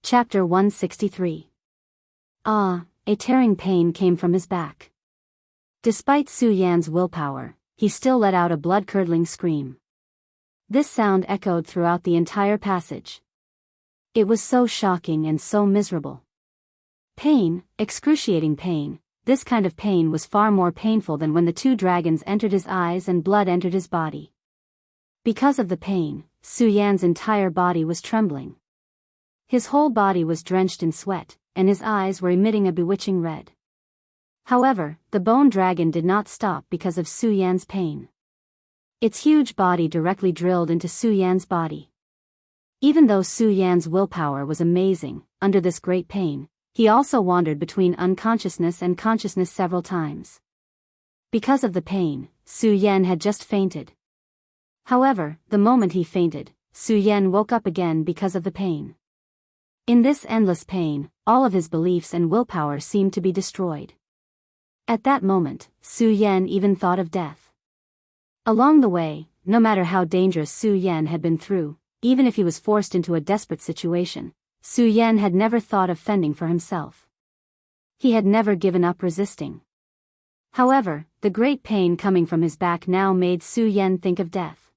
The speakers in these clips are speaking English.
Chapter 163. A tearing pain came from his back. Despite Su Yan's willpower, he still let out a blood-curdling scream. This sound echoed throughout the entire passage. It was so shocking and so miserable. Pain, excruciating pain. This kind of pain was far more painful than when the two dragons entered his eyes and blood entered his body. Because of the pain, Su Yan's entire body was trembling. His whole body was drenched in sweat, and his eyes were emitting a bewitching red. However, the bone dragon did not stop because of Su Yan's pain. Its huge body directly drilled into Su Yan's body. Even though Su Yan's willpower was amazing, under this great pain, he also wandered between unconsciousness and consciousness several times. Because of the pain, Su Yan had just fainted. However, the moment he fainted, Su Yan woke up again because of the pain. In this endless pain, all of his beliefs and willpower seemed to be destroyed. At that moment, Su Yan even thought of death. Along the way, no matter how dangerous Su Yan had been through, even if he was forced into a desperate situation, Su Yan had never thought of fending for himself. He had never given up resisting. However, the great pain coming from his back now made Su Yan think of death.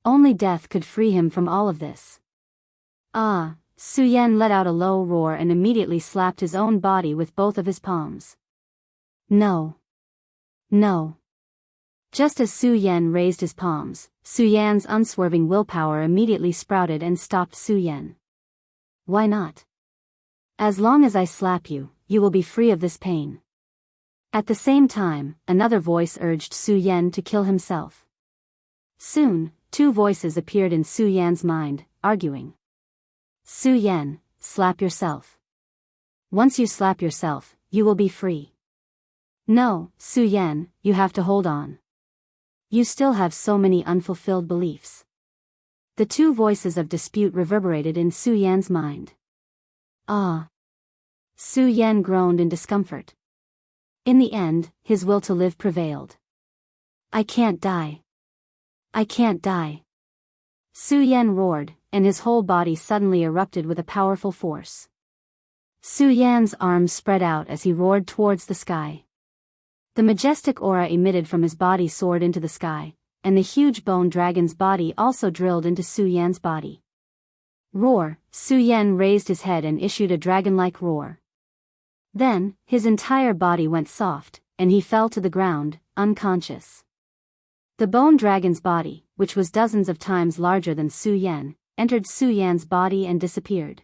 Only death could free him from all of this. Su Yan let out a low roar and immediately slapped his own body with both of his palms. No. No. Just as Su Yan raised his palms, Su Yan's unswerving willpower immediately sprouted and stopped Su Yan. Why not? As long as I slap you, you will be free of this pain. At the same time, another voice urged Su Yan to kill himself. Soon, two voices appeared in Su Yan's mind, arguing. Su Yan, slap yourself. Once you slap yourself, you will be free. No, Su Yan, you have to hold on. You still have so many unfulfilled beliefs. The two voices of dispute reverberated in Su Yan's mind. Su Yan groaned in discomfort. In the end, his will to live prevailed. I can't die. I can't die. Su Yan roared, and his whole body suddenly erupted with a powerful force. Su Yan's arms spread out as he roared towards the sky. The majestic aura emitted from his body soared into the sky, and the huge bone dragon's body also drilled into Su Yan's body. Roar! Su Yan raised his head and issued a dragon-like roar. Then, his entire body went soft, and he fell to the ground, unconscious. The bone dragon's body, which was dozens of times larger than Su Yan, entered Su Yan's body and disappeared.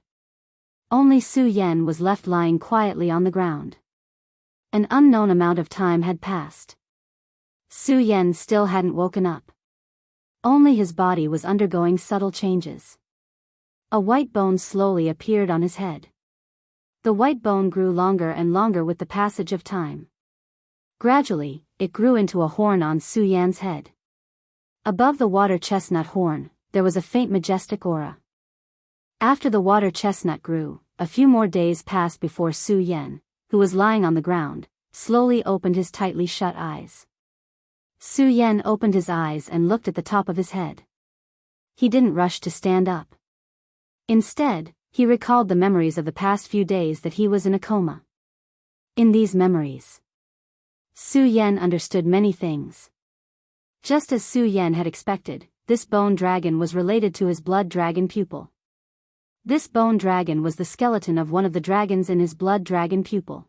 Only Su Yan was left lying quietly on the ground. An unknown amount of time had passed. Su Yan still hadn't woken up. Only his body was undergoing subtle changes. A white bone slowly appeared on his head. The white bone grew longer and longer with the passage of time. Gradually, it grew into a horn on Su Yan's head. Above the water chestnut horn, there was a faint majestic aura. After the water chestnut grew, a few more days passed before Su Yan, who was lying on the ground, slowly opened his tightly shut eyes. Su Yan opened his eyes and looked at the top of his head. He didn't rush to stand up. Instead, he recalled the memories of the past few days that he was in a coma. In these memories, Su Yan understood many things. Just as Su Yan had expected, this bone dragon was related to his blood dragon pupil. This bone dragon was the skeleton of one of the dragons in his blood dragon pupil.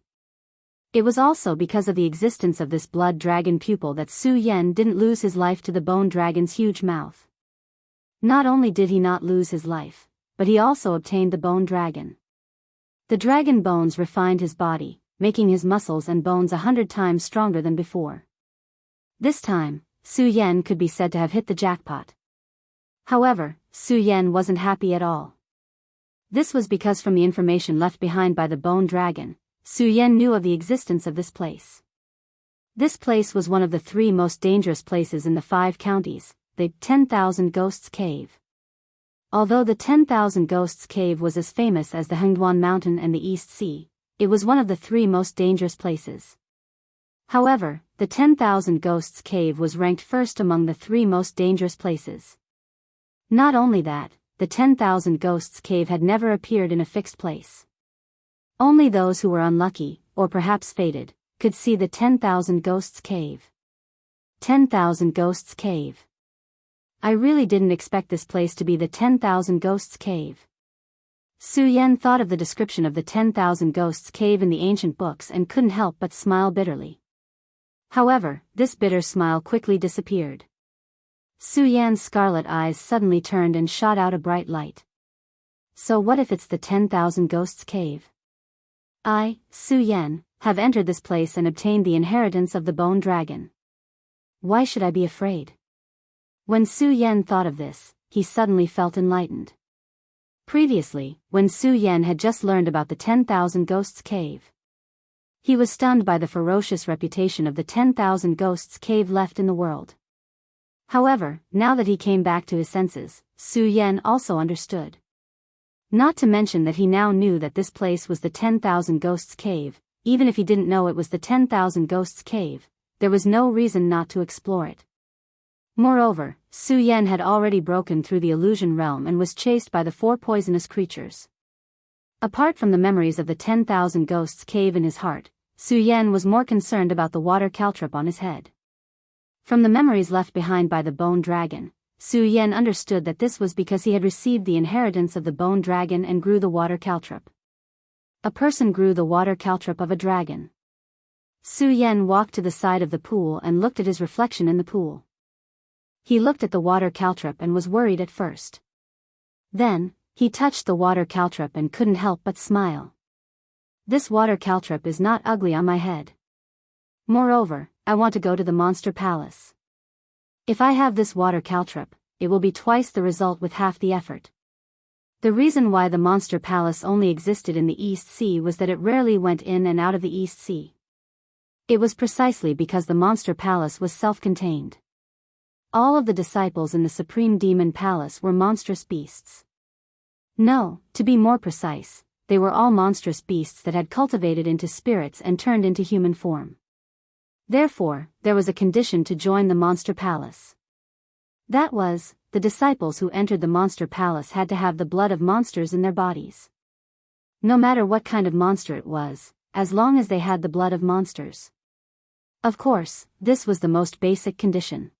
It was also because of the existence of this blood dragon pupil that Su Yan didn't lose his life to the bone dragon's huge mouth. Not only did he not lose his life, but he also obtained the bone dragon. The dragon bones refined his body, making his muscles and bones 100 times stronger than before. This time, Su Yan could be said to have hit the jackpot. However, Su Yan wasn't happy at all. This was because from the information left behind by the bone dragon, Su Yan knew of the existence of this place. This place was one of the 3 most dangerous places in the 5 counties, the 10,000 Ghosts Cave. Although the 10,000 Ghosts Cave was as famous as the Hengduan Mountain and the East Sea, it was one of the 3 most dangerous places. However, the 10,000 Ghosts Cave was ranked first among the 3 most dangerous places. Not only that, the 10,000 Ghosts Cave had never appeared in a fixed place. Only those who were unlucky, or perhaps fated, could see the 10,000 Ghosts Cave. 10,000 Ghosts Cave. I really didn't expect this place to be the 10,000 Ghosts Cave. Su Yan thought of the description of the 10,000 Ghosts Cave in the ancient books and couldn't help but smile bitterly. However, this bitter smile quickly disappeared. Su Yan's scarlet eyes suddenly turned and shot out a bright light. So what if it's the 10,000 Ghosts Cave? I, Su Yan, have entered this place and obtained the inheritance of the Bone Dragon. Why should I be afraid? When Su Yan thought of this, he suddenly felt enlightened. Previously, when Su Yan had just learned about the 10,000 Ghosts Cave, he was stunned by the ferocious reputation of the 10,000 Ghosts Cave left in the world. However, now that he came back to his senses, Su Yan also understood. Not to mention that he now knew that this place was the 10,000 Ghosts Cave. Even if he didn't know it was the 10,000 Ghosts Cave, there was no reason not to explore it. Moreover, Su Yan had already broken through the illusion realm and was chased by the 4 poisonous creatures. Apart from the memories of the 10,000 Ghosts Cave in his heart, Su Yan was more concerned about the water caltrop on his head. From the memories left behind by the Bone Dragon, Su Yan understood that this was because he had received the inheritance of the Bone Dragon and grew the water caltrop. A person grew the water caltrop of a dragon. Su Yan walked to the side of the pool and looked at his reflection in the pool. He looked at the water caltrop and was worried at first. Then, he touched the water caltrop and couldn't help but smile. This water caltrop is not ugly on my head. Moreover, I want to go to the Monster Palace. If I have this water caltrop, it will be twice the result with half the effort. The reason why the Monster Palace only existed in the East Sea was that it rarely went in and out of the East Sea. It was precisely because the Monster Palace was self-contained. All of the disciples in the Supreme Demon Palace were monstrous beasts. No, to be more precise, they were all monstrous beasts that had cultivated into spirits and turned into human form. Therefore, there was a condition to join the Monster Palace. That was, the disciples who entered the Monster Palace had to have the blood of monsters in their bodies. No matter what kind of monster it was, as long as they had the blood of monsters. Of course, this was the most basic condition.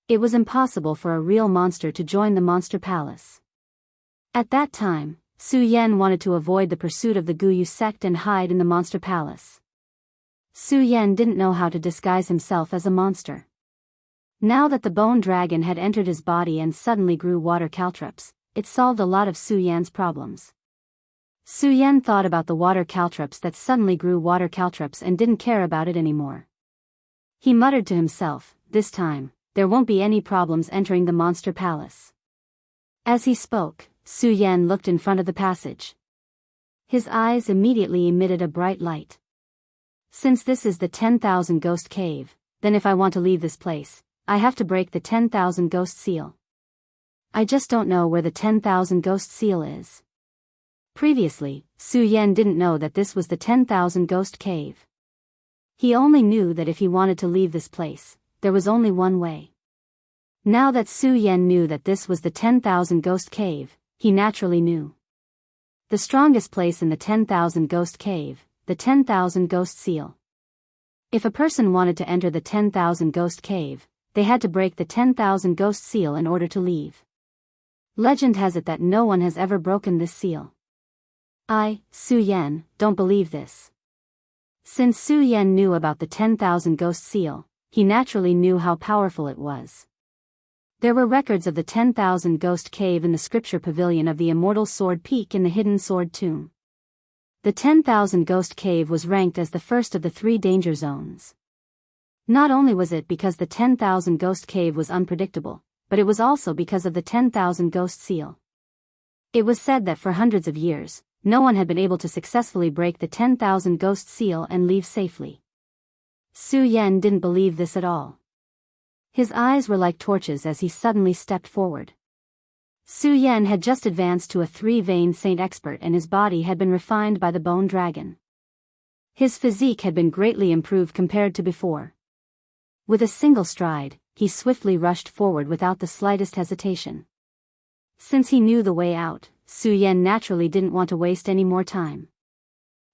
It was impossible for a real monster to join the Monster Palace. At that time, Su Yan wanted to avoid the pursuit of the Guyu sect and hide in the Monster Palace. Su Yan didn't know how to disguise himself as a monster. Now that the Bone Dragon had entered his body and suddenly grew water caltrops, it solved a lot of Su Yan's problems. Su Yan thought about the water caltrops that suddenly grew water caltrops and didn't care about it anymore. He muttered to himself, this time, there won't be any problems entering the Monster Palace. As he spoke, Su Yan looked in front of the passage. His eyes immediately emitted a bright light. Since this is the 10,000 Ghost Cave, then if I want to leave this place, I have to break the 10,000 Ghost Seal. I just don't know where the 10,000 Ghost Seal is. Previously, Su Yan didn't know that this was the 10,000 Ghost Cave. He only knew that if he wanted to leave this place, there was only one way. Now that Su Yan knew that this was the 10,000 Ghost Cave, he naturally knew the strongest place in the 10,000 Ghost Cave, the 10,000 Ghost Seal. If a person wanted to enter the 10,000 Ghost Cave, they had to break the 10,000 Ghost Seal in order to leave. Legend has it that no one has ever broken this seal. I, Su Yan, don't believe this. Since Su Yan knew about the 10,000 Ghost Seal, he naturally knew how powerful it was. There were records of the 10,000 Ghost Cave in the scripture pavilion of the Immortal Sword Peak in the Hidden Sword Tomb. The 10,000 Ghost Cave was ranked as the first of the 3 danger zones. Not only was it because the 10,000 Ghost Cave was unpredictable, but it was also because of the 10,000 Ghost Seal. It was said that for hundreds of years, no one had been able to successfully break the 10,000 Ghost Seal and leave safely. Su Yan didn't believe this at all. His eyes were like torches as he suddenly stepped forward. Su Yan had just advanced to a 3-vein saint expert and his body had been refined by the Bone Dragon. His physique had been greatly improved compared to before. With a single stride, he swiftly rushed forward without the slightest hesitation. Since he knew the way out, Su Yan naturally didn't want to waste any more time.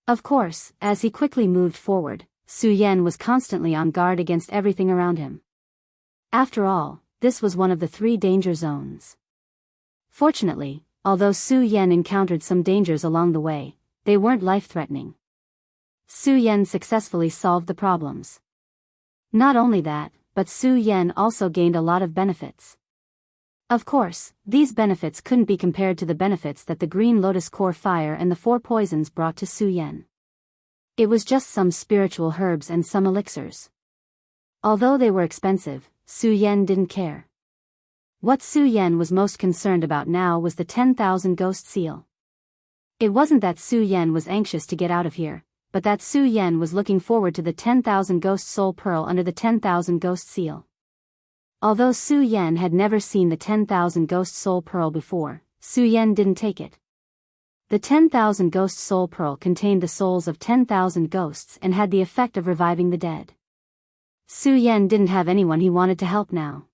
Of course, as he quickly moved forward, Su Yan was constantly on guard against everything around him. After all, this was one of the 3 danger zones. Fortunately, although Su Yan encountered some dangers along the way, they weren't life-threatening. Su Yan successfully solved the problems. Not only that, but Su Yan also gained a lot of benefits. Of course, these benefits couldn't be compared to the benefits that the Green Lotus Core Fire and the 4 poisons brought to Su Yan. It was just some spiritual herbs and some elixirs. Although they were expensive, Su Yan didn't care. What Su Yan was most concerned about now was the 10,000 Ghost Seal. It wasn't that Su Yan was anxious to get out of here, but that Su Yan was looking forward to the 10,000 Ghost Soul Pearl under the 10,000 Ghost Seal. Although Su Yan had never seen the 10,000 Ghost Soul Pearl before, Su Yan didn't take it. The 10,000 Ghost Soul Pearl contained the souls of 10,000 ghosts and had the effect of reviving the dead. Su Yan didn't have anyone he wanted to help now.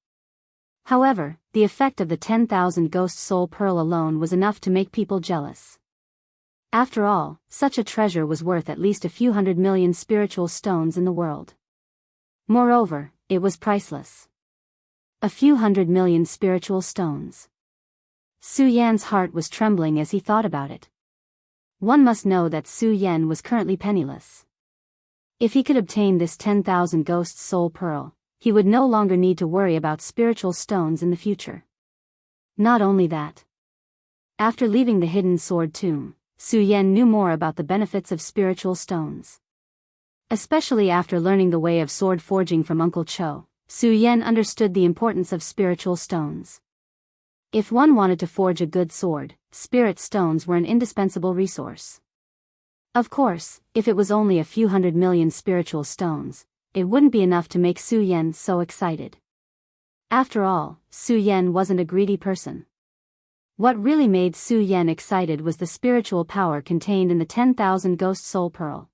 However, the effect of the 10,000 Ghost Soul Pearl alone was enough to make people jealous. After all, such a treasure was worth at least a few 100 million spiritual stones in the world. Moreover, it was priceless. A few 100 million spiritual stones. Su Yan's heart was trembling as he thought about it. One must know that Su Yan was currently penniless. If he could obtain this 10,000 Ghost Soul Pearl, he would no longer need to worry about spiritual stones in the future. Not only that. After leaving the Hidden Sword Tomb, Su Yan knew more about the benefits of spiritual stones. Especially after learning the way of sword forging from Uncle Cho, Su Yan understood the importance of spiritual stones. If one wanted to forge a good sword, spirit stones were an indispensable resource. Of course, if it was only a few 100 million spiritual stones, it wouldn't be enough to make Su Yan so excited. After all, Su Yan wasn't a greedy person. What really made Su Yan excited was the spiritual power contained in the 10,000 Ghost Soul Pearl.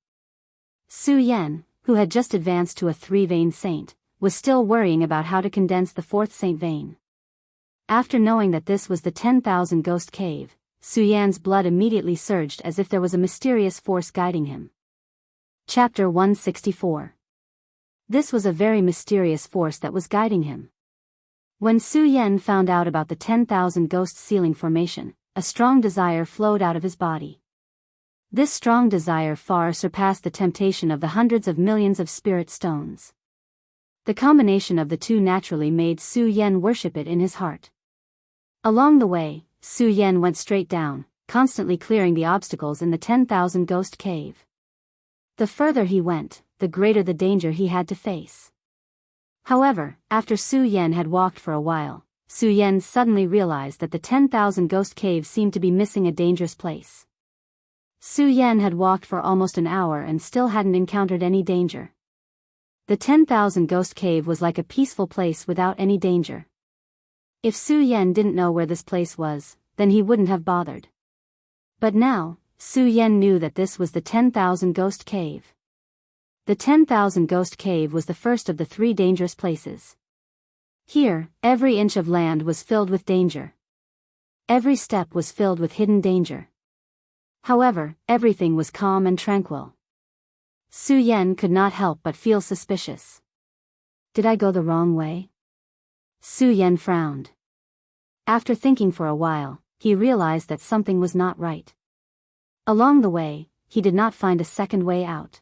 Su Yan, who had just advanced to a 3-vein saint, was still worrying about how to condense the 4th saint vein. After knowing that this was the 10,000 Ghost Cave, Su Yan's blood immediately surged as if there was a mysterious force guiding him. Chapter 164. This was a very mysterious force that was guiding him. When Su Yan found out about the 10,000 Ghost Sealing Formation, a strong desire flowed out of his body. This strong desire far surpassed the temptation of the hundreds of millions of spirit stones. The combination of the two naturally made Su Yan worship it in his heart. Along the way, Su Yan went straight down, constantly clearing the obstacles in the 10,000 Ghost Cave. The further he went, the greater the danger he had to face. However, after Su Yan had walked for a while, Su Yan suddenly realized that the 10,000 Ghost Cave seemed to be missing a dangerous place. Su Yan had walked for almost an hour and still hadn't encountered any danger. The 10,000 Ghost Cave was like a peaceful place without any danger. If Su Yan didn't know where this place was, then he wouldn't have bothered. But now, Su Yan knew that this was the 10,000 Ghost Cave. The 10,000 Ghost Cave was the first of the 3 dangerous places. Here, every inch of land was filled with danger. Every step was filled with hidden danger. However, everything was calm and tranquil. Su Yan could not help but feel suspicious. Did I go the wrong way? Su Yan frowned. After thinking for a while, he realized that something was not right. Along the way, he did not find a second way out.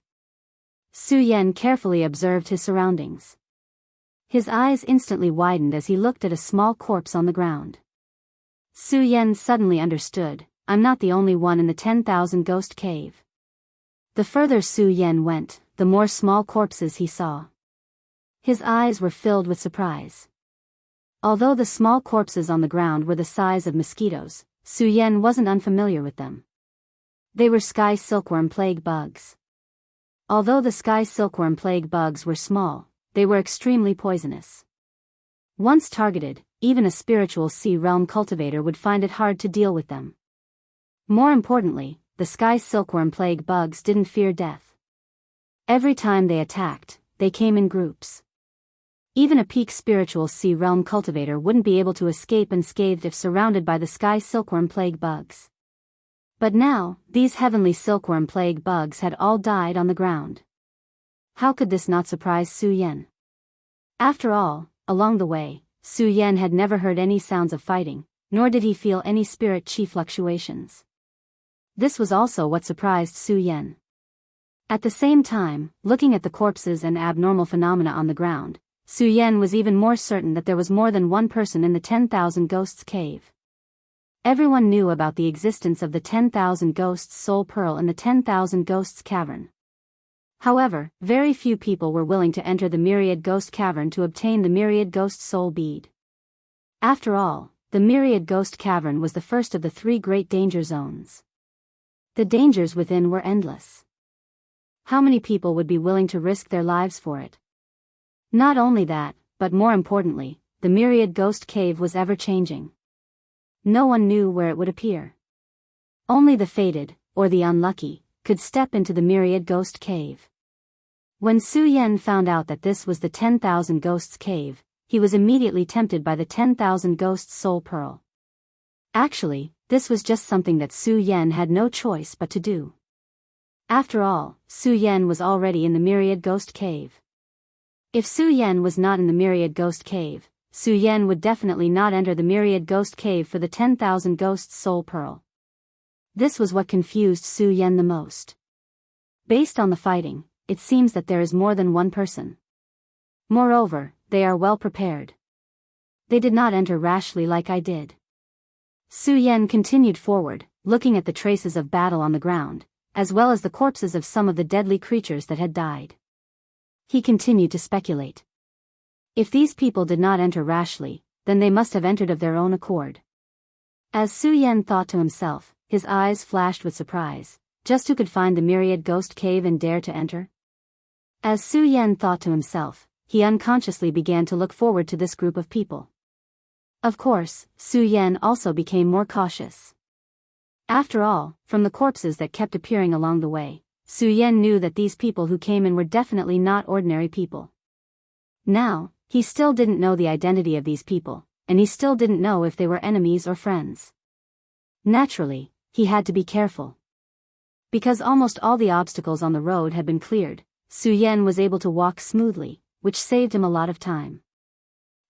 Su Yan carefully observed his surroundings. His eyes instantly widened as he looked at a small corpse on the ground. Su Yan suddenly understood, I'm not the only one in the 10,000 Ghost Cave. The further Su Yan went, the more small corpses he saw. His eyes were filled with surprise. Although the small corpses on the ground were the size of mosquitoes, Su Yan wasn't unfamiliar with them. They were sky silkworm plague bugs. Although the sky silkworm plague bugs were small, they were extremely poisonous. Once targeted, even a spiritual sea realm cultivator would find it hard to deal with them. More importantly, the sky silkworm plague bugs didn't fear death. Every time they attacked, they came in groups. Even a peak spiritual sea realm cultivator wouldn't be able to escape unscathed if surrounded by the sky silkworm plague bugs. But now, these heavenly silkworm plague bugs had all died on the ground. How could this not surprise Su Yan? After all, along the way, Su Yan had never heard any sounds of fighting, nor did he feel any spirit chi fluctuations. This was also what surprised Su Yan. At the same time, looking at the corpses and abnormal phenomena on the ground, Su Yan was even more certain that there was more than one person in the 10,000 Ghosts cave. Everyone knew about the existence of the 10,000 Ghosts soul pearl in the 10,000 Ghosts cavern. However, very few people were willing to enter the Myriad Ghost cavern to obtain the Myriad Ghost soul bead. After all, the Myriad Ghost cavern was the first of the 3 great danger zones. The dangers within were endless. How many people would be willing to risk their lives for it? Not only that, but more importantly, the Myriad Ghost cave was ever-changing. No one knew where it would appear. Only the fated, or the unlucky, could step into the Myriad Ghost cave. When Su Yan found out that this was the 10,000 Ghosts cave, he was immediately tempted by the 10,000 Ghosts soul pearl. Actually, this was just something that Su Yan had no choice but to do. After all, Su Yan was already in the Myriad Ghost cave. If Su Yan was not in the Myriad Ghost cave, Su Yan would definitely not enter the Myriad Ghost cave for the 10,000 Ghosts soul pearl. This was what confused Su Yan the most. Based on the fighting, it seems that there is more than one person. Moreover, they are well prepared. They did not enter rashly like I did. Su Yan continued forward, looking at the traces of battle on the ground, as well as the corpses of some of the deadly creatures that had died. He continued to speculate. If these people did not enter rashly, then they must have entered of their own accord. As Su Yan thought to himself, his eyes flashed with surprise. Just who could find the Myriad Ghost cave and dare to enter? As Su Yan thought to himself, he unconsciously began to look forward to this group of people. Of course, Su Yan also became more cautious. After all, from the corpses that kept appearing along the way, Su Yan knew that these people who came in were definitely not ordinary people. Now, he still didn't know the identity of these people, and he still didn't know if they were enemies or friends. Naturally, he had to be careful. Because almost all the obstacles on the road had been cleared, Su Yan was able to walk smoothly, which saved him a lot of time.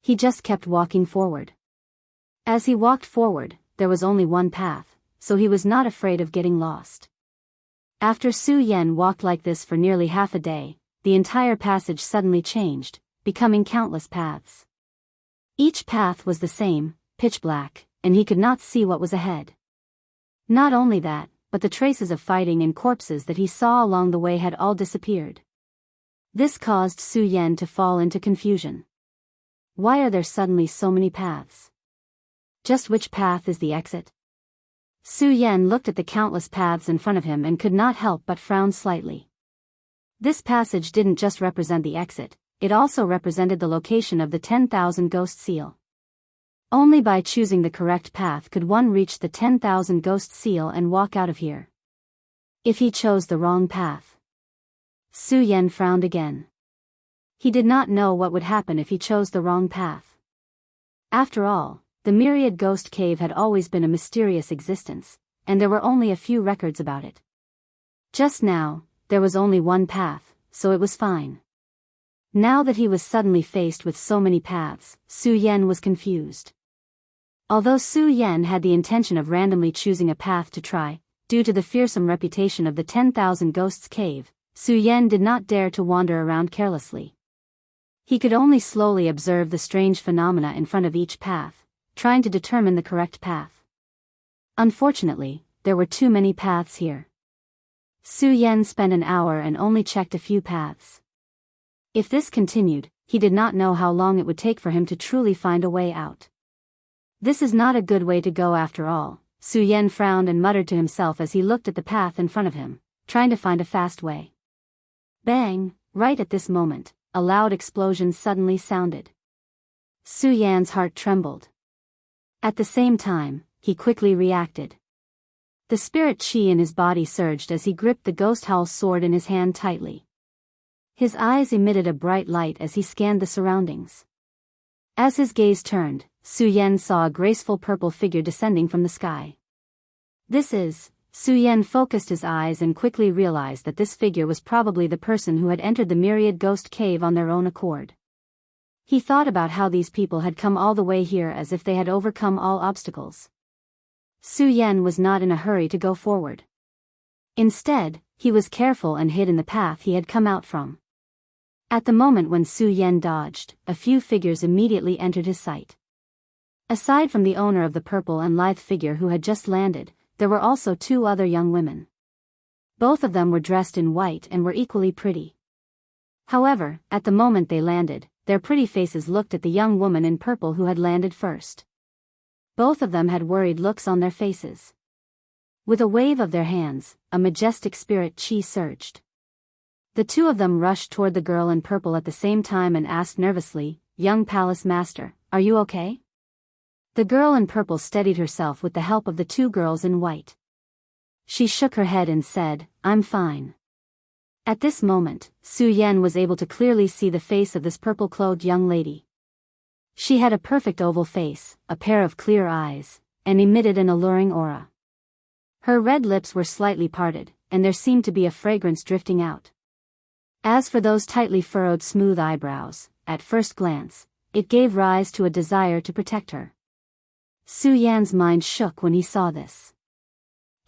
He just kept walking forward. As he walked forward, there was only one path, so he was not afraid of getting lost. After Su Yan walked like this for nearly half a day, the entire passage suddenly changed, becoming countless paths. Each path was the same, pitch black, and he could not see what was ahead. Not only that, but the traces of fighting and corpses that he saw along the way had all disappeared. This caused Su Yan to fall into confusion. Why are there suddenly so many paths? Just which path is the exit? Su Yan looked at the countless paths in front of him and could not help but frown slightly. This passage didn't just represent the exit, it also represented the location of the 10,000 Ghost seal. Only by choosing the correct path could one reach the 10,000 Ghost seal and walk out of here. If he chose the wrong path. Su Yan frowned again. He did not know what would happen if he chose the wrong path. After all, the Myriad Ghost cave had always been a mysterious existence, and there were only a few records about it. Just now, there was only one path, so it was fine. Now that he was suddenly faced with so many paths, Su Yan was confused. Although Su Yan had the intention of randomly choosing a path to try, due to the fearsome reputation of the 10,000 Ghosts cave, Su Yan did not dare to wander around carelessly. He could only slowly observe the strange phenomena in front of each path, trying to determine the correct path. Unfortunately, there were too many paths here. Su Yan spent an hour and only checked a few paths. If this continued, he did not know how long it would take for him to truly find a way out. This is not a good way to go after all, Su Yan frowned and muttered to himself as he looked at the path in front of him, trying to find a fast way. Bang! Right at this moment, a loud explosion suddenly sounded. Su Yan's heart trembled. At the same time, he quickly reacted. The spirit chi in his body surged as he gripped the Ghost Howl's sword in his hand tightly. His eyes emitted a bright light as he scanned the surroundings. As his gaze turned, Su Yan saw a graceful purple figure descending from the sky. Su Yan focused his eyes and quickly realized that this figure was probably the person who had entered the myriad ghost cave on their own accord. He thought about how these people had come all the way here as if they had overcome all obstacles. Su Yan was not in a hurry to go forward. Instead, he was careful and hid in the path he had come out from. At the moment when Su Yan dodged, a few figures immediately entered his sight. Aside from the owner of the purple and lithe figure who had just landed, there were also two other young women. Both of them were dressed in white and were equally pretty. However, at the moment they landed, their pretty faces looked at the young woman in purple who had landed first. Both of them had worried looks on their faces. With a wave of their hands, a majestic spirit chi surged. The two of them rushed toward the girl in purple at the same time and asked nervously, "Young palace master, are you okay?" The girl in purple steadied herself with the help of the two girls in white. She shook her head and said, "I'm fine." At this moment, Su Yan was able to clearly see the face of this purple-clothed young lady. She had a perfect oval face, a pair of clear eyes, and emitted an alluring aura. Her red lips were slightly parted, and there seemed to be a fragrance drifting out. As for those tightly furrowed smooth eyebrows, at first glance, it gave rise to a desire to protect her. Su Yan's mind shook when he saw this.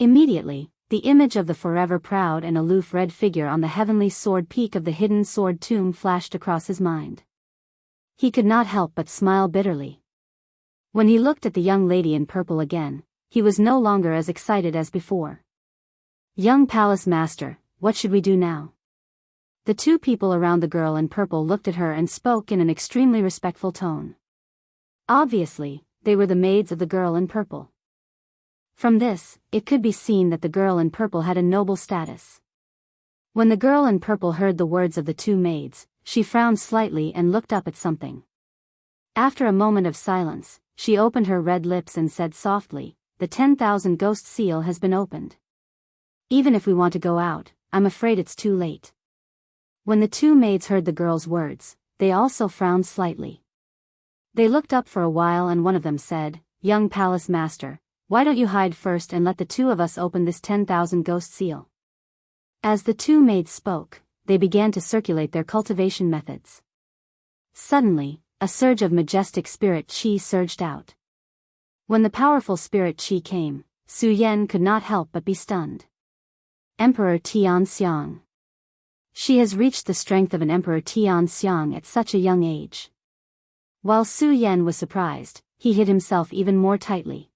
Immediately, the image of the forever proud and aloof red figure on the heavenly sword peak of the hidden sword tomb flashed across his mind. He could not help but smile bitterly. When he looked at the young lady in purple again, he was no longer as excited as before. "Young palace master, what should we do now?" The two people around the girl in purple looked at her and spoke in an extremely respectful tone. Obviously, they were the maids of the girl in purple. From this, it could be seen that the girl in purple had a noble status. When the girl in purple heard the words of the two maids, she frowned slightly and looked up at something. After a moment of silence, she opened her red lips and said softly, "The 10,000 ghost seal has been opened. Even if we want to go out, I'm afraid it's too late." When the two maids heard the girl's words, they also frowned slightly. They looked up for a while and one of them said, "Young palace master, why don't you hide first and let the two of us open this 10,000 ghost seal?" As the two maids spoke, they began to circulate their cultivation methods. Suddenly, a surge of majestic spirit chi surged out. When the powerful spirit chi came, Su Yan could not help but be stunned. Emperor Tianxiang. She has reached the strength of an Emperor Tianxiang at such a young age. While Su Yan was surprised, he hid himself even more tightly.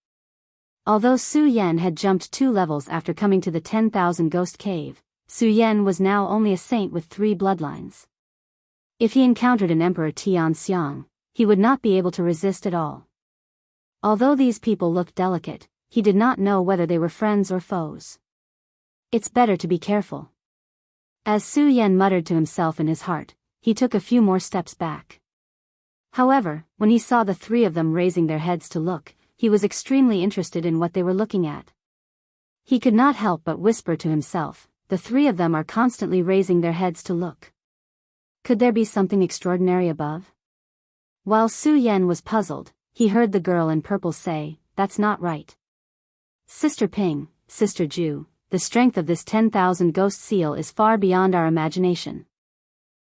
Although Su Yan had jumped 2 levels after coming to the 10,000 ghost cave, Su Yan was now only a saint with 3 bloodlines. If he encountered an Emperor Tianxiang, he would not be able to resist at all. Although these people looked delicate, he did not know whether they were friends or foes. It's better to be careful. As Su Yan muttered to himself in his heart, he took a few more steps back. However, when he saw the 3 of them raising their heads to look, he was extremely interested in what they were looking at. He could not help but whisper to himself, "The 3 of them are constantly raising their heads to look. Could there be something extraordinary above?" While Su Yan was puzzled, he heard the girl in purple say, "That's not right. Sister Ping, Sister Ju, the strength of this 10,000 ghost seal is far beyond our imagination.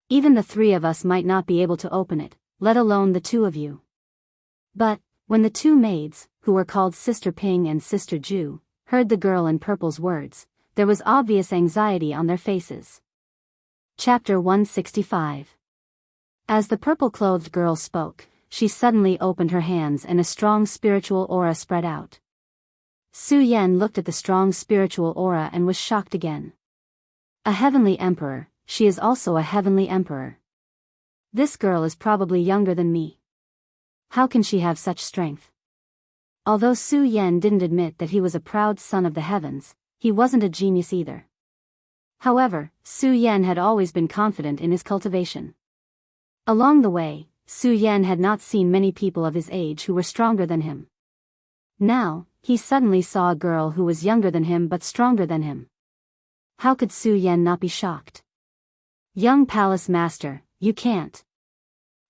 Even the 3 of us might not be able to open it, let alone the 2 of you." But, when the 2 maids, who were called Sister Ping and Sister Ju, heard the girl in purple's words, there was obvious anxiety on their faces. Chapter 165. As the purple-clothed girl spoke, she suddenly opened her hands and a strong spiritual aura spread out. Su Yan looked at the strong spiritual aura and was shocked again. A heavenly emperor, she is also a heavenly emperor. This girl is probably younger than me. How can she have such strength? Although Su Yan didn't admit that he was a proud son of the heavens, he wasn't a genius either. However, Su Yan had always been confident in his cultivation. Along the way, Su Yan had not seen many people of his age who were stronger than him. Now, he suddenly saw a girl who was younger than him but stronger than him. How could Su Yan not be shocked? Young palace master, you can't.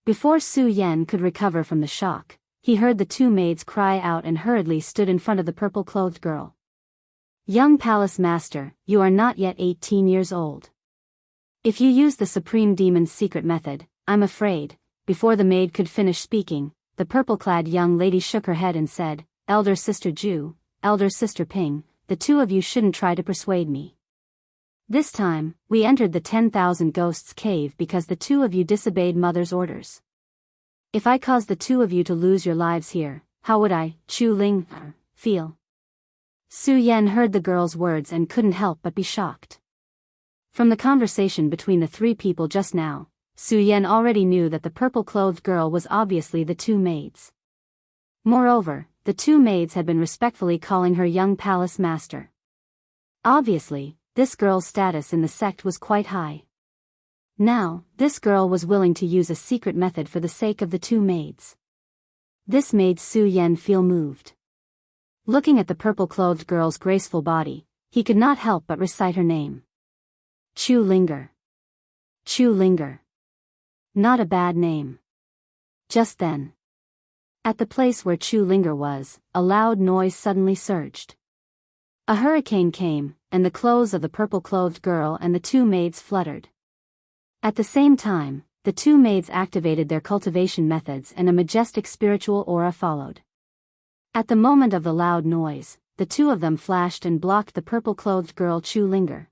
Before Su Yan could recover from the shock, he heard the two maids cry out and hurriedly stood in front of the purple-clothed girl. Young palace master, you are not yet 18 years old. If you use the supreme demon's secret method, I'm afraid. Before the maid could finish speaking, the purple-clad young lady shook her head and said, Elder Sister Ju, Elder Sister Ping, the two of you shouldn't try to persuade me. This time, we entered the 10,000 Ghosts cave because the two of you disobeyed Mother's orders. If I caused the two of you to lose your lives here, how would I, Chu Ling, feel? Su Yan heard the girl's words and couldn't help but be shocked. From the conversation between the three people just now, Su Yan already knew that the purple-clothed girl was obviously the two maids. Moreover, the two maids had been respectfully calling her young palace master. Obviously, this girl's status in the sect was quite high. Now, this girl was willing to use a secret method for the sake of the two maids. This made Su Yan feel moved. Looking at the purple-clothed girl's graceful body, he could not help but recite her name. Chu Linger. Chu Linger. Not a bad name. Just then, at the place where Chu Linger was, a loud noise suddenly surged. A hurricane came, and the clothes of the purple-clothed girl and the two maids fluttered. At the same time, the two maids activated their cultivation methods and a majestic spiritual aura followed. At the moment of the loud noise, the two of them flashed and blocked the purple-clothed girl Chu Linger.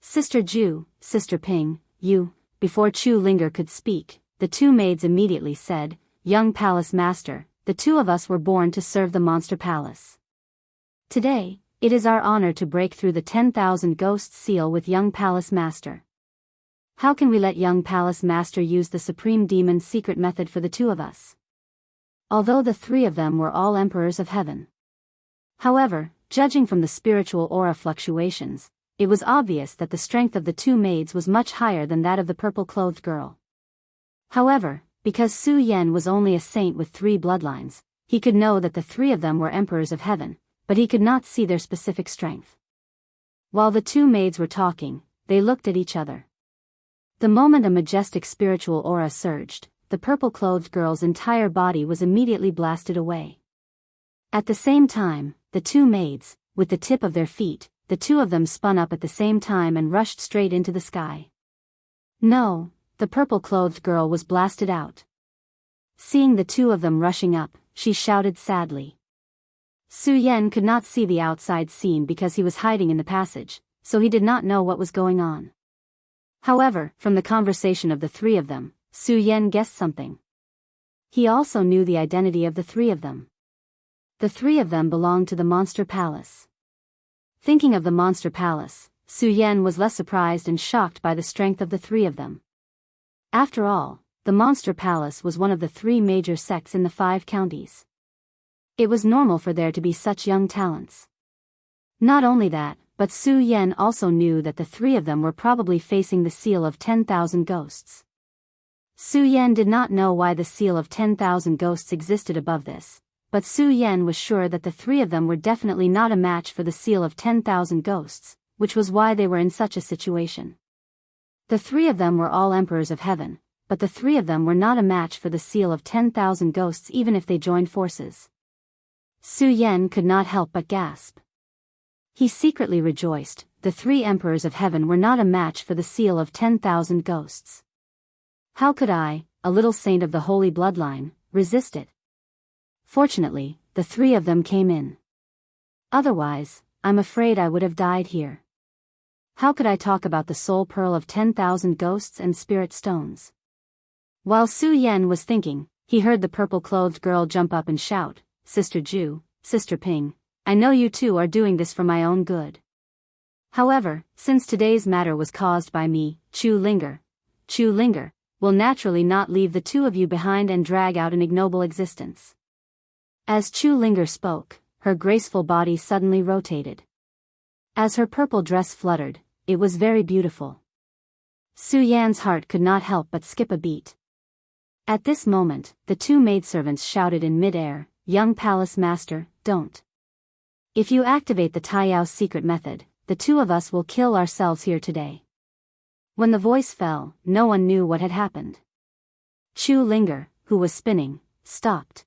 Sister Ju, Sister Ping, you. Before Chu Linger could speak, the two maids immediately said, Young palace master, the two of us were born to serve the monster palace. Today, it is our honor to break through the 10,000 Ghosts seal with young palace master. How can we let young palace master use the supreme demon's secret method for the two of us? Although the three of them were all emperors of heaven. However, judging from the spiritual aura fluctuations, it was obvious that the strength of the two maids was much higher than that of the purple-clothed girl. However, because Su Yan was only a saint with 3 bloodlines, he could know that the 3 of them were emperors of heaven, but he could not see their specific strength. While the 2 maids were talking, they looked at each other. The moment a majestic spiritual aura surged, the purple-clothed girl's entire body was immediately blasted away. At the same time, the 2 maids, with the tip of their feet, the 2 of them spun up at the same time and rushed straight into the sky. No, the purple-clothed girl was blasted out. Seeing the 2 of them rushing up, she shouted sadly. Su Yan could not see the outside scene because he was hiding in the passage, so he did not know what was going on. However, from the conversation of the 3 of them, Su Yan guessed something. He also knew the identity of the 3 of them. The 3 of them belonged to the Monster Palace. Thinking of the Monster Palace, Su Yan was less surprised and shocked by the strength of the 3 of them. After all, the Monster Palace was one of the 3 major sects in the 5 counties. It was normal for there to be such young talents. Not only that, but Su Yan also knew that the 3 of them were probably facing the seal of 10,000 ghosts. Su Yan did not know why the seal of 10,000 ghosts existed above this, but Su Yan was sure that the 3 of them were definitely not a match for the seal of 10,000 ghosts, which was why they were in such a situation. The 3 of them were all emperors of heaven, but the 3 of them were not a match for the seal of 10,000 ghosts even if they joined forces. Su Yan could not help but gasp. He secretly rejoiced, the 3 emperors of heaven were not a match for the seal of 10,000 ghosts. How could I, a little saint of the holy bloodline, resist it? Fortunately, the 3 of them came in. Otherwise, I'm afraid I would have died here. How could I talk about the soul pearl of 10,000 ghosts and spirit stones? While Su Yan was thinking, he heard the purple-clothed girl jump up and shout, Sister Ju, Sister Ping, I know you two are doing this for my own good. However, since today's matter was caused by me, Chu Linger will naturally not leave the 2 of you behind and drag out an ignoble existence. As Chu Linger spoke, her graceful body suddenly rotated. As her purple dress fluttered, it was very beautiful. Su Yan's heart could not help but skip a beat. At this moment, the 2 maidservants shouted in mid-air, Young palace master, don't. If you activate the Taiyao secret method, the 2 of us will kill ourselves here today. When the voice fell, no one knew what had happened. Chu Linger, who was spinning, stopped.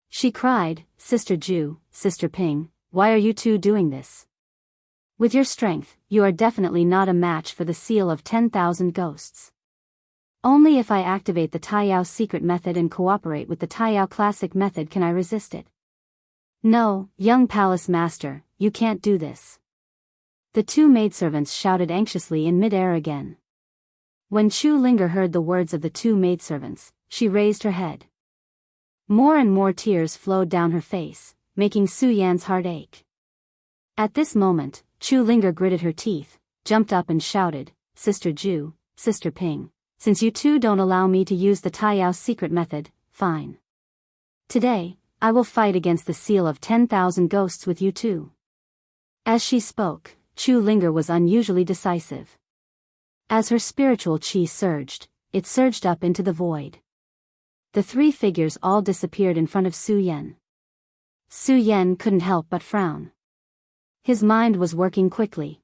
She cried, "Sister Ju, Sister Ping, why are you two doing this? With your strength, you are definitely not a match for the seal of 10,000 ghosts. Only if I activate the Taiyao secret method and cooperate with the Taiyao classic method can I resist it. No, young palace master, you can't do this." The two maidservants shouted anxiously in midair again. When Chu Linger heard the words of the two maidservants, she raised her head. More and more tears flowed down her face, making Su Yan's heart ache. At this moment, Chu Linger gritted her teeth, jumped up and shouted, "Sister Ju, Sister Ping, since you two don't allow me to use the Taiyao secret method, fine. Today, I will fight against the seal of 10,000 ghosts with you two." As she spoke, Chu Linger was unusually decisive. As her spiritual chi surged, it surged up into the void. The three figures all disappeared in front of Su Yan. Su Yan couldn't help but frown. His mind was working quickly.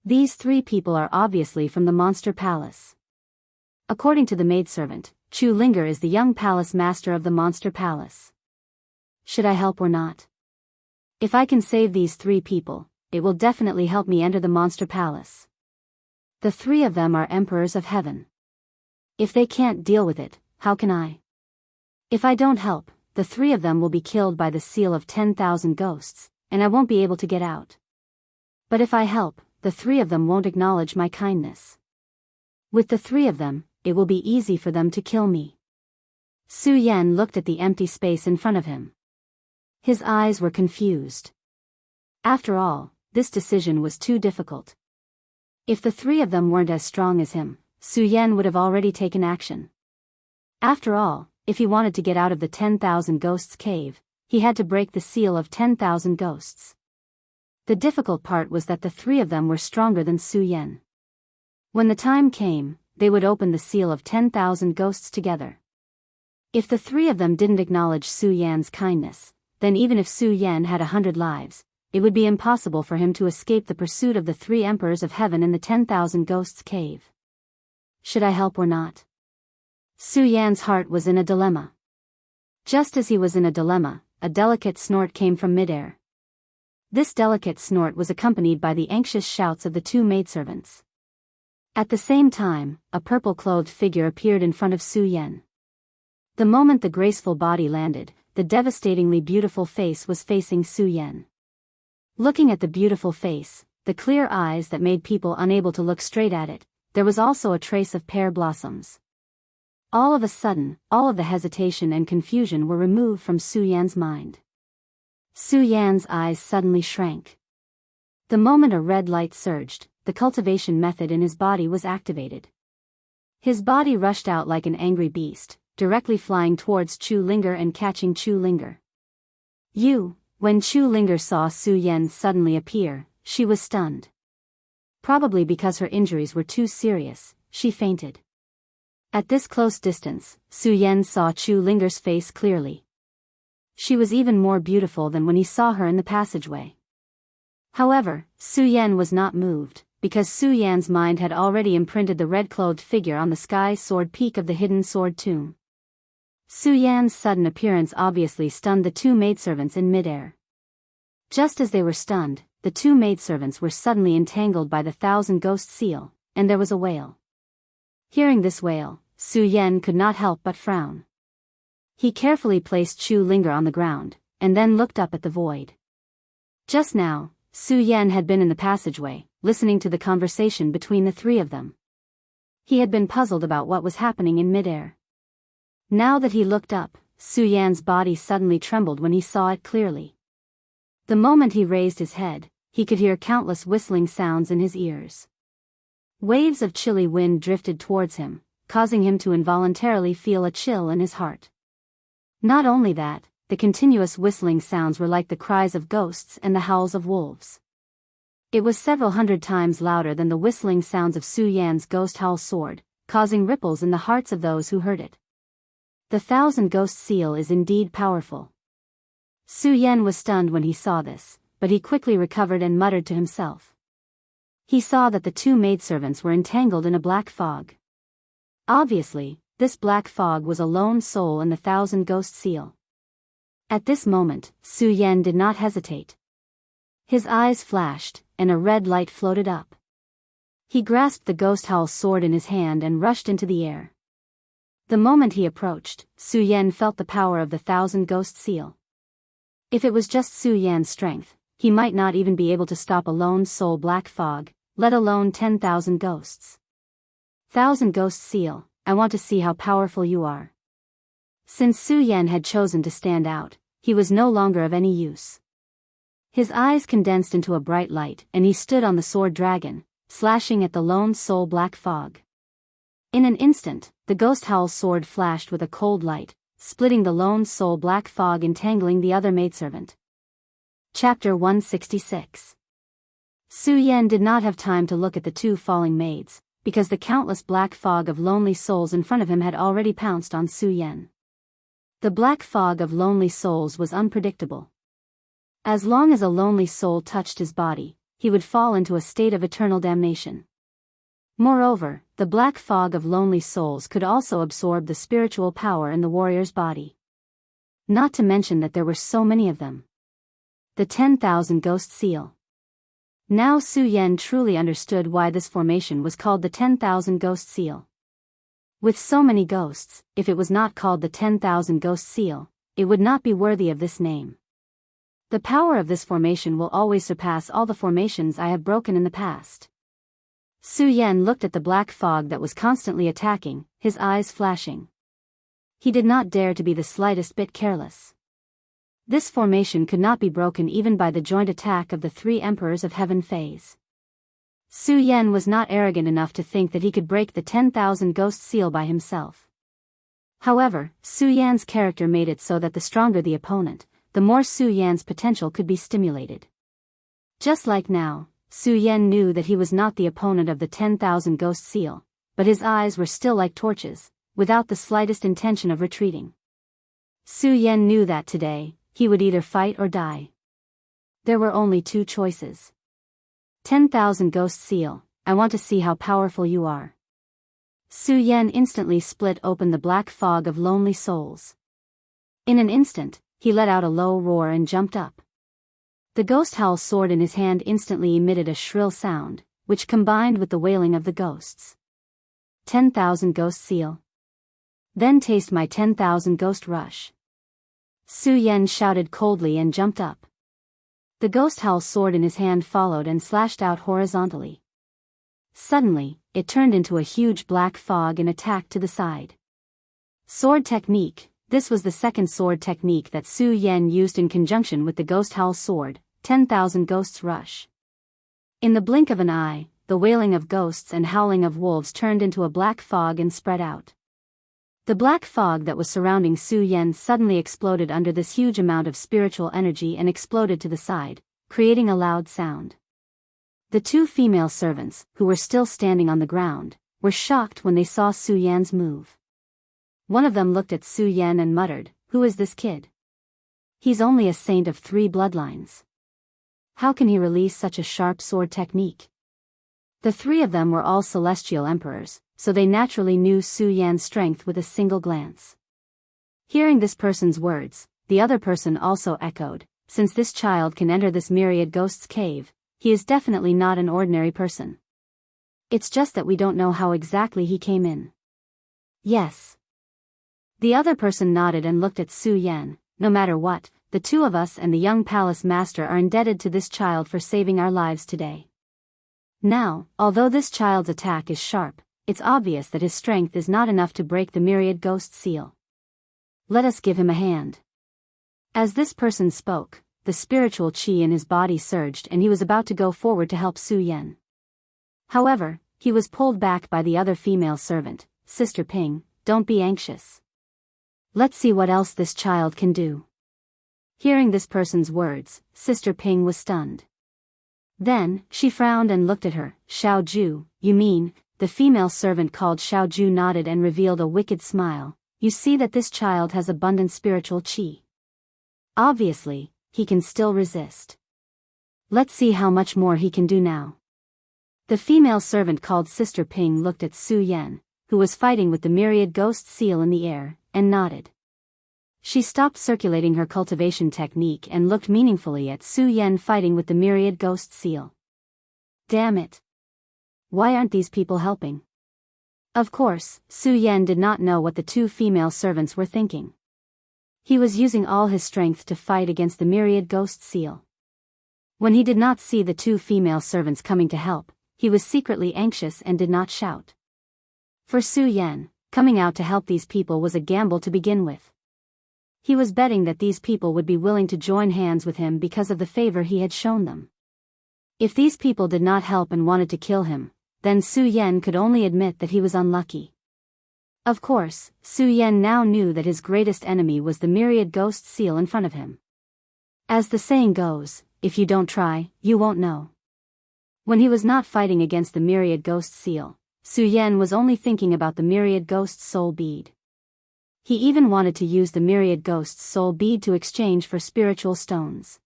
These three people are obviously from the Monster Palace. According to the maidservant, Chu Linger is the young palace master of the Monster Palace. Should I help or not? If I can save these three people, it will definitely help me enter the Monster Palace. The three of them are emperors of heaven. If they can't deal with it, how can I? If I don't help, the three of them will be killed by the seal of 10,000 ghosts, and I won't be able to get out. But if I help, the three of them won't acknowledge my kindness. With the three of them, it will be easy for them to kill me. Su Yan looked at the empty space in front of him. His eyes were confused. After all, this decision was too difficult. If the three of them weren't as strong as him, Su Yan would have already taken action. After all, if he wanted to get out of the 10,000 ghosts cave, he had to break the seal of 10,000 ghosts. The difficult part was that the three of them were stronger than Su Yan. When the time came, they would open the seal of 10,000 ghosts together. If the three of them didn't acknowledge Su Yan's kindness, then even if Su Yan had 100 lives, it would be impossible for him to escape the pursuit of the three emperors of heaven in the 10,000 ghosts cave. Should I help or not? Su Yan's heart was in a dilemma. Just as he was in a dilemma, a delicate snort came from midair. This delicate snort was accompanied by the anxious shouts of the two maidservants. At the same time, a purple-clothed figure appeared in front of Su Yan. The moment the graceful body landed, the devastatingly beautiful face was facing Su Yan. Looking at the beautiful face, the clear eyes that made people unable to look straight at it, there was also a trace of pear blossoms. All of a sudden, all of the hesitation and confusion were removed from Su Yan's mind. Su Yan's eyes suddenly shrank. The moment a red light surged, the cultivation method in his body was activated. His body rushed out like an angry beast, directly flying towards Chu Linger and catching Chu Linger. When Chu Linger saw Su Yan suddenly appear, she was stunned. Probably because her injuries were too serious, she fainted. At this close distance, Su Yan saw Chu Linger's face clearly. She was even more beautiful than when he saw her in the passageway. However, Su Yan was not moved, because Su Yan's mind had already imprinted the red-clothed figure on the sky sword peak of the hidden sword tomb. Su Yan's sudden appearance obviously stunned the two maidservants in midair. Just as they were stunned, the two maidservants were suddenly entangled by the 1,000-ghost seal, and there was a wail. Hearing this wail, Su Yan could not help but frown. He carefully placed Chu Linger on the ground, and then looked up at the void. Just now, Su Yan had been in the passageway, listening to the conversation between the three of them. He had been puzzled about what was happening in midair. Now that he looked up, Su Yan's body suddenly trembled when he saw it clearly. The moment he raised his head, he could hear countless whistling sounds in his ears. Waves of chilly wind drifted towards him, causing him to involuntarily feel a chill in his heart. Not only that, the continuous whistling sounds were like the cries of ghosts and the howls of wolves. It was several hundred times louder than the whistling sounds of Su Yan's ghost howl sword, causing ripples in the hearts of those who heard it. The 1,000-ghost seal is indeed powerful. Su Yan was stunned when he saw this, but he quickly recovered and muttered to himself. he saw that the two maidservants were entangled in a black fog. Obviously, this black fog was a lone soul and the 1,000 ghost seal. At this moment, Su Yan did not hesitate. His eyes flashed, and a red light floated up. He grasped the ghost howl sword in his hand and rushed into the air. The moment he approached, Su Yan felt the power of the 1,000 ghost seal. If it was just Su Yan's strength, he might not even be able to stop a lone soul black fog, let alone 10,000 ghosts. 1,000 ghost seal, I want to see how powerful you are. Since Su Yan had chosen to stand out, he was no longer of any use. His eyes condensed into a bright light and he stood on the sword dragon, slashing at the lone soul black fog. In an instant, the ghost howl sword flashed with a cold light, splitting the lone soul black fog, entangling the other maidservant. Chapter 166. Su Yan did not have time to look at the two falling maids, because the countless black fog of lonely souls in front of him had already pounced on Su Yan. The black fog of lonely souls was unpredictable. As long as a lonely soul touched his body, he would fall into a state of eternal damnation. Moreover, the black fog of lonely souls could also absorb the spiritual power in the warrior's body. Not to mention that there were so many of them. The 10,000 ghost seal. Now Su Yan truly understood why this formation was called the 10,000 ghost seal. With so many ghosts, if it was not called the 10,000 ghost seal, it would not be worthy of this name. The power of this formation will always surpass all the formations I have broken in the past. Su Yan looked at the black fog that was constantly attacking, his eyes flashing. He did not dare to be the slightest bit careless. This formation could not be broken even by the joint attack of the 3 emperors of heaven phase. Su Yan was not arrogant enough to think that he could break the 10,000 ghost seal by himself. However, Su Yan's character made it so that the stronger the opponent, the more Su Yan's potential could be stimulated. Just like now, Su Yan knew that he was not the opponent of the 10,000 ghost seal, but his eyes were still like torches, without the slightest intention of retreating. Su Yan knew that today, he would either fight or die. There were only 2 choices. 10,000 ghost seal, I want to see how powerful you are. Su Yan instantly split open the black fog of lonely souls. In an instant, he let out a low roar and jumped up. The ghost howl sword in his hand instantly emitted a shrill sound, which combined with the wailing of the ghosts. 10,000 ghost seal. Then taste my 10,000 ghost rush. Su Yan shouted coldly and jumped up. The ghost howl sword in his hand followed and slashed out horizontally. Suddenly, it turned into a huge black fog and attacked to the side. Sword technique. This was the second sword technique that Su Yan used in conjunction with the ghost howl sword, 10,000 ghosts rush. In the blink of an eye, the wailing of ghosts and howling of wolves turned into a black fog and spread out. The black fog that was surrounding Su Yan suddenly exploded under this huge amount of spiritual energy and exploded to the side, creating a loud sound. The 2 female servants, who were still standing on the ground, were shocked when they saw Su Yan's move. One of them looked at Su Yan and muttered, "Who is this kid? He's only a saint of 3 bloodlines. How can he release such a sharp sword technique?" The 3 of them were all celestial emperors, so they naturally knew Su Yan's strength with a single glance. Hearing this person's words, the other person also echoed, "Since this child can enter this myriad ghost's cave, he is definitely not an ordinary person. It's just that we don't know how exactly he came in." "Yes." The other person nodded and looked at Su Yan. "No matter what, the 2 of us and the young palace master are indebted to this child for saving our lives today. Now, although this child's attack is sharp, it's obvious that his strength is not enough to break the myriad ghost seal. Let us give him a hand." As this person spoke, the spiritual chi in his body surged and he was about to go forward to help Su Yan. However, he was pulled back by the other female servant. "Sister Ping, don't be anxious. Let's see what else this child can do." Hearing this person's words, Sister Ping was stunned. Then, she frowned and looked at her. "Xiao Ju, you mean?" The female servant called Xiao Ju nodded and revealed a wicked smile. "You see that this child has abundant spiritual chi. Obviously, he can still resist. Let's see how much more he can do now." The female servant called Sister Ping looked at Su Yan, who was fighting with the myriad ghost seal in the air, and nodded. She stopped circulating her cultivation technique and looked meaningfully at Su Yan fighting with the myriad ghost seal. Damn it! Why aren't these people helping? Of course, Su Yan did not know what the two female servants were thinking. He was using all his strength to fight against the myriad ghost seal. When he did not see the two female servants coming to help, he was secretly anxious and did not shout. For Su Yan, coming out to help these people was a gamble to begin with. He was betting that these people would be willing to join hands with him because of the favor he had shown them. If these people did not help and wanted to kill him, then Su Yan could only admit that he was unlucky. Of course, Su Yan now knew that his greatest enemy was the myriad ghost seal in front of him. As the saying goes, if you don't try, you won't know. When he was not fighting against the myriad ghost seal, Su Yan was only thinking about the myriad ghost soul bead. He even wanted to use the myriad ghost soul bead to exchange for spiritual stones.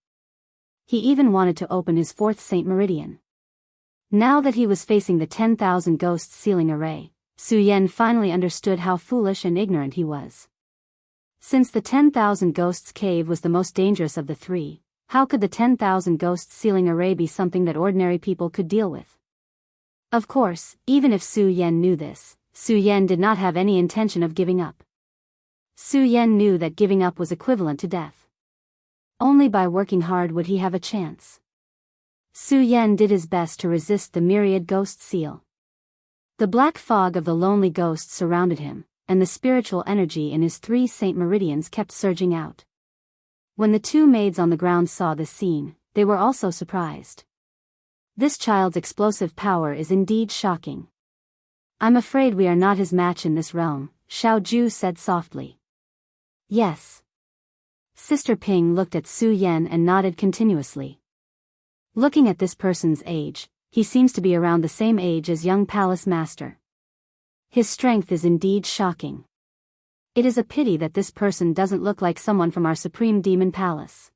He even wanted to open his fourth Saint Meridian. Now that he was facing the 10,000 ghosts sealing array, Su Yan finally understood how foolish and ignorant he was. Since the 10,000 ghosts cave was the most dangerous of the three, how could the 10,000 ghosts sealing array be something that ordinary people could deal with? Of course, even if Su Yan knew this, Su Yan did not have any intention of giving up. Su Yan knew that giving up was equivalent to death. Only by working hard would he have a chance. Su Yan did his best to resist the myriad ghost seal. The black fog of the lonely ghosts surrounded him, and the spiritual energy in his 3 Saint Meridians kept surging out. When the two maids on the ground saw this scene, they were also surprised. This child's explosive power is indeed shocking. I'm afraid we are not his match in this realm, Xiao Ju said softly. Yes. Sister Ping looked at Su Yan and nodded continuously. Looking at this person's age, he seems to be around the same age as young Palace Master. His strength is indeed shocking. It is a pity that this person doesn't look like someone from our Supreme Demon Palace.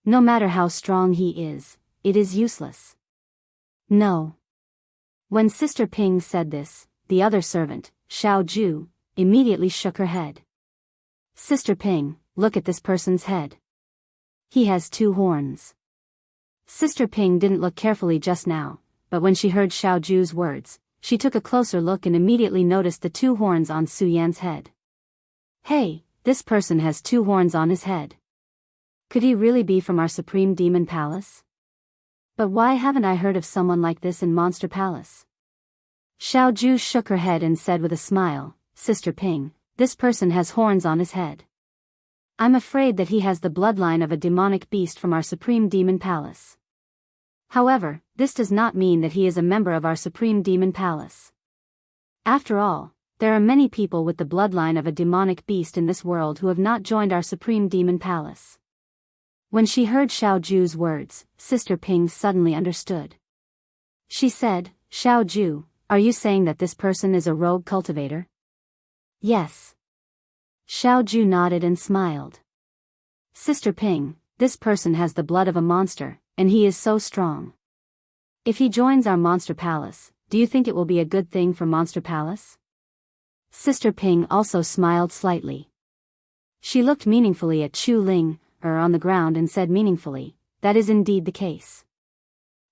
No matter how strong he is, it is useless. No. When Sister Ping said this, the other servant, Xiao Ju, immediately shook her head. Sister Ping, look at this person's head. He has 2 horns. Sister Ping didn't look carefully just now, but when she heard Xiao Ju's words, she took a closer look and immediately noticed the 2 horns on Su Yan's head. Hey, this person has 2 horns on his head. Could he really be from our Supreme Demon Palace? But why haven't I heard of someone like this in Monster Palace? Xiao Ju shook her head and said with a smile, Sister Ping, this person has horns on his head. I'm afraid that he has the bloodline of a demonic beast from our Supreme Demon Palace. However, this does not mean that he is a member of our Supreme Demon Palace. After all, there are many people with the bloodline of a demonic beast in this world who have not joined our Supreme Demon Palace. When she heard Xiao Ju's words, Sister Ping suddenly understood. She said, Xiao Ju, are you saying that this person is a rogue cultivator? Yes. Xiao Ju nodded and smiled. Sister Ping, this person has the blood of a monster, and he is so strong. If he joins our Monster Palace, do you think it will be a good thing for Monster Palace? Sister Ping also smiled slightly. She looked meaningfully at Chu Ling, on the ground and said meaningfully, that is indeed the case.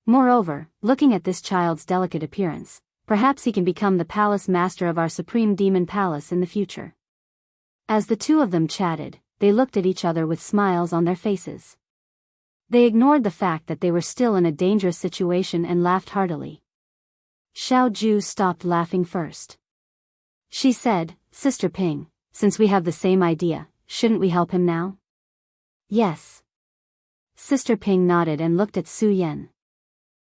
Moreover, looking at this child's delicate appearance, perhaps he can become the palace master of our Supreme Demon Palace in the future. As the two of them chatted, they looked at each other with smiles on their faces. They ignored the fact that they were still in a dangerous situation and laughed heartily. Xiao Ju stopped laughing first. She said, Sister Ping, since we have the same idea, shouldn't we help him now? Yes. Sister Ping nodded and looked at Su Yan.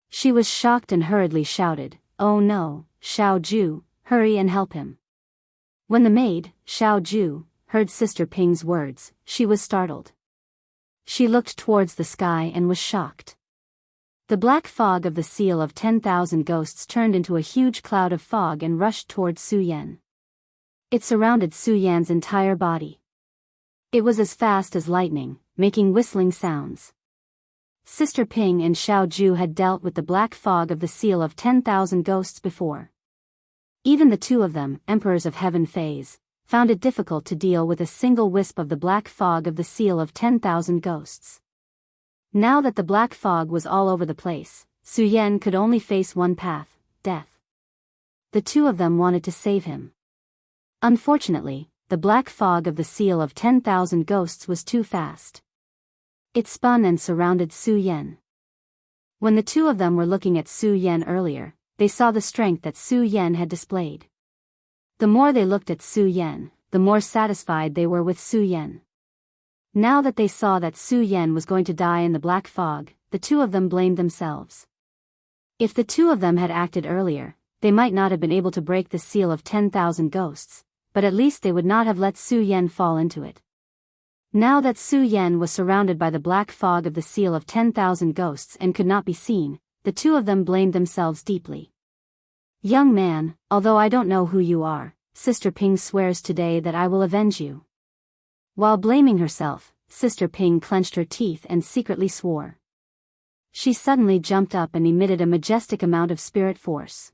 She was shocked and hurriedly shouted, Oh no, Xiao Ju, hurry and help him. When the maid, Xiao Ju, heard Sister Ping's words, she was startled. She looked towards the sky and was shocked. The black fog of the seal of 10,000 ghosts turned into a huge cloud of fog and rushed towards Su Yan. It surrounded Su Yan's entire body. It was as fast as lightning, making whistling sounds. Sister Ping and Xiao Ju had dealt with the black fog of the seal of 10,000 ghosts before. Even the two of them, emperors of heaven phase, found it difficult to deal with a single wisp of the black fog of the seal of 10,000 ghosts. Now that the black fog was all over the place, Su Yan could only face one path, death. The two of them wanted to save him. Unfortunately, the black fog of the seal of 10,000 ghosts was too fast. It spun and surrounded Su Yan. When the two of them were looking at Su Yan earlier, they saw the strength that Su Yan had displayed. The more they looked at Su Yan, the more satisfied they were with Su Yan. Now that they saw that Su Yan was going to die in the black fog, the two of them blamed themselves. If the two of them had acted earlier, they might not have been able to break the seal of 10,000 ghosts, but at least they would not have let Su Yan fall into it. Now that Su Yan was surrounded by the black fog of the seal of 10,000 ghosts and could not be seen, the two of them blamed themselves deeply. Young man, although I don't know who you are, Sister Ping swears today that I will avenge you. While blaming herself, Sister Ping clenched her teeth and secretly swore. She suddenly jumped up and emitted a majestic amount of spirit force.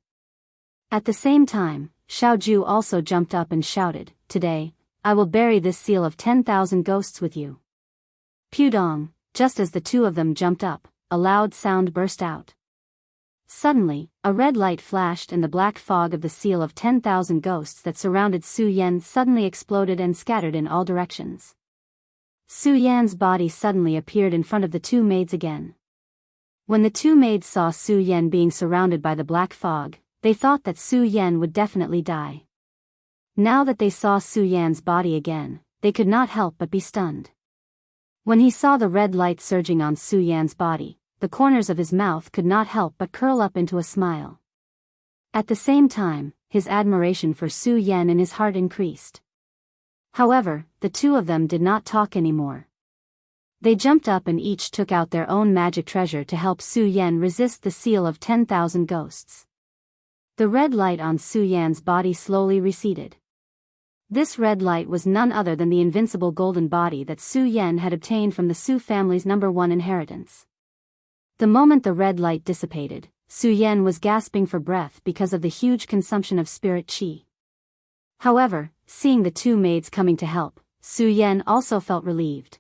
At the same time, Xiao Ju also jumped up and shouted, "Today, I will bury this seal of 10,000 ghosts with you." Pudong, just as the two of them jumped up, a loud sound burst out. Suddenly, a red light flashed and the black fog of the seal of 10,000 ghosts that surrounded Su Yan suddenly exploded and scattered in all directions. Su Yan's body suddenly appeared in front of the two maids again. When the two maids saw Su Yan being surrounded by the black fog, they thought that Su Yan would definitely die. Now that they saw Su Yan's body again, they could not help but be stunned. When he saw the red light surging on Su Yan's body, the corners of his mouth could not help but curl up into a smile. At the same time, his admiration for Su Yan in his heart increased. However, the two of them did not talk anymore. They jumped up and each took out their own magic treasure to help Su Yan resist the seal of 10,000 ghosts. The red light on Su Yan's body slowly receded. This red light was none other than the invincible golden body that Su Yan had obtained from the Su family's #1 inheritance. The moment the red light dissipated, Su Yan was gasping for breath because of the huge consumption of spirit qi. However, seeing the two maids coming to help, Su Yan also felt relieved.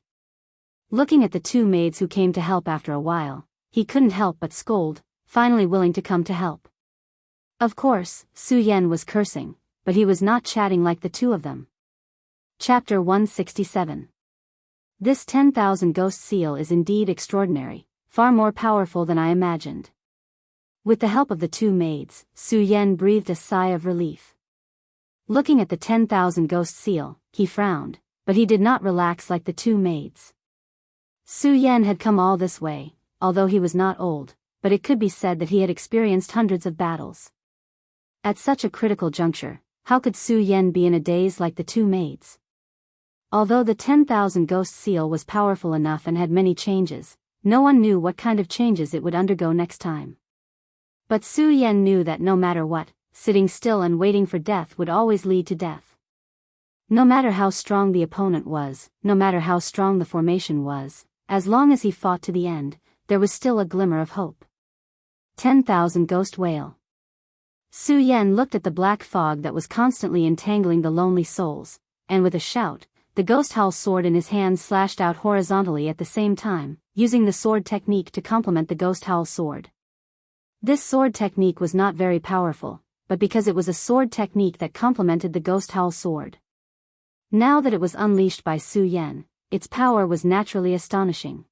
Looking at the two maids who came to help after a while, he couldn't help but scold, finally willing to come to help. Of course, Su Yan was cursing, but he was not chatting like the two of them. Chapter 167. This 10,000 ghost seal is indeed extraordinary, far more powerful than I imagined. With the help of the two maids, Su Yan breathed a sigh of relief. Looking at the 10,000 ghost seal, he frowned, but he did not relax like the two maids. Su Yan had come all this way, although he was not old, but it could be said that he had experienced hundreds of battles. At such a critical juncture, how could Su Yan be in a daze like the two maids? Although the 10,000 ghost seal was powerful enough and had many changes, no one knew what kind of changes it would undergo next time. But Su Yan knew that no matter what, sitting still and waiting for death would always lead to death. No matter how strong the opponent was, no matter how strong the formation was, as long as he fought to the end, there was still a glimmer of hope. 10,000 ghost whale. Su Yan looked at the black fog that was constantly entangling the lonely souls, and with a shout, the ghost howl sword in his hand slashed out horizontally at the same time, using the sword technique to complement the ghost howl sword. This sword technique was not very powerful, but because it was a sword technique that complemented the ghost howl sword. Now that it was unleashed by Su Yan, its power was naturally astonishing.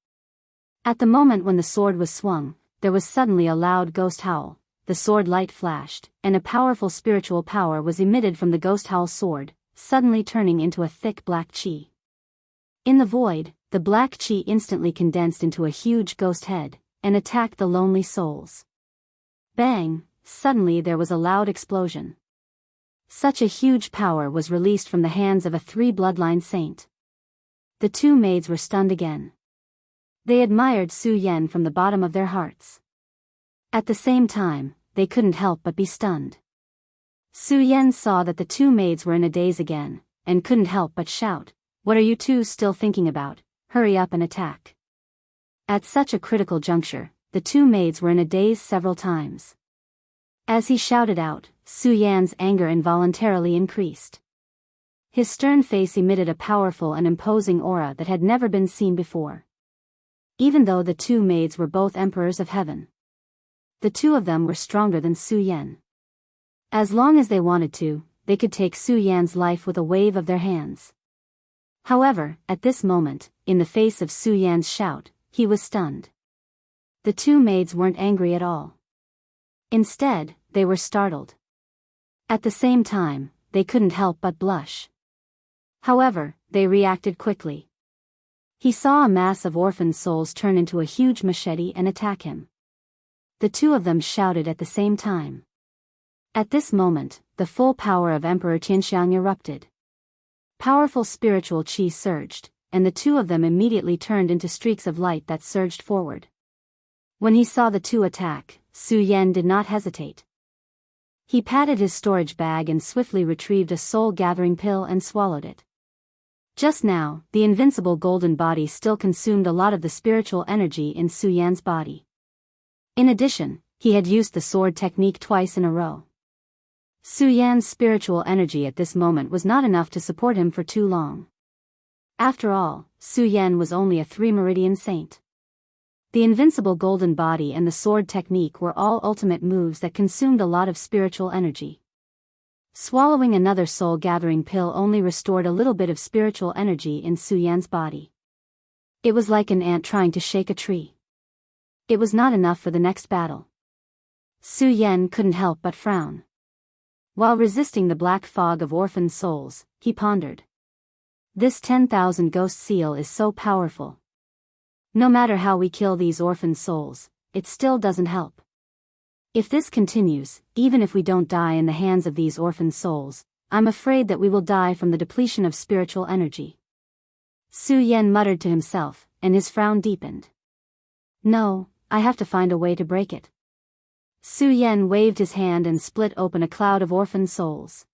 At the moment when the sword was swung, there was suddenly a loud ghost howl. The sword light flashed, and a powerful spiritual power was emitted from the ghost howl sword, suddenly turning into a thick black qi. In the void, the black qi instantly condensed into a huge ghost head, and attacked the lonely souls. Bang! Suddenly there was a loud explosion. Such a huge power was released from the hands of a 3-bloodline saint. The two maids were stunned again. They admired Su Yan from the bottom of their hearts. At the same time, they couldn't help but be stunned. Su Yan saw that the two maids were in a daze again, and couldn't help but shout, "What are you two still thinking about? Hurry up and attack." At such a critical juncture, the two maids were in a daze several times. As he shouted out, Su Yan's anger involuntarily increased. His stern face emitted a powerful and imposing aura that had never been seen before. Even though the two maids were both emperors of heaven, the two of them were stronger than Su Yan. As long as they wanted to, they could take Su Yan's life with a wave of their hands. However, at this moment, in the face of Su Yan's shout, he was stunned. The two maids weren't angry at all. Instead, they were startled. At the same time, they couldn't help but blush. However, they reacted quickly. He saw a mass of orphaned souls turn into a huge machete and attack him. The two of them shouted at the same time. At this moment, the full power of Emperor Tianxiang erupted. Powerful spiritual qi surged, and the two of them immediately turned into streaks of light that surged forward. When he saw the two attack, Su Yan did not hesitate. He patted his storage bag and swiftly retrieved a soul-gathering pill and swallowed it. Just now, the invincible golden body still consumed a lot of the spiritual energy in Su Yan's body. In addition, he had used the sword technique twice in a row. Su Yan's spiritual energy at this moment was not enough to support him for too long. After all, Su Yan was only a 3-meridian saint. The invincible golden body and the sword technique were all ultimate moves that consumed a lot of spiritual energy. Swallowing another soul-gathering pill only restored a little bit of spiritual energy in Su Yan's body. It was like an ant trying to shake a tree. It was not enough for the next battle. Su Yan couldn't help but frown. While resisting the black fog of orphaned souls, he pondered. This 10,000 ghost seal is so powerful. No matter how we kill these orphaned souls, it still doesn't help. If this continues, even if we don't die in the hands of these orphaned souls, I'm afraid that we will die from the depletion of spiritual energy. Su Yan muttered to himself, and his frown deepened. No, I have to find a way to break it. Su Yan waved his hand and split open a cloud of orphaned souls.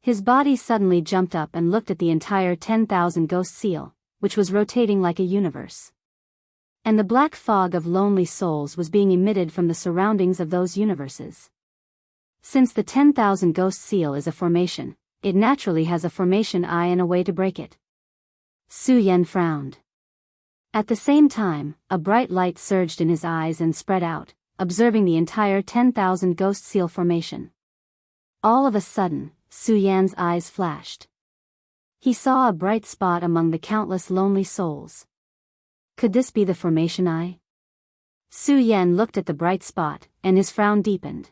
His body suddenly jumped up and looked at the entire 10,000 ghost seal, which was rotating like a universe. And the black fog of lonely souls was being emitted from the surroundings of those universes. Since the 10,000 ghost seal is a formation, it naturally has a formation eye and a way to break it. Su Yan frowned. At the same time, a bright light surged in his eyes and spread out, observing the entire 10,000 ghost seal formation. All of a sudden, Su Yan's eyes flashed. He saw a bright spot among the countless lonely souls. Could this be the formation eye? Su Yan looked at the bright spot, and his frown deepened.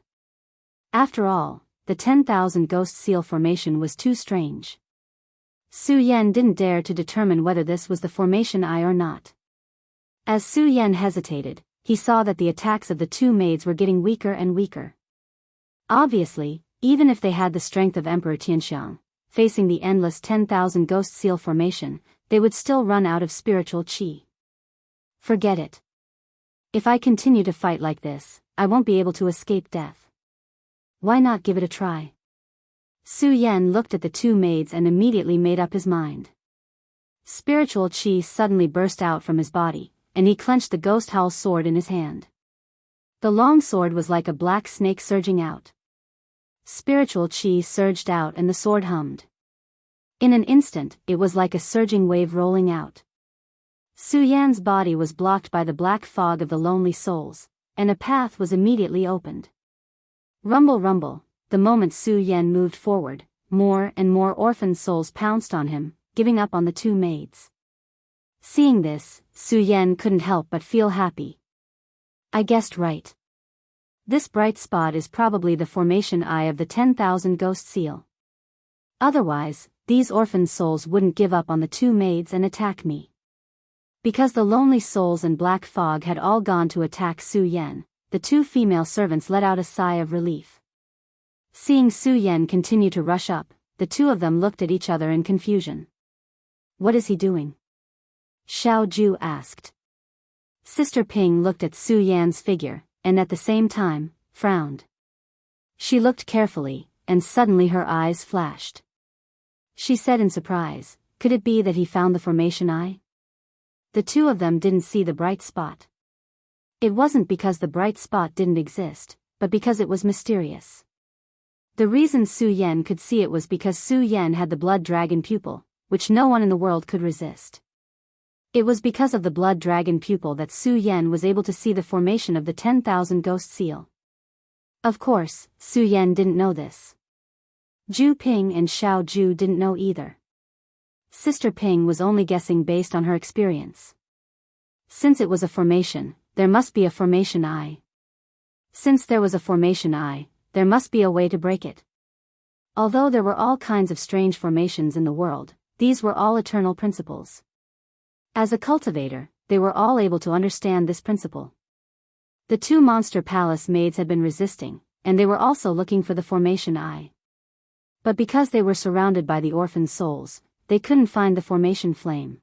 After all, the 10,000 ghost seal formation was too strange. Su Yan didn't dare to determine whether this was the formation eye or not. As Su Yan hesitated, he saw that the attacks of the two maids were getting weaker and weaker. Obviously, even if they had the strength of Emperor Tianxiang, facing the endless 10,000 ghost seal formation, they would still run out of spiritual qi. Forget it. If I continue to fight like this, I won't be able to escape death. Why not give it a try? Su Yan looked at the two maids and immediately made up his mind. Spiritual qi suddenly burst out from his body, and he clenched the ghost howl sword in his hand. The long sword was like a black snake surging out. Spiritual qi surged out and the sword hummed. In an instant, it was like a surging wave rolling out. Su Yan's body was blocked by the black fog of the lonely souls, and a path was immediately opened. Rumble rumble. The moment Su Yan moved forward, more and more orphaned souls pounced on him, giving up on the two maids. Seeing this, Su Yan couldn't help but feel happy. I guessed right. This bright spot is probably the formation eye of the 10,000 ghost seal. Otherwise, these orphaned souls wouldn't give up on the two maids and attack me. Because the lonely souls and black fog had all gone to attack Su Yan, the two female servants let out a sigh of relief. Seeing Su Yan continue to rush up, the two of them looked at each other in confusion. What is he doing? Xiao Ju asked. Sister Ping looked at Su Yan's figure, and at the same time, frowned. She looked carefully, and suddenly her eyes flashed. She said in surprise, could it be that he found the formation eye? The two of them didn't see the bright spot. It wasn't because the bright spot didn't exist, but because it was mysterious. The reason Su Yan could see it was because Su Yan had the blood dragon pupil, which no one in the world could resist. It was because of the blood dragon pupil that Su Yan was able to see the formation of the 10,000 ghost seal. Of course, Su Yan didn't know this. Ju Ping and Xiao Ju didn't know either. Sister Ping was only guessing based on her experience. Since it was a formation, there must be a formation eye. Since there was a formation eye, there must be a way to break it. Although there were all kinds of strange formations in the world, these were all eternal principles. As a cultivator, they were all able to understand this principle. The two monster palace maids had been resisting, and they were also looking for the formation eye. But because they were surrounded by the orphan souls, they couldn't find the formation flame.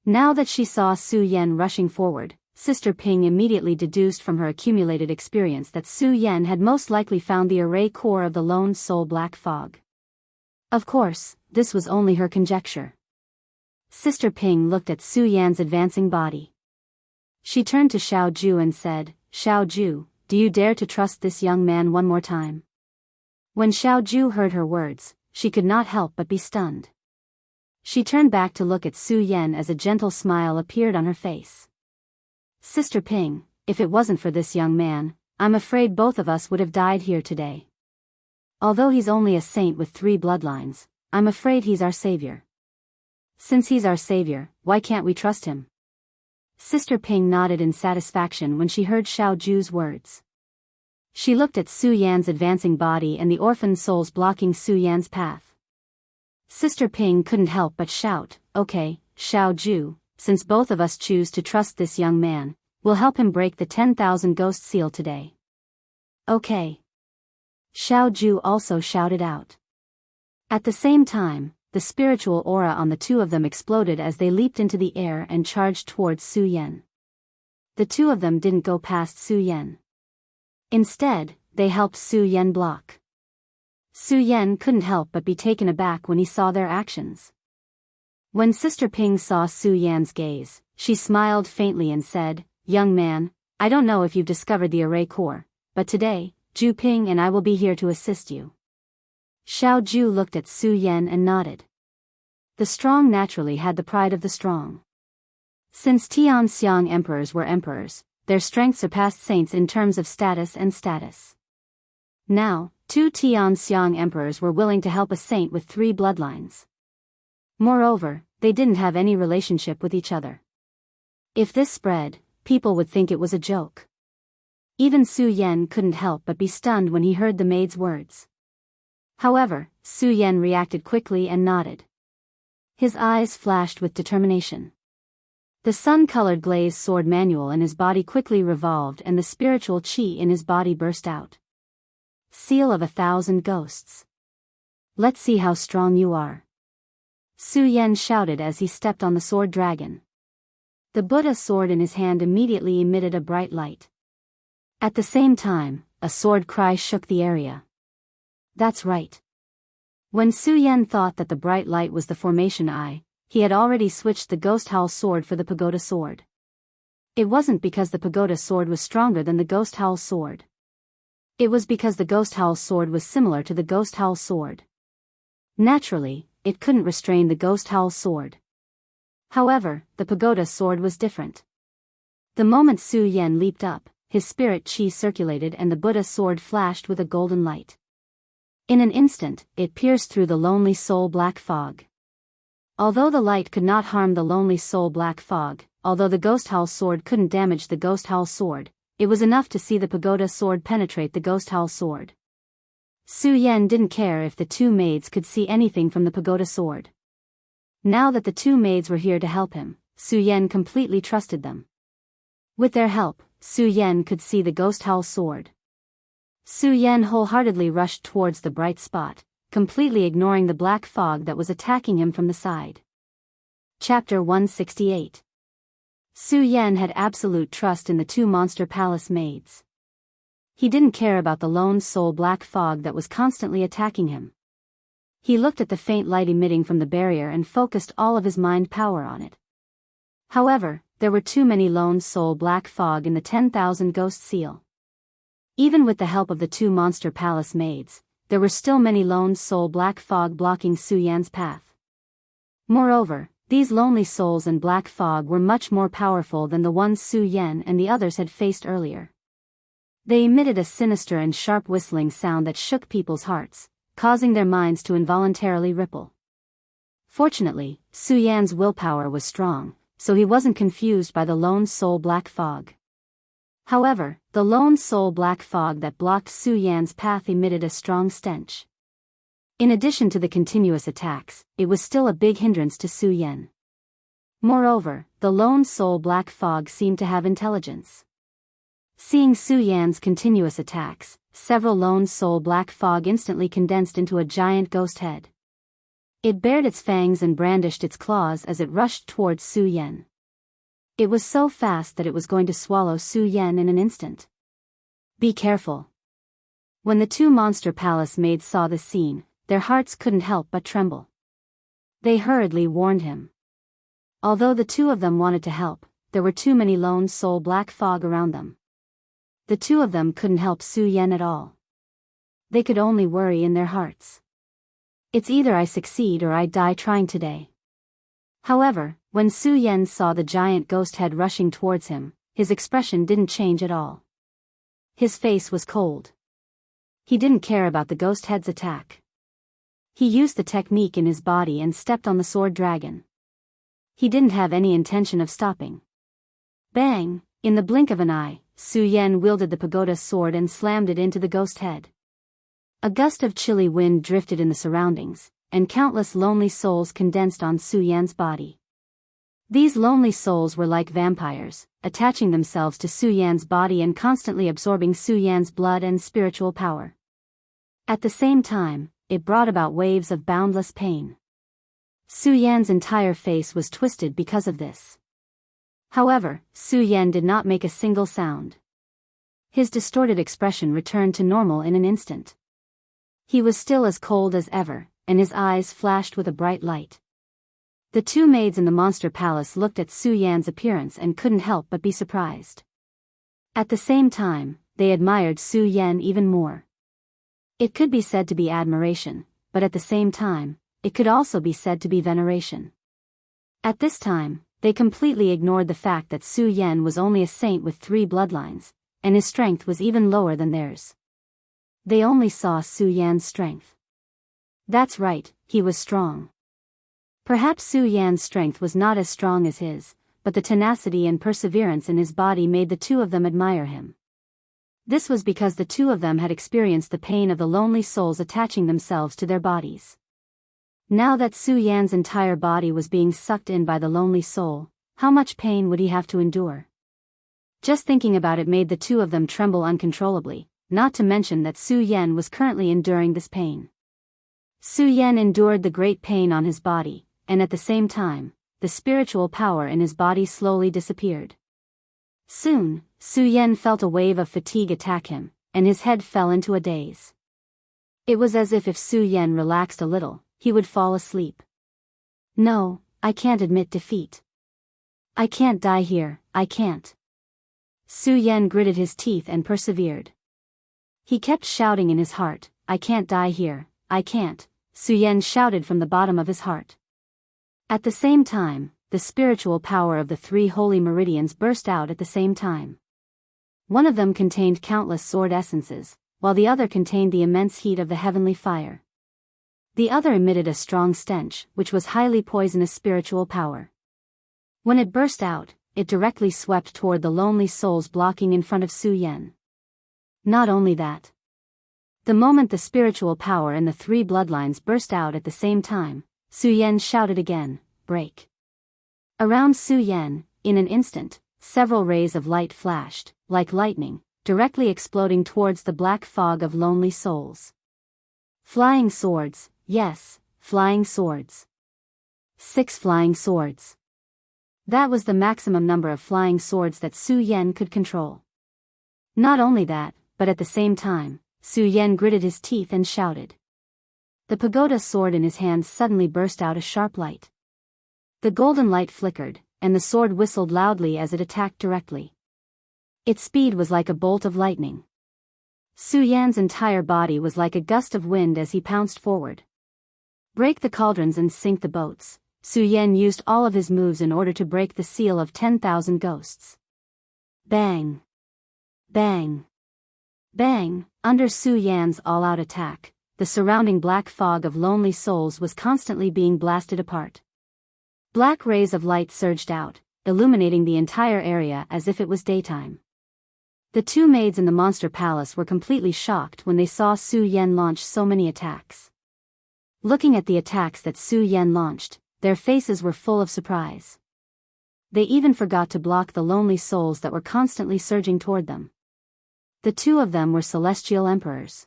Now that she saw Su Yan rushing forward, Sister Ping immediately deduced from her accumulated experience that Su Yan had most likely found the array core of the lone soul black fog. Of course, this was only her conjecture. Sister Ping looked at Su Yan's advancing body. She turned to Xiao Ju and said, "Xiao Ju, do you dare to trust this young man one more time?" When Xiao Ju heard her words, she could not help but be stunned. She turned back to look at Su Yan as a gentle smile appeared on her face. "Sister Ping, if it wasn't for this young man, I'm afraid both of us would have died here today. Although he's only a saint with 3 bloodlines, I'm afraid he's our savior. Since he's our savior, why can't we trust him?" Sister Ping nodded in satisfaction when she heard Xiao Ju's words. She looked at Su Yan's advancing body and the orphan souls blocking Su Yan's path. Sister Ping couldn't help but shout, "Okay, Xiao Ju, since both of us choose to trust this young man, we'll help him break the 10,000 ghost seal today." "Okay." Xiao Ju also shouted out. At the same time, the spiritual aura on the two of them exploded as they leaped into the air and charged towards Su Yan. The two of them didn't go past Su Yan. Instead, they helped Su Yan block. Su Yan couldn't help but be taken aback when he saw their actions. When Sister Ping saw Su Yan's gaze, she smiled faintly and said, "Young man, I don't know if you've discovered the array core, but today, Ju Ping and I will be here to assist you." Xiao Ju looked at Su Yan and nodded. The strong naturally had the pride of the strong. Since Tianxiang emperors were emperors, their strength surpassed saints in terms of status and status. Now, 2 Tianxiang emperors were willing to help a saint with 3 bloodlines. Moreover, they didn't have any relationship with each other. If this spread, people would think it was a joke. Even Su Yan couldn't help but be stunned when he heard the maid's words. However, Su Yan reacted quickly and nodded. His eyes flashed with determination. The sun-colored glazed sword manual in his body quickly revolved and the spiritual qi in his body burst out. "Seal of 1,000 ghosts. Let's see how strong you are." Su Yan shouted as he stepped on the sword dragon. The Buddha sword in his hand immediately emitted a bright light. At the same time, a sword cry shook the area. That's right. When Su Yan thought that the bright light was the formation eye, he had already switched the ghost howl sword for the pagoda sword. It wasn't because the pagoda sword was stronger than the ghost howl sword. It was because the ghost howl sword was similar to the ghost howl sword. Naturally, it couldn't restrain the ghost howl sword. However, the pagoda sword was different. The moment Su Yan leaped up, his spirit qi circulated and the Buddha sword flashed with a golden light. In an instant, it pierced through the lonely soul black fog. Although the light could not harm the lonely soul black fog, although the ghost howl sword couldn't damage the ghost howl sword, it was enough to see the pagoda sword penetrate the ghost howl sword. Su Yan didn't care if the 2 maids could see anything from the pagoda sword. Now that the 2 maids were here to help him, Su Yan completely trusted them. With their help, Su Yan could see the ghost howl sword. Su Yan wholeheartedly rushed towards the bright spot, completely ignoring the black fog that was attacking him from the side. Chapter 168. Su Yan had absolute trust in the 2 monster palace maids. He didn't care about the lone soul black fog that was constantly attacking him. He looked at the faint light emitting from the barrier and focused all of his mind power on it. However, there were too many lone soul black fog in the 10,000 ghost seal. Even with the help of the 2 monster palace maids, there were still many lone soul black fog blocking Su Yan's path. Moreover, these lonely souls and black fog were much more powerful than the ones Su Yan and the others had faced earlier. They emitted a sinister and sharp whistling sound that shook people's hearts, causing their minds to involuntarily ripple. Fortunately, Su Yan's willpower was strong, so he wasn't confused by the lone soul black fog. However, the lone soul black fog that blocked Su Yan's path emitted a strong stench. In addition to the continuous attacks, it was still a big hindrance to Su Yan. Moreover, the lone soul black fog seemed to have intelligence. Seeing Su Yan's continuous attacks, several lone soul black fog instantly condensed into a giant ghost head. It bared its fangs and brandished its claws as it rushed towards Su Yan. It was so fast that it was going to swallow Su Yan in an instant. Be careful. When the 2 monster palace maids saw this scene, their hearts couldn't help but tremble. They hurriedly warned him. Although the 2 of them wanted to help, there were too many lone soul black fog around them. The 2 of them couldn't help Su Yan at all. They could only worry in their hearts. It's either I succeed or I die trying today. However, when Su Yan saw the giant ghost head rushing towards him, his expression didn't change at all. His face was cold. He didn't care about the ghost head's attack. He used the technique in his body and stepped on the sword dragon. He didn't have any intention of stopping. Bang! In the blink of an eye, Su Yan wielded the pagoda sword and slammed it into the ghost head. A gust of chilly wind drifted in the surroundings, and countless lonely souls condensed on Su Yan's body. These lonely souls were like vampires, attaching themselves to Su Yan's body and constantly absorbing Su Yan's blood and spiritual power. At the same time, it brought about waves of boundless pain. Su Yan's entire face was twisted because of this. However, Su Yan did not make a single sound. His distorted expression returned to normal in an instant. He was still as cold as ever, and his eyes flashed with a bright light. The 2 maids in the monster palace looked at Su Yan's appearance and couldn't help but be surprised. At the same time, they admired Su Yan even more. It could be said to be admiration, but at the same time, it could also be said to be veneration. At this time, they completely ignored the fact that Su Yan was only a saint with 3 bloodlines, and his strength was even lower than theirs. They only saw Su Yan's strength. That's right, he was strong. Perhaps Su Yan's strength was not as strong as his, but the tenacity and perseverance in his body made the 2 of them admire him. This was because the 2 of them had experienced the pain of the lonely souls attaching themselves to their bodies. Now that Su Yan's entire body was being sucked in by the lonely soul, how much pain would he have to endure? Just thinking about it made the 2 of them tremble uncontrollably, not to mention that Su Yan was currently enduring this pain. Su Yan endured the great pain on his body, and at the same time, the spiritual power in his body slowly disappeared. Soon, Su Yan felt a wave of fatigue attack him, and his head fell into a daze. It was as if Su Yan relaxed a little, he would fall asleep. No, I can't admit defeat. I can't die here, I can't. Su Yan gritted his teeth and persevered. He kept shouting in his heart, I can't die here, I can't, Su Yan shouted from the bottom of his heart. At the same time, the spiritual power of the 3 holy meridians burst out at the same time. One of them contained countless sword essences, while the other contained the immense heat of the heavenly fire. The other emitted a strong stench, which was highly poisonous spiritual power. When it burst out, it directly swept toward the lonely souls blocking in front of Su Yan. Not only that. The moment the spiritual power and the 3 bloodlines burst out at the same time, Su Yan shouted again, break. Around Su Yan, in an instant, several rays of light flashed, like lightning, directly exploding towards the black fog of lonely souls. Flying swords, yes, flying swords. 6 flying swords. That was the maximum number of flying swords that Su Yan could control. Not only that, but at the same time, Su Yan gritted his teeth and shouted. The pagoda sword in his hand suddenly burst out a sharp light. The golden light flickered, and the sword whistled loudly as it attacked directly. Its speed was like a bolt of lightning. Su Yan's entire body was like a gust of wind as he pounced forward. Break the cauldrons and sink the boats. Su Yan used all of his moves in order to break the seal of 10,000 ghosts. Bang! Bang! Bang! Under Su Yan's all-out attack, the surrounding black fog of lonely souls was constantly being blasted apart. Black rays of light surged out, illuminating the entire area as if it was daytime. The two maids in the monster palace were completely shocked when they saw Su Yan launch so many attacks. Looking at the attacks that Su Yan launched, their faces were full of surprise. They even forgot to block the lonely souls that were constantly surging toward them. The two of them were celestial emperors.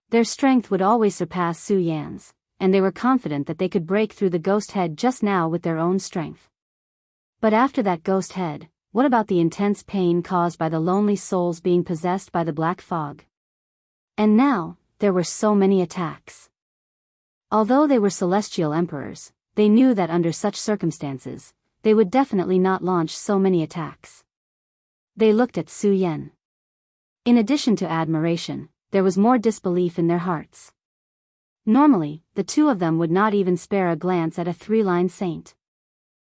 Their strength would always surpass Su Yan's, and they were confident that they could break through the ghost head just now with their own strength. But after that ghost head, what about the intense pain caused by the lonely souls being possessed by the black fog? And now, there were so many attacks. Although they were celestial emperors, they knew that under such circumstances, they would definitely not launch so many attacks. They looked at Su Yan. In addition to admiration, there was more disbelief in their hearts. Normally, the two of them would not even spare a glance at a three-line saint.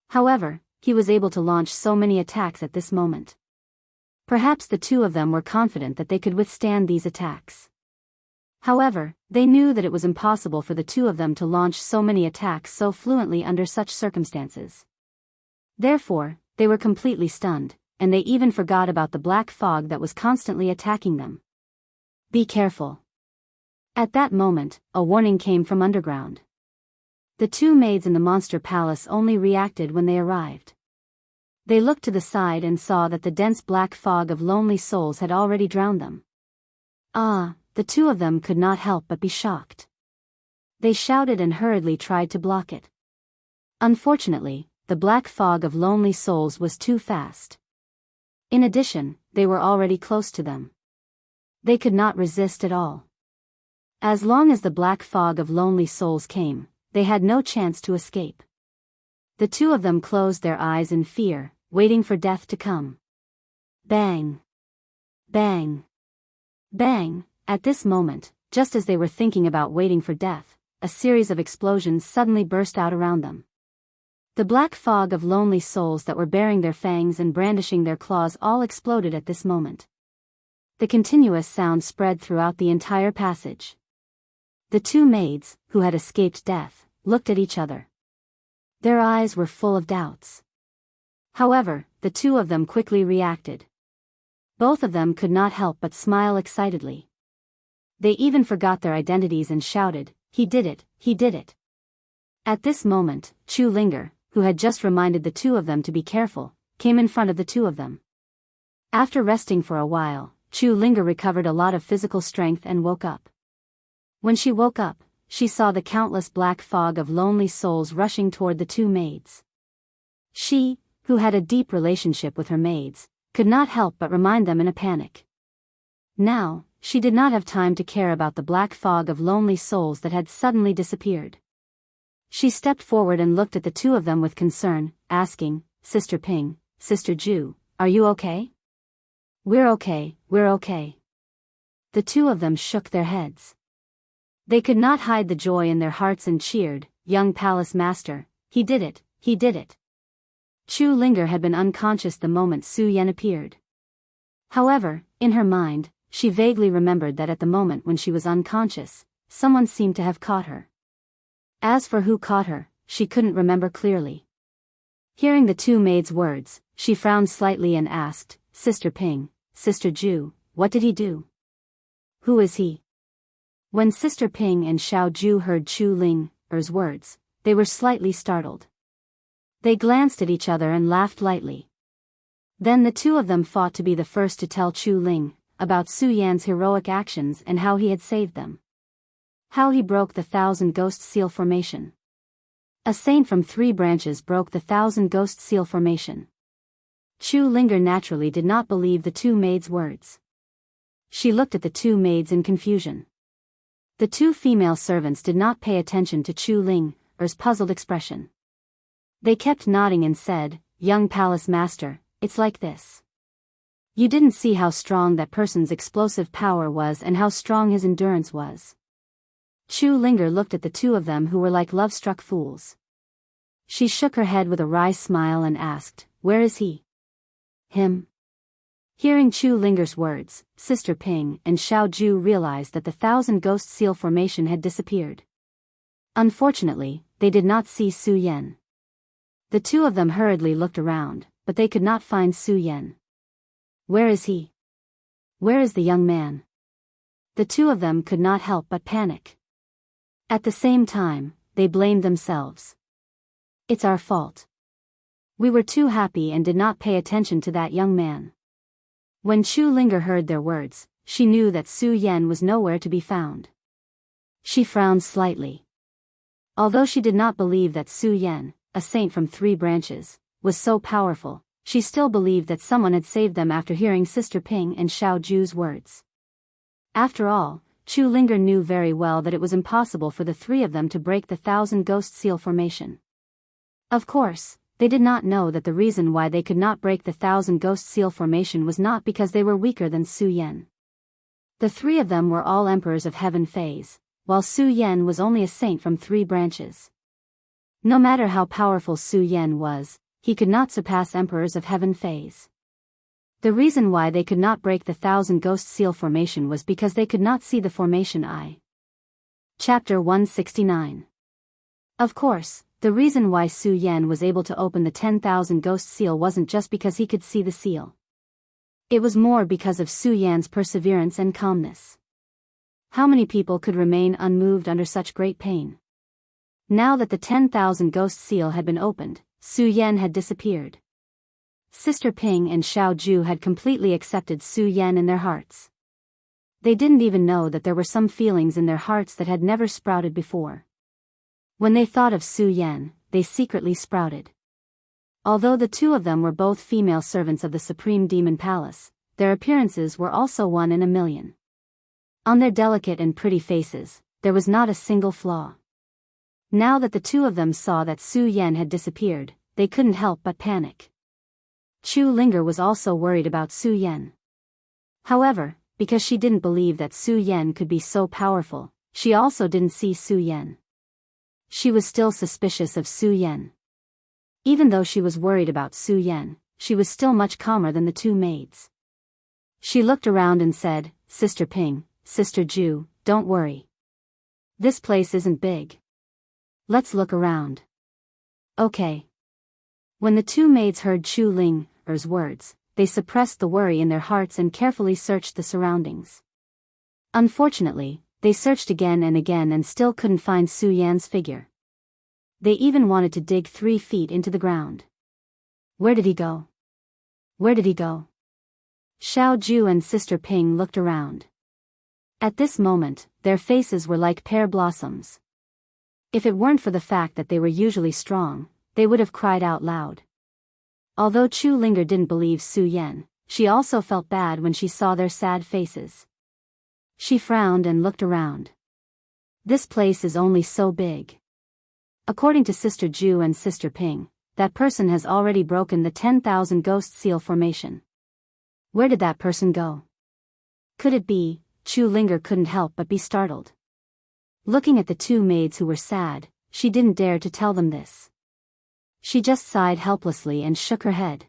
However, he was able to launch so many attacks at this moment. Perhaps the two of them were confident that they could withstand these attacks. However, they knew that it was impossible for the two of them to launch so many attacks so fluently under such circumstances. Therefore, they were completely stunned, and they even forgot about the black fog that was constantly attacking them. Be careful. At that moment, a warning came from underground. The two maids in the monster palace only reacted when they arrived. They looked to the side and saw that the dense black fog of lonely souls had already drowned them. The two of them could not help but be shocked. They shouted and hurriedly tried to block it. Unfortunately, the black fog of lonely souls was too fast. In addition, they were already close to them. They could not resist at all. As long as the black fog of lonely souls came, they had no chance to escape. The two of them closed their eyes in fear, waiting for death to come. Bang! Bang! Bang! At this moment, just as they were thinking about waiting for death, a series of explosions suddenly burst out around them. The black fog of lonely souls that were baring their fangs and brandishing their claws all exploded at this moment. The continuous sound spread throughout the entire passage. The two maids, who had escaped death, looked at each other. Their eyes were full of doubts. However, the two of them quickly reacted. Both of them could not help but smile excitedly. They even forgot their identities and shouted, "He did it, he did it." At this moment, Chu Linger, who had just reminded the two of them to be careful, came in front of the two of them. After resting for a while, Chu Linger recovered a lot of physical strength and woke up. When she woke up, she saw the countless black fog of lonely souls rushing toward the two maids. She, who had a deep relationship with her maids, could not help but remind them in a panic. Now, she did not have time to care about the black fog of lonely souls that had suddenly disappeared. She stepped forward and looked at the two of them with concern, asking, "Sister Ping, Sister Ju, are you okay?" We're okay, we're okay." The two of them shook their heads. They could not hide the joy in their hearts and cheered, "Young Palace Master, he did it, he did it." Chu Linger had been unconscious the moment Su Yan appeared. However, in her mind, she vaguely remembered that at the moment when she was unconscious, someone seemed to have caught her. As for who caught her, she couldn't remember clearly. Hearing the two maids' words, she frowned slightly and asked, "Sister Ping, Sister Ju, what did he do? Who is he?" When Sister Ping and Xiao Ju heard Chu Linger's words, they were slightly startled. They glanced at each other and laughed lightly. Then the two of them fought to be the first to tell Chu Ling about Su Yan's heroic actions and how he had saved them. How he broke the 1,000 Ghost Seal Formation. A saint from 3 branches broke the 1,000 Ghost Seal Formation. Chu Linger naturally did not believe the two maids' words. She looked at the two maids in confusion. The two female servants did not pay attention to Chu Linger's puzzled expression. They kept nodding and said, young palace master, it's like this. You didn't see how strong that person's explosive power was and how strong his endurance was. Chu Linger looked at the two of them who were like love-struck fools. She shook her head with a wry smile and asked, "Where is he?" "Him?" Hearing Chu Linger's words, Sister Ping and Xiao Ju realized that the 1,000 Ghost Seal formation had disappeared. Unfortunately, they did not see Su Yan. The two of them hurriedly looked around, but they could not find Su Yan. "Where is he? Where is the young man?" The two of them could not help but panic. At the same time, they blamed themselves. "It's our fault. We were too happy and did not pay attention to that young man." When Chu Linger heard their words, she knew that Su Yan was nowhere to be found. She frowned slightly. Although she did not believe that Su Yan, a saint from 3 branches, was so powerful, she still believed that someone had saved them after hearing Sister Ping and Xiao Ju's words. After all, Chu Linger knew very well that it was impossible for the 3 of them to break the 1,000 Ghost Seal formation. Of course, they did not know that the reason why they could not break the 1,000 Ghost Seal formation was not because they were weaker than Su Yan. The 3 of them were all emperors of heaven phase, while Su Yan was only a saint from 3 branches. No matter how powerful Su Yan was, he could not surpass emperors of heaven phase. The reason why they could not break the 1,000 Ghost Seal formation was because they could not see the formation eye. Chapter 169. Of course, the reason why Su Yan was able to open the 10,000 Ghost Seal wasn't just because he could see the seal. It was more because of Su Yan's perseverance and calmness. How many people could remain unmoved under such great pain? Now that the 10,000 Ghost Seal had been opened, Su Yan had disappeared. Sister Ping and Xiao Ju had completely accepted Su Yan in their hearts. They didn't even know that there were some feelings in their hearts that had never sprouted before. When they thought of Su Yan, they secretly sprouted. Although the two of them were both female servants of the Supreme Demon Palace, their appearances were also 1 in a million. On their delicate and pretty faces, there was not a single flaw. Now that the two of them saw that Su Yan had disappeared, they couldn't help but panic. Chu Linger was also worried about Su Yan. However, because she didn't believe that Su Yan could be so powerful, she also didn't see Su Yan. She was still suspicious of Su Yan. Even though she was worried about Su Yan, she was still much calmer than the 2 maids. She looked around and said, "Sister Ping, Sister Ju, don't worry. This place isn't big. Let's look around." "Okay." When the 2 maids heard Chu Linger's words, they suppressed the worry in their hearts and carefully searched the surroundings. Unfortunately, they searched again and again and still couldn't find Su Yan's figure. They even wanted to dig 3 feet into the ground. "Where did he go? Where did he go?" Xiao Ju and Sister Ping looked around. At this moment, their faces were like pear blossoms. If it weren't for the fact that they were usually strong, they would have cried out loud. Although Chu Linger didn't believe Su Yan, she also felt bad when she saw their sad faces. She frowned and looked around. This place is only so big. According to Sister Ju and Sister Ping, that person has already broken the 10,000 Ghost Seal formation. Where did that person go? Could it be? Chu Linger couldn't help but be startled. Looking at the 2 maids who were sad, she didn't dare to tell them this. She just sighed helplessly and shook her head.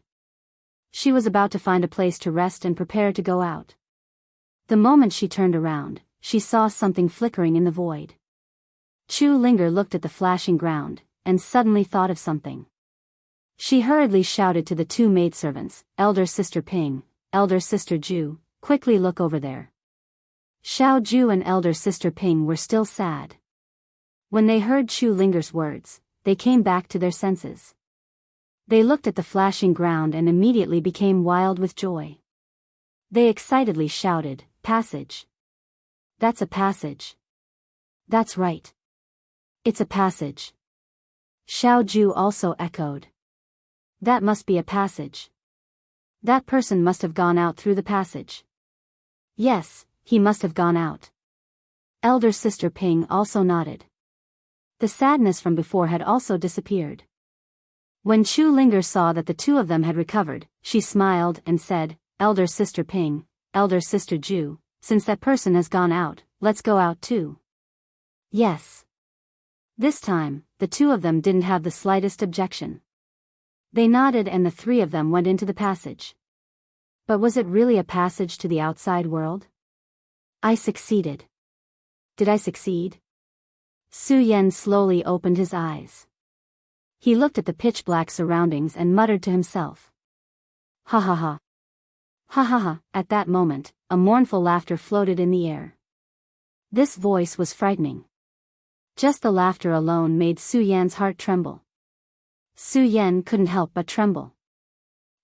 She was about to find a place to rest and prepare to go out. The moment she turned around, she saw something flickering in the void. Chu Linger looked at the flashing ground, and suddenly thought of something. She hurriedly shouted to the 2 maidservants, "Elder Sister Ping, Elder Sister Ju, quickly look over there." Xiao Ju and Elder Sister Ping were still sad. When they heard Chu Linger's words, they came back to their senses. They looked at the flashing ground and immediately became wild with joy. They excitedly shouted, "Passage! That's a passage! That's right! It's a passage!" Xiao Ju also echoed. "That must be a passage. That person must have gone out through the passage. Yes, he must have gone out." Elder Sister Ping also nodded. The sadness from before had also disappeared. When Chu Linger saw that the two of them had recovered, she smiled and said, "Elder sister Ping, elder sister Ju, since that person has gone out, let's go out too." Yes. This time, the two of them didn't have the slightest objection. They nodded and the three of them went into the passage. But was it really a passage to the outside world? I succeeded. Did I succeed? Su Yan slowly opened his eyes. He looked at the pitch-black surroundings and muttered to himself. Ha ha ha. Ha ha ha. At that moment, a mournful laughter floated in the air. This voice was frightening. Just the laughter alone made Su Yan's heart tremble. Su Yan couldn't help but tremble.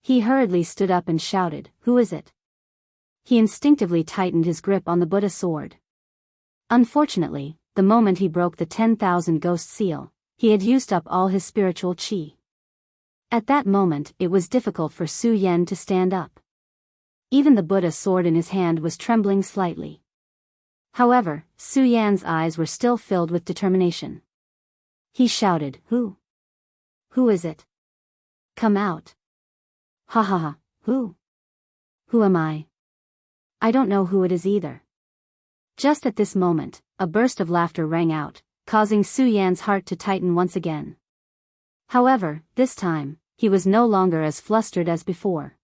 He hurriedly stood up and shouted, "Who is it?" He instinctively tightened his grip on the Buddha sword. Unfortunately, the moment he broke the 10,000 ghost seal, he had used up all his spiritual qi. At that moment it was difficult for Su Yan to stand up. Even the Buddha sword in his hand was trembling slightly. However, Su Yan's eyes were still filled with determination. He shouted, "Who? Who is it? Come out." Ha ha ha, who? Who am I? I don't know who it is either. Just at this moment, a burst of laughter rang out, causing Su Yan's heart to tighten once again. However, this time, he was no longer as flustered as before.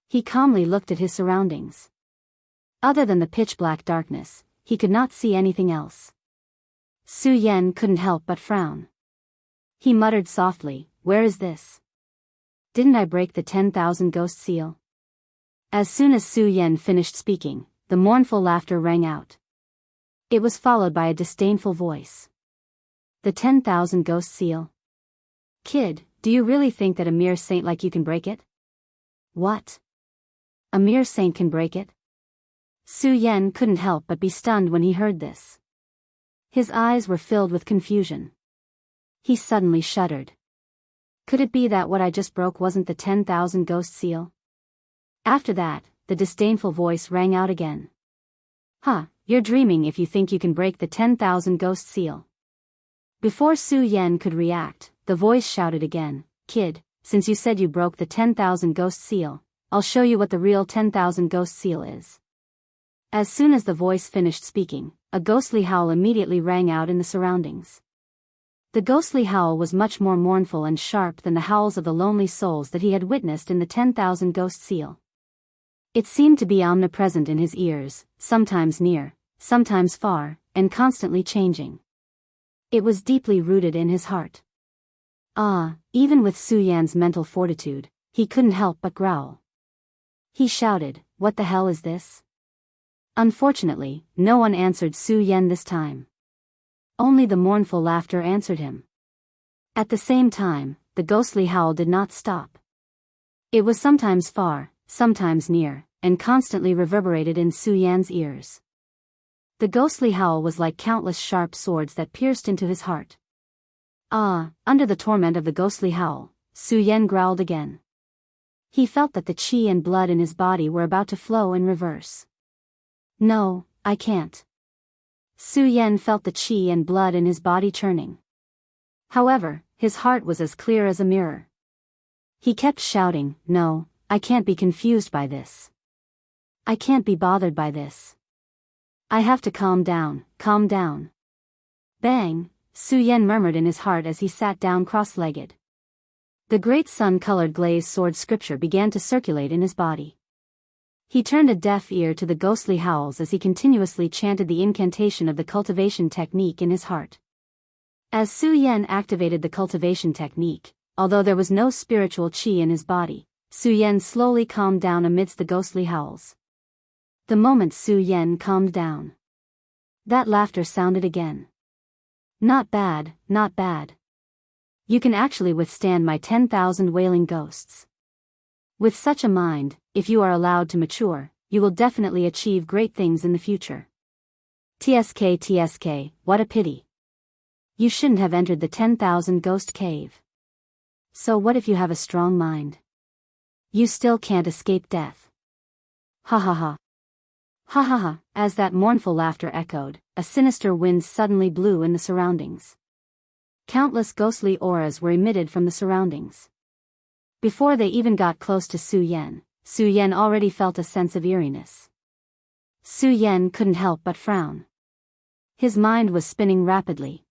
He calmly looked at his surroundings. Other than the pitch-black darkness, he could not see anything else. Su Yan couldn't help but frown. He muttered softly, "Where is this? Didn't I break the 10,000 ghost seal?" As soon as Su Yan finished speaking, the mournful laughter rang out. It was followed by a disdainful voice. "The 10,000 ghost seal? Kid, do you really think that a mere saint like you can break it?" "What? A mere saint can break it?" Su Yan couldn't help but be stunned when he heard this. His eyes were filled with confusion. He suddenly shuddered. Could it be that what I just broke wasn't the 10,000 ghost seal? After that, the disdainful voice rang out again. "Huh, you're dreaming if you think you can break the 10,000 ghost seal." Before Su Yan could react, the voice shouted again, "Kid, since you said you broke the 10,000 ghost seal, I'll show you what the real 10,000 ghost seal is." As soon as the voice finished speaking, a ghostly howl immediately rang out in the surroundings. The ghostly howl was much more mournful and sharp than the howls of the lonely souls that he had witnessed in the 10,000 ghost seal. It seemed to be omnipresent in his ears, sometimes near, sometimes far, and constantly changing. It was deeply rooted in his heart. Even with Su Yan's mental fortitude, he couldn't help but growl. He shouted, "What the hell is this?" Unfortunately, no one answered Su Yan this time. Only the mournful laughter answered him. At the same time, the ghostly howl did not stop. It was sometimes far, sometimes near, and constantly reverberated in Su Yan's ears. The ghostly howl was like countless sharp swords that pierced into his heart. Under the torment of the ghostly howl, Su Yan growled again. He felt that the qi and blood in his body were about to flow in reverse. "No, I can't." Su Yan felt the qi and blood in his body churning. However, his heart was as clear as a mirror. He kept shouting, "No, I can't be confused by this. I can't be bothered by this. I have to calm down, calm down." Bang, Su Yan murmured in his heart as he sat down cross-legged. The great sun-colored glazed sword scripture began to circulate in his body. He turned a deaf ear to the ghostly howls as he continuously chanted the incantation of the cultivation technique in his heart. As Su Yan activated the cultivation technique, although there was no spiritual qi in his body, Su Yan slowly calmed down amidst the ghostly howls. The moment Su Yan calmed down, that laughter sounded again. "Not bad, not bad. You can actually withstand my 10,000 wailing ghosts. With such a mind, if you are allowed to mature, you will definitely achieve great things in the future. TSK, what a pity. You shouldn't have entered the 10,000 ghost cave. So what if you have a strong mind? You still can't escape death." Ha ha ha. Ha ha ha. As that mournful laughter echoed, a sinister wind suddenly blew in the surroundings. Countless ghostly auras were emitted from the surroundings. Before they even got close to Su Yan already felt a sense of eeriness. Su Yan couldn't help but frown. His mind was spinning rapidly.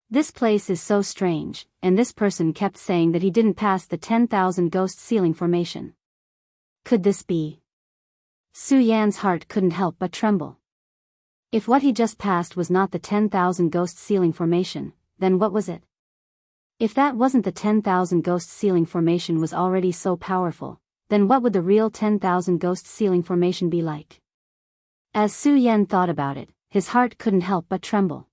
This place is so strange, and this person kept saying that he didn't pass the 10,000 ghost ceiling formation. Could this be? Su Yan's heart couldn't help but tremble. If what he just passed was not the 10,000 ghost ceiling formation, then what was it? If that wasn't the 10,000 ghost ceiling formation was already so powerful, then what would the real 10,000 ghost ceiling formation be like? As Su Yan thought about it, his heart couldn't help but tremble.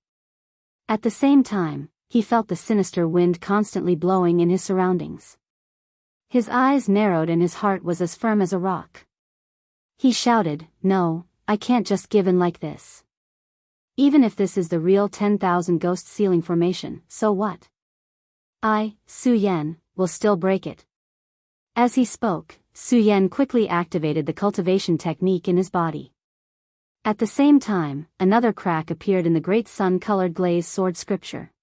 At the same time, he felt the sinister wind constantly blowing in his surroundings. His eyes narrowed and his heart was as firm as a rock. He shouted, "No, I can't just give in like this. Even if this is the real 10,000 ghost ceiling formation, so what? I, Su Yan, will still break it." As he spoke, Su Yan quickly activated the cultivation technique in his body. At the same time, another crack appeared in the great sun-colored glaze sword scripture.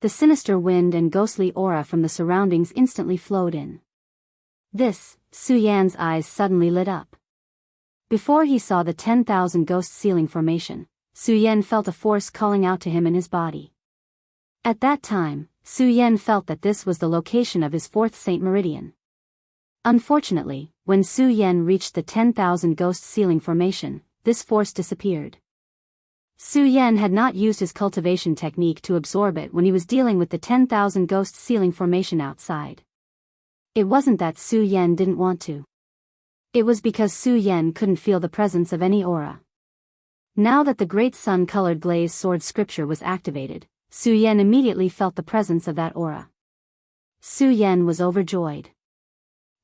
The sinister wind and ghostly aura from the surroundings instantly flowed in. This, Su Yan's eyes suddenly lit up. Before he saw the 10,000 ghost ceiling formation, Su Yan felt a force calling out to him in his body. At that time, Su Yan felt that this was the location of his fourth Saint Meridian. Unfortunately, when Su Yan reached the 10,000 ghost ceiling formation, this force disappeared. Su Yan had not used his cultivation technique to absorb it when he was dealing with the 10,000 ghost ceiling formation outside. It wasn't that Su Yan didn't want to. It was because Su Yan couldn't feel the presence of any aura. Now that the great sun-colored glaze sword scripture was activated, Su Yan immediately felt the presence of that aura. Su Yan was overjoyed.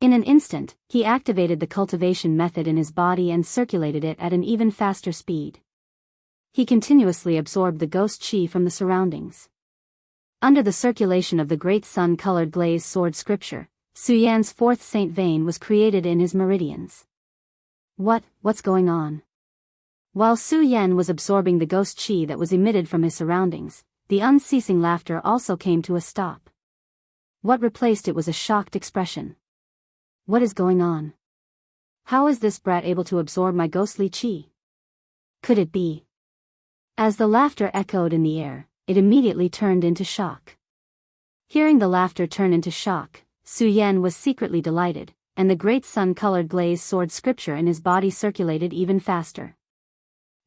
In an instant, he activated the cultivation method in his body and circulated it at an even faster speed. He continuously absorbed the ghost chi from the surroundings. Under the circulation of the great sun-colored glaze sword scripture, Su Yan's fourth saint vein was created in his meridians. What's going on? While Su Yan was absorbing the ghost chi that was emitted from his surroundings, the unceasing laughter also came to a stop. What replaced it was a shocked expression. What is going on? How is this brat able to absorb my ghostly chi? Could it be? As the laughter echoed in the air, it immediately turned into shock. Hearing the laughter turn into shock, Su Yan was secretly delighted, and the great sun-colored glaze sword scripture in his body circulated even faster.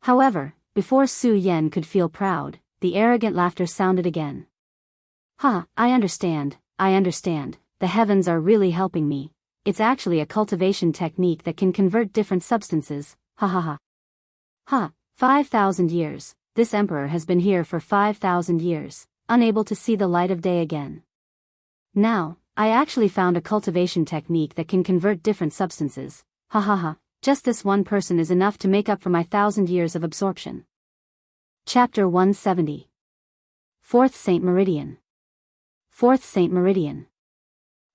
However, before Su Yan could feel proud, the arrogant laughter sounded again. "Ha, I understand, the heavens are really helping me. It's actually a cultivation technique that can convert different substances, ha ha ha. Ha, 5,000 years, this emperor has been here for 5,000 years, unable to see the light of day again. Now, I actually found a cultivation technique that can convert different substances, ha ha ha, just this one person is enough to make up for my 1,000 years of absorption." Chapter 170. Fourth Saint Meridian. Fourth Saint Meridian.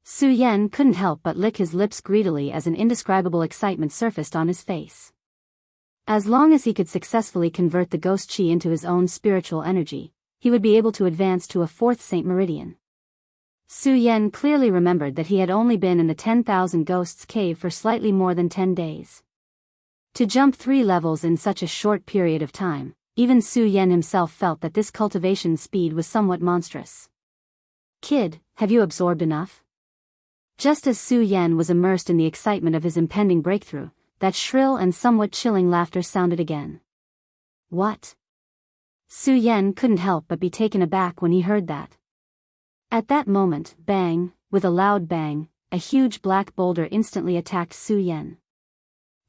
Su Yan couldn't help but lick his lips greedily as an indescribable excitement surfaced on his face. As long as he could successfully convert the ghost chi into his own spiritual energy, he would be able to advance to a fourth Saint Meridian. Su Yan clearly remembered that he had only been in the 10,000 Ghosts cave for slightly more than 10 days. To jump 3 levels in such a short period of time, even Su Yan himself felt that this cultivation speed was somewhat monstrous. "Kid, have you absorbed enough?" Just as Su Yan was immersed in the excitement of his impending breakthrough, that shrill and somewhat chilling laughter sounded again. What? Su Yan couldn't help but be taken aback when he heard that. At that moment, bang, with a loud bang, a huge black boulder instantly attacked Su Yan.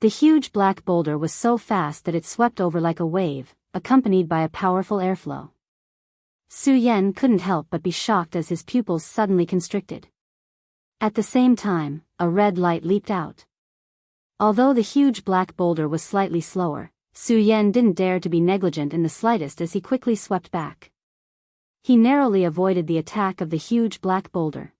The huge black boulder was so fast that it swept over like a wave, accompanied by a powerful airflow. Su Yan couldn't help but be shocked as his pupils suddenly constricted. At the same time, a red light leaped out. Although the huge black boulder was slightly slower, Su Yan didn't dare to be negligent in the slightest as he quickly swept back. He narrowly avoided the attack of the huge black boulder.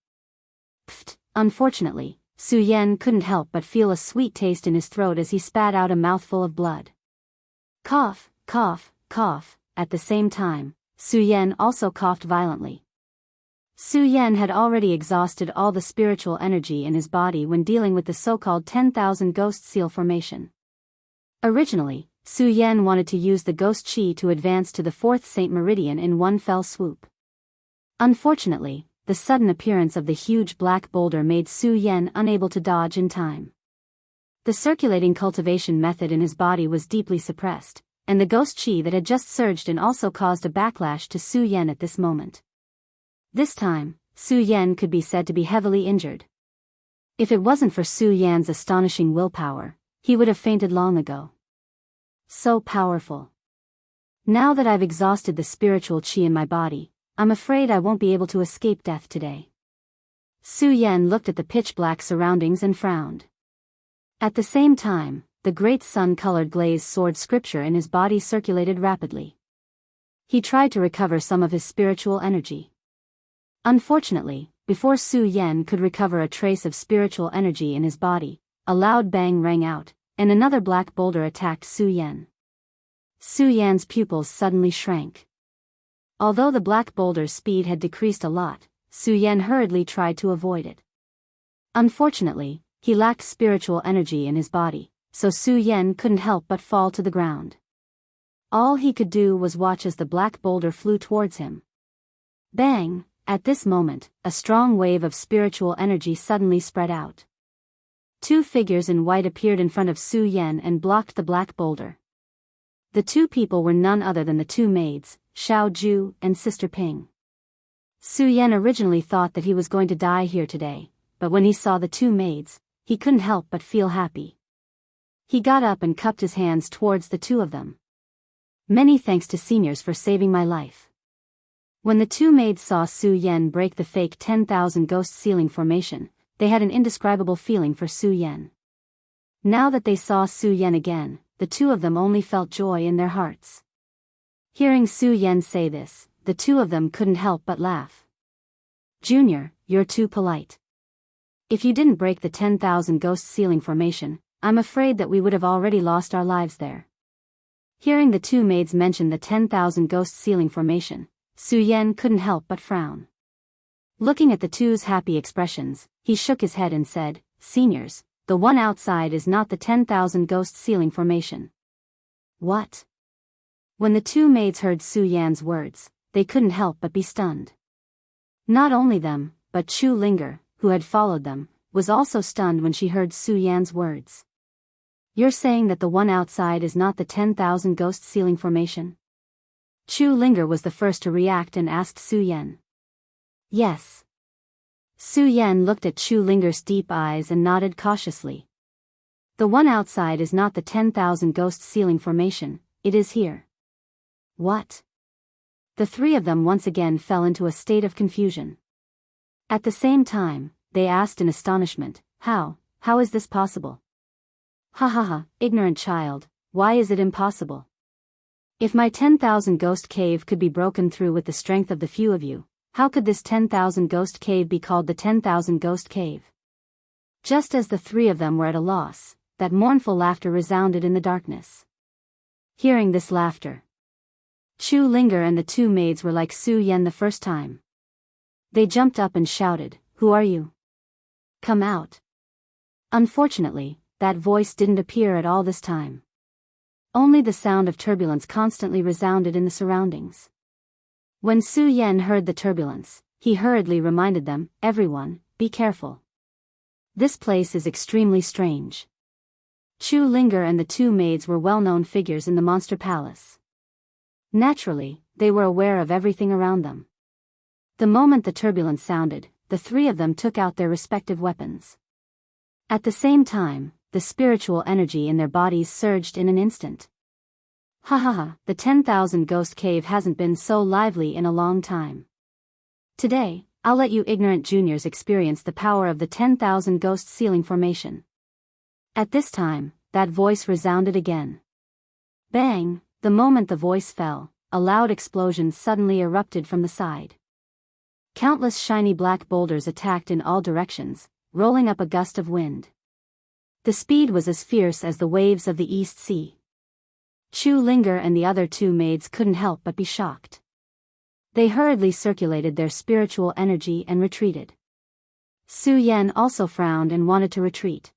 Pfft! Unfortunately, Su Yan couldn't help but feel a sweet taste in his throat as he spat out a mouthful of blood. Cough, cough, cough. At the same time, Su Yan also coughed violently. Su Yan had already exhausted all the spiritual energy in his body when dealing with the so-called 10,000 ghost seal formation. Originally, Su Yan wanted to use the ghost chi to advance to the 4th Saint Meridian in one fell swoop. Unfortunately, the sudden appearance of the huge black boulder made Su Yan unable to dodge in time. The circulating cultivation method in his body was deeply suppressed, and the ghost chi that had just surged in also caused a backlash to Su Yan at this moment. This time, Su Yan could be said to be heavily injured. If it wasn't for Su Yan's astonishing willpower, he would have fainted long ago. So powerful. Now that I've exhausted the spiritual chi in my body, I'm afraid I won't be able to escape death today. Su Yan looked at the pitch-black surroundings and frowned. At the same time, the great sun-colored glazed sword scripture in his body circulated rapidly. He tried to recover some of his spiritual energy. Unfortunately, before Su Yan could recover a trace of spiritual energy in his body, a loud bang rang out, and another black boulder attacked Su Yan. Su Yan's pupils suddenly shrank. Although the black boulder's speed had decreased a lot, Su Yan hurriedly tried to avoid it. Unfortunately, he lacked spiritual energy in his body, so Su Yan couldn't help but fall to the ground. All he could do was watch as the black boulder flew towards him. Bang! At this moment, a strong wave of spiritual energy suddenly spread out. 2 figures in white appeared in front of Su Yan and blocked the black boulder. The 2 people were none other than the 2 maids, Xiao Ju and Sister Ping. Su Yan originally thought that he was going to die here today, but when he saw the 2 maids, he couldn't help but feel happy. He got up and cupped his hands towards the 2 of them. Many thanks to seniors for saving my life. When the 2 maids saw Su Yan break the fake 10,000 ghost sealing formation, they had an indescribable feeling for Su Yan. Now that they saw Su Yan again, the 2 of them only felt joy in their hearts. Hearing Su Yan say this, the 2 of them couldn't help but laugh. Junior, you're too polite. If you didn't break the 10,000 ghost sealing formation, I'm afraid that we would have already lost our lives there. Hearing the 2 maids mention the 10,000 ghost sealing formation, Su Yan couldn't help but frown. Looking at the 2's happy expressions, he shook his head and said, Seniors, the one outside is not the 10,000 ghost sealing formation. What? When the 2 maids heard Su Yan's words, they couldn't help but be stunned. Not only them, but Chu Linger, who had followed them, was also stunned when she heard Su Yan's words. You're saying that the one outside is not the 10,000 ghost sealing formation? Chu Linger was the first to react and asked Su Yan. Yes. Su Yan looked at Chu Linger's deep eyes and nodded cautiously. The one outside is not the 10,000 ghost sealing formation, it is here. What? The 3 of them once again fell into a state of confusion. At the same time, they asked in astonishment, how is this possible? Ha ha ha, ignorant child, why is it impossible? If my 10,000 ghost cave could be broken through with the strength of the few of you, how could this 10,000 ghost cave be called the 10,000 ghost cave? Just as the 3 of them were at a loss, that mournful laughter resounded in the darkness. Hearing this laughter, Chu Linger and the 2 maids were like Su Yan the first time. They jumped up and shouted, Who are you? Come out. Unfortunately, that voice didn't appear at all this time. Only the sound of turbulence constantly resounded in the surroundings. When Su Yan heard the turbulence, he hurriedly reminded them, Everyone, be careful. This place is extremely strange. Chu Linger and the 2 maids were well-known figures in the Monster Palace. Naturally, they were aware of everything around them. The moment the turbulence sounded, the 3 of them took out their respective weapons. At the same time, the spiritual energy in their bodies surged in an instant. Ha ha ha, the 10,000 ghost cave hasn't been so lively in a long time. Today, I'll let you ignorant juniors experience the power of the 10,000 ghost sealing formation. At this time, that voice resounded again. Bang! The moment the voice fell, a loud explosion suddenly erupted from the side. Countless shiny black boulders attacked in all directions, rolling up a gust of wind. The speed was as fierce as the waves of the East Sea. Chu Linger and the other 2 maids couldn't help but be shocked. They hurriedly circulated their spiritual energy and retreated. Su Yan also frowned and wanted to retreat.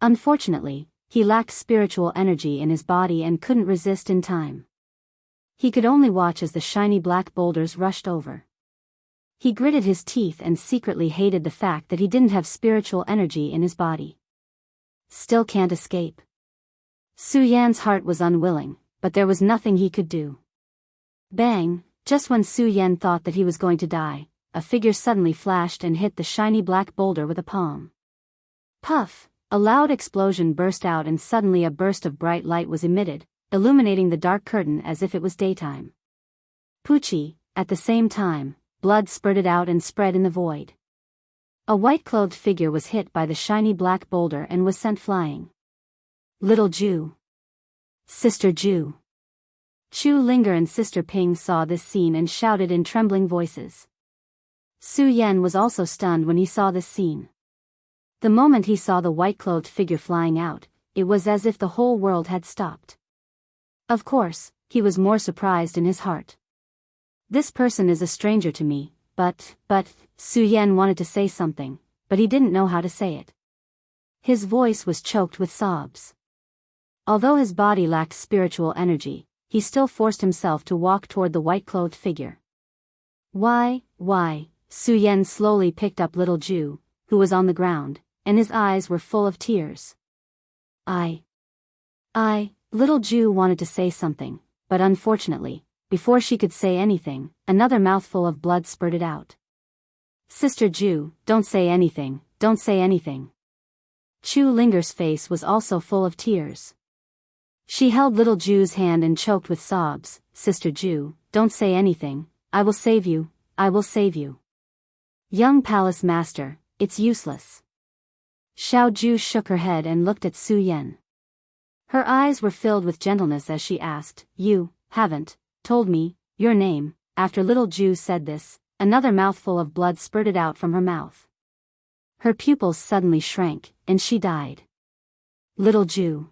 Unfortunately, he lacked spiritual energy in his body and couldn't resist in time. He could only watch as the shiny black boulders rushed over. He gritted his teeth and secretly hated the fact that he didn't have spiritual energy in his body. Still can't escape. Su Yan's heart was unwilling, but there was nothing he could do. Bang! Just when Su Yan thought that he was going to die, a figure suddenly flashed and hit the shiny black boulder with a palm. Puff! A loud explosion burst out and suddenly a burst of bright light was emitted, illuminating the dark curtain as if it was daytime. Poochie! At the same time, blood spurted out and spread in the void. A white-clothed figure was hit by the shiny black boulder and was sent flying. Little Ju. Sister Ju. Chu Linger and Sister Ping saw this scene and shouted in trembling voices. Su Yan was also stunned when he saw this scene. The moment he saw the white-clothed figure flying out, it was as if the whole world had stopped. Of course, he was more surprised in his heart. This person is a stranger to me, but, Su Yan wanted to say something, but he didn't know how to say it. His voice was choked with sobs. Although his body lacked spiritual energy, he still forced himself to walk toward the white-clothed figure. Why? Su Yan slowly picked up little Ju, who was on the ground, and his eyes were full of tears. Little Ju wanted to say something, but unfortunately, before she could say anything, another mouthful of blood spurted out. Sister Ju, don't say anything, don't say anything. Chu Linger's face was also full of tears. She held little Ju's hand and choked with sobs. Sister Ju, don't say anything, I will save you, I will save you. Young Palace Master, it's useless. Xiao Ju shook her head and looked at Su Yan. Her eyes were filled with gentleness as she asked, You haven't told me your name. After little Ju said this, another mouthful of blood spurted out from her mouth. Her pupils suddenly shrank, and she died. Little Ju.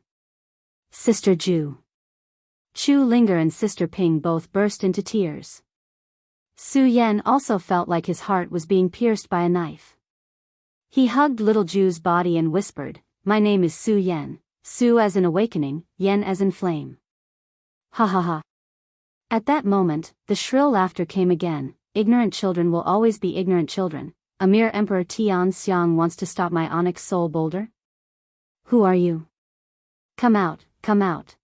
Sister Ju. Chu Linger and Sister Ping both burst into tears. Su Yan also felt like his heart was being pierced by a knife. He hugged little Ju's body and whispered, My name is Su Yan, Su as in awakening, Yan as in flame. Ha ha ha. At that moment, the shrill laughter came again. Ignorant children will always be ignorant children. A mere Emperor Tian Xiang wants to stop my onyx soul boulder? Who are you? Come out, come out.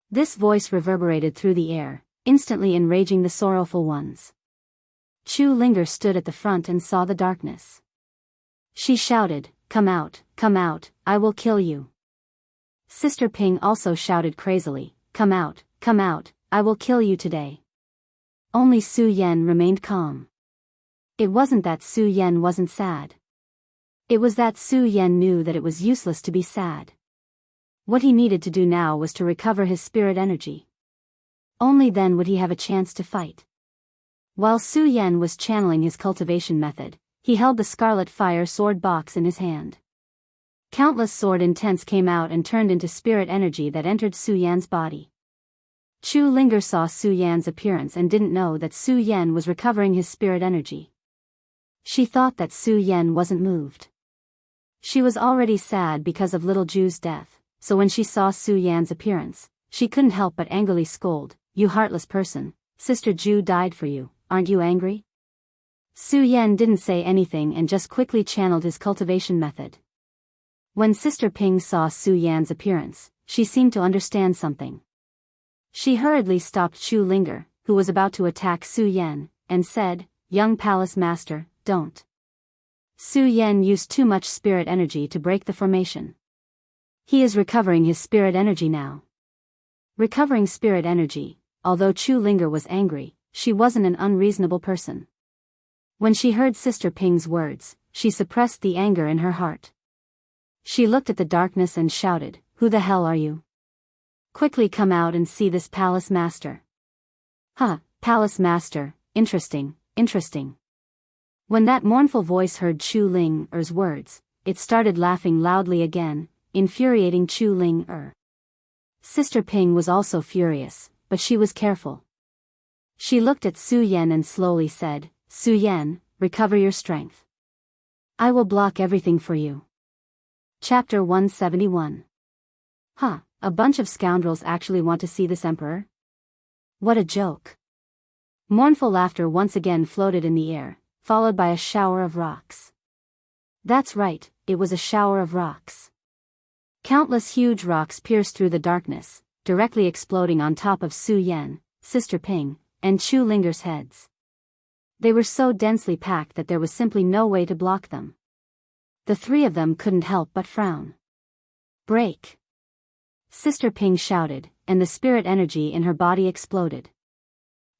This voice reverberated through the air, instantly enraging the sorrowful ones. Chu Linger stood at the front and saw the darkness. She shouted, Come out, I will kill you. Sister Ping also shouted crazily, Come out, I will kill you today. Only Su Yan remained calm. It wasn't that Su Yan wasn't sad. It was that Su Yan knew that it was useless to be sad. What he needed to do now was to recover his spirit energy. Only then would he have a chance to fight. While Su Yan was channeling his cultivation method, he held the scarlet fire sword box in his hand. Countless sword intents came out and turned into spirit energy that entered Su Yan's body. Chu Linger saw Su Yan's appearance and didn't know that Su Yan was recovering his spirit energy. She thought that Su Yan wasn't moved. She was already sad because of little Ju's death, so when she saw Su Yan's appearance, she couldn't help but angrily scold, You heartless person, Sister Ju died for you, aren't you angry? Su Yan didn't say anything and just quickly channeled his cultivation method. When Sister Ping saw Su Yan's appearance, she seemed to understand something. She hurriedly stopped Chu Linger, who was about to attack Su Yan, and said, Young Palace Master, don't. Su Yan used too much spirit energy to break the formation. He is recovering his spirit energy now. Recovering spirit energy, although Chu Linger was angry, she wasn't an unreasonable person. When she heard Sister Ping's words, she suppressed the anger in her heart. She looked at the darkness and shouted, Who the hell are you? Quickly come out and see this Palace Master. Palace Master, interesting. When that mournful voice heard Chu Linger's words, it started laughing loudly again, infuriating Chu Linger. Sister Ping was also furious, but she was careful. She looked at Su Yan and slowly said, Su Yan, recover your strength. I will block everything for you. Chapter 171. Huh, a bunch of scoundrels actually want to see this emperor? What a joke. Mournful laughter once again floated in the air, followed by a shower of rocks. That's right, it was a shower of rocks. Countless huge rocks pierced through the darkness, directly exploding on top of Su Yan, Sister Ping, and Chu Linger's heads. They were so densely packed that there was simply no way to block them. The three of them couldn't help but frown. Break! Sister Ping shouted, and the spirit energy in her body exploded.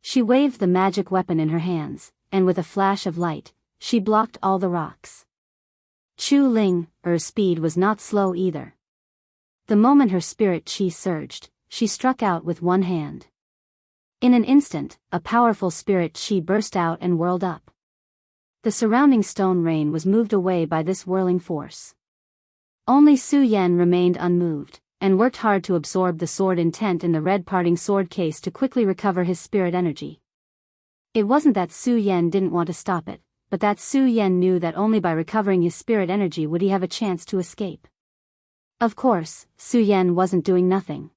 She waved the magic weapon in her hands, and with a flash of light, she blocked all the rocks. Chu Linger's speed was not slow either. The moment her spirit chi surged, she struck out with one hand. In an instant, a powerful spirit chi burst out and whirled up. The surrounding stone rain was moved away by this whirling force. Only Su Yan remained unmoved, and worked hard to absorb the sword intent in the red parting sword case to quickly recover his spirit energy. It wasn't that Su Yan didn't want to stop it, but that Su Yan knew that only by recovering his spirit energy would he have a chance to escape. Of course, Su Yan wasn't doing nothing.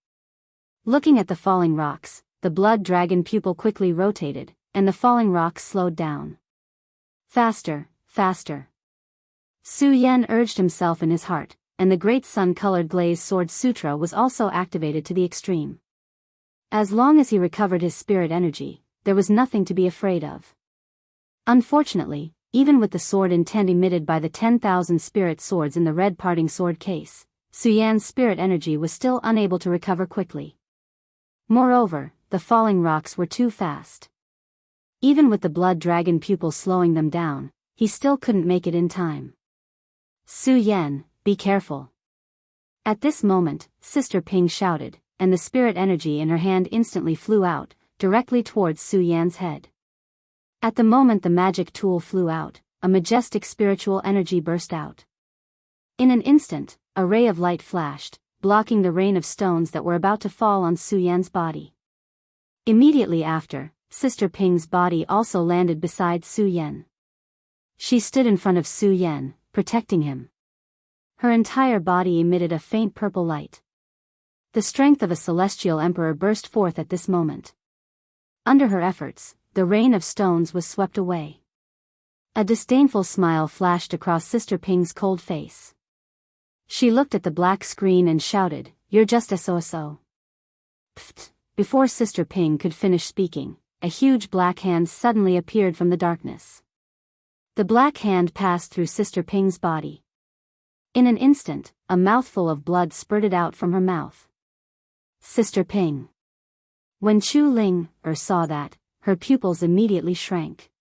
Looking at the falling rocks, the blood dragon pupil quickly rotated, and the falling rocks slowed down. Faster, faster. Su Yan urged himself in his heart, and the great sun-colored glazed sword sutra was also activated to the extreme. As long as he recovered his spirit energy, there was nothing to be afraid of. Unfortunately, even with the sword intent emitted by the 10,000 spirit swords in the red parting sword case, Su Yan's spirit energy was still unable to recover quickly. Moreover, the falling rocks were too fast. Even with the blood dragon pupil slowing them down, he still couldn't make it in time. Su Yan, be careful. At this moment, Sister Ping shouted, and the spirit energy in her hand instantly flew out, directly towards Su Yan's head. At the moment the magic tool flew out, a majestic spiritual energy burst out. In an instant, a ray of light flashed, blocking the rain of stones that were about to fall on Su Yan's body. Immediately after, Sister Ping's body also landed beside Su Yan. She stood in front of Su Yan, protecting him. Her entire body emitted a faint purple light. The strength of a celestial emperor burst forth at this moment. Under her efforts, the rain of stones was swept away. A disdainful smile flashed across Sister Ping's cold face. She looked at the black screen and shouted, "You're just a so-so." Pfft! Before Sister Ping could finish speaking, a huge black hand suddenly appeared from the darkness. The black hand passed through Sister Ping's body. In an instant, a mouthful of blood spurted out from her mouth. Sister Ping. When Chu Linger saw that, her pupils immediately shrank.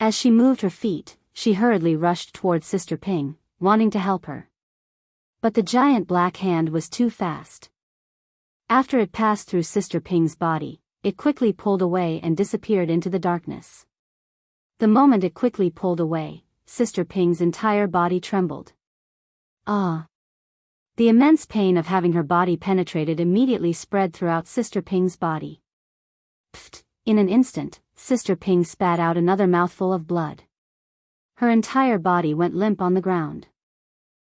As she moved her feet, she hurriedly rushed towards Sister Ping, wanting to help her. But the giant black hand was too fast. After it passed through Sister Ping's body, it quickly pulled away and disappeared into the darkness. The moment it quickly pulled away, Sister Ping's entire body trembled. Ah! The immense pain of having her body penetrated immediately spread throughout Sister Ping's body. Pfft! In an instant, Sister Ping spat out another mouthful of blood. Her entire body went limp on the ground.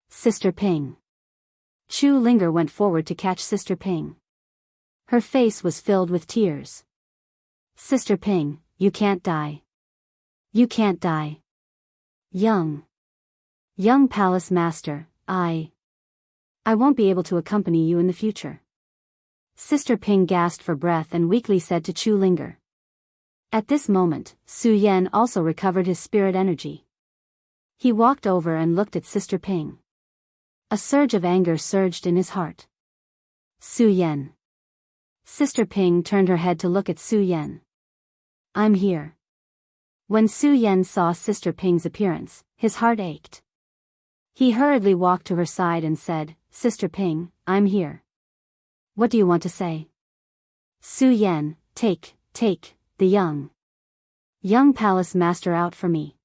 Sister Ping. Chu Linger went forward to catch Sister Ping. Her face was filled with tears. Sister Ping, you can't die. You can't die. Young Palace Master, I won't be able to accompany you in the future. Sister Ping gasped for breath and weakly said to Chu Linger. At this moment, Su Yan also recovered his spirit energy. He walked over and looked at Sister Ping. A surge of anger surged in his heart. Su Yan. Sister Ping turned her head to look at Su Yan. I'm here. When Su Yan saw Sister Ping's appearance, his heart ached. He hurriedly walked to her side and said, Sister Ping, I'm here. What do you want to say? Su Yan, take the young palace master out for me.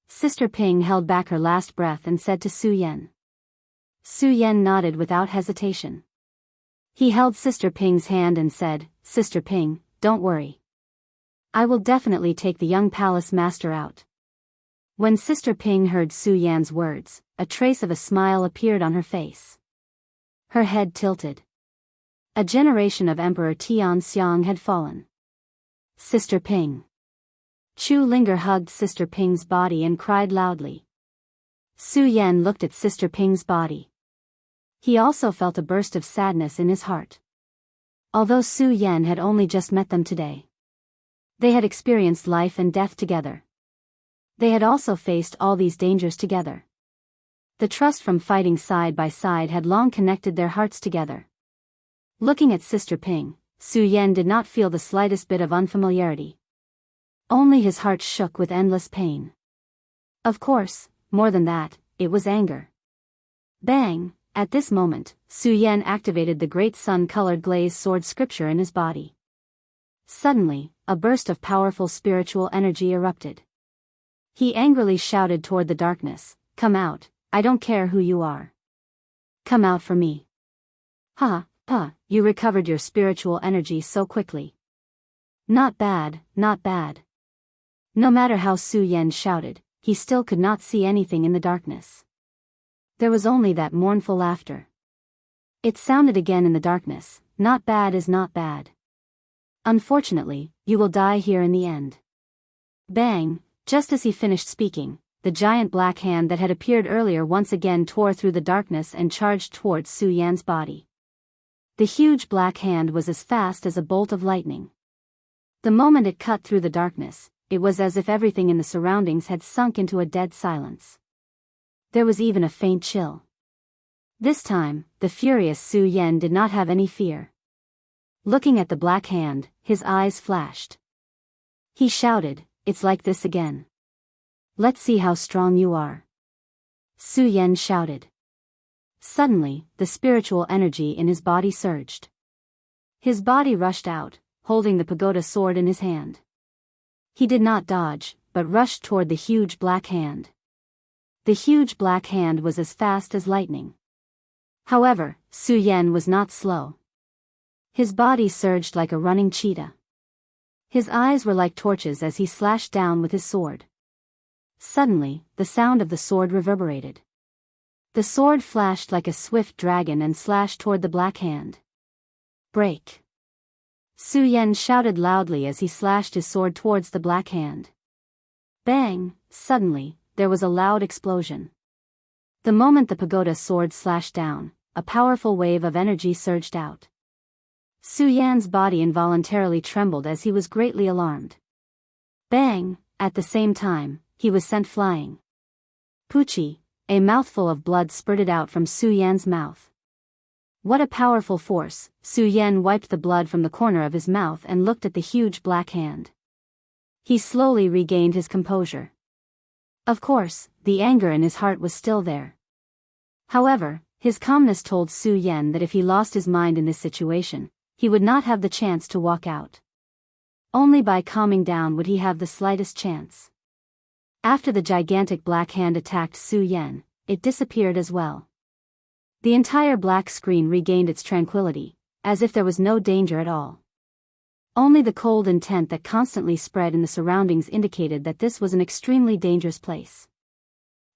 Sister Ping held back her last breath and said to Su Yan. Su Yan nodded without hesitation. He held Sister Ping's hand and said, Sister Ping, don't worry. I will definitely take the young palace master out. When Sister Ping heard Su Yan's words, a trace of a smile appeared on her face. Her head tilted. A generation of Emperor Tianxiang had fallen. Sister Ping. Chu Linger hugged Sister Ping's body and cried loudly. Su Yan looked at Sister Ping's body. He also felt a burst of sadness in his heart. Although Su Yan had only just met them today, they had experienced life and death together. They had also faced all these dangers together. The trust from fighting side by side had long connected their hearts together. Looking at Sister Ping, Su Yan did not feel the slightest bit of unfamiliarity. Only his heart shook with endless pain. Of course, more than that, it was anger. Bang! At this moment, Su Yan activated the great sun-colored glazed sword scripture in his body. Suddenly, a burst of powerful spiritual energy erupted. He angrily shouted toward the darkness, "Come out, I don't care who you are. Come out for me." "Ha, ha, you recovered your spiritual energy so quickly. Not bad, not bad." No matter how Su Yan shouted, he still could not see anything in the darkness. There was only that mournful laughter. It sounded again in the darkness, "Not bad is not bad. Unfortunately, you will die here in the end." Bang! Just as he finished speaking, the giant black hand that had appeared earlier once again tore through the darkness and charged towards Su Yan's body. The huge black hand was as fast as a bolt of lightning. The moment it cut through the darkness, it was as if everything in the surroundings had sunk into a dead silence. There was even a faint chill. This time, the furious Su Yan did not have any fear. Looking at the black hand, his eyes flashed. He shouted, "It's like this again. Let's see how strong you are." Su Yan shouted. Suddenly, the spiritual energy in his body surged. His body rushed out, holding the pagoda sword in his hand. He did not dodge, but rushed toward the huge black hand. The huge black hand was as fast as lightning. However, Su Yan was not slow. His body surged like a running cheetah. His eyes were like torches as he slashed down with his sword. Suddenly, the sound of the sword reverberated. The sword flashed like a swift dragon and slashed toward the black hand. "Break!" Su Yan shouted loudly as he slashed his sword towards the black hand. Bang! Suddenly, there was a loud explosion. The moment the pagoda sword slashed down, a powerful wave of energy surged out. Su Yan's body involuntarily trembled as he was greatly alarmed. Bang! At the same time, he was sent flying. Poochie! A mouthful of blood spurted out from Su Yan's mouth. What a powerful force! Su Yan wiped the blood from the corner of his mouth and looked at the huge black hand. He slowly regained his composure. Of course, the anger in his heart was still there. However, his calmness told Su Yan that if he lost his mind in this situation, he would not have the chance to walk out. Only by calming down would he have the slightest chance. After the gigantic black hand attacked Su Yan, it disappeared as well. The entire black screen regained its tranquility, as if there was no danger at all. Only the cold intent that constantly spread in the surroundings indicated that this was an extremely dangerous place.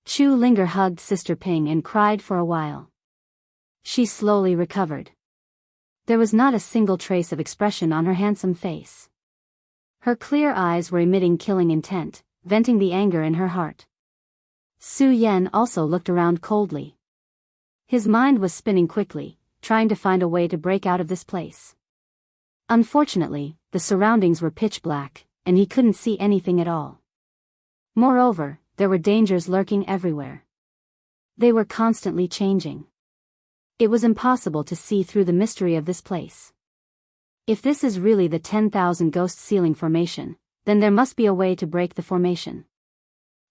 Chu Linger hugged Sister Ping and cried for a while. She slowly recovered. There was not a single trace of expression on her handsome face. Her clear eyes were emitting killing intent, venting the anger in her heart. Su Yan also looked around coldly. His mind was spinning quickly, trying to find a way to break out of this place. Unfortunately, the surroundings were pitch black, and he couldn't see anything at all. Moreover, there were dangers lurking everywhere. They were constantly changing. It was impossible to see through the mystery of this place. If this is really the 10,000 Ghost Ceiling Formation, then there must be a way to break the formation.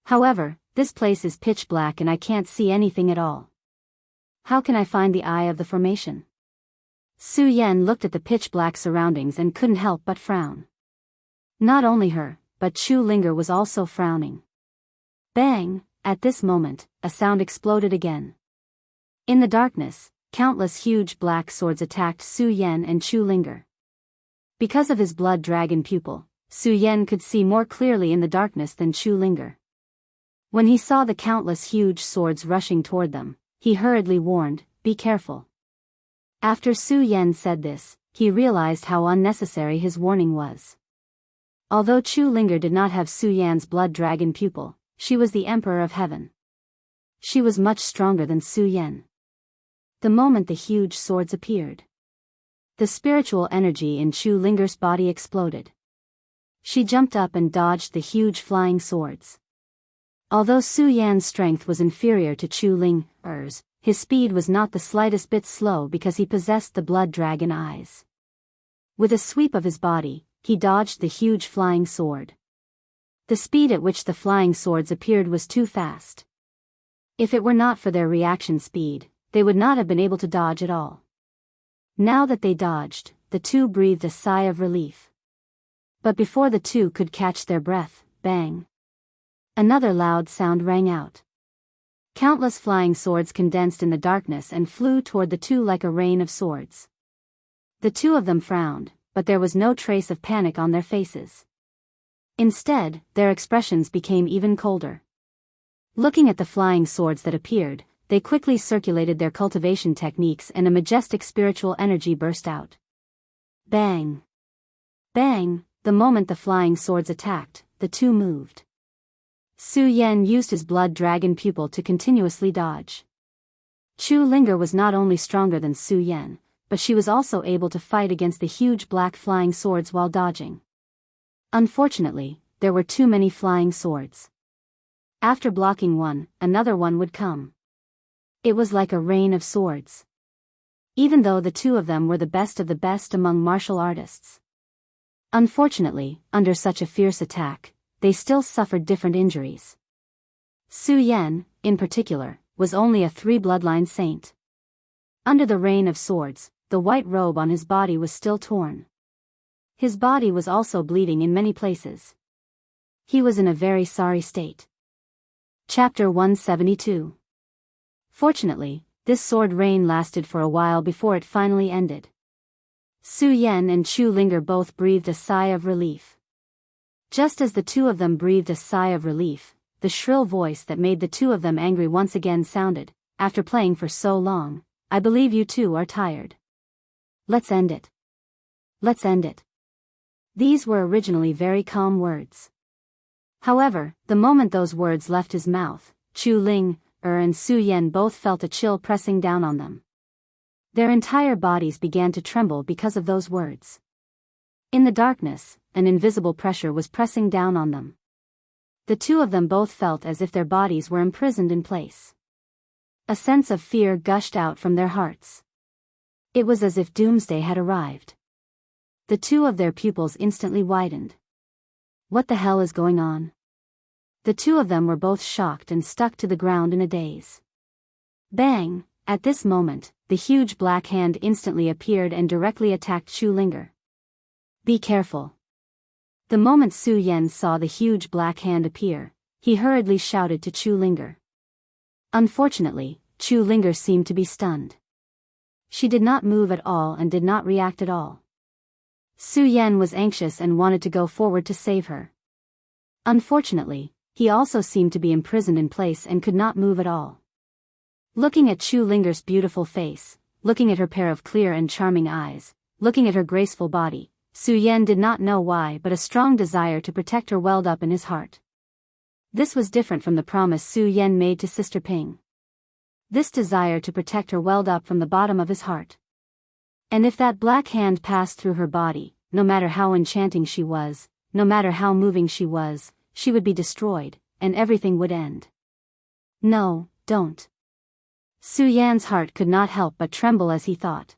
However, this place is pitch black and I can't see anything at all. How can I find the eye of the formation? Su Yan looked at the pitch-black surroundings and couldn't help but frown. Not only her, but Chu Linger was also frowning. Bang! At this moment, a sound exploded again. In the darkness, countless huge black swords attacked Su Yan and Chu Linger. Because of his blood dragon pupil, Su Yan could see more clearly in the darkness than Chu Linger. When he saw the countless huge swords rushing toward them, he hurriedly warned, "Be careful." After Su Yan said this, he realized how unnecessary his warning was. Although Chu Linger did not have Su Yan's blood dragon pupil, she was the Emperor of Heaven. She was much stronger than Su Yan. The moment the huge swords appeared, the spiritual energy in Chu Linger's body exploded. She jumped up and dodged the huge flying swords. Although Su Yan's strength was inferior to Chu Linger's, his speed was not the slightest bit slow because he possessed the blood dragon eyes. With a sweep of his body, he dodged the huge flying sword. The speed at which the flying swords appeared was too fast. If it were not for their reaction speed, they would not have been able to dodge at all. Now that they dodged, the two breathed a sigh of relief. But before the two could catch their breath, bang! Another loud sound rang out. Countless flying swords condensed in the darkness and flew toward the two like a rain of swords. The two of them frowned, but there was no trace of panic on their faces. Instead, their expressions became even colder. Looking at the flying swords that appeared, they quickly circulated their cultivation techniques and a majestic spiritual energy burst out. Bang! Bang! The moment the flying swords attacked, the two moved. Su Yan used his blood dragon pupil to continuously dodge. Chu Linger was not only stronger than Su Yan, but she was also able to fight against the huge black flying swords while dodging. Unfortunately, there were too many flying swords. After blocking one, another one would come. It was like a rain of swords. Even though the two of them were the best of the best among martial artists. Unfortunately, under such a fierce attack, they still suffered different injuries. Su Yan, in particular, was only a 3-bloodline saint. Under the rain of swords, the white robe on his body was still torn. His body was also bleeding in many places. He was in a very sorry state. Chapter 172. Fortunately, this sword rain lasted for a while before it finally ended. Su Yan and Chu Linger both breathed a sigh of relief. Just as the two of them breathed a sigh of relief, the shrill voice that made the two of them angry once again sounded, "After playing for so long, I believe you two are tired. Let's end it. Let's end it." These were originally very calm words. However, the moment those words left his mouth, Chu Linger and Su Yan both felt a chill pressing down on them. Their entire bodies began to tremble because of those words. In the darkness, an invisible pressure was pressing down on them. The two of them both felt as if their bodies were imprisoned in place. A sense of fear gushed out from their hearts. It was as if doomsday had arrived. The two of their pupils instantly widened. What the hell is going on? The two of them were both shocked and stuck to the ground in a daze. Bang! At this moment, the huge black hand instantly appeared and directly attacked Chu Linger. Be careful. The moment Su Yan saw the huge black hand appear, he hurriedly shouted to Chu Linger. Unfortunately, Chu Linger seemed to be stunned. She did not move at all and did not react at all. Su Yan was anxious and wanted to go forward to save her. Unfortunately, he also seemed to be imprisoned in place and could not move at all. Looking at Chu Linger's beautiful face, looking at her pair of clear and charming eyes, looking at her graceful body, Su Yan did not know why but a strong desire to protect her welled up in his heart. This was different from the promise Su Yan made to Sister Ping. This desire to protect her welled up from the bottom of his heart. And if that black hand passed through her body, no matter how enchanting she was, no matter how moving she was, she would be destroyed, and everything would end. No, don't. Su Yan's heart could not help but tremble as he thought.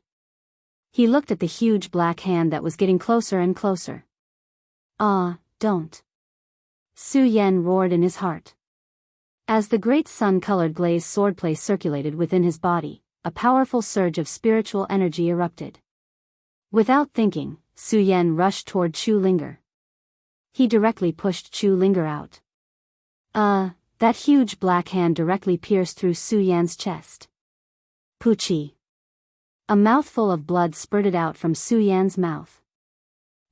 He looked at the huge black hand that was getting closer and closer. Ah, don't. Su Yan roared in his heart. As the great sun-colored glazed swordplay circulated within his body, a powerful surge of spiritual energy erupted. Without thinking, Su Yan rushed toward Chu Linger. He directly pushed Chu Linger out. That huge black hand directly pierced through Su Yan's chest. Poochie. A mouthful of blood spurted out from Su Yan's mouth.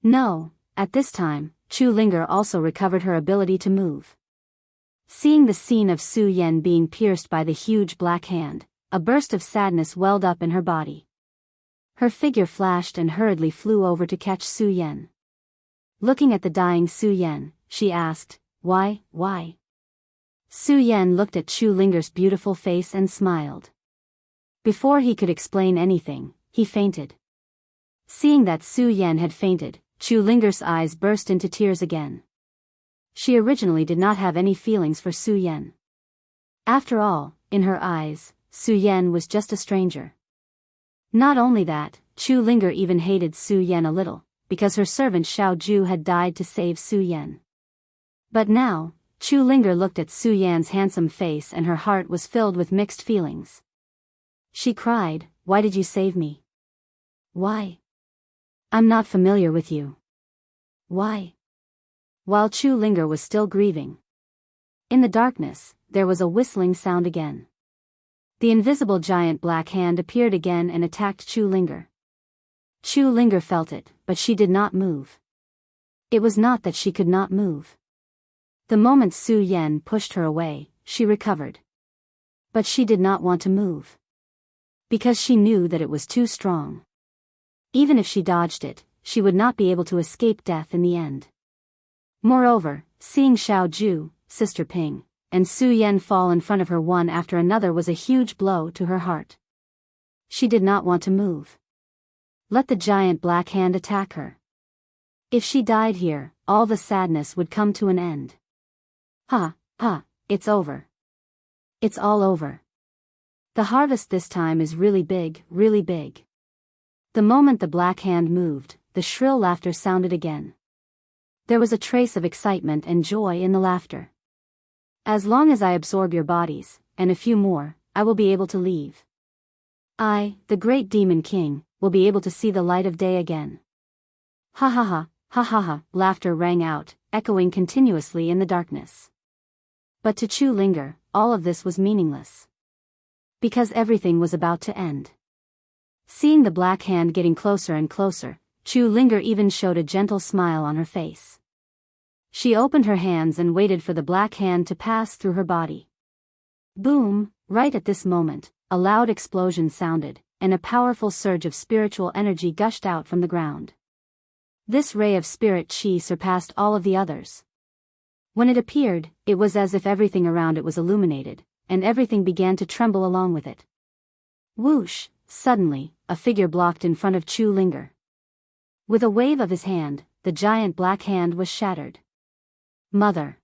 No, at this time, Chu Linger also recovered her ability to move. Seeing the scene of Su Yan being pierced by the huge black hand, a burst of sadness welled up in her body. Her figure flashed and hurriedly flew over to catch Su Yan. Looking at the dying Su Yan, she asked, Why? Su Yan looked at Chu Linger's beautiful face and smiled. Before he could explain anything, he fainted. Seeing that Su Yan had fainted, Chu Linger's eyes burst into tears again. She originally did not have any feelings for Su Yan. After all, in her eyes, Su Yan was just a stranger. Not only that, Chu Linger even hated Su Yan a little, because her servant Xiao Ju had died to save Su Yan. But now, Chu Linger looked at Su Yan's handsome face and her heart was filled with mixed feelings. She cried, Why did you save me? Why? I'm not familiar with you. Why? While Chu Linger was still grieving. In the darkness, there was a whistling sound again. The invisible giant black hand appeared again and attacked Chu Linger. Chu Linger felt it, but she did not move. It was not that she could not move. The moment Su Yan pushed her away, she recovered. But she did not want to move. Because she knew that it was too strong. Even if she dodged it, she would not be able to escape death in the end. Moreover, seeing Xiao Ju, Sister Ping, and Su Yan fall in front of her one after another was a huge blow to her heart. She did not want to move. Let the giant black hand attack her. If she died here, all the sadness would come to an end. It's over. It's all over. The harvest this time is really big, really big. The moment the black hand moved, the shrill laughter sounded again. There was a trace of excitement and joy in the laughter. As long as I absorb your bodies, and a few more, I will be able to leave. I, the great demon king, will be able to see the light of day again. Ha ha ha, ha ha ha, laughter rang out, echoing continuously in the darkness. But to Chu Linger, all of this was meaningless. Because everything was about to end. Seeing the black hand getting closer and closer, Chu Linger even showed a gentle smile on her face. She opened her hands and waited for the black hand to pass through her body. Boom! Right at this moment, a loud explosion sounded, and a powerful surge of spiritual energy gushed out from the ground. This ray of spirit chi surpassed all of the others. When it appeared, it was as if everything around it was illuminated, and everything began to tremble along with it. Whoosh! Suddenly, a figure blocked in front of Chu Linger. With a wave of his hand, the giant black hand was shattered. Mother!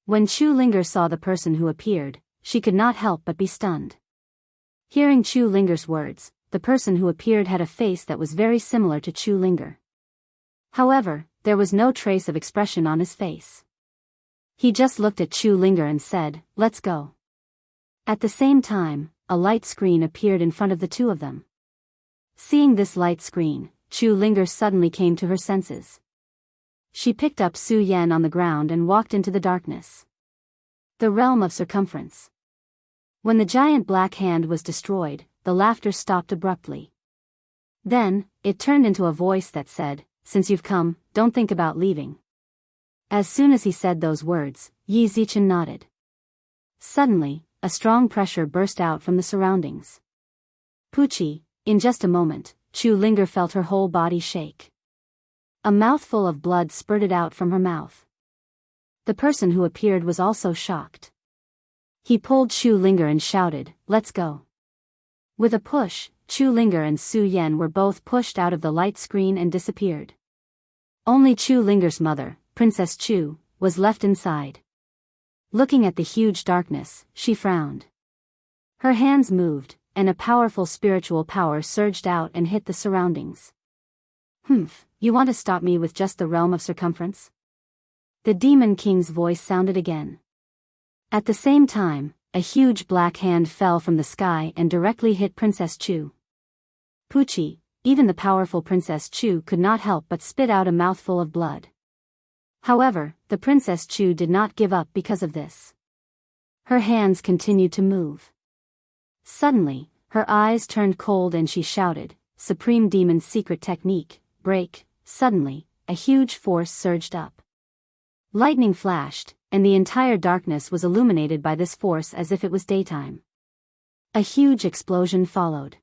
When Chu Linger saw the person who appeared, she could not help but be stunned. Hearing Chu Linger's words, the person who appeared had a face that was very similar to Chu Linger. However, there was no trace of expression on his face. He just looked at Chu Linger and said, Let's go. At the same time, a light screen appeared in front of the two of them. Seeing this light screen, Chu Linger suddenly came to her senses. She picked up Su Yan on the ground and walked into the darkness. The realm of circumference. When the giant black hand was destroyed, the laughter stopped abruptly. Then, it turned into a voice that said, Since you've come, don't think about leaving. As soon as he said those words, Yi Zichen nodded. Suddenly, a strong pressure burst out from the surroundings. Pucci, in just a moment, Chu Linger felt her whole body shake. A mouthful of blood spurted out from her mouth. The person who appeared was also shocked. He pulled Chu Linger and shouted, Let's go. With a push, Chu Linger and Su Yan were both pushed out of the light screen and disappeared. Only Chu Linger's mother, Princess Chu, was left inside. Looking at the huge darkness, she frowned. Her hands moved, and a powerful spiritual power surged out and hit the surroundings. You want to stop me with just the realm of circumference? The Demon King's voice sounded again. At the same time, a huge black hand fell from the sky and directly hit Princess Chu. Pucci, even the powerful Princess Chu could not help but spit out a mouthful of blood. However, the Princess Chu did not give up because of this. Her hands continued to move. Suddenly, her eyes turned cold and she shouted, Supreme Demon's secret technique, break. Suddenly, a huge force surged up. Lightning flashed, and the entire darkness was illuminated by this force as if it was daytime. A huge explosion followed.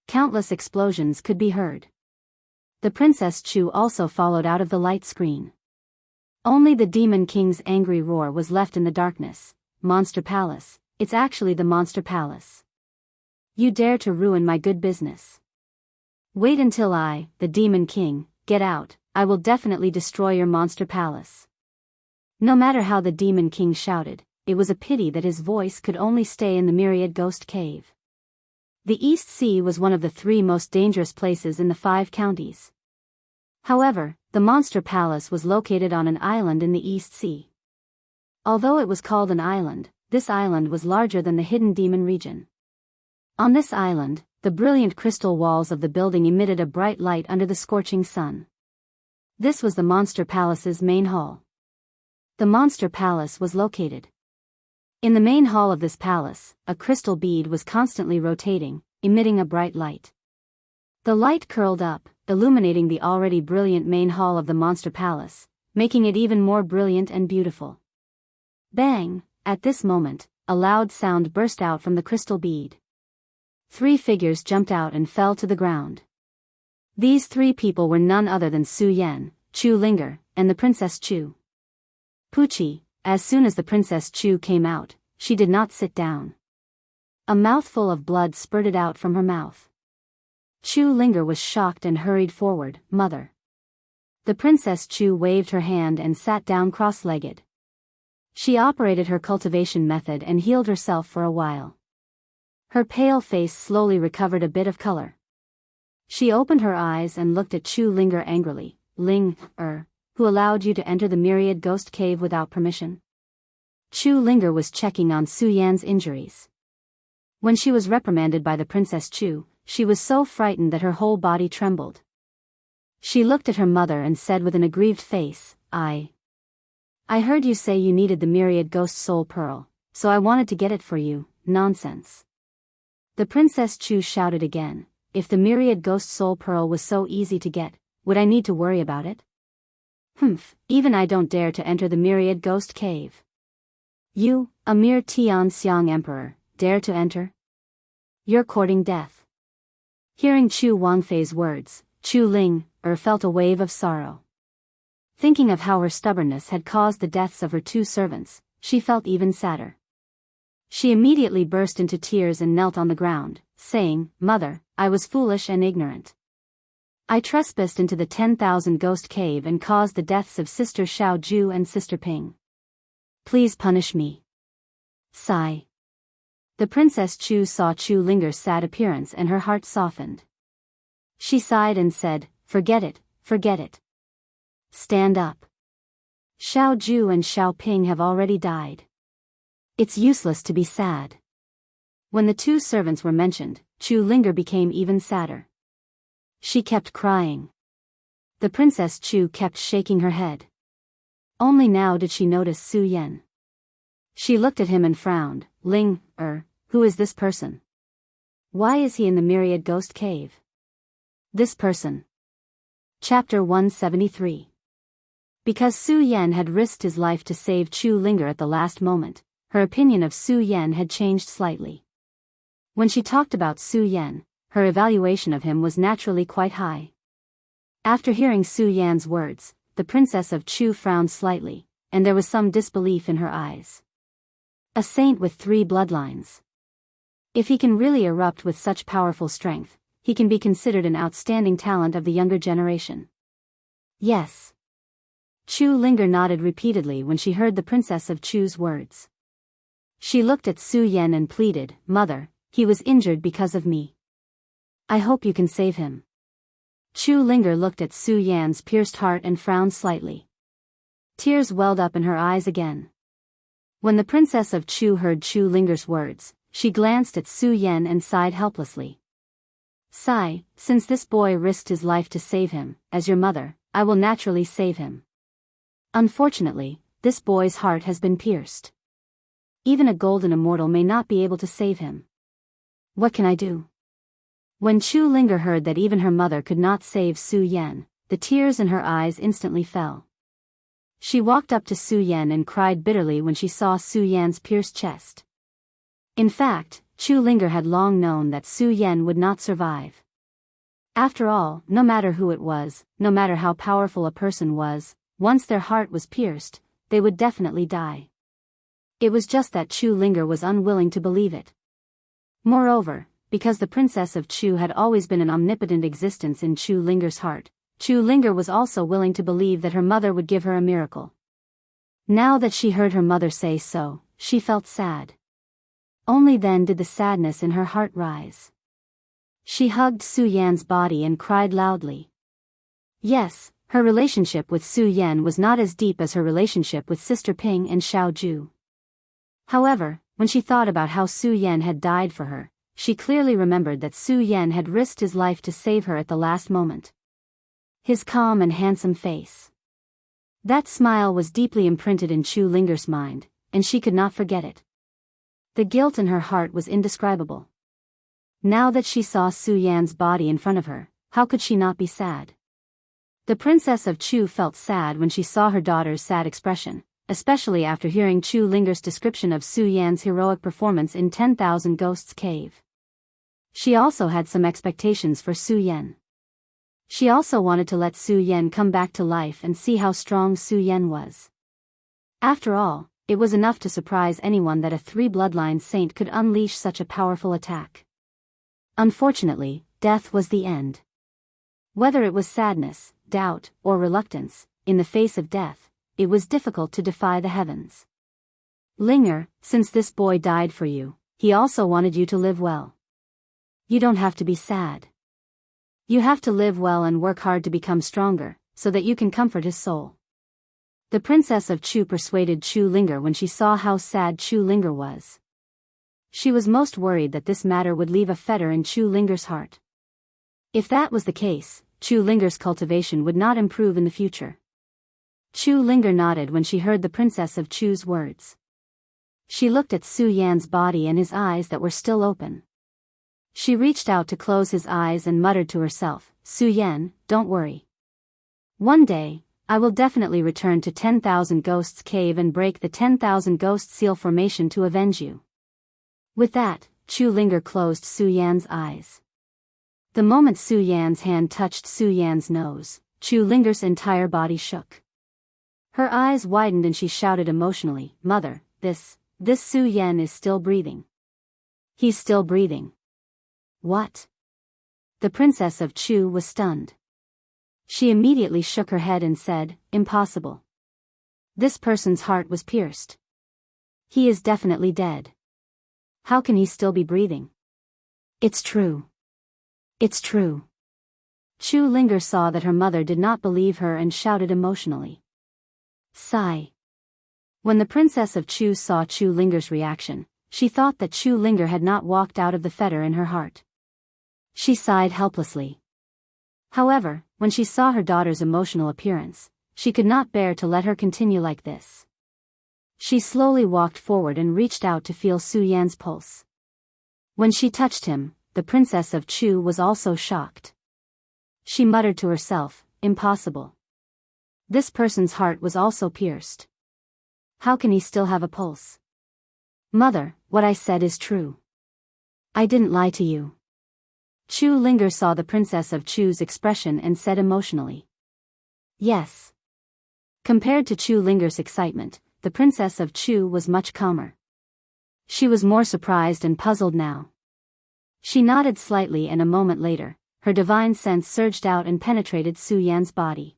Countless explosions could be heard. The Princess Chu also followed out of the light screen. Only the Demon King's angry roar was left in the darkness. Monster Palace, it's actually the Monster Palace. You dare to ruin my good business. Wait until I, the Demon King, get out, I will definitely destroy your Monster Palace. No matter how the Demon King shouted, it was a pity that his voice could only stay in the Myriad Ghost Cave. The East Sea was one of the 3 most dangerous places in the 5 counties. However, the Monster Palace was located on an island in the East Sea. Although it was called an island, this island was larger than the hidden demon region. On this island, the brilliant crystal walls of the building emitted a bright light under the scorching sun. This was the Monster Palace's main hall. The Monster Palace was located. In the main hall of this palace, a crystal bead was constantly rotating, emitting a bright light. The light curled up, illuminating the already brilliant main hall of the Monster Palace, making it even more brilliant and beautiful. Bang! At this moment, a loud sound burst out from the crystal bead. 3 figures jumped out and fell to the ground. These 3 people were none other than Su Yan, Chu Linger, and the Princess Chu. Pucci, as soon as the Princess Chu came out, she did not sit down. A mouthful of blood spurted out from her mouth. Chu Linger was shocked and hurried forward. Mother. The Princess Chu waved her hand and sat down cross-legged. She operated her cultivation method and healed herself for a while. Her pale face slowly recovered a bit of color. She opened her eyes and looked at Chu Linger angrily. Who allowed you to enter the Myriad Ghost Cave without permission? Chu Linger was checking on Su Yan's injuries. When she was reprimanded by the Princess Chu, she was so frightened that her whole body trembled. She looked at her mother and said with an aggrieved face, I heard you say you needed the Myriad Ghost Soul Pearl, so I wanted to get it for you. Nonsense. The Princess Chu shouted again, if the Myriad Ghost Soul Pearl was so easy to get, would I need to worry about it? Even I don't dare to enter the Myriad Ghost Cave. You, a mere Tianxiang Emperor, dare to enter? You're courting death. Hearing Chu Wangfei's words, Chu Ling felt a wave of sorrow. Thinking of how her stubbornness had caused the deaths of her 2 servants, she felt even sadder. She immediately burst into tears and knelt on the ground, saying, Mother, I was foolish and ignorant. I trespassed into the 10,000 Ghost Cave and caused the deaths of Sister Xiao Ju and Sister Ping. Please punish me. Sigh. The Princess Chu saw Chu Linger's sad appearance and her heart softened. She sighed and said, Forget it, forget it. Stand up. Xiao Ju and Xiao Ping have already died. It's useless to be sad. When the 2 servants were mentioned, Chu Linger became even sadder. She kept crying. The Princess Chu kept shaking her head. Only now did she notice Su Yan. She looked at him and frowned. Who is this person? Why is he in the Myriad Ghost Cave? This person. Chapter 173. Because Su Yan had risked his life to save Chu Linger at the last moment, her opinion of Su Yan had changed slightly. When she talked about Su Yan, her evaluation of him was naturally quite high. After hearing Su Yan's words, the Princess of Chu frowned slightly, and there was some disbelief in her eyes. A saint with 3 bloodlines. If he can really erupt with such powerful strength, he can be considered an outstanding talent of the younger generation. Yes. Chu Linger nodded repeatedly when she heard the Princess of Chu's words. She looked at Su Yan and pleaded, Mother, he was injured because of me. I hope you can save him. Chu Linger looked at Su Yan's pierced heart and frowned slightly. Tears welled up in her eyes again. When the Princess of Chu heard Chu Linger's words, she glanced at Su Yan and sighed helplessly. Sigh, since this boy risked his life to save him, as your mother, I will naturally save him. Unfortunately, this boy's heart has been pierced. Even a golden immortal may not be able to save him. What can I do? When Chu Linger heard that even her mother could not save Su Yan, the tears in her eyes instantly fell. She walked up to Su Yan and cried bitterly when she saw Su Yan's pierced chest. In fact, Chu Linger had long known that Su Yan would not survive. After all, no matter who it was, no matter how powerful a person was, once their heart was pierced, they would definitely die. It was just that Chu Linger was unwilling to believe it. Moreover, because the Princess of Chu had always been an omnipotent existence in Chu Linger's heart, Chu Linger was also willing to believe that her mother would give her a miracle. Now that she heard her mother say so, she felt sad. Only then did the sadness in her heart rise. She hugged Su Yan's body and cried loudly. Yes, her relationship with Su Yan was not as deep as her relationship with Sister Ping and Xiao Ju. However, when she thought about how Su Yan had died for her, she clearly remembered that Su Yan had risked his life to save her at the last moment. His calm and handsome face. That smile was deeply imprinted in Chu Linger's mind, and she could not forget it. The guilt in her heart was indescribable. Now that she saw Su Yan's body in front of her, how could she not be sad? The Princess of Chu felt sad when she saw her daughter's sad expression, especially after hearing Chu Linger's description of Su Yan's heroic performance in 10,000 Ghosts Cave. She also had some expectations for Su Yan. She also wanted to let Su Yan come back to life and see how strong Su Yan was. After all, it was enough to surprise anyone that a three-bloodline saint could unleash such a powerful attack. Unfortunately, death was the end. Whether it was sadness, doubt, or reluctance, in the face of death, it was difficult to defy the heavens. Linger, since this boy died for you, he also wanted you to live well. You don't have to be sad. You have to live well and work hard to become stronger, so that you can comfort his soul. The Princess of Chu persuaded Chu Linger when she saw how sad Chu Linger was. She was most worried that this matter would leave a fetter in Chu Linger's heart. If that was the case, Chu Linger's cultivation would not improve in the future. Chu Linger nodded when she heard the Princess of Chu's words. She looked at Su Yan's body and his eyes that were still open. She reached out to close his eyes and muttered to herself, Su Yan, don't worry. One day, I will definitely return to 10,000 Ghosts Cave and break the 10,000 Ghost Seal formation to avenge you. With that, Chu Linger closed Su Yan's eyes. The moment Su Yan's hand touched Su Yan's nose, Chu Linger's entire body shook. Her eyes widened and she shouted emotionally, Mother, this Su Yan is still breathing. He's still breathing. What? The Princess of Chu was stunned. She immediately shook her head and said, Impossible. This person's heart was pierced. He is definitely dead. How can he still be breathing? It's true. It's true. Chu Linger saw that her mother did not believe her and shouted emotionally. Sigh. When the Princess of Chu saw Chu Linger's reaction, she thought that Chu Linger had not walked out of the fetter in her heart. She sighed helplessly. However, when she saw her daughter's emotional appearance, she could not bear to let her continue like this. She slowly walked forward and reached out to feel Su Yan's pulse. When she touched him, the Princess of Chu was also shocked. She muttered to herself, Impossible. This person's heart was also pierced. How can he still have a pulse? Mother, what I said is true. I didn't lie to you. Chu Linger saw the Princess of Chu's expression and said emotionally. Yes. Compared to Chu Linger's excitement, the Princess of Chu was much calmer. She was more surprised and puzzled now. She nodded slightly and a moment later, her divine sense surged out and penetrated Su Yan's body.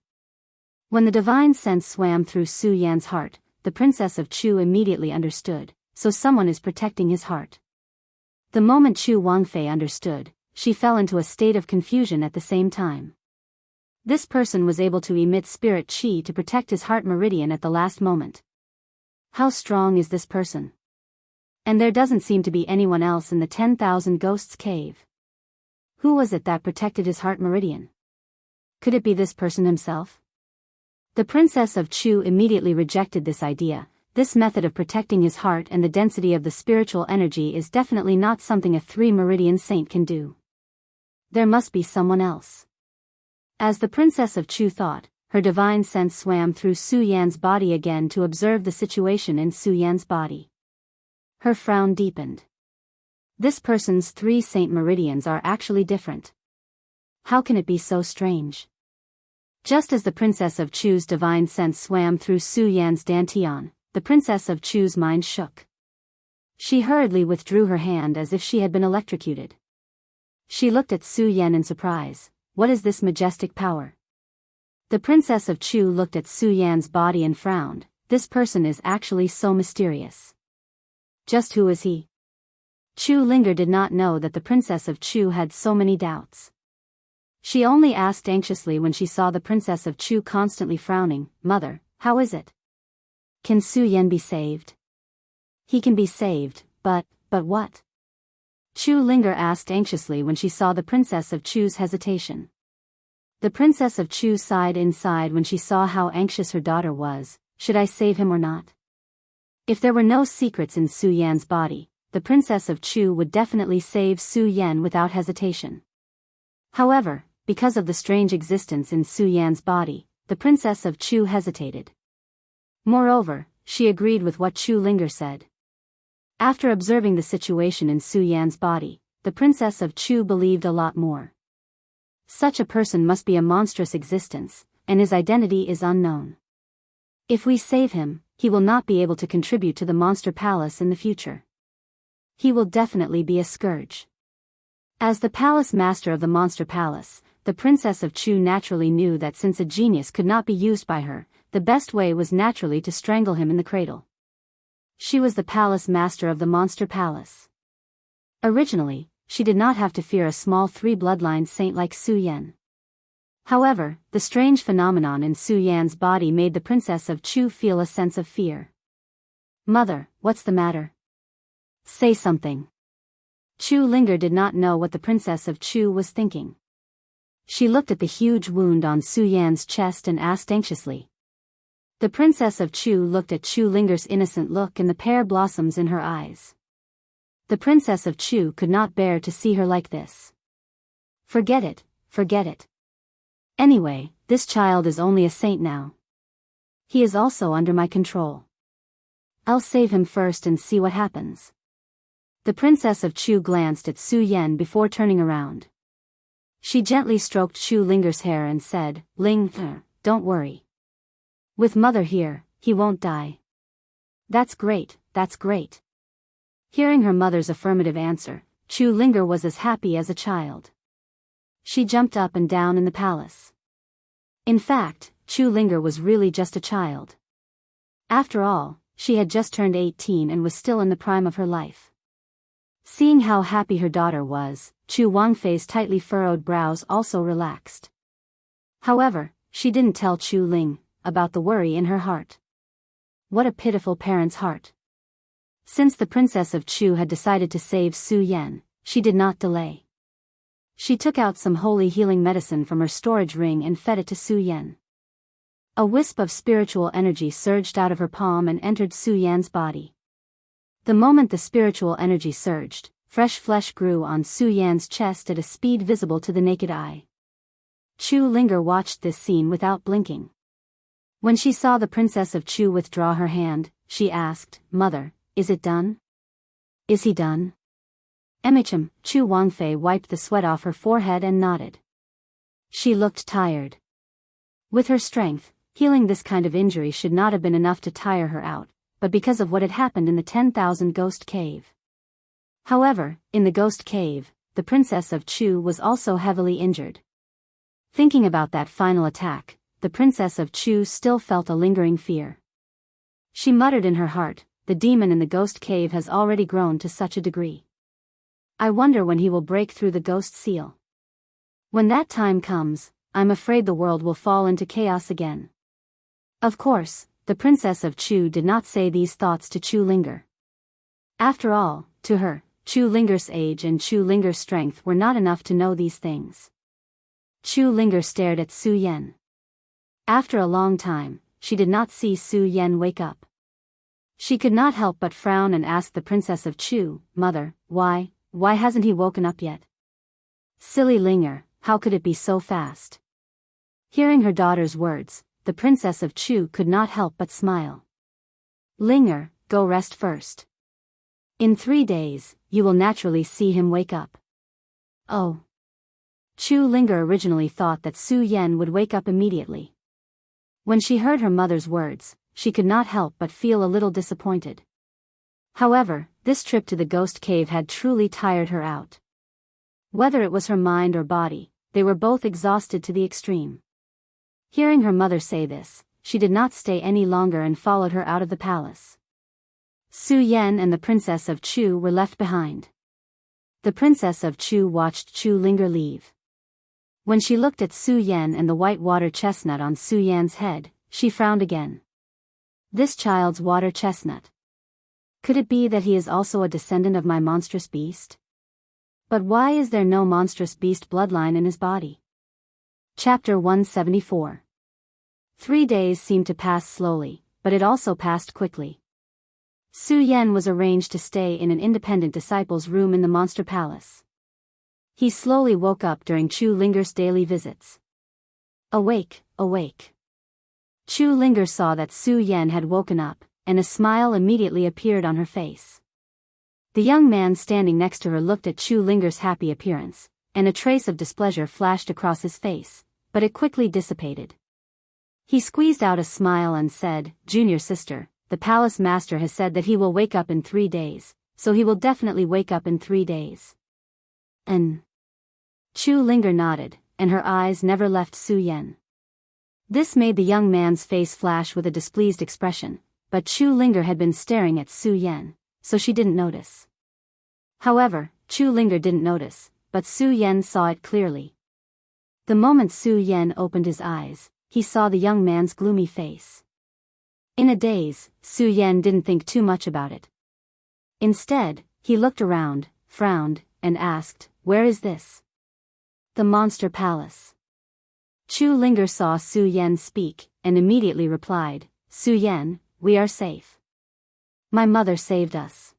When the divine sense swam through Su Yan's heart, the Princess of Chu immediately understood, so someone is protecting his heart. The moment Chu Wangfei understood, she fell into a state of confusion at the same time. This person was able to emit spirit qi to protect his heart meridian at the last moment. How strong is this person? And there doesn't seem to be anyone else in the 10,000 Ghosts Cave. Who was it that protected his heart meridian? Could it be this person himself? The Princess of Chu immediately rejected this idea. This method of protecting his heart and the density of the spiritual energy is definitely not something a three-meridian saint can do. There must be someone else. As the Princess of Chu thought, her divine sense swam through Su Yan's body again to observe the situation in Su Yan's body. Her frown deepened. This person's 3 saint meridians are actually different. How can it be so strange? Just as the Princess of Chu's divine sense swam through Su Yan's dantian, the Princess of Chu's mind shook. She hurriedly withdrew her hand as if she had been electrocuted. She looked at Su Yan in surprise. What is this majestic power? The Princess of Chu looked at Su Yan's body and frowned. This person is actually so mysterious. Just who is he? Chu Linger did not know that the Princess of Chu had so many doubts. She only asked anxiously when she saw the Princess of Chu constantly frowning, "Mother, how is it? Can Su Yan be saved?" "He can be saved, but what?" Chu Linger asked anxiously when she saw the Princess of Chu's hesitation. The Princess of Chu sighed inside when she saw how anxious her daughter was. Should I save him or not? If there were no secrets in Su Yan's body, the Princess of Chu would definitely save Su Yan without hesitation. However, because of the strange existence in Su Yan's body, the Princess of Chu hesitated. Moreover, she agreed with what Chu Linger said. After observing the situation in Su Yan's body, the Princess of Chu believed a lot more. Such a person must be a monstrous existence, and his identity is unknown. If we save him, he will not be able to contribute to the Monster Palace in the future. He will definitely be a scourge. As the palace master of the Monster Palace, the Princess of Chu naturally knew that since a genius could not be used by her, the best way was naturally to strangle him in the cradle. She was the palace master of the Monster Palace. Originally, she did not have to fear a small 3-bloodline saint like Su Yan. However, the strange phenomenon in Su Yan's body made the Princess of Chu feel a sense of fear. "Mother, what's the matter? Say something." Chu Linger did not know what the Princess of Chu was thinking. She looked at the huge wound on Su Yan's chest and asked anxiously. The Princess of Chu looked at Chu Linger's innocent look and the pear blossoms in her eyes. The Princess of Chu could not bear to see her like this. Forget it, forget it. Anyway, this child is only a saint now. He is also under my control. I'll save him first and see what happens. The Princess of Chu glanced at Su Yan before turning around. She gently stroked Chu Linger's hair and said, "Ling, don't worry. With Mother here, he won't die." That's great, that's great." Hearing her mother's affirmative answer, Chu Linger was as happy as a child. She jumped up and down in the palace. In fact, Chu Linger was really just a child. After all, she had just turned 18 and was still in the prime of her life. Seeing how happy her daughter was, Chu Wangfei's tightly furrowed brows also relaxed. However, she didn't tell Chu Ling about the worry in her heart. What a pitiful parent's heart. Since the Princess of Chu had decided to save Su Yan, she did not delay. She took out some holy healing medicine from her storage ring and fed it to Su Yan. A wisp of spiritual energy surged out of her palm and entered Su Yan's body. The moment the spiritual energy surged, fresh flesh grew on Su Yan's chest at a speed visible to the naked eye. Chu Linger watched this scene without blinking. When she saw the Princess of Chu withdraw her hand, she asked, "Mother, is it done? Is he done?" "MHM," Chu Wangfei wiped the sweat off her forehead and nodded. She looked tired. With her strength, healing this kind of injury should not have been enough to tire her out, but because of what had happened in the 10,000 Ghost Cave. However, in the Ghost Cave, the Princess of Chu was also heavily injured. Thinking about that final attack, the Princess of Chu still felt a lingering fear. She muttered in her heart, "The demon in the Ghost Cave has already grown to such a degree. I wonder when he will break through the Ghost Seal. When that time comes, I'm afraid the world will fall into chaos again." Of course, the Princess of Chu did not say these thoughts to Chu Linger. After all, to her, Chu Linger's age and Chu Linger's strength were not enough to know these things. Chu Linger stared at Su Yan. After a long time, she did not see Su Yan wake up. She could not help but frown and ask the Princess of Chu, "Mother, why hasn't he woken up yet?" "Silly Linger, how could it be so fast? Hearing her daughter's words, the princess of Chu could not help but smile. Linger, go rest first. In 3 days, you will naturally see him wake up. Oh. Chu Linger originally thought that Su Yan would wake up immediately. When she heard her mother's words, she could not help but feel a little disappointed. However, this trip to the ghost cave had truly tired her out. Whether it was her mind or body, they were both exhausted to the extreme. Hearing her mother say this, she did not stay any longer and followed her out of the palace. Su Yan and the princess of Chu were left behind. The princess of Chu watched Chu Linger leave. When she looked at Su Yan and the white water chestnut on Su Yan's head, she frowned again. This child's water chestnut. Could it be that he is also a descendant of my monstrous beast? But why is there no monstrous beast bloodline in his body? Chapter 174. 3 days seemed to pass slowly, but it also passed quickly. Su Yan was arranged to stay in an independent disciple's room in the Monster Palace. He slowly woke up during Chu Linger's daily visits. Awake, awake. Chu Linger saw that Su Yan had woken up, and a smile immediately appeared on her face. The young man standing next to her looked at Chu Linger's happy appearance, and a trace of displeasure flashed across his face, but it quickly dissipated. He squeezed out a smile and said, "Junior sister, the palace master has said that he will wake up in 3 days, so he will definitely wake up in 3 days. Chu Linger nodded, and her eyes never left Su Yan. This made the young man's face flash with a displeased expression, but Chu Linger had been staring at Su Yan, so she didn't notice. However, Chu Linger didn't notice, but Su Yan saw it clearly. The moment Su Yan opened his eyes, he saw the young man's gloomy face. In a daze, Su Yan didn't think too much about it. Instead, he looked around, frowned, and asked, "Where is this?" "The Monster Palace." Chu Linger saw Su Yan speak, and immediately replied, "Su Yan, we are safe. My mother saved us."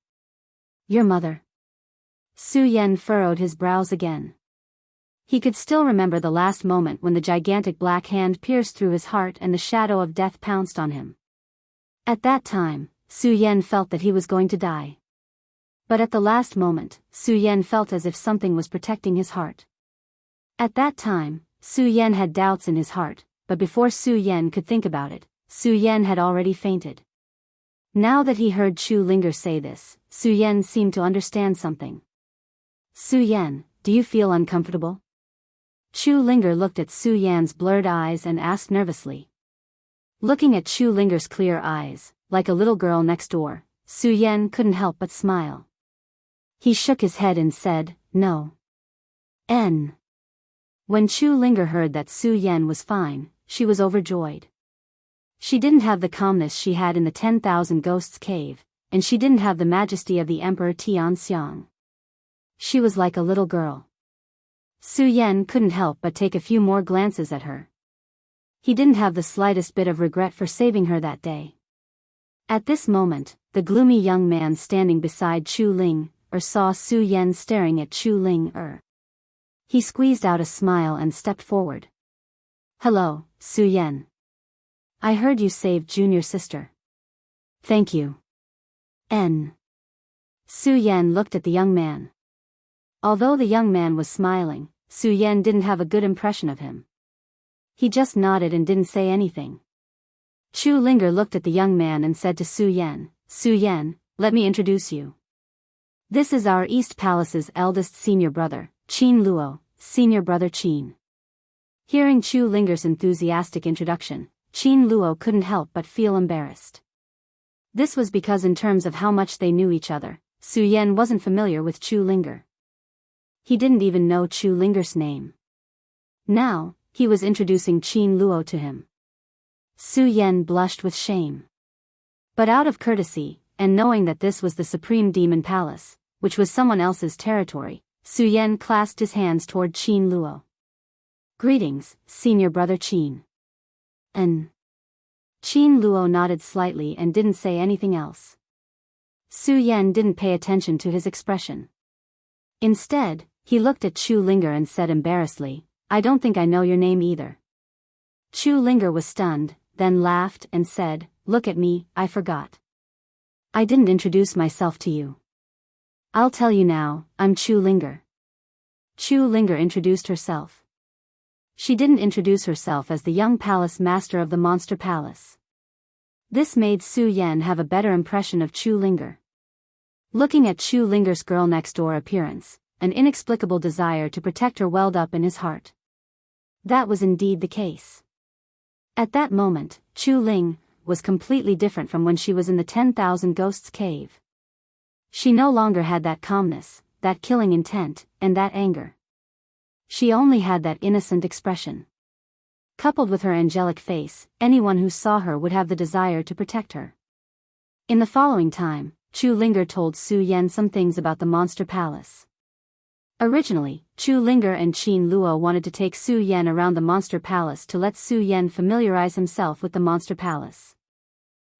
"Your mother?" Su Yan furrowed his brows again. He could still remember the last moment when the gigantic black hand pierced through his heart and the shadow of death pounced on him. At that time, Su Yan felt that he was going to die. But at the last moment, Su Yan felt as if something was protecting his heart. At that time, Su Yan had doubts in his heart, but before Su Yan could think about it, Su Yan had already fainted. Now that he heard Chu Linger say this, Su Yan seemed to understand something. "Su Yan, do you feel uncomfortable?" Chu Linger looked at Su Yan's blurred eyes and asked nervously. Looking at Chu Linger's clear eyes, like a little girl next door, Su Yan couldn't help but smile. He shook his head and said, "No." When Chu Linger heard that Su Yan was fine, she was overjoyed. She didn't have the calmness she had in the 10,000 Ghosts cave, and she didn't have the majesty of the Emperor Tianxiang. She was like a little girl. Su Yan couldn't help but take a few more glances at her. He didn't have the slightest bit of regret for saving her that day. At this moment, the gloomy young man standing beside Chu Linger saw Su Yan staring at Chu Linger. He squeezed out a smile and stepped forward. "Hello, Su Yan. I heard you saved junior sister." "Thank you." Su Yan looked at the young man. Although the young man was smiling, Su Yan didn't have a good impression of him. He just nodded and didn't say anything. Chu Linger looked at the young man and said to Su Yan, "Su Yan, let me introduce you. This is our East Palace's eldest senior brother, Qin Luo, senior brother Qin." Hearing Chu Linger's enthusiastic introduction, Qin Luo couldn't help but feel embarrassed. This was because in terms of how much they knew each other, Su Yan wasn't familiar with Chu Linger. He didn't even know Chu Linger's name. Now, he was introducing Qin Luo to him. Su Yan blushed with shame. But out of courtesy, and knowing that this was the Supreme Demon Palace, which was someone else's territory, Su Yan clasped his hands toward Qin Luo. "Greetings, senior brother Qin." Qin Luo nodded slightly and didn't say anything else. Su Yan didn't pay attention to his expression. Instead, he looked at Chu Linger and said embarrassedly, "I don't think I know your name either." Chu Linger was stunned, then laughed and said, "Look at me, I forgot. I didn't introduce myself to you. I'll tell you now, I'm Chu Linger." Chu Linger introduced herself. She didn't introduce herself as the young palace master of the Monster Palace. This made Su Yan have a better impression of Chu Linger. Looking at Chu Linger's girl next door appearance, an inexplicable desire to protect her welled up in his heart. That was indeed the case. At that moment, Chu Ling was completely different from when she was in the 10,000 Ghosts cave. She no longer had that calmness, that killing intent, and that anger. She only had that innocent expression. Coupled with her angelic face, anyone who saw her would have the desire to protect her. In the following time, Chu Linger told Su Yan some things about the Monster Palace. Originally, Chu Linger and Qin Luo wanted to take Su Yan around the Monster Palace to let Su Yan familiarize himself with the Monster Palace.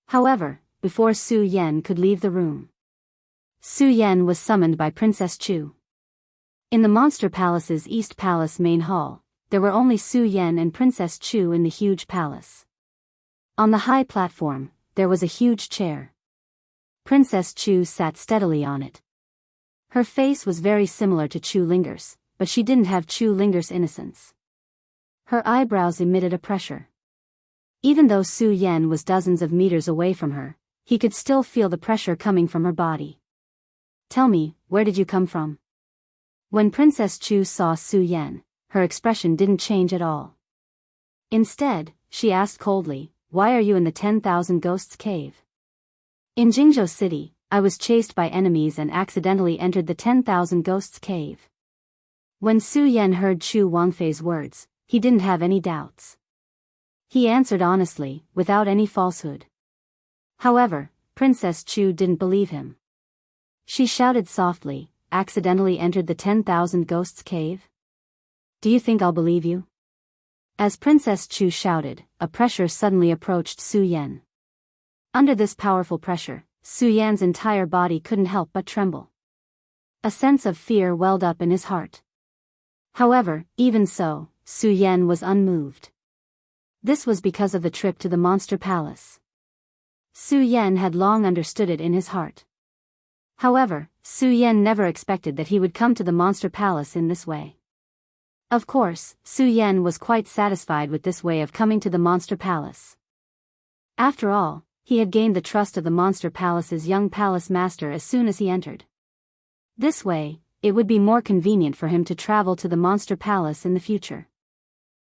However, before Su Yan could leave the room, Su Yan was summoned by Princess Chu. In the Monster Palace's East Palace main hall, there were only Su Yan and Princess Chu in the huge palace. On the high platform, there was a huge chair. Princess Chu sat steadily on it. Her face was very similar to Chu Linger's, but she didn't have Chu Linger's innocence. Her eyebrows emitted a pressure. Even though Su Yan was dozens of meters away from her, he could still feel the pressure coming from her body. "Tell me, where did you come from?" When Princess Chu saw Su Yan, her expression didn't change at all. Instead, she asked coldly, "Why are you in the 10,000 Ghosts cave?" "In Jingzhou City, I was chased by enemies and accidentally entered the 10,000 Ghosts cave." When Su Yan heard Chu Wangfei's words, he didn't have any doubts. He answered honestly, without any falsehood. However, Princess Chu didn't believe him. She shouted softly, "Accidentally entered the 10,000 Ghosts cave? Do you think I'll believe you?" As Princess Chu shouted, a pressure suddenly approached Su Yan. Under this powerful pressure, Su Yan's entire body couldn't help but tremble. A sense of fear welled up in his heart. However, even so, Su Yan was unmoved. This was because of the trip to the Monster Palace. Su Yan had long understood it in his heart. However, Su Yan never expected that he would come to the Monster Palace in this way. Of course, Su Yan was quite satisfied with this way of coming to the Monster Palace. After all, he had gained the trust of the Monster Palace's young palace master as soon as he entered. This way, it would be more convenient for him to travel to the Monster Palace in the future.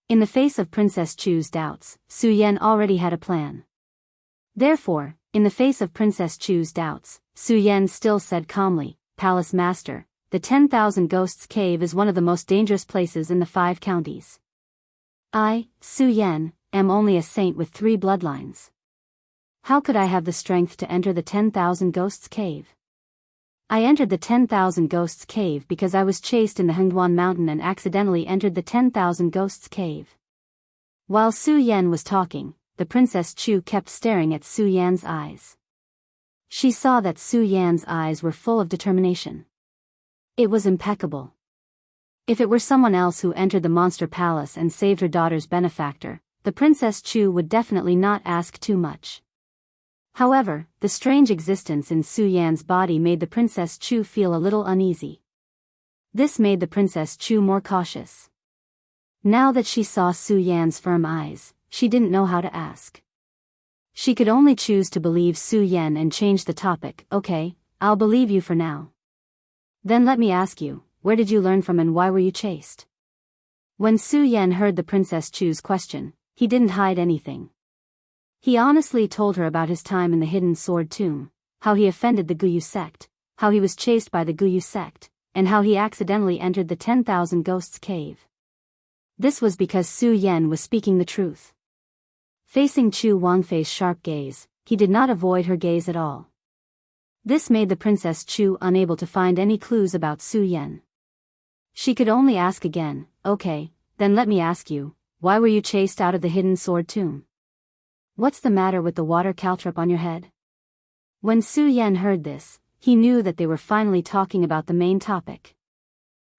In the face of Princess Chu's doubts, Su Yan already had a plan. Therefore, in the face of Princess Chu's doubts, Su Yan still said calmly, "Palace Master, the 10,000 Ghosts cave is one of the most dangerous places in the 5 counties. I, Su Yan, am only a saint with 3 bloodlines. How could I have the strength to enter the 10,000 Ghosts cave? I entered the 10,000 Ghosts cave because I was chased in the Hengduan mountain and accidentally entered the 10,000 Ghosts cave." While Su Yan was talking, the Princess Chu kept staring at Su Yan's eyes. She saw that Su Yan's eyes were full of determination. It was impeccable. If it were someone else who entered the Monster Palace and saved her daughter's benefactor, the Princess Chu would definitely not ask too much. However, the strange existence in Su Yan's body made the Princess Chu feel a little uneasy. This made the Princess Chu more cautious. Now that she saw Su Yan's firm eyes, she didn't know how to ask. She could only choose to believe Su Yan and change the topic. "Okay, I'll believe you for now. Then let me ask you, where did you learn from and why were you chased?" When Su Yan heard the Princess Chu's question, he didn't hide anything. He honestly told her about his time in the Hidden Sword Tomb, how he offended the Guyu sect, how he was chased by the Guyu sect, and how he accidentally entered the 10,000 Ghosts cave. This was because Su Yan was speaking the truth. Facing Chu Wangfei's sharp gaze, he did not avoid her gaze at all. This made the Princess Chu unable to find any clues about Su Yan. She could only ask again, "Okay, then let me ask you, why were you chased out of the Hidden Sword Tomb? What's the matter with the water caltrop on your head?" When Su Yan heard this, he knew that they were finally talking about the main topic.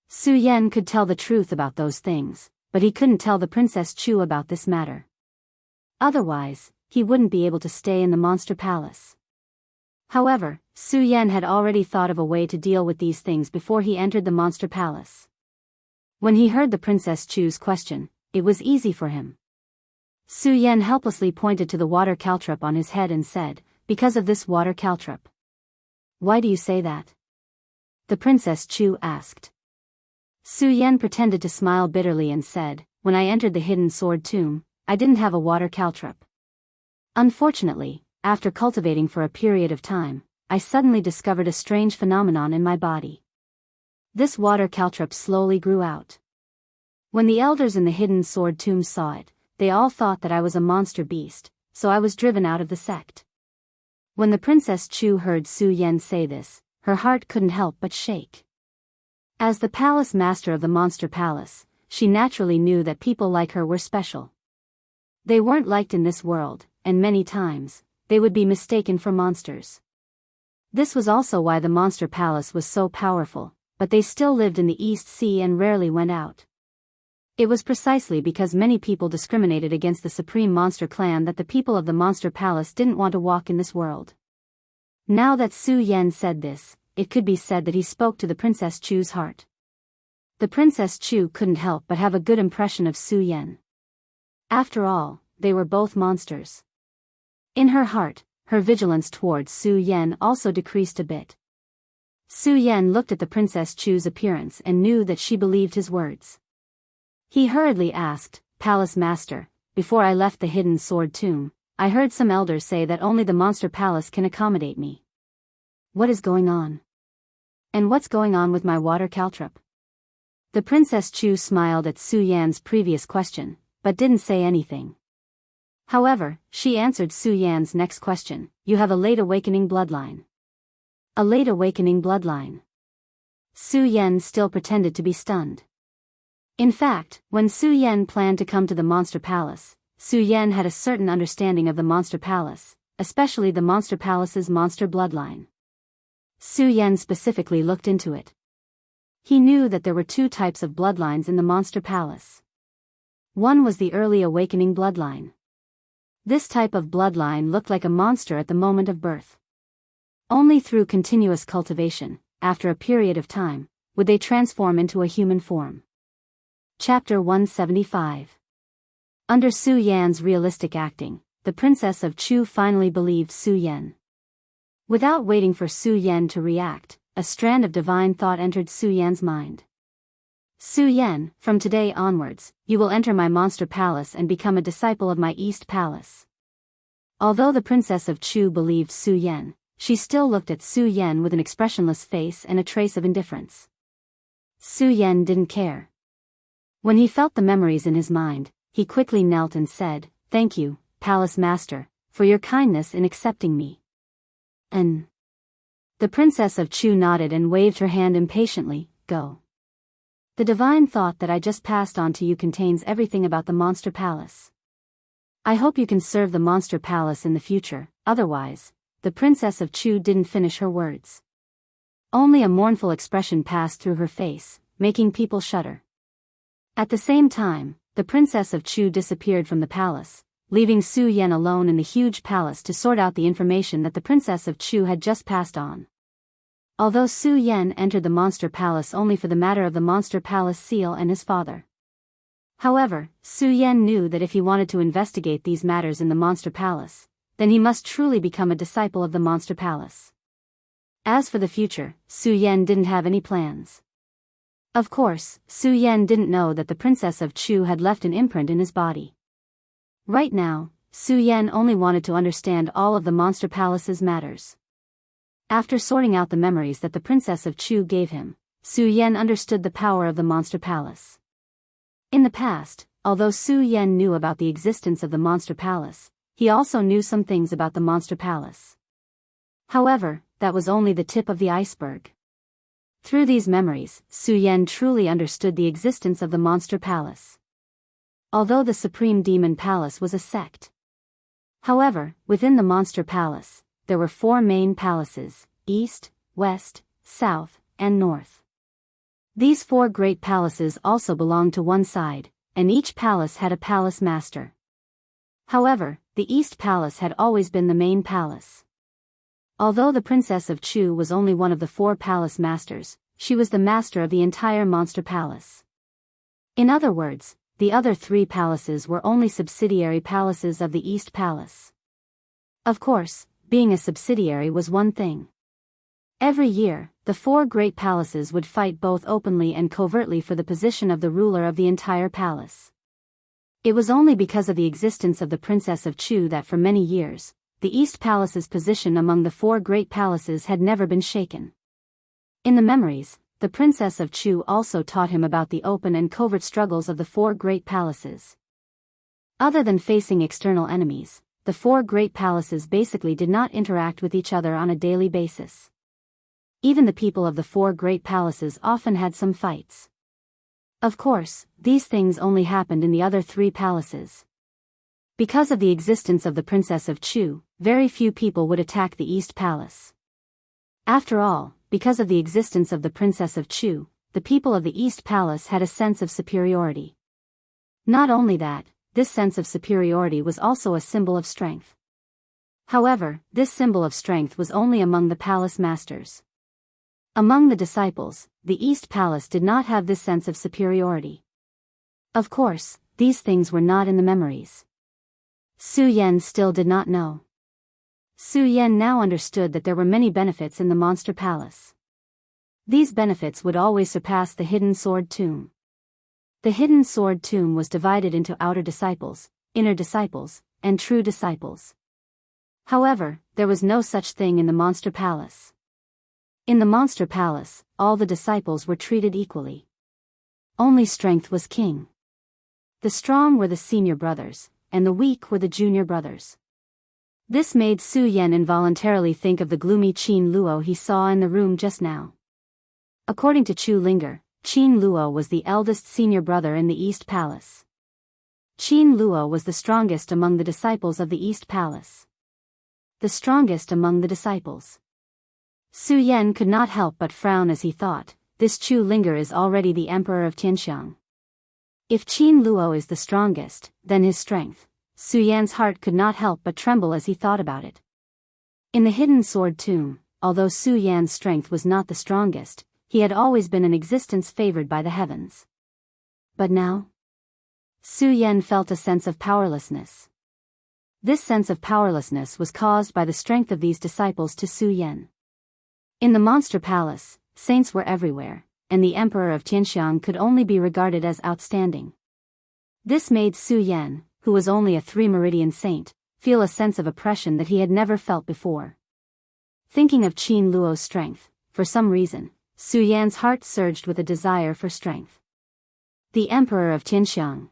Su Yan could tell the truth about those things, but he couldn't tell the Princess Chu about this matter. Otherwise, he wouldn't be able to stay in the monster palace. However, Su Yan had already thought of a way to deal with these things before he entered the monster palace. When he heard the Princess Chu's question, it was easy for him. Su Yan helplessly pointed to the water caltrop on his head and said, "Because of this water caltrop." "Why do you say that?" the Princess Chu asked. Su Yan pretended to smile bitterly and said, "When I entered the hidden sword tomb, I didn't have a water caltrop. Unfortunately, after cultivating for a period of time, I suddenly discovered a strange phenomenon in my body. This water caltrop slowly grew out. When the elders in the hidden sword tomb saw it, they all thought that I was a monster beast, so I was driven out of the sect." When the Princess Chu heard Su Yan say this, her heart couldn't help but shake. As the palace master of the monster palace, she naturally knew that people like her were special. They weren't liked in this world, and many times, they would be mistaken for monsters. This was also why the monster palace was so powerful, but they still lived in the East Sea and rarely went out. It was precisely because many people discriminated against the supreme monster clan that the people of the monster palace didn't want to walk in this world. Now that Su Yan said this, it could be said that he spoke to the Princess Chu's heart. The Princess Chu couldn't help but have a good impression of Su Yan. After all, they were both monsters. In her heart, her vigilance towards Su Yan also decreased a bit. Su Yan looked at the Princess Chu's appearance and knew that she believed his words. He hurriedly asked, "Palace Master, before I left the hidden sword tomb, I heard some elders say that only the monster palace can accommodate me. What is going on? And what's going on with my water caltrop?" The Princess Chu smiled at Su Yan's previous question, but didn't say anything. However, she answered Su Yan's next question, "You have a late awakening bloodline." A late awakening bloodline. Su Yan still pretended to be stunned. In fact, when Su Yan planned to come to the monster palace, Su Yan had a certain understanding of the monster palace, especially the monster palace's monster bloodline. Su Yan specifically looked into it. He knew that there were two types of bloodlines in the monster palace. One was the early awakening bloodline. This type of bloodline looked like a monster at the moment of birth. Only through continuous cultivation, after a period of time, would they transform into a human form. Chapter 175. Under Su Yan's realistic acting, the Princess of Chu finally believed Su Yan. Without waiting for Su Yan to react, a strand of divine thought entered Su Yan's mind. "Su Yan, from today onwards, you will enter my monster palace and become a disciple of my East Palace." Although the Princess of Chu believed Su Yan, she still looked at Su Yan with an expressionless face and a trace of indifference. Su Yan didn't care. When he felt the memories in his mind, he quickly knelt and said, "Thank you, Palace Master, for your kindness in accepting me." And the Princess of Chu nodded and waved her hand impatiently, "Go. The divine thought that I just passed on to you contains everything about the monster palace. I hope you can serve the monster palace in the future, otherwise." The Princess of Chu didn't finish her words. Only a mournful expression passed through her face, making people shudder. At the same time, the Princess of Chu disappeared from the palace, leaving Su Yan alone in the huge palace to sort out the information that the Princess of Chu had just passed on. Although Su Yan entered the monster palace only for the matter of the monster palace seal and his father. However, Su Yan knew that if he wanted to investigate these matters in the monster palace, then he must truly become a disciple of the monster palace. As for the future, Su Yan didn't have any plans. Of course, Su Yan didn't know that the Princess of Chu had left an imprint in his body. Right now, Su Yan only wanted to understand all of the monster palace's matters. After sorting out the memories that the Princess of Chu gave him, Su Yan understood the power of the monster palace. In the past, although Su Yan knew about the existence of the monster palace, he also knew some things about the monster palace. However, that was only the tip of the iceberg. Through these memories, Su Yan truly understood the existence of the monster palace. Although the Supreme Demon Palace was a sect. However, within the monster palace, there were 4 main palaces: East, West, South, and North. These 4 great palaces also belonged to one side, and each palace had a palace master. However, the East Palace had always been the main palace. Although the Princess of Chu was only one of the 4 palace masters, she was the master of the entire Monster Palace. In other words, the other 3 palaces were only subsidiary palaces of the East Palace. Of course, being a subsidiary was one thing. Every year, the 4 great palaces would fight both openly and covertly for the position of the ruler of the entire palace. It was only because of the existence of the Princess of Chu that for many years, the East Palace's position among the 4 great palaces had never been shaken. In the memories, the Princess of Chu also taught him about the open and covert struggles of the 4 great palaces. Other than facing external enemies, the 4 great palaces basically did not interact with each other on a daily basis. Even the people of the 4 great palaces often had some fights. Of course, these things only happened in the other 3 palaces. Because of the existence of the Princess of Chu, very few people would attack the East Palace. After all, because of the existence of the Princess of Chu, the people of the East Palace had a sense of superiority. Not only that, this sense of superiority was also a symbol of strength. However, this symbol of strength was only among the palace masters. Among the disciples, the East Palace did not have this sense of superiority. Of course, these things were not in the memories. Su Yan still did not know. Su Yan now understood that there were many benefits in the Monster Palace. These benefits would always surpass the Hidden Sword Tomb. The Hidden Sword Tomb was divided into outer disciples, inner disciples, and true disciples. However, there was no such thing in the Monster Palace. In the Monster Palace, all the disciples were treated equally. Only strength was king. The strong were the senior brothers, and the weak were the junior brothers. This made Su Yan involuntarily think of the gloomy Qin Luo he saw in the room just now. According to Chu Linger, Qin Luo was the eldest senior brother in the East Palace. Qin Luo was the strongest among the disciples of the East Palace. The strongest among the disciples. Su Yan could not help but frown as he thought, this Chu Linger is already the emperor of Tianxiang. If Qin Luo is the strongest, then his strength. Su Yan's heart could not help but tremble as he thought about it. In the Hidden Sword Tomb, although Su Yan's strength was not the strongest, he had always been an existence favored by the heavens. But now? Su Yan felt a sense of powerlessness. This sense of powerlessness was caused by the strength of these disciples to Su Yan. In the Monster Palace, saints were everywhere, and the Emperor of Tianxiang could only be regarded as outstanding. This made Su Yan, who was only a 3-meridian saint, feel a sense of oppression that he had never felt before. Thinking of Qin Luo's strength, for some reason, Su Yan's heart surged with a desire for strength. The Emperor of Tianxiang.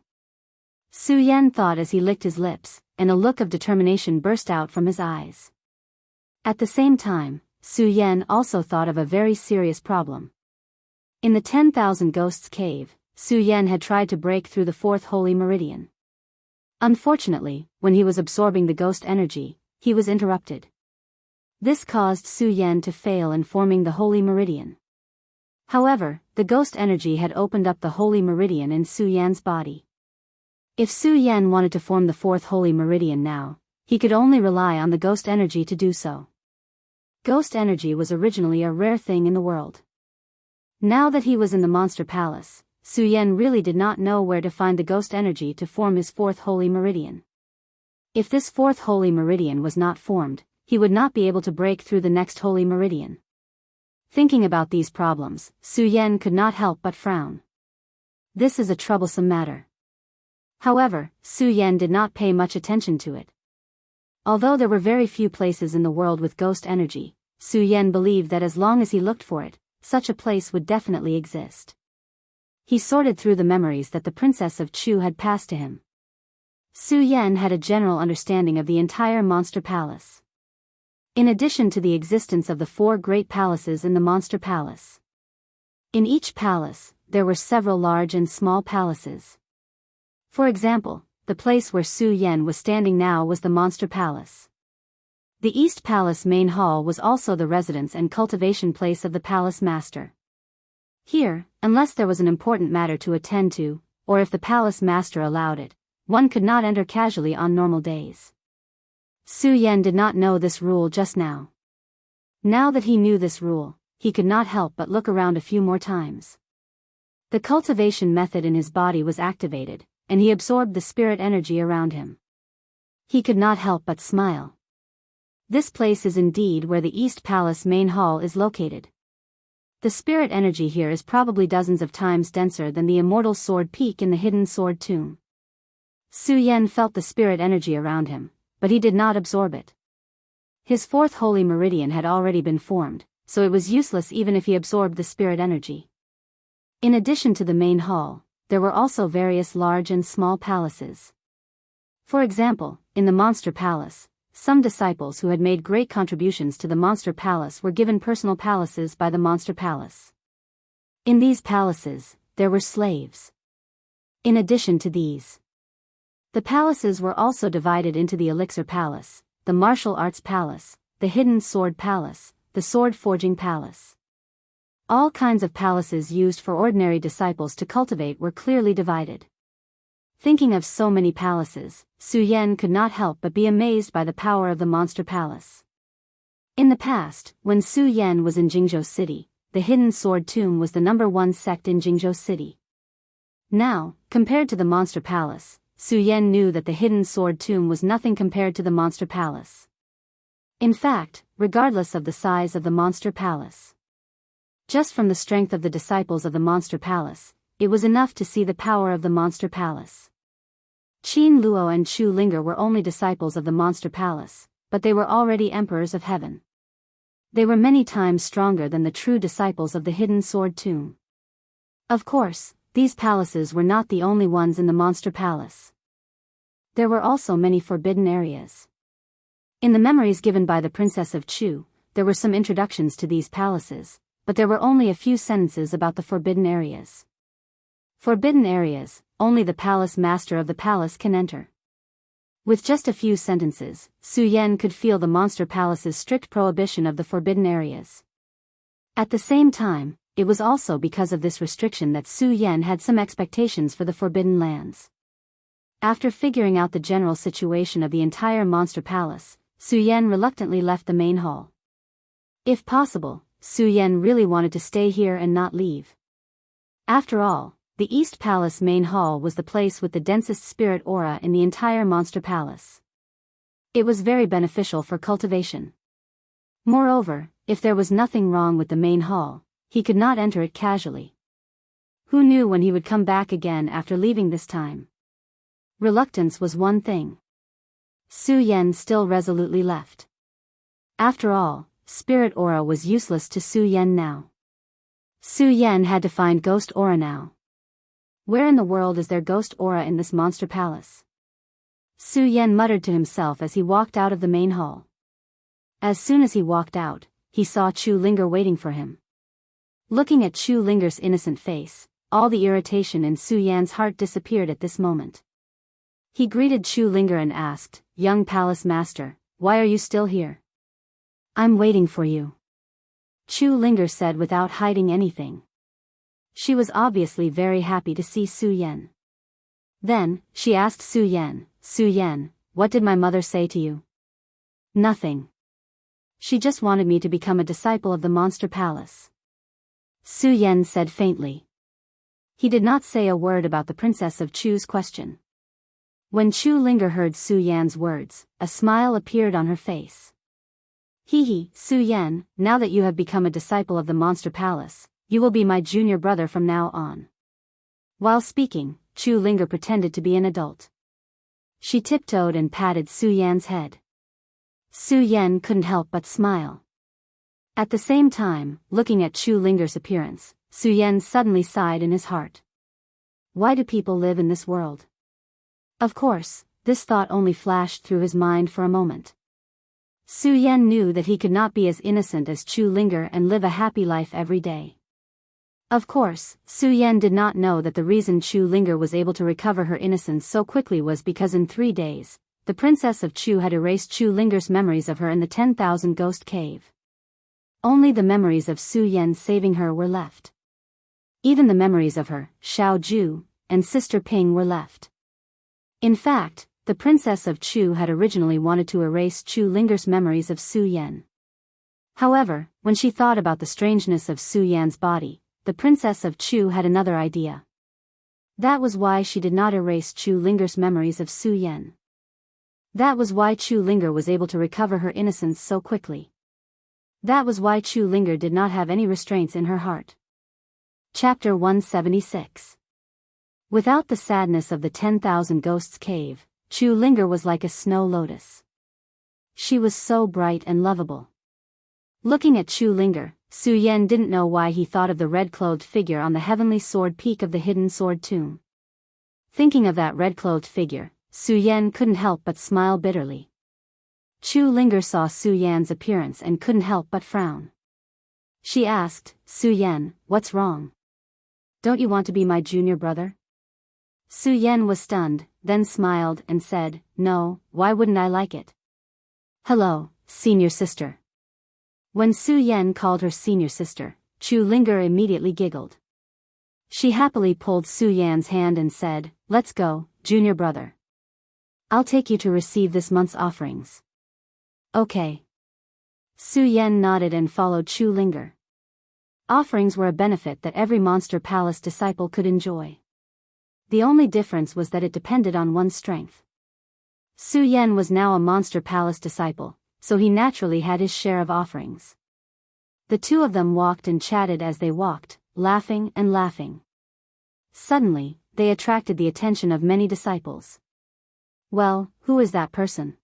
Su Yan thought as he licked his lips, and a look of determination burst out from his eyes. At the same time, Su Yan also thought of a very serious problem. In the 10,000 Ghosts Cave, Su Yan had tried to break through the 4th Holy Meridian. Unfortunately, when he was absorbing the ghost energy, he was interrupted. This caused Su Yan to fail in forming the Holy Meridian. However, the ghost energy had opened up the Holy Meridian in Su Yan's body. If Su Yan wanted to form the 4th Holy Meridian now, he could only rely on the ghost energy to do so. Ghost energy was originally a rare thing in the world. Now that he was in the Monster Palace, Su Yan really did not know where to find the ghost energy to form his 4th Holy Meridian. If this 4th Holy Meridian was not formed, he would not be able to break through the next Holy Meridian. Thinking about these problems, Su Yan could not help but frown. This is a troublesome matter. However, Su Yan did not pay much attention to it. Although there were very few places in the world with ghost energy, Su Yan believed that as long as he looked for it, such a place would definitely exist. He sorted through the memories that the Princess of Chu had passed to him. Su Yan had a general understanding of the entire Monster Palace. In addition to the existence of the 4 great palaces in the Monster Palace. In each palace, there were several large and small palaces. For example, the place where Su Yan was standing now was the Monster Palace. The East Palace main hall was also the residence and cultivation place of the palace master. Here, unless there was an important matter to attend to, or if the palace master allowed it, one could not enter casually on normal days. Su Yan did not know this rule just now. Now that he knew this rule, he could not help but look around a few more times. The cultivation method in his body was activated, and he absorbed the spirit energy around him. He could not help but smile. This place is indeed where the East Palace main hall is located. The spirit energy here is probably dozens of times denser than the immortal sword peak in the hidden sword tomb. Su Yan felt the spirit energy around him, but he did not absorb it. His fourth holy meridian had already been formed, so it was useless even if he absorbed the spirit energy. In addition to the main hall, there were also various large and small palaces. For example, in the Monster Palace, some disciples who had made great contributions to the Monster Palace were given personal palaces by the Monster Palace. In these palaces, there were slaves. In addition to these, the palaces were also divided into the Elixir Palace, the Martial Arts Palace, the Hidden Sword Palace, the Sword Forging Palace. All kinds of palaces used for ordinary disciples to cultivate were clearly divided. Thinking of so many palaces, Su Yan could not help but be amazed by the power of the Monster Palace. In the past, when Su Yan was in Jianghu City, the Hidden Sword Tomb was the #1 sect in Jianghu City. Now, compared to the Monster Palace, Su Yan knew that the Hidden Sword Tomb was nothing compared to the Monster Palace. In fact, regardless of the size of the Monster Palace, just from the strength of the disciples of the Monster Palace, it was enough to see the power of the Monster Palace. Qin Luo and Chu Linger were only disciples of the Monster Palace, but they were already emperors of heaven. They were many times stronger than the true disciples of the Hidden Sword Tomb. Of course, these palaces were not the only ones in the Monster Palace. There were also many forbidden areas. In the memories given by the Princess of Chu, there were some introductions to these palaces, but there were only a few sentences about the forbidden areas. Forbidden areas, only the palace master of the palace can enter. With just a few sentences, Su Yan could feel the Monster Palace's strict prohibition of the forbidden areas. At the same time, it was also because of this restriction that Su Yan had some expectations for the Forbidden Lands. After figuring out the general situation of the entire Monster Palace, Su Yan reluctantly left the main hall. If possible, Su Yan really wanted to stay here and not leave. After all, the East Palace main hall was the place with the densest spirit aura in the entire Monster Palace. It was very beneficial for cultivation. Moreover, if there was nothing wrong with the main hall, he could not enter it casually. Who knew when he would come back again after leaving this time? Reluctance was one thing. Su Yan still resolutely left. After all, spirit aura was useless to Su Yan now. Su Yan had to find ghost aura now. Where in the world is there ghost aura in this Monster Palace? Su Yan muttered to himself as he walked out of the main hall. As soon as he walked out, he saw Chu Linger waiting for him. Looking at Chu Linger's innocent face, all the irritation in Su Yan's heart disappeared at this moment. He greeted Chu Linger and asked, "Young Palace Master, why are you still here?" "I'm waiting for you," Chu Linger said without hiding anything. She was obviously very happy to see Su Yan. Then, she asked Su Yan, "Su Yan, what did my mother say to you?" "Nothing. She just wanted me to become a disciple of the Monster Palace," Su Yan said faintly. He did not say a word about the Princess of Chu's question. When Chu Linger heard Su Yan's words, a smile appeared on her face. "Hee, Su Yan, now that you have become a disciple of the Monster Palace, you will be my junior brother from now on." While speaking, Chu Linger pretended to be an adult. She tiptoed and patted Su Yan's head. Su Yan couldn't help but smile. At the same time, looking at Chu Linger's appearance, Su Yan suddenly sighed in his heart. Why do people live in this world? Of course, this thought only flashed through his mind for a moment. Su Yan knew that he could not be as innocent as Chu Linger and live a happy life every day. Of course, Su Yan did not know that the reason Chu Linger was able to recover her innocence so quickly was because in 3 days, the Princess of Chu had erased Chu Linger's memories of her in the 10,000 Ghost Cave. Only the memories of Su Yan saving her were left. Even the memories of her, Xiao Ju, and Sister Ping were left. In fact, the princess of Chu had originally wanted to erase Chu Linger's memories of Su Yan. However, when she thought about the strangeness of Su Yan's body, the princess of Chu had another idea. That was why she did not erase Chu Linger's memories of Su Yan. That was why Chu Linger was able to recover her innocence so quickly. That was why Chu Linger did not have any restraints in her heart. Chapter 176. Without the sadness of the 10,000 Ghosts Cave, Chu Linger was like a snow lotus. She was so bright and lovable. Looking at Chu Linger, Su Yan didn't know why he thought of the red-clothed figure on the heavenly sword peak of the hidden sword tomb. Thinking of that red-clothed figure, Su Yan couldn't help but smile bitterly. Chu Linger saw Su Yan's appearance and couldn't help but frown. She asked, "Su Yan, what's wrong? Don't you want to be my junior brother?" Su Yan was stunned, then smiled and said, "No, why wouldn't I like it? Hello, senior sister." When Su Yan called her senior sister, Chu Linger immediately giggled. She happily pulled Su Yan's hand and said, "Let's go, junior brother. I'll take you to receive this month's offerings." "Okay." Su Yan nodded and followed Chu Linger. Offerings were a benefit that every Monster Palace disciple could enjoy. The only difference was that it depended on one's strength. Su Yan was now a Monster Palace disciple, so he naturally had his share of offerings. The two of them walked and chatted as they walked, laughing and laughing. Suddenly, they attracted the attention of many disciples. "Well, who is that person?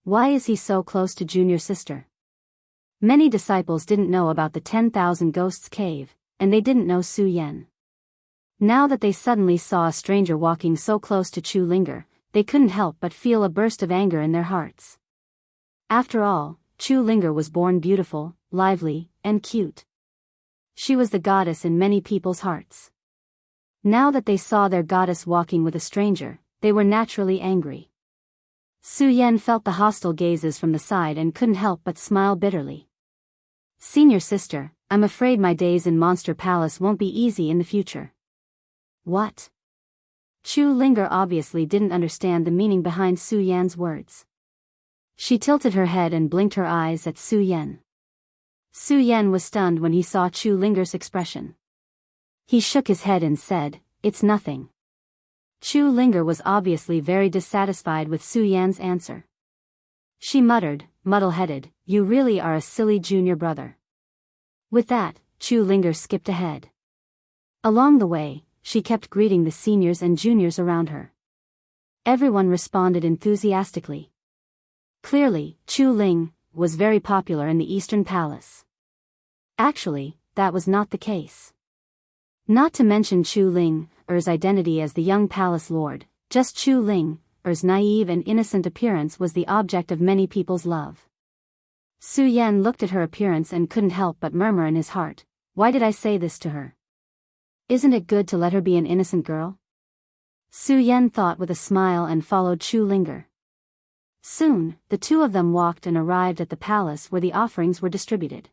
Why is he so close to junior sister?" Many disciples didn't know about the 10,000 Ghosts Cave, and they didn't know Su Yan. Now that they suddenly saw a stranger walking so close to Chu Linger, they couldn't help but feel a burst of anger in their hearts. After all, Chu Linger was born beautiful, lively, and cute. She was the goddess in many people's hearts. Now that they saw their goddess walking with a stranger, they were naturally angry. Su Yan felt the hostile gazes from the side and couldn't help but smile bitterly. "Senior sister, I'm afraid my days in Monster Palace won't be easy in the future." "What?" Chu Linger obviously didn't understand the meaning behind Su Yan's words. She tilted her head and blinked her eyes at Su Yan. Su Yan was stunned when he saw Chu Linger's expression. He shook his head and said, "It's nothing." Chu Linger was obviously very dissatisfied with Su Yan's answer. She muttered, muddle-headed, "You really are a silly junior brother." With that, Chu Linger skipped ahead. Along the way, she kept greeting the seniors and juniors around her. Everyone responded enthusiastically. Clearly, Chu Ling was very popular in the Eastern Palace. Actually, that was not the case. Not to mention Chu Ling's identity as the young palace lord, just Chu Ling's naive and innocent appearance was the object of many people's love. Su Yan looked at her appearance and couldn't help but murmur in his heart, "Why did I say this to her? Isn't it good to let her be an innocent girl?" Su Yan thought with a smile and followed Chu Linger. Soon, the two of them walked and arrived at the palace where the offerings were distributed.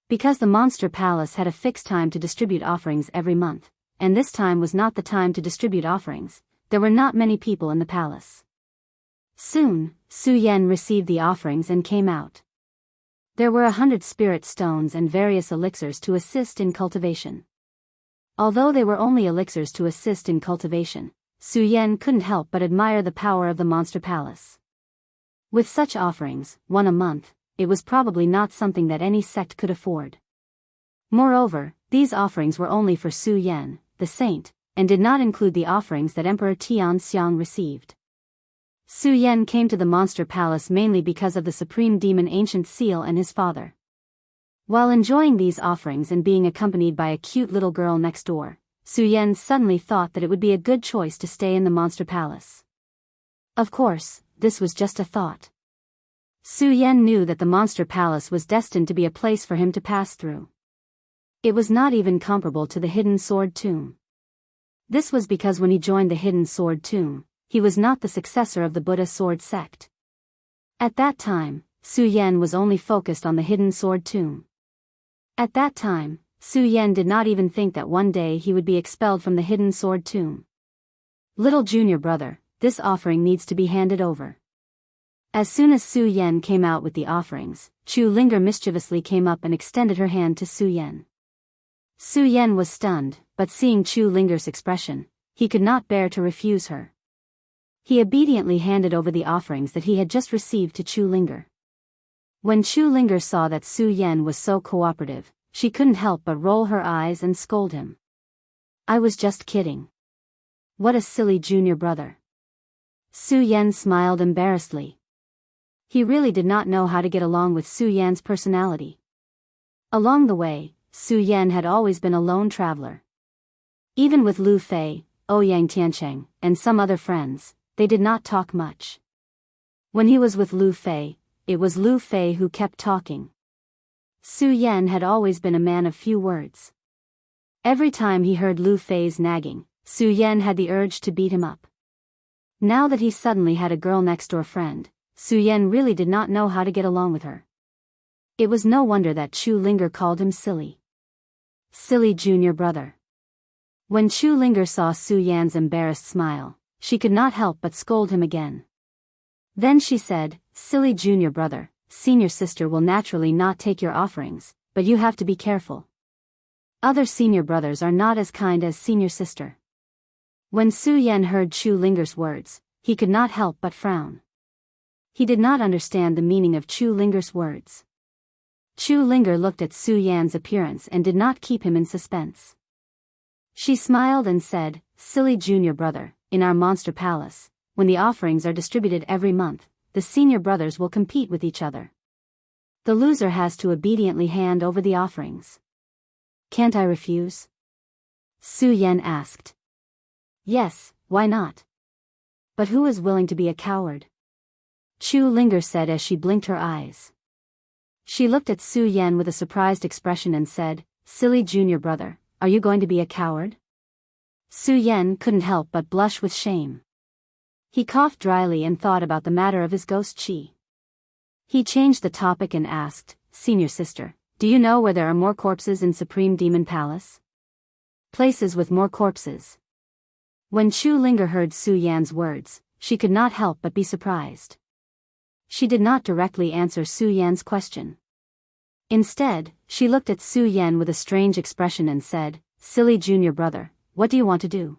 Because the Monster Palace had a fixed time to distribute offerings every month, and this time was not the time to distribute offerings, there were not many people in the palace. Soon, Su Yan received the offerings and came out. There were 100 spirit stones and various elixirs to assist in cultivation. Although they were only elixirs to assist in cultivation, Su Yan couldn't help but admire the power of the Monster Palace. With such offerings, one a month, it was probably not something that any sect could afford. Moreover, these offerings were only for Su Yan, the saint, and did not include the offerings that Emperor Tianxiang received. Su Yan came to the Monster Palace mainly because of the Supreme Demon Ancient Seal and his father. While enjoying these offerings and being accompanied by a cute little girl next door, Su Yan suddenly thought that it would be a good choice to stay in the Monster Palace. Of course, this was just a thought. Su Yan knew that the Monster Palace was destined to be a place for him to pass through. It was not even comparable to the Hidden Sword Tomb. This was because when he joined the Hidden Sword Tomb, he was not the successor of the Buddha Sword sect. At that time, Su Yan was only focused on the Hidden Sword Tomb. At that time, Su Yan did not even think that one day he would be expelled from the Hidden Sword Tomb. "Little junior brother, this offering needs to be handed over. As soon as Su Yan came out with the offerings, Chu Linger mischievously came up and extended her hand to Su Yan. Su Yan was stunned, but seeing Chu Linger's expression, he could not bear to refuse her. He obediently handed over the offerings that he had just received to Chu Linger. When Chu Linger saw that Su Yan was so cooperative, she couldn't help but roll her eyes and scold him. I was just kidding. What a silly junior brother. Su Yan smiled embarrassedly. He really did not know how to get along with Su Yan's personality. Along the way, Su Yan had always been a lone traveler. Even with Lu Fei, Ouyang Tiancheng, and some other friends, they did not talk much. When he was with Lu Fei, it was Lu Fei who kept talking. Su Yan had always been a man of few words. Every time he heard Lu Fei's nagging, Su Yan had the urge to beat him up. Now that he suddenly had a girl next-door friend, Su Yan really did not know how to get along with her. It was no wonder that Chu Linger called him silly. Silly junior brother. When Chu Linger saw Su Yan's embarrassed smile, she could not help but scold him again. Then she said, silly junior brother, senior sister will naturally not take your offerings, but you have to be careful. Other senior brothers are not as kind as senior sister. When Su Yan heard Chu Linger's words, he could not help but frown. He did not understand the meaning of Chu Linger's words. Chu Linger looked at Su Yan's appearance and did not keep him in suspense. She smiled and said, silly junior brother, in our monster palace, when the offerings are distributed every month, the senior brothers will compete with each other. The loser has to obediently hand over the offerings. Can't I refuse? Su Yan asked. Yes, why not? But who is willing to be a coward? Chu Linger said as she blinked her eyes. She looked at Su Yan with a surprised expression and said, silly junior brother, are you going to be a coward? Su Yan couldn't help but blush with shame. He coughed dryly and thought about the matter of his ghost chi. He changed the topic and asked, senior sister, do you know where there are more corpses in Supreme Demon Palace? Places with more corpses. When Chu Linger heard Su Yan's words, she could not help but be surprised. She did not directly answer Su Yan's question. Instead, she looked at Su Yan with a strange expression and said, silly junior brother, what do you want to do?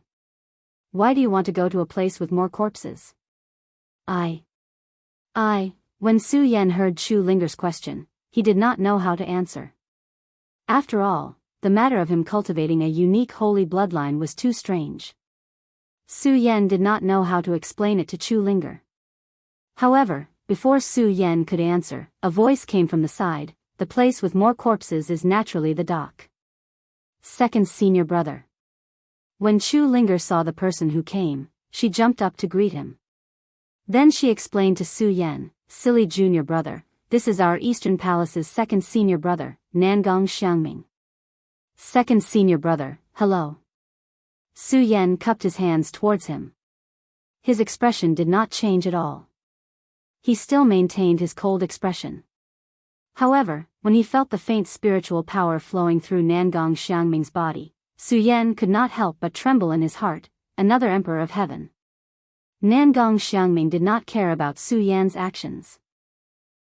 Why do you want to go to a place with more corpses? When Su Yan heard Chu Linger's question, he did not know how to answer. After all, the matter of him cultivating a unique holy bloodline was too strange. Su Yan did not know how to explain it to Chu Linger. However, before Su Yan could answer, a voice came from the side, the place with more corpses is naturally the dock. Second senior brother. When Chu Linger saw the person who came, she jumped up to greet him. Then she explained to Su Yan, silly junior brother, this is our Eastern Palace's second senior brother, Nangong Xiangming. Second senior brother, hello. Su Yan cupped his hands towards him. His expression did not change at all. He still maintained his cold expression. However, when he felt the faint spiritual power flowing through Nangong Xiangming's body, Su Yan could not help but tremble in his heart, another emperor of heaven. Nangong Xiangming did not care about Su Yan's actions.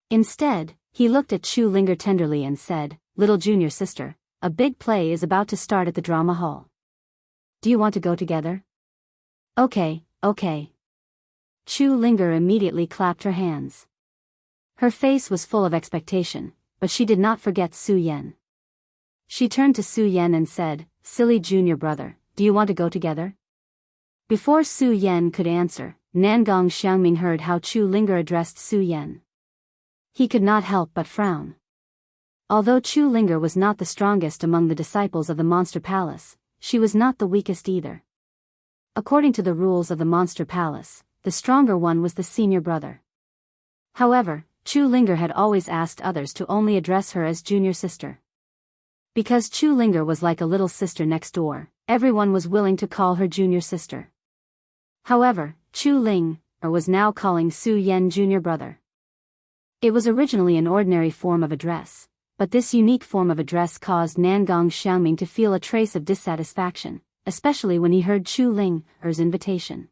Instead, he looked at Chu Linger tenderly and said, little junior sister, a big play is about to start at the drama hall. Do you want to go together? Okay. Chu Linger immediately clapped her hands. Her face was full of expectation, but she did not forget Su Yan. She turned to Su Yan and said, silly junior brother, do you want to go together? Before Su Yan could answer, Nangong Xiangming heard how Chu Linger addressed Su Yan. He could not help but frown. Although Chu Linger was not the strongest among the disciples of the Monster Palace, she was not the weakest either. According to the rules of the Monster Palace, the stronger one was the senior brother. However, Chu Linger had always asked others to only address her as junior sister. Because Chu Linger was like a little sister next door, everyone was willing to call her junior sister. However, Chu Linger was now calling Su Yan junior brother. It was originally an ordinary form of address, but this unique form of address caused Nangong Xiangming to feel a trace of dissatisfaction, especially when he heard Chu Linger's invitation.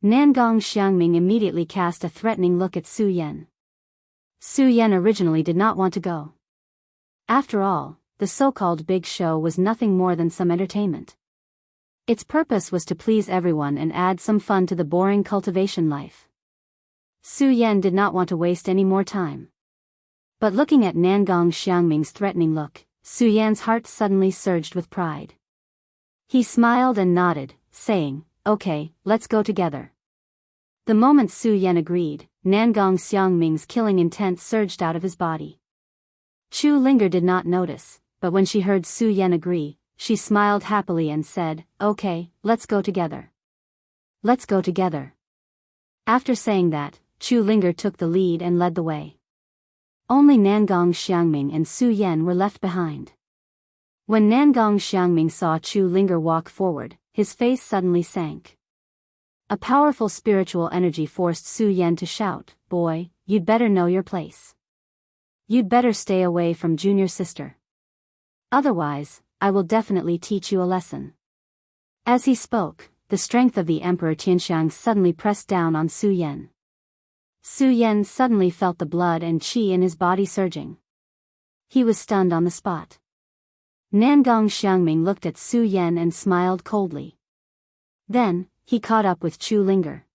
Nangong Xiangming immediately cast a threatening look at Su Yan. Su Yan originally did not want to go. After all, the so-called big show was nothing more than some entertainment. Its purpose was to please everyone and add some fun to the boring cultivation life. Su Yan did not want to waste any more time. But looking at Nangong Xiangming's threatening look, Su Yan's heart suddenly surged with pride. He smiled and nodded, saying, "Okay, let's go together." The moment Su Yan agreed, Nangong Xiangming's killing intent surged out of his body. Chu Linger did not notice, but when she heard Su Yan agree, she smiled happily and said, "Okay, let's go together. Let's go together." After saying that, Chu Linger took the lead and led the way. Only Nangong Xiangming and Su Yan were left behind. When Nangong Xiangming saw Chu Linger walk forward, his face suddenly sank. A powerful spiritual energy forced Su Yan to shout, "Boy, you'd better know your place. You'd better stay away from junior sister. Otherwise, I will definitely teach you a lesson." As he spoke, the strength of the Emperor Tianxiang suddenly pressed down on Su Yan. Su Yan suddenly felt the blood and qi in his body surging. He was stunned on the spot. Nangong Xiangming looked at Su Yan and smiled coldly. Then, he caught up with Chu Linger.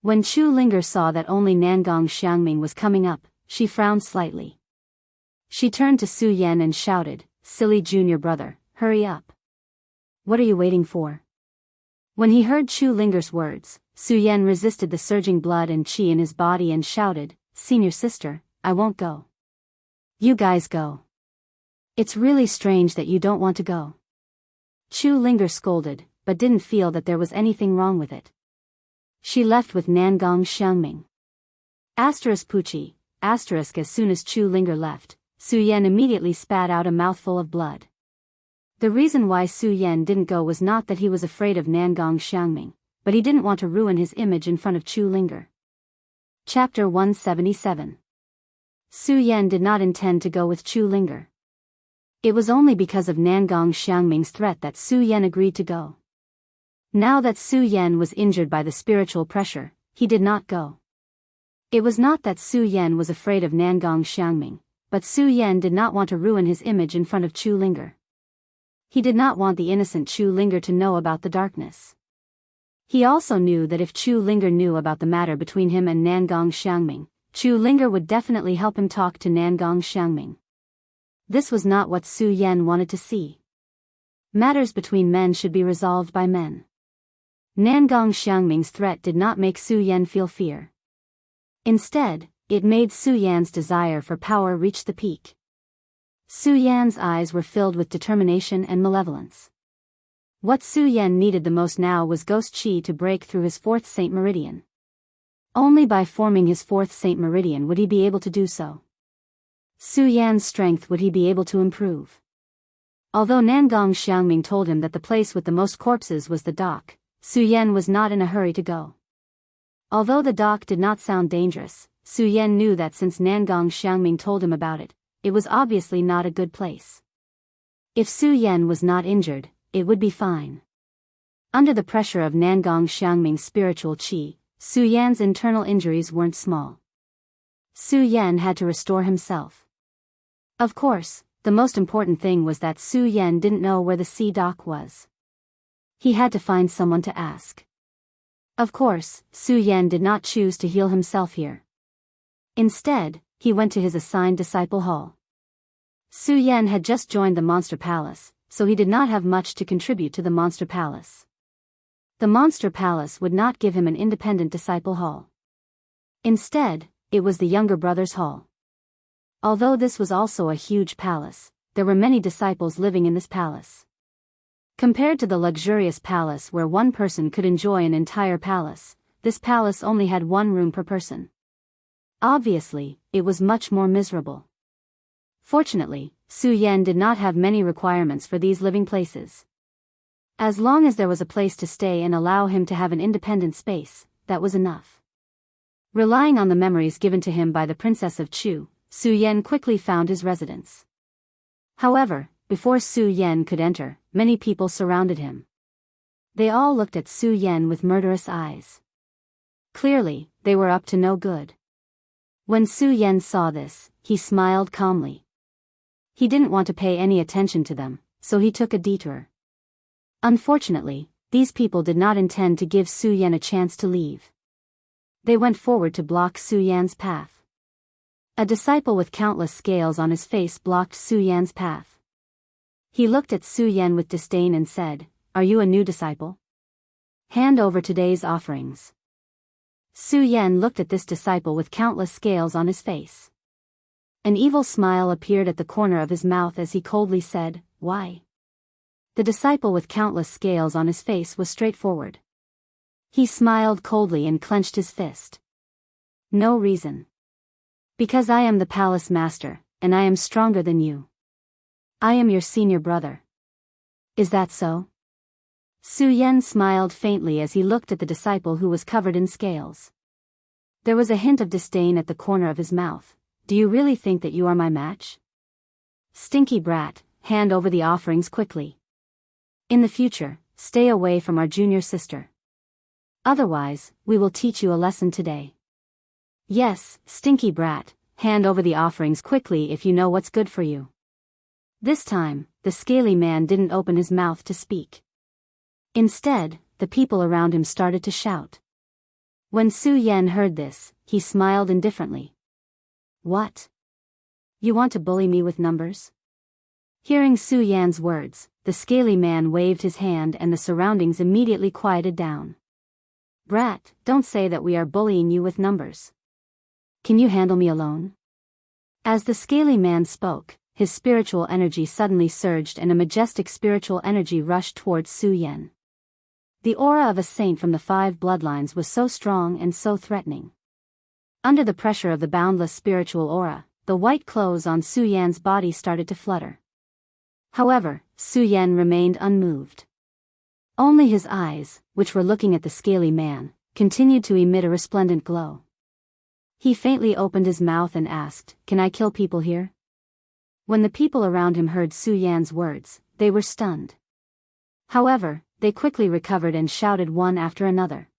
When Chu Linger saw that only Nangong Xiangming was coming up, she frowned slightly. She turned to Su Yan and shouted, "Silly junior brother, hurry up. What are you waiting for?" When he heard Chu Linger's words, Su Yan resisted the surging blood and qi in his body and shouted, "Senior sister, I won't go. You guys go. It's really strange that you don't want to go." Chu Linger scolded, but didn't feel that there was anything wrong with it. She left with Nangong Xiangming. Puchi, as soon as Chu Linger left, Su Yan immediately spat out a mouthful of blood. The reason why Su Yan didn't go was not that he was afraid of Nangong Xiangming, but he didn't want to ruin his image in front of Chu Linger. Chapter 177. Su Yan did not intend to go with Chu Linger. It was only because of Nangong Xiangming's threat that Su Yan agreed to go. Now that Su Yan was injured by the spiritual pressure, he did not go. It was not that Su Yan was afraid of Nangong Xiangming, but Su Yan did not want to ruin his image in front of Chu Linger. He did not want the innocent Chu Linger to know about the darkness. He also knew that if Chu Linger knew about the matter between him and Nangong Xiangming, Chu Linger would definitely help him talk to Nangong Xiangming. This was not what Su Yan wanted to see. Matters between men should be resolved by men. Nangong Xiangming's threat did not make Su Yan feel fear. Instead, it made Su Yan's desire for power reach the peak. Su Yan's eyes were filled with determination and malevolence. What Su Yan needed the most now was ghost qi to break through his fourth Saint Meridian. Only by forming his fourth Saint Meridian would he be able to do so. Su Yan's strength would he be able to improve. Although Nangong Xiangming told him that the place with the most corpses was the dock, Su Yan was not in a hurry to go. Although the dock did not sound dangerous, Su Yan knew that since Nangong Xiangming told him about it, it was obviously not a good place. If Su Yan was not injured, it would be fine. Under the pressure of Nangong Xiangming's spiritual qi, Su Yan's internal injuries weren't small. Su Yan had to restore himself. Of course, the most important thing was that Su Yan didn't know where the sea dock was. He had to find someone to ask. Of course, Su Yan did not choose to heal himself here. Instead, he went to his assigned disciple hall. Su Yan had just joined the Monster Palace, so he did not have much to contribute to the Monster Palace. The Monster Palace would not give him an independent disciple hall. Instead, it was the younger brother's hall. Although this was also a huge palace, there were many disciples living in this palace. Compared to the luxurious palace where one person could enjoy an entire palace, this palace only had one room per person. Obviously, it was much more miserable. Fortunately, Su Yan did not have many requirements for these living places. As long as there was a place to stay and allow him to have an independent space, that was enough. Relying on the memories given to him by the Princess of Chu, Su Yan quickly found his residence. However, before Su Yan could enter, many people surrounded him. They all looked at Su Yan with murderous eyes. Clearly, they were up to no good. When Su Yan saw this, he smiled calmly. He didn't want to pay any attention to them, so he took a detour. Unfortunately, these people did not intend to give Su Yan a chance to leave. They went forward to block Su Yan's path. A disciple with countless scales on his face blocked Su Yan's path. He looked at Su Yan with disdain and said, "Are you a new disciple? Hand over today's offerings." Su Yan looked at this disciple with countless scales on his face. An evil smile appeared at the corner of his mouth as he coldly said, "Why?" The disciple with countless scales on his face was straightforward. He smiled coldly and clenched his fist. "No reason. Because I am the palace master, and I am stronger than you. I am your senior brother. Is that so?" Su Yan smiled faintly as he looked at the disciple who was covered in scales. There was a hint of disdain at the corner of his mouth. "Do you really think that you are my match? Stinky brat, hand over the offerings quickly. In the future, stay away from our junior sister. Otherwise, we will teach you a lesson today. Yes, stinky brat, hand over the offerings quickly if you know what's good for you." This time, the scaly man didn't open his mouth to speak. Instead, the people around him started to shout. When Su Yan heard this, he smiled indifferently. "What? You want to bully me with numbers?" Hearing Su Yan's words, the scaly man waved his hand and the surroundings immediately quieted down. "Brat, don't say that we are bullying you with numbers. Can you handle me alone?" As the scaly man spoke, his spiritual energy suddenly surged and a majestic spiritual energy rushed towards Su Yan. The aura of a saint from the 5 bloodlines was so strong and so threatening. Under the pressure of the boundless spiritual aura, the white clothes on Su Yan's body started to flutter. However, Su Yan remained unmoved. Only his eyes, which were looking at the scaly man, continued to emit a resplendent glow. He faintly opened his mouth and asked, "Can I kill people here?" When the people around him heard Su Yan's words, they were stunned. However, they quickly recovered and shouted one after another.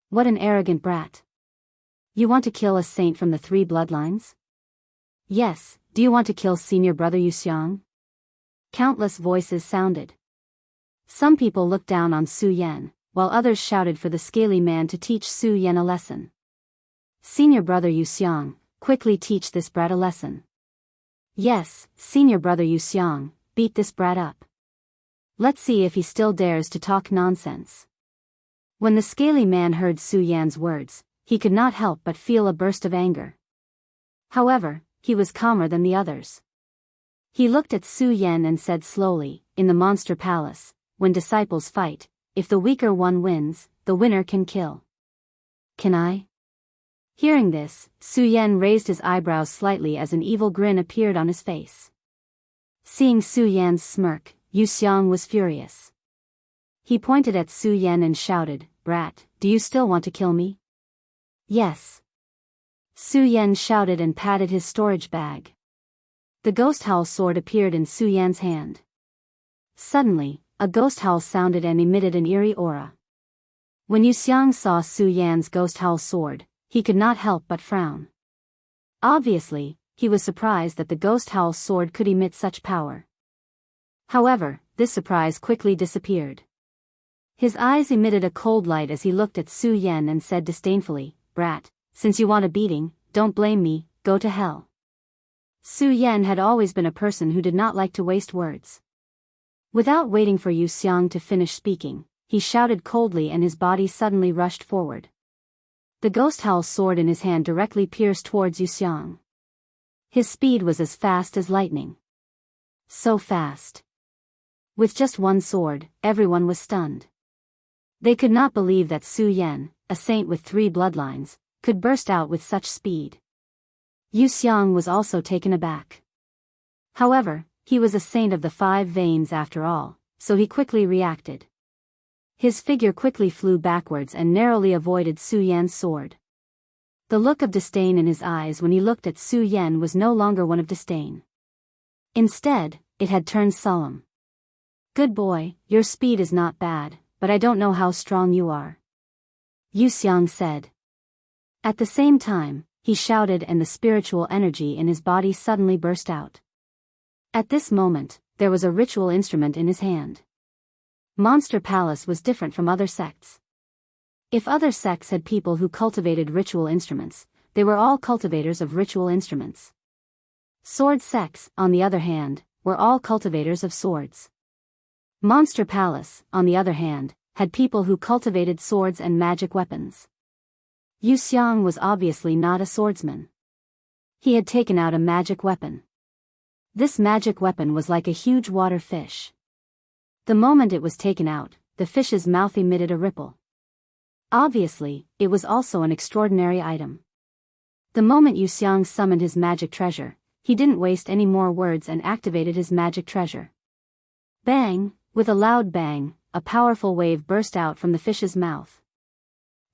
"What an arrogant brat! You want to kill a saint from the 3 bloodlines? Yes, do you want to kill senior brother Yuxiang?" Countless voices sounded. Some people looked down on Su Yan, while others shouted for the scaly man to teach Su Yan a lesson. "Senior brother Yuxiang, quickly teach this brat a lesson." "Yes, senior brother Yuxiang, beat this brat up. Let's see if he still dares to talk nonsense." When the scaly man heard Su Yan's words, he could not help but feel a burst of anger. However, he was calmer than the others. He looked at Su Yan and said slowly, "In the monster palace, when disciples fight, if the weaker one wins, the winner can kill. Can I?" Hearing this, Su Yan raised his eyebrows slightly as an evil grin appeared on his face. Seeing Su Yan's smirk, Yuxiang was furious. He pointed at Su Yan and shouted, "Brat, do you still want to kill me?" "Yes." Su Yan shouted and patted his storage bag. The ghost howl sword appeared in Su Yan's hand. Suddenly, a ghost howl sounded and emitted an eerie aura. When Yuxiang saw Su Yan's ghost howl sword, he could not help but frown. Obviously, he was surprised that the ghost howl sword could emit such power. However, this surprise quickly disappeared. His eyes emitted a cold light as he looked at Su Yan and said disdainfully, "Brat, since you want a beating, don't blame me, go to hell." Su Yan had always been a person who did not like to waste words. Without waiting for Yuxiang to finish speaking, he shouted coldly and his body suddenly rushed forward. The ghost howl sword in his hand directly pierced towards Yuxiang. His speed was as fast as lightning. So fast. With just one sword, everyone was stunned. They could not believe that Su Yan, a saint with 3 bloodlines, could burst out with such speed. Yuxiang was also taken aback. However, he was a saint of the 5 veins after all, so he quickly reacted. His figure quickly flew backwards and narrowly avoided Su Yan's sword. The look of disdain in his eyes when he looked at Su Yan was no longer one of disdain. Instead, it had turned solemn. "Good boy, your speed is not bad, but I don't know how strong you are," Yuxiang said. At the same time, he shouted and the spiritual energy in his body suddenly burst out. At this moment, there was a ritual instrument in his hand. Monster Palace was different from other sects. If other sects had people who cultivated ritual instruments, they were all cultivators of ritual instruments. Sword sects, on the other hand, were all cultivators of swords. Monster Palace, on the other hand, had people who cultivated swords and magic weapons. Yu Xiang was obviously not a swordsman. He had taken out a magic weapon. This magic weapon was like a huge water fish. The moment it was taken out, the fish's mouth emitted a ripple. Obviously, it was also an extraordinary item. The moment Yu Xiang summoned his magic treasure, he didn't waste any more words and activated his magic treasure. Bang! With a loud bang, a powerful wave burst out from the fish's mouth.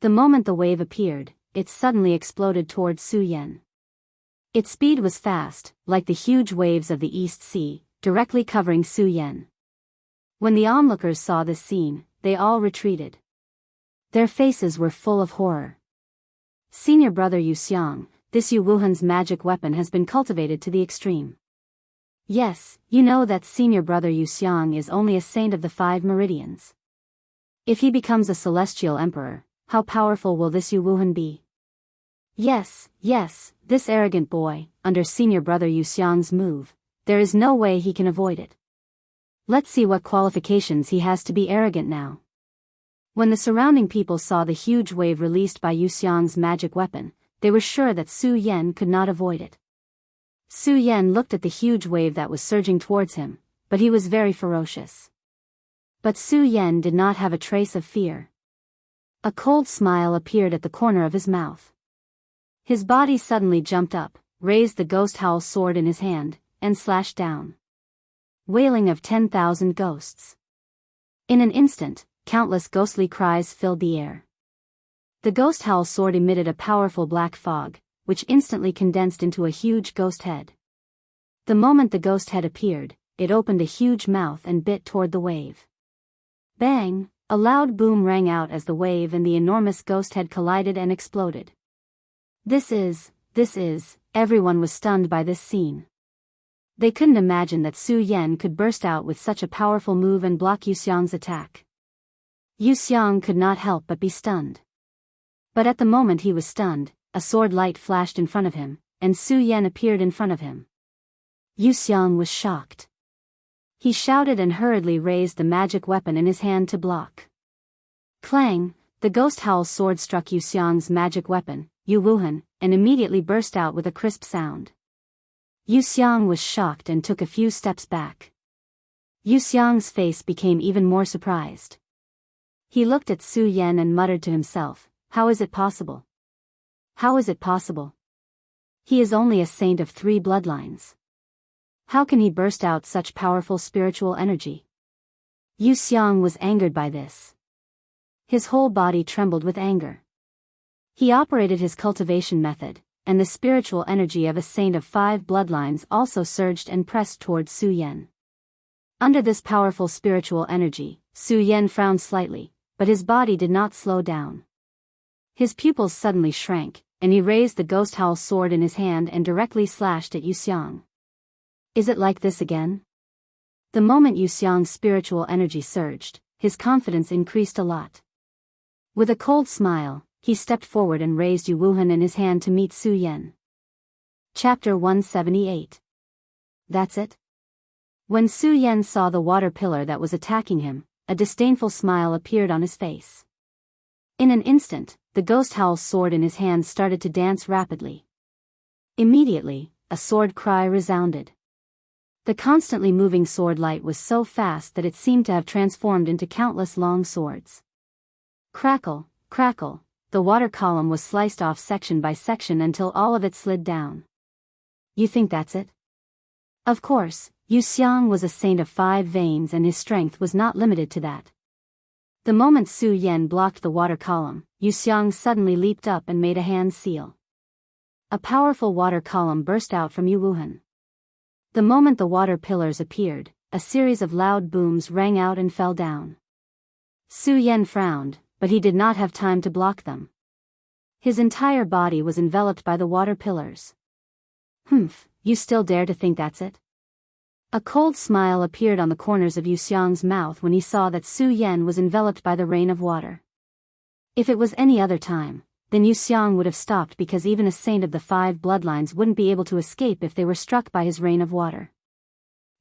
The moment the wave appeared, it suddenly exploded towards Su Yan. Its speed was fast, like the huge waves of the East Sea, directly covering Su Yan. When the onlookers saw this scene, they all retreated. Their faces were full of horror. Senior brother Yu Xiang, this Yu Wuhan's magic weapon has been cultivated to the extreme. Yes, you know that senior brother Yu Xiang is only a saint of the 5 meridians. If he becomes a celestial emperor, how powerful will this Yu Wuhan be? Yes, this arrogant boy, under senior brother Yu Xiang's move, there is no way he can avoid it. Let's see what qualifications he has to be arrogant now. When the surrounding people saw the huge wave released by Yu Xiang's magic weapon, they were sure that Su Yan could not avoid it. Su Yan looked at the huge wave that was surging towards him, but he was very ferocious. But Su Yan did not have a trace of fear. A cold smile appeared at the corner of his mouth. His body suddenly jumped up, raised the ghost howl sword in his hand, and slashed down. Wailing of 10,000 ghosts. In an instant, countless ghostly cries filled the air. The ghost howl sword emitted a powerful black fog, which instantly condensed into a huge ghost head. The moment the ghost head appeared, it opened a huge mouth and bit toward the wave. Bang! A loud boom rang out as the wave and the enormous ghost head collided and exploded. This is, everyone was stunned by this scene. They couldn't imagine that Su Yan could burst out with such a powerful move and block Yu Xiang's attack. Yu Xiang could not help but be stunned. But at the moment he was stunned, a sword light flashed in front of him, and Su Yan appeared in front of him. Yu Xiang was shocked. He shouted and hurriedly raised the magic weapon in his hand to block. Clang! The ghost howl sword struck Yu Xiang's magic weapon, Yu Wuhan, and immediately burst out with a crisp sound. Yu Xiang was shocked and took a few steps back. Yu Xiang's face became even more surprised. He looked at Su Yan and muttered to himself, "How is it possible? How is it possible? He is only a saint of 3 bloodlines. How can he burst out such powerful spiritual energy?" Yu Xiang was angered by this. His whole body trembled with anger. He operated his cultivation method, and the spiritual energy of a saint of 5 bloodlines also surged and pressed towards Su Yan. Under this powerful spiritual energy, Su Yan frowned slightly, but his body did not slow down. His pupils suddenly shrank, and he raised the ghost howl sword in his hand and directly slashed at Yu Xiang. Is it like this again? The moment Yu Xiang's spiritual energy surged, his confidence increased a lot. With a cold smile, he stepped forward and raised Yu Wuhan in his hand to meet Su Yan. Chapter 178. That's it? When Su Yan saw the water pillar that was attacking him, a disdainful smile appeared on his face. In an instant, the ghost howl sword in his hand started to dance rapidly. Immediately, a sword cry resounded. The constantly moving sword light was so fast that it seemed to have transformed into countless long swords. Crackle, crackle, the water column was sliced off section by section until all of it slid down. You think that's it? Of course, Yu Xiang was a saint of 5 veins and his strength was not limited to that. The moment Su Yan blocked the water column, Yu Xiang suddenly leaped up and made a hand seal. A powerful water column burst out from Yu Wuhan. The moment the water pillars appeared, a series of loud booms rang out and fell down. Su Yan frowned, but he did not have time to block them. His entire body was enveloped by the water pillars. Humph, you still dare to think that's it? A cold smile appeared on the corners of Yu Xiang's mouth when he saw that Su Yan was enveloped by the rain of water. If it was any other time, then Yu Xiang would have stopped, because even a saint of the 5 bloodlines wouldn't be able to escape if they were struck by his rain of water.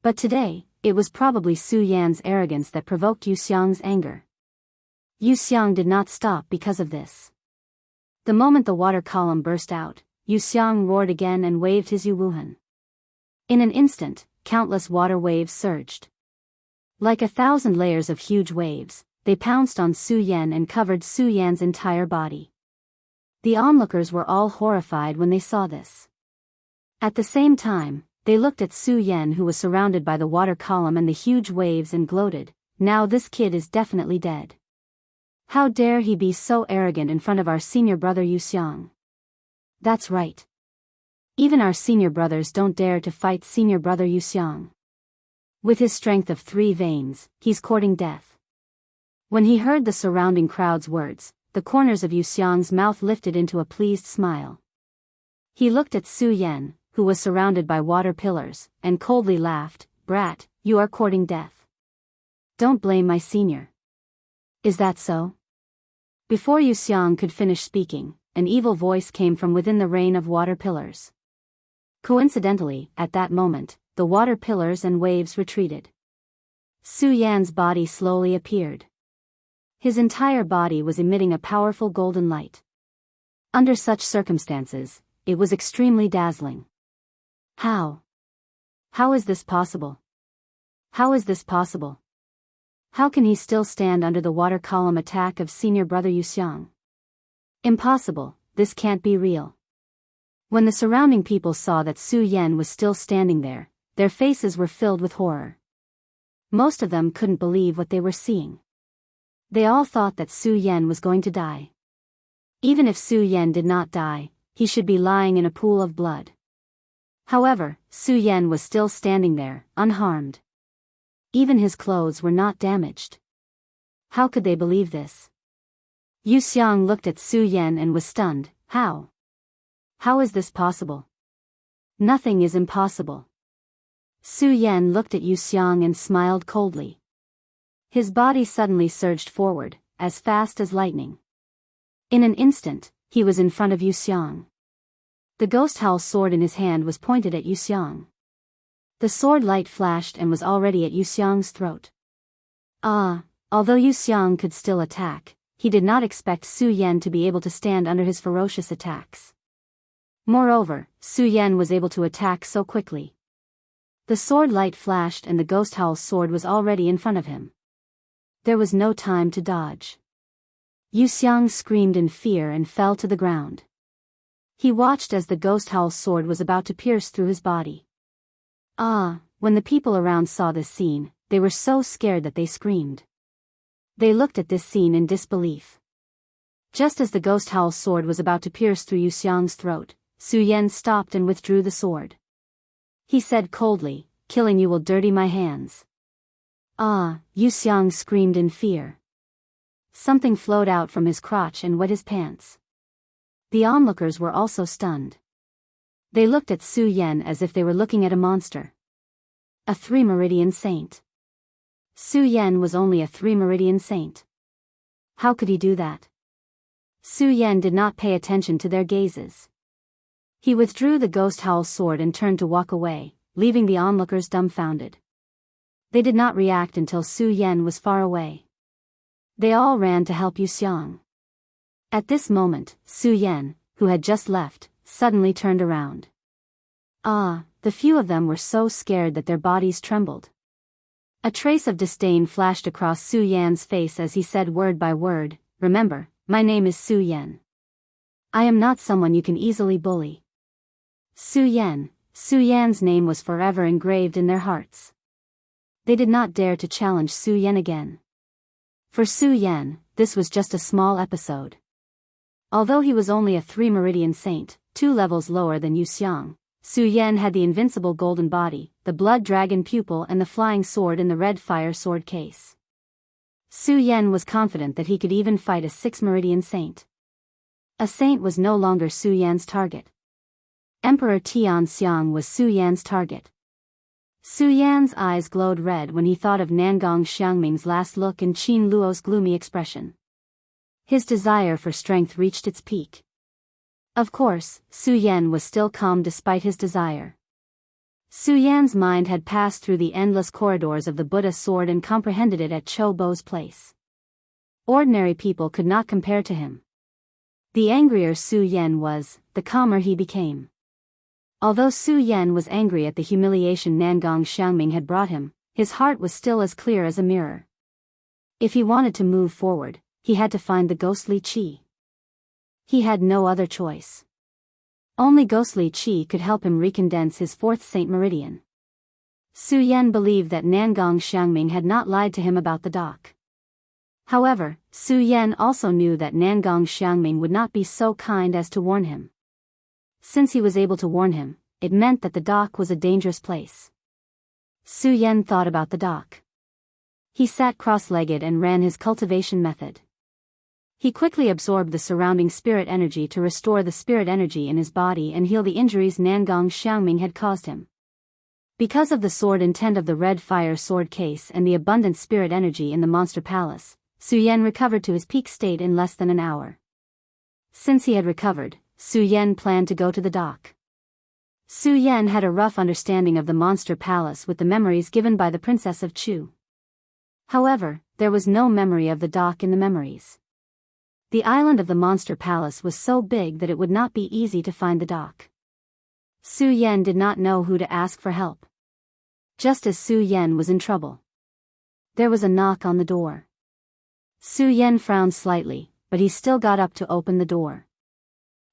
But today, it was probably Su Yan's arrogance that provoked Yu Xiang's anger. Yu Xiang did not stop because of this. The moment the water column burst out, Yu Xiang roared again and waved his Yu Wuhan. In an instant, countless water waves surged. Like 1,000 layers of huge waves, they pounced on Su Yan and covered Su Yan's entire body. The onlookers were all horrified when they saw this. At the same time, they looked at Su Yan, who was surrounded by the water column and the huge waves, and gloated, "Now this kid is definitely dead. How dare he be so arrogant in front of our senior brother Yu Xiang? That's right. Even our senior brothers don't dare to fight senior brother Yu Xiang. With his strength of 3 veins, he's courting death." When he heard the surrounding crowd's words, the corners of Yu Xiang's mouth lifted into a pleased smile. He looked at Su Yan, who was surrounded by water pillars, and coldly laughed, "Brat, you are courting death. Don't blame my senior. Is that so?" Before Yu Xiang could finish speaking, an evil voice came from within the rain of water pillars. Coincidentally, at that moment, the water pillars and waves retreated. Su Yan's body slowly appeared. His entire body was emitting a powerful golden light. Under such circumstances, it was extremely dazzling. How? How is this possible? How is this possible? How can he still stand under the water column attack of senior brother Yu Xiang? Impossible, this can't be real. When the surrounding people saw that Su Yan was still standing there, their faces were filled with horror. Most of them couldn't believe what they were seeing. They all thought that Su Yan was going to die. Even if Su Yan did not die, he should be lying in a pool of blood. However, Su Yan was still standing there, unharmed. Even his clothes were not damaged. How could they believe this? Yu Xiang looked at Su Yan and was stunned. How? How is this possible? Nothing is impossible. Su Yan looked at Yu Xiang and smiled coldly. His body suddenly surged forward, as fast as lightning. In an instant, he was in front of Yu Xiang. The ghost howl sword in his hand was pointed at Yu Xiang. The sword light flashed and was already at Yu Xiang's throat. Although Yu Xiang could still attack, he did not expect Su Yan to be able to stand under his ferocious attacks. Moreover, Su Yan was able to attack so quickly. The sword light flashed and the ghost howl sword was already in front of him. There was no time to dodge. Yu Xiang screamed in fear and fell to the ground. He watched as the ghost howl sword was about to pierce through his body. When the people around saw this scene, they were so scared that they screamed. They looked at this scene in disbelief. Just as the ghost howl sword was about to pierce through Yu Xiang's throat, Su Yan stopped and withdrew the sword. He said coldly, "Killing you will dirty my hands." Yu Xiang screamed in fear. Something flowed out from his crotch and wet his pants. The onlookers were also stunned. They looked at Su Yan as if they were looking at a monster. A 3-meridian saint. Su Yan was only a 3-meridian saint. How could he do that? Su Yan did not pay attention to their gazes. He withdrew the ghost howl sword and turned to walk away, leaving the onlookers dumbfounded. They did not react until Su Yan was far away. They all ran to help Yu Xiang. At this moment, Su Yan, who had just left, suddenly turned around. The few of them were so scared that their bodies trembled. A trace of disdain flashed across Su Yan's face as he said word by word, "Remember, my name is Su Yan. I am not someone you can easily bully." Su Yan's name was forever engraved in their hearts. They did not dare to challenge Su Yan again. For Su Yan, this was just a small episode. Although he was only a 3-meridian saint, 2 levels lower than Yu Xiang, Su Yan had the invincible golden body, the blood dragon pupil and the flying sword in the red fire sword case. Su Yan was confident that he could even fight a 6-meridian saint. A saint was no longer Su Yan's target. Emperor Tianxiang was Su Yan's target. Su Yan's eyes glowed red when he thought of Nangong Xiangming's last look and Qin Luo's gloomy expression. His desire for strength reached its peak. Of course, Su Yan was still calm despite his desire. Su Yan's mind had passed through the endless corridors of the Buddha sword and comprehended it at Cho Bo's place. Ordinary people could not compare to him. The angrier Su Yan was, the calmer he became. Although Su Yan was angry at the humiliation Nangong Xiangming had brought him, his heart was still as clear as a mirror. If he wanted to move forward, he had to find the ghostly qi. He had no other choice. Only ghostly qi could help him recondense his fourth Saint Meridian. Su Yan believed that Nangong Xiangming had not lied to him about the dock. However, Su Yan also knew that Nangong Xiangming would not be so kind as to warn him. Since he was able to warn him, it meant that the dock was a dangerous place. Su Yan thought about the dock. He sat cross-legged and ran his cultivation method. He quickly absorbed the surrounding spirit energy to restore the spirit energy in his body and heal the injuries Nangong Xiangming had caused him. Because of the sword intent of the red fire sword case and the abundant spirit energy in the monster palace, Su Yan recovered to his peak state in less than an hour. Since he had recovered, Su Yan planned to go to the dock. Su Yan had a rough understanding of the monster palace with the memories given by the Princess of Chu. However, there was no memory of the dock in the memories. The island of the monster palace was so big that it would not be easy to find the dock. Su Yan did not know who to ask for help. Just as Su Yan was in trouble, there was a knock on the door. Su Yan frowned slightly, but he still got up to open the door.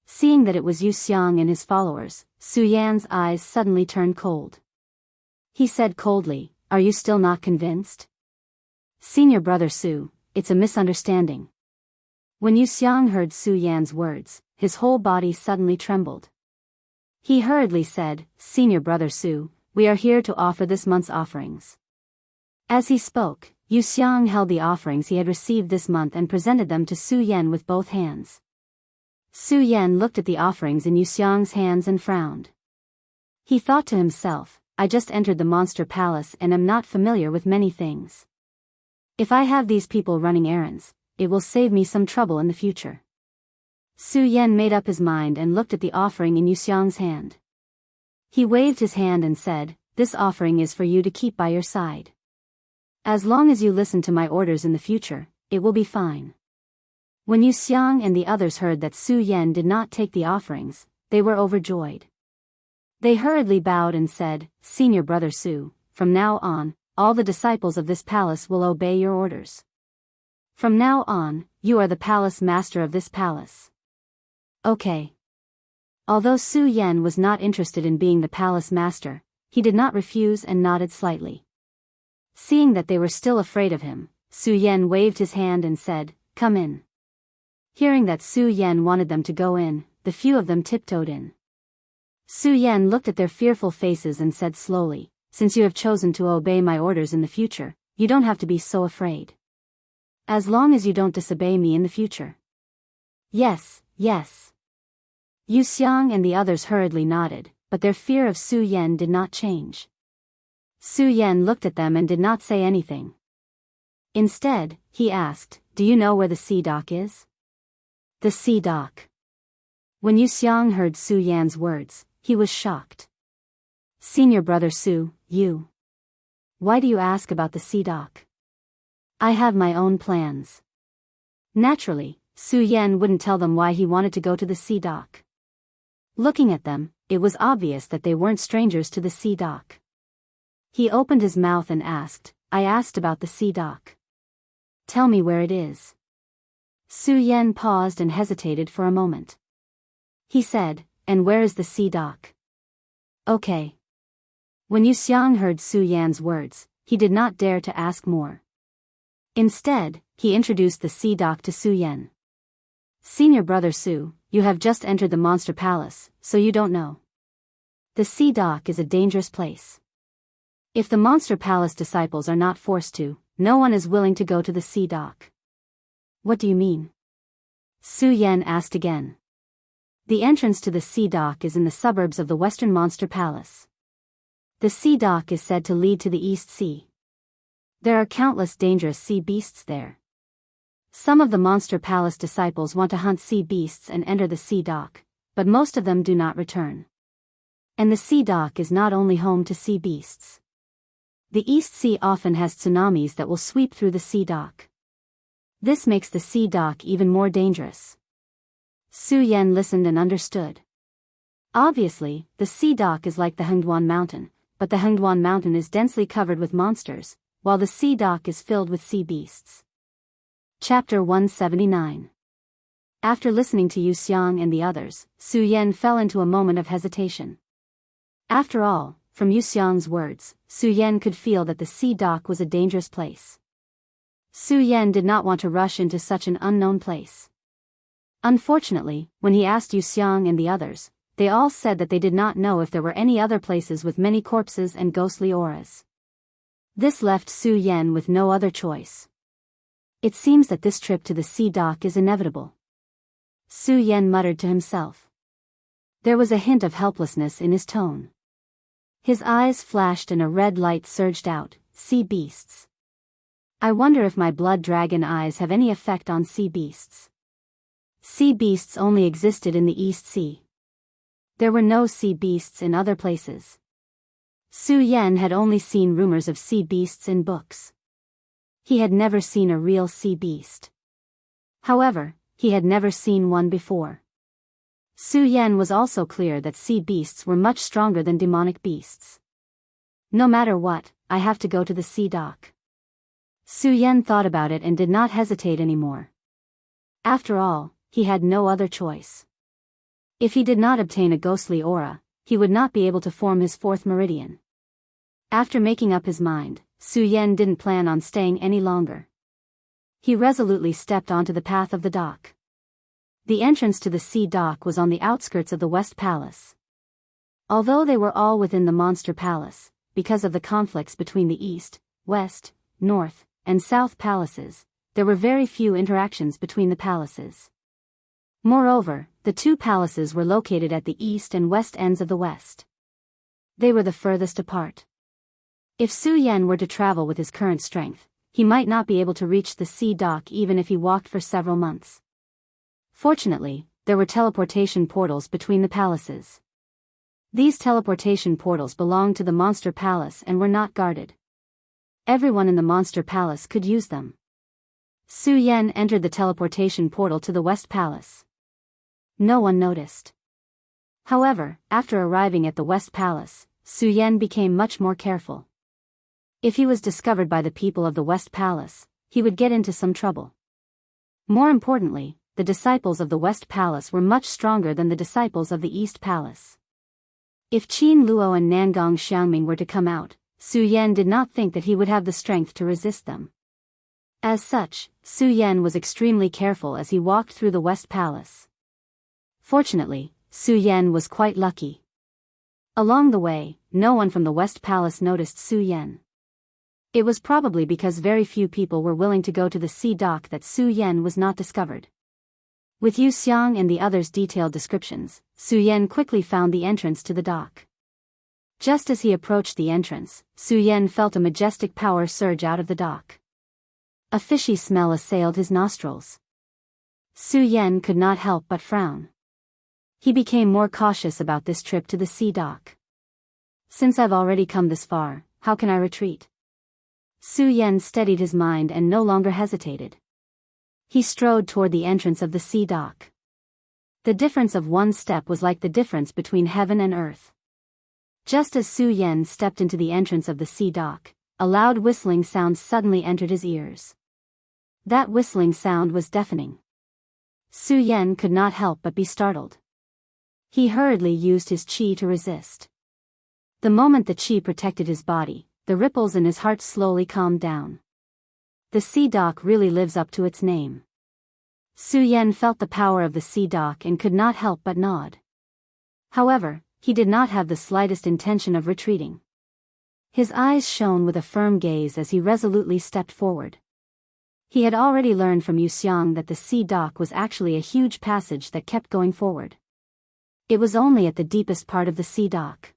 Seeing that it was Yu Xiang and his followers, Su Yan's eyes suddenly turned cold. He said coldly, "Are you still not convinced? Senior brother Su, it's a misunderstanding." When Yu Xiang heard Su Yan's words, his whole body suddenly trembled. He hurriedly said, "Senior brother Su, we are here to offer this month's offerings." As he spoke, Yu Xiang held the offerings he had received this month and presented them to Su Yan with both hands. Su Yan looked at the offerings in Yu Xiang's hands and frowned. He thought to himself, "I just entered the monster palace and am not familiar with many things. If I have these people running errands, it will save me some trouble in the future." Su Yan made up his mind and looked at the offering in Yu Xiang's hand. He waved his hand and said, "This offering is for you to keep by your side. As long as you listen to my orders in the future, it will be fine." When Yu Xiang and the others heard that Su Yan did not take the offerings, they were overjoyed. They hurriedly bowed and said, "Senior brother Su, from now on, all the disciples of this palace will obey your orders. From now on, you are the palace master of this palace." Okay. Although Su Yan was not interested in being the palace master, he did not refuse and nodded slightly. Seeing that they were still afraid of him, Su Yan waved his hand and said, "Come in." Hearing that Su Yan wanted them to go in, the few of them tiptoed in. Su Yan looked at their fearful faces and said slowly, "Since you have chosen to obey my orders in the future, you don't have to be so afraid. As long as you don't disobey me in the future." "Yes, yes." Yu Xiang and the others hurriedly nodded, but their fear of Su Yan did not change. Su Yan looked at them and did not say anything. Instead, he asked, "Do you know where the sea dock is?" The sea dock. When Yu Xiang heard Su Yan's words, he was shocked. "Senior brother Su, why do you ask about the sea dock? I have my own plans." Naturally, Su Yan wouldn't tell them why he wanted to go to the sea dock. Looking at them, it was obvious that they weren't strangers to the sea dock. He opened his mouth and asked, "I asked about the sea dock. Tell me where it is." Su Yan paused and hesitated for a moment. He said, "And where is the sea dock?" "Okay." When Yu Xiang heard Su Yan's words, he did not dare to ask more. Instead, he introduced the sea dock to Su Yan. "Senior brother Su, you have just entered the monster palace, so you don't know. The sea dock is a dangerous place. If the monster palace disciples are not forced to, no one is willing to go to the sea dock." "What do you mean?" Su Yan asked again. The entrance to the sea dock is in the suburbs of the Western Monster Palace. The sea dock is said to lead to the East Sea. There are countless dangerous sea beasts there. Some of the Monster Palace disciples want to hunt sea beasts and enter the sea dock, but most of them do not return. And the sea dock is not only home to sea beasts. The East Sea often has tsunamis that will sweep through the sea dock. This makes the sea dock even more dangerous. Su Yan listened and understood. Obviously, the sea dock is like the Hengduan Mountain, but the Hengduan Mountain is densely covered with monsters, while the sea dock is filled with sea beasts. Chapter 179. After listening to Yu Xiang and the others, Su Yan fell into a moment of hesitation. After all, from Yu Xiang's words, Su Yan could feel that the sea dock was a dangerous place. Su Yan did not want to rush into such an unknown place. Unfortunately, when he asked Yu Xiang and the others, they all said that they did not know if there were any other places with many corpses and ghostly auras. This left Su Yan with no other choice. It seems that this trip to the sea dock is inevitable. Su Yan muttered to himself. There was a hint of helplessness in his tone. His eyes flashed and a red light surged out. Sea beasts. I wonder if my blood dragon eyes have any effect on sea beasts. Sea beasts only existed in the East Sea. There were no sea beasts in other places. Su Yan had only seen rumors of sea beasts in books. He had never seen a real sea beast. However, he had never seen one before. Su Yan was also clear that sea beasts were much stronger than demonic beasts. No matter what, I have to go to the sea dock. Su Yan thought about it and did not hesitate anymore. After all, he had no other choice. If he did not obtain a ghostly aura, he would not be able to form his fourth meridian. After making up his mind, Su Yan didn't plan on staying any longer. He resolutely stepped onto the path of the dock. The entrance to the sea dock was on the outskirts of the West Palace. Although they were all within the Monster Palace, because of the conflicts between the East, West, North, and South Palaces, there were very few interactions between the palaces. Moreover, the two palaces were located at the east and west ends of the West. They were the furthest apart. If Su Yan were to travel with his current strength, he might not be able to reach the sea dock even if he walked for several months. Fortunately, there were teleportation portals between the palaces. These teleportation portals belonged to the Monster Palace and were not guarded. Everyone in the Monster Palace could use them. Su Yan entered the teleportation portal to the West Palace. No one noticed. However, after arriving at the West Palace, Su Yan became much more careful. If he was discovered by the people of the West Palace, he would get into some trouble. More importantly, the disciples of the West Palace were much stronger than the disciples of the East Palace. If Qin Luo and Nangong Xiangming were to come out, Su Yan did not think that he would have the strength to resist them. As such, Su Yan was extremely careful as he walked through the West Palace. Fortunately, Su Yan was quite lucky. Along the way, no one from the West Palace noticed Su Yan. It was probably because very few people were willing to go to the sea dock that Su Yan was not discovered. With Yu Xiang and the others' detailed descriptions, Su Yan quickly found the entrance to the dock. Just as he approached the entrance, Su Yan felt a majestic power surge out of the dock. A fishy smell assailed his nostrils. Su Yan could not help but frown. He became more cautious about this trip to the sea dock. Since I've already come this far, how can I retreat? Su Yan steadied his mind and no longer hesitated. He strode toward the entrance of the sea dock. The difference of one step was like the difference between heaven and earth. Just as Su Yan stepped into the entrance of the sea dock, a loud whistling sound suddenly entered his ears. That whistling sound was deafening. Su Yan could not help but be startled. He hurriedly used his qi to resist. The moment the qi protected his body, the ripples in his heart slowly calmed down. The sea dock really lives up to its name. Su Yan felt the power of the sea dock and could not help but nod. However, he did not have the slightest intention of retreating. His eyes shone with a firm gaze as he resolutely stepped forward. He had already learned from Yuxiang that the sea dock was actually a huge passage that kept going forward. It was only at the deepest part of the sea dock.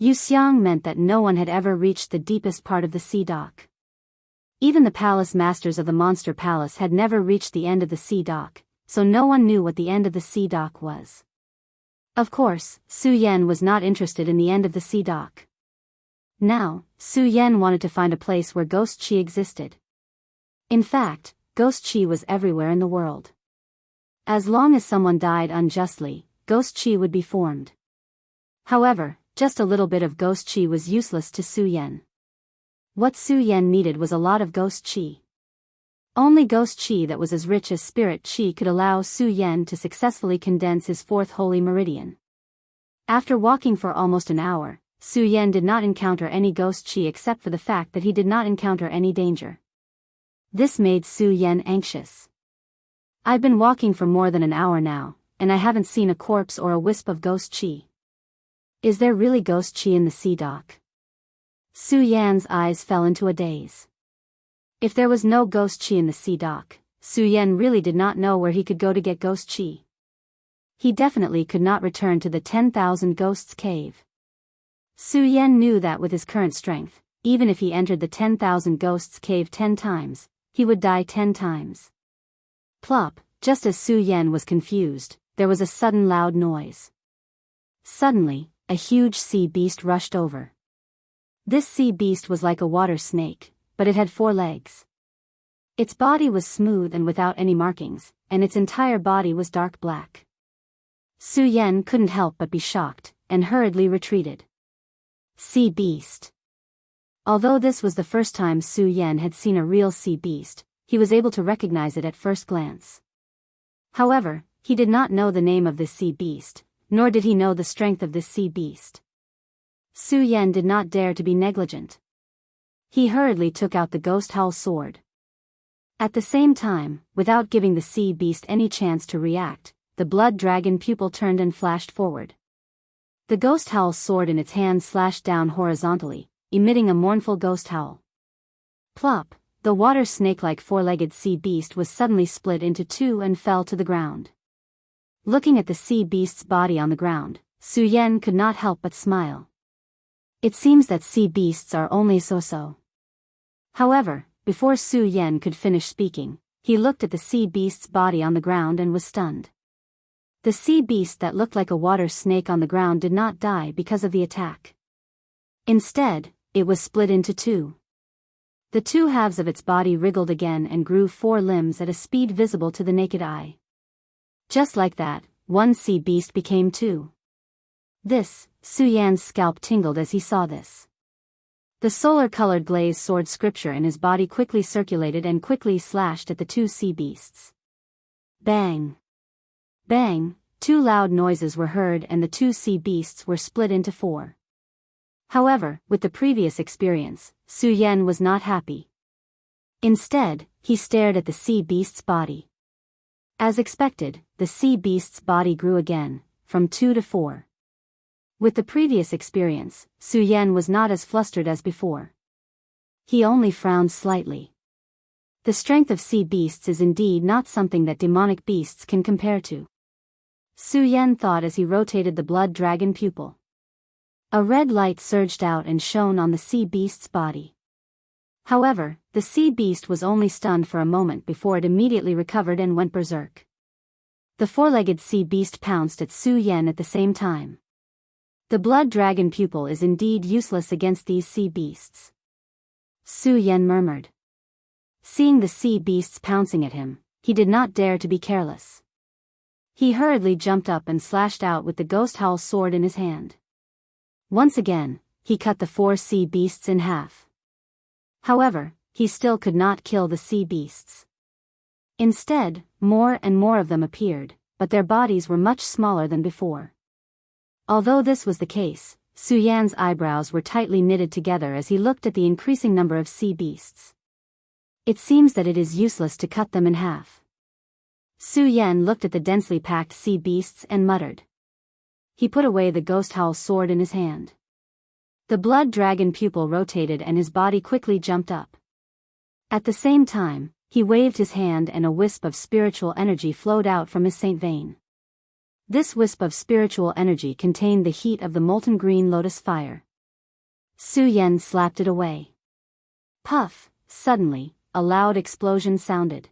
Yuxiang meant that no one had ever reached the deepest part of the sea dock. Even the palace masters of the monster palace had never reached the end of the sea dock, so no one knew what the end of the sea dock was. Of course, Su Yan was not interested in the end of the sea dock. Now, Su Yan wanted to find a place where ghost qi existed. In fact, ghost qi was everywhere in the world. As long as someone died unjustly, ghost qi would be formed. However, just a little bit of ghost qi was useless to Su Yan. What Su Yan needed was a lot of ghost qi. Only ghost qi that was as rich as spirit qi could allow Su Yan to successfully condense his fourth holy meridian. After walking for almost an hour, Su Yan did not encounter any ghost qi except for the fact that he did not encounter any danger. This made Su Yan anxious. I've been walking for more than an hour now, and I haven't seen a corpse or a wisp of ghost qi. Is there really ghost qi in the sea dock? Su Yan's eyes fell into a daze. If there was no ghost qi in the sea dock, Su Yan really did not know where he could go to get ghost qi. He definitely could not return to the 10,000 Ghosts cave. Su Yan knew that with his current strength, even if he entered the 10,000 Ghosts cave 10 times, he would die 10 times. Plop, just as Su Yan was confused, there was a sudden loud noise. Suddenly, a huge sea beast rushed over. This sea beast was like a water snake, but it had 4 legs. Its body was smooth and without any markings, and its entire body was dark black. Su Yan couldn't help but be shocked, and hurriedly retreated. Sea beast. Although this was the first time Su Yan had seen a real sea beast, he was able to recognize it at first glance. However, he did not know the name of this sea beast, nor did he know the strength of this sea beast. Su Yan did not dare to be negligent. He hurriedly took out the ghost howl sword. At the same time, without giving the sea beast any chance to react, the blood dragon pupil turned and flashed forward. The ghost howl sword in its hand slashed down horizontally, emitting a mournful ghost howl. Plop, the water snake-like 4-legged sea beast was suddenly split into 2 and fell to the ground. Looking at the sea beast's body on the ground, Su Yan could not help but smile. It seems that sea beasts are only so-so. However, before Su Yan could finish speaking, he looked at the sea beast's body on the ground and was stunned. The sea beast that looked like a water snake on the ground did not die because of the attack. Instead, it was split into 2. The 2 halves of its body wriggled again and grew 4 limbs at a speed visible to the naked eye. Just like that, 1 sea beast became 2. Su Yan's scalp tingled as he saw this. The solar-colored glazed sword scripture in his body quickly circulated and quickly slashed at the 2 sea beasts. Bang! Bang! 2 loud noises were heard and the 2 sea beasts were split into 4. However, with the previous experience, Su Yan was not happy. Instead, he stared at the sea beast's body. As expected, the sea beast's body grew again, from 2 to 4. With the previous experience, Su Yan was not as flustered as before. He only frowned slightly. The strength of sea beasts is indeed not something that demonic beasts can compare to. Su Yan thought as he rotated the blood dragon pupil. A red light surged out and shone on the sea beast's body. However, the sea beast was only stunned for a moment before it immediately recovered and went berserk. The 4-legged sea beast pounced at Su Yan at the same time. The blood dragon pupil is indeed useless against these sea beasts. Su Yan murmured. Seeing the sea beasts pouncing at him, he did not dare to be careless. He hurriedly jumped up and slashed out with the ghost howl sword in his hand. Once again, he cut the 4 sea beasts in half. However, he still could not kill the sea beasts. Instead, more and more of them appeared, but their bodies were much smaller than before. Although this was the case, Su Yan's eyebrows were tightly knitted together as he looked at the increasing number of sea beasts. It seems that it is useless to cut them in half. Su Yan looked at the densely packed sea beasts and muttered. He put away the ghost howl sword in his hand. The blood dragon pupil rotated and his body quickly jumped up. At the same time, He waved his hand and a wisp of spiritual energy flowed out from his saint vein. This wisp of spiritual energy contained the heat of the molten green lotus fire. Su Yan slapped it away. Puff! Suddenly, a loud explosion sounded.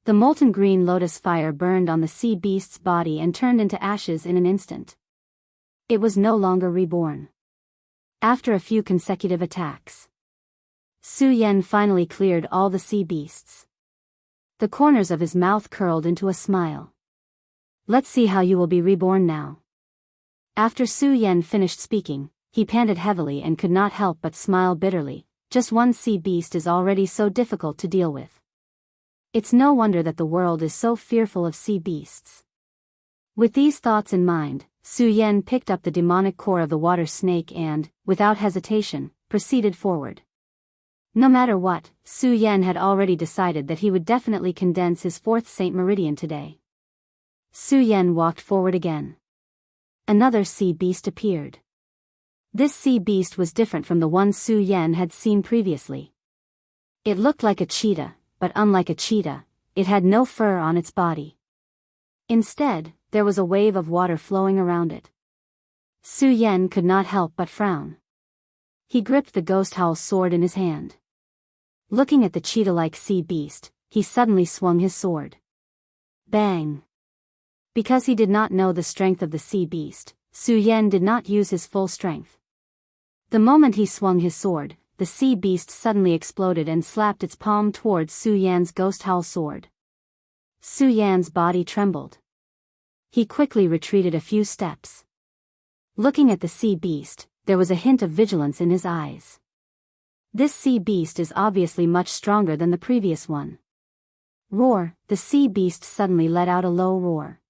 The molten green lotus fire burned on the sea beast's body and turned into ashes in an instant. It was no longer reborn. After a few consecutive attacks, Su Yan finally cleared all the sea beasts. The corners of his mouth curled into a smile. Let's see how you will be reborn now. After Su Yan finished speaking, he panted heavily and could not help but smile bitterly. Just one sea beast is already so difficult to deal with. It's no wonder that the world is so fearful of sea beasts. With these thoughts in mind, Su Yan picked up the demonic core of the water snake and, without hesitation, proceeded forward. No matter what, Su Yan had already decided that he would definitely condense his fourth Saint Meridian today. Su Yan walked forward again. Another sea beast appeared. This sea beast was different from the one Su Yan had seen previously. It looked like a cheetah, but unlike a cheetah, it had no fur on its body. Instead, there was a wave of water flowing around it. Su Yan could not help but frown. He gripped the ghost howl sword in his hand. Looking at the cheetah-like sea beast, he suddenly swung his sword. Bang! Because he did not know the strength of the sea beast, Su Yan did not use his full strength. The moment he swung his sword, the sea beast suddenly exploded and slapped its palm towards Su Yan's ghost howl sword. Su Yan's body trembled. He quickly retreated a few steps. Looking at the sea beast, there was a hint of vigilance in his eyes. This sea beast is obviously much stronger than the previous one. Roar! The sea beast suddenly let out a low roar.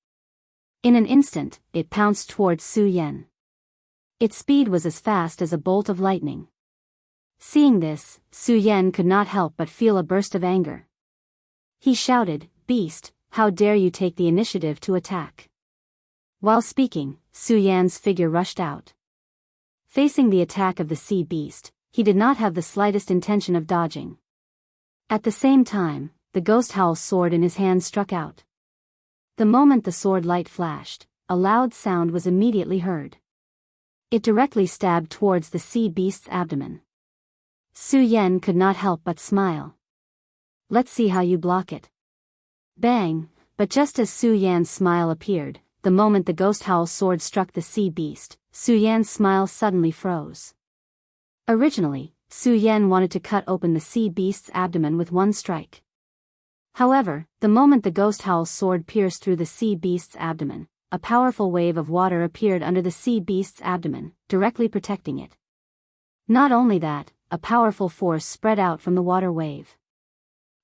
In an instant, it pounced towards Su Yan. Its speed was as fast as a bolt of lightning. Seeing this, Su Yan could not help but feel a burst of anger. He shouted, "Beast, how dare you take the initiative to attack?" While speaking, Su Yan's figure rushed out. Facing the attack of the sea beast, he did not have the slightest intention of dodging. At the same time, the ghost howl sword in his hand struck out. The moment the sword light flashed, a loud sound was immediately heard. It directly stabbed towards the sea beast's abdomen. Su Yan could not help but smile. Let's see how you block it. Bang! But just as Su Yan's smile appeared, the moment the ghost howl sword struck the sea beast, Su Yan's smile suddenly froze. Originally, Su Yan wanted to cut open the sea beast's abdomen with one strike. However, the moment the ghost howl sword pierced through the sea beast's abdomen, a powerful wave of water appeared under the sea beast's abdomen, directly protecting it. Not only that, a powerful force spread out from the water wave.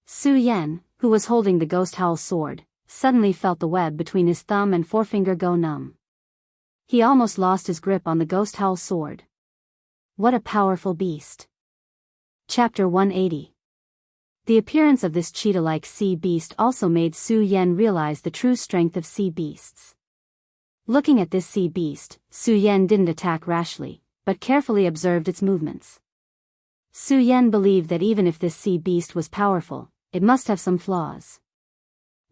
Su Yan, who was holding the ghost howl sword, suddenly felt the web between his thumb and forefinger go numb. He almost lost his grip on the ghost howl sword. What a powerful beast! Chapter 180. The appearance of this cheetah-like sea beast also made Su Yan realize the true strength of sea beasts. Looking at this sea beast, Su Yan didn't attack rashly, but carefully observed its movements. Su Yan believed that even if this sea beast was powerful, it must have some flaws.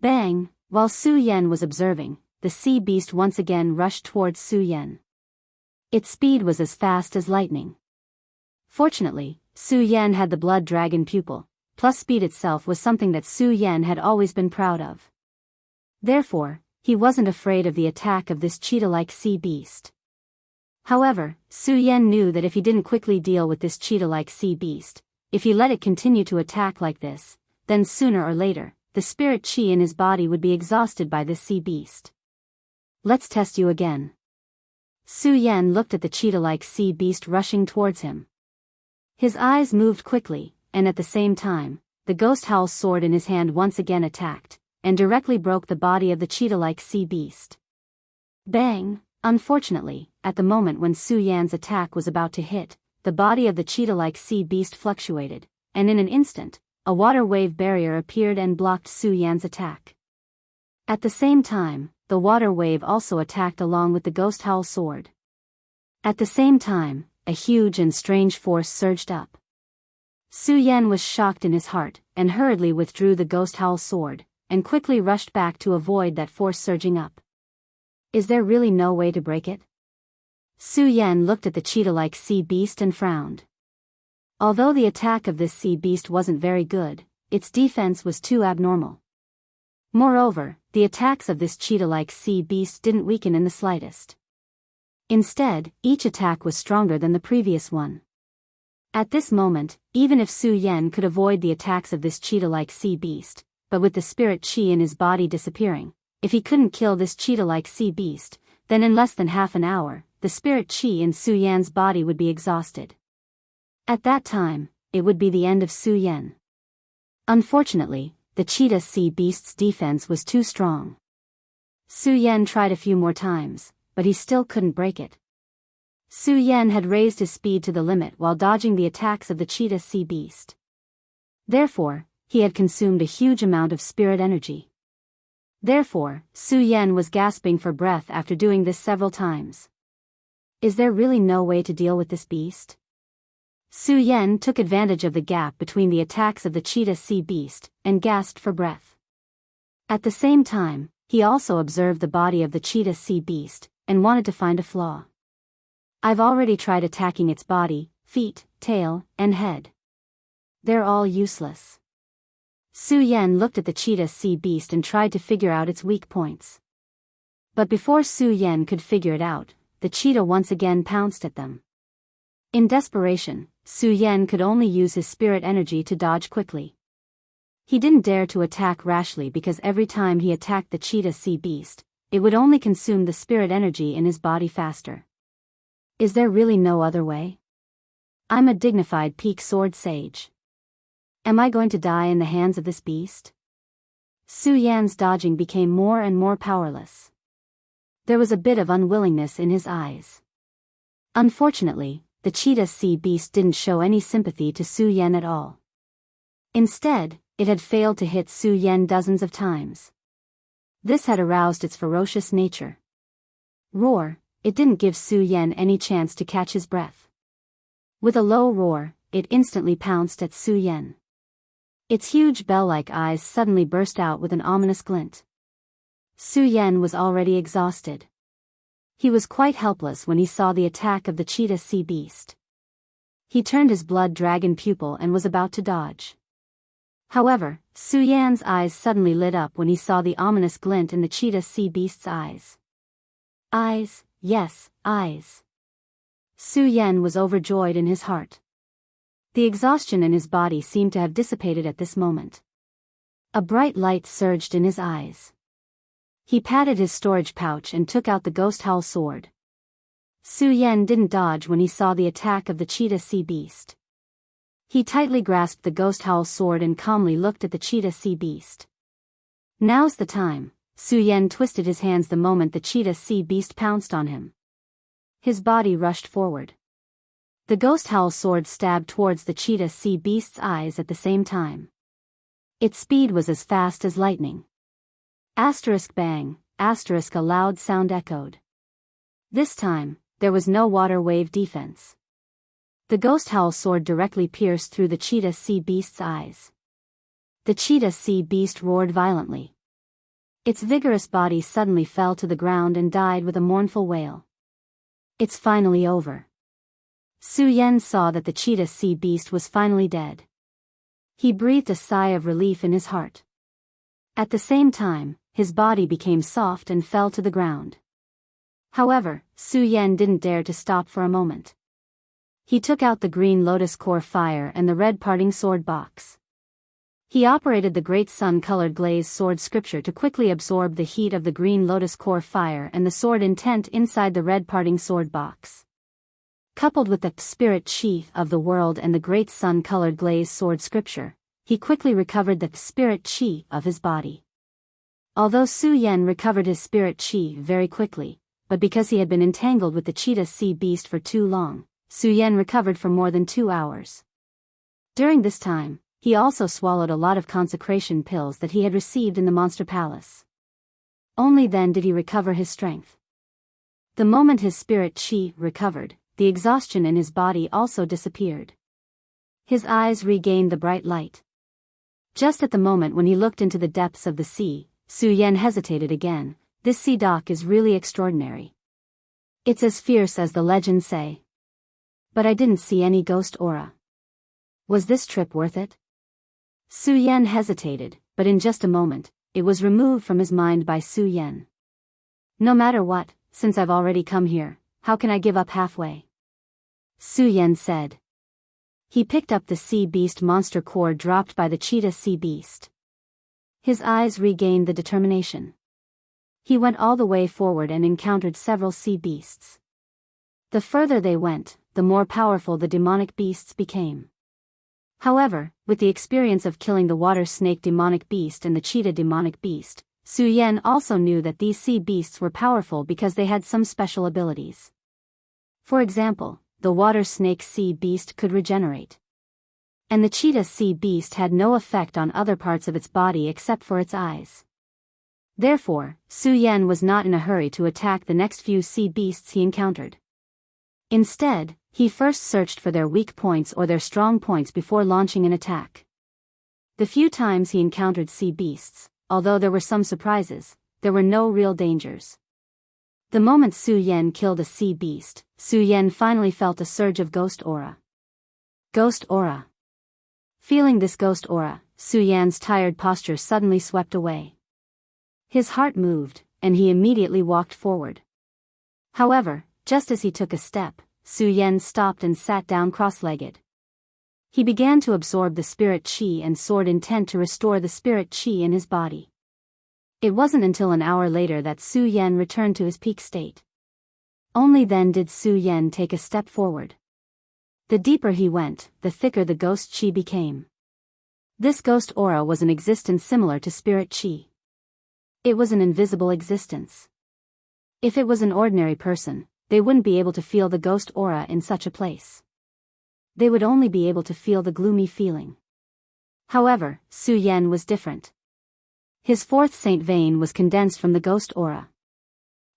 Bang! While Su Yan was observing, the sea beast once again rushed towards Su Yan. Its speed was as fast as lightning. Fortunately, Su Yan had the blood dragon pupil, plus speed itself was something that Su Yan had always been proud of. Therefore, he wasn't afraid of the attack of this cheetah-like sea beast. However, Su Yan knew that if he didn't quickly deal with this cheetah-like sea beast, if he let it continue to attack like this, then sooner or later, the spirit chi in his body would be exhausted by this sea beast. Let's test you again. Su Yan looked at the cheetah-like sea beast rushing towards him. His eyes moved quickly, and at the same time, the ghost howl sword in his hand once again attacked, and directly broke the body of the cheetah-like sea beast. Bang! Unfortunately, at the moment when Su Yan's attack was about to hit, the body of the cheetah-like sea beast fluctuated, and in an instant, a water wave barrier appeared and blocked Su Yan's attack. At the same time, the water wave also attacked along with the ghost howl sword. At the same time, a huge and strange force surged up. Su Yan was shocked in his heart, and hurriedly withdrew the ghost howl sword, and quickly rushed back to avoid that force surging up. Is there really no way to break it? Su Yan looked at the cheetah-like sea beast and frowned. Although the attack of this sea beast wasn't very good, its defense was too abnormal. Moreover, the attacks of this cheetah-like sea beast didn't weaken in the slightest. Instead, each attack was stronger than the previous one. At this moment, even if Su Yan could avoid the attacks of this cheetah-like sea beast, but with the spirit qi in his body disappearing, if he couldn't kill this cheetah-like sea beast, then in less than half an hour, the spirit qi in Su Yan's body would be exhausted. At that time, it would be the end of Su Yan. Unfortunately, the cheetah sea beast's defense was too strong. Su Yan tried a few more times, but he still couldn't break it. Su Yan had raised his speed to the limit while dodging the attacks of the cheetah sea beast. Therefore, he had consumed a huge amount of spirit energy. Therefore, Su Yan was gasping for breath after doing this several times. Is there really no way to deal with this beast? Su Yan took advantage of the gap between the attacks of the cheetah sea beast, and gasped for breath. At the same time, he also observed the body of the cheetah sea beast, and wanted to find a flaw. I've already tried attacking its body, feet, tail, and head. They're all useless. Su Yan looked at the cheetah sea beast and tried to figure out its weak points. But before Su Yan could figure it out, the cheetah once again pounced at them. In desperation, Su Yan could only use his spirit energy to dodge quickly. He didn't dare to attack rashly because every time he attacked the cheetah sea beast, it would only consume the spirit energy in his body faster. Is there really no other way? I'm a dignified peak sword sage. Am I going to die in the hands of this beast? Su Yan's dodging became more and more powerless. There was a bit of unwillingness in his eyes. Unfortunately, the cheetah sea beast didn't show any sympathy to Su Yan at all. Instead, it had failed to hit Su Yan dozens of times. This had aroused its ferocious nature. Roar, it didn't give Su Yan any chance to catch his breath. With a low roar, it instantly pounced at Su Yan. Its huge bell-like eyes suddenly burst out with an ominous glint. Su Yan was already exhausted. He was quite helpless when he saw the attack of the cheetah sea beast. He turned his blood dragon pupil and was about to dodge. However, Su Yan's eyes suddenly lit up when he saw the ominous glint in the cheetah sea beast's eyes. Eyes, yes, eyes. Su Yan was overjoyed in his heart. The exhaustion in his body seemed to have dissipated at this moment. A bright light surged in his eyes. He patted his storage pouch and took out the ghost howl sword. Su Yan didn't dodge when he saw the attack of the cheetah sea beast. He tightly grasped the ghost howl sword and calmly looked at the cheetah sea beast. Now's the time, Su Yan twisted his hands the moment the cheetah sea beast pounced on him. His body rushed forward. The ghost howl sword stabbed towards the cheetah sea beast's eyes at the same time. Its speed was as fast as lightning. Asterisk bang, asterisk a loud sound echoed. This time, there was no water wave defense. The ghost howl sword directly pierced through the cheetah sea beast's eyes. The cheetah sea beast roared violently. Its vigorous body suddenly fell to the ground and died with a mournful wail. It's finally over. Su Yan saw that the cheetah sea beast was finally dead. He breathed a sigh of relief in his heart. At the same time, his body became soft and fell to the ground. However, Su Yan didn't dare to stop for a moment. He took out the green lotus core fire and the red parting sword box. He operated the great sun-colored glazed sword scripture to quickly absorb the heat of the green lotus core fire and the sword intent inside the red parting sword box. Coupled with the spirit chi of the world and the great sun-colored glazed sword scripture, he quickly recovered the spirit chi of his body. Although Su Yan recovered his spirit chi very quickly, but because he had been entangled with the cheetah sea beast for too long, Su Yan recovered for more than 2 hours. During this time, he also swallowed a lot of consecration pills that he had received in the monster palace. Only then did he recover his strength. The moment his spirit chi recovered, the exhaustion in his body also disappeared. His eyes regained the bright light. Just at the moment when he looked into the depths of the sea, Su Yan hesitated again. This sea dock is really extraordinary. It's as fierce as the legends say. But I didn't see any ghost aura. Was this trip worth it? Su Yan hesitated, but in just a moment, it was removed from his mind by Su Yan. No matter what, since I've already come here, how can I give up halfway? Su Yan said. He picked up the sea beast monster core dropped by the cheetah sea beast. His eyes regained the determination. He went all the way forward and encountered several sea beasts. The further they went, the more powerful the demonic beasts became. However, with the experience of killing the water snake demonic beast and the cheetah demonic beast, Su Yan also knew that these sea beasts were powerful because they had some special abilities. For example, the water snake sea beast could regenerate. And the cheetah sea beast had no effect on other parts of its body except for its eyes. Therefore, Su Yan was not in a hurry to attack the next few sea beasts he encountered. Instead, he first searched for their weak points or their strong points before launching an attack. The few times he encountered sea beasts, although there were some surprises, there were no real dangers. The moment Su Yan killed a sea beast, Su Yan finally felt a surge of ghost aura. Ghost aura. Feeling this ghost aura, Su Yan's tired posture suddenly swept away. His heart moved, and he immediately walked forward. However, just as he took a step, Su Yan stopped and sat down cross-legged. He began to absorb the spirit qi and soared intent to restore the spirit qi in his body. It wasn't until an hour later that Su Yan returned to his peak state. Only then did Su Yan take a step forward. The deeper he went, the thicker the ghost qi became. This ghost aura was an existence similar to spirit qi. It was an invisible existence. If it was an ordinary person, they wouldn't be able to feel the ghost aura in such a place. They would only be able to feel the gloomy feeling. However, Su Yan was different. His fourth saint vein was condensed from the ghost aura.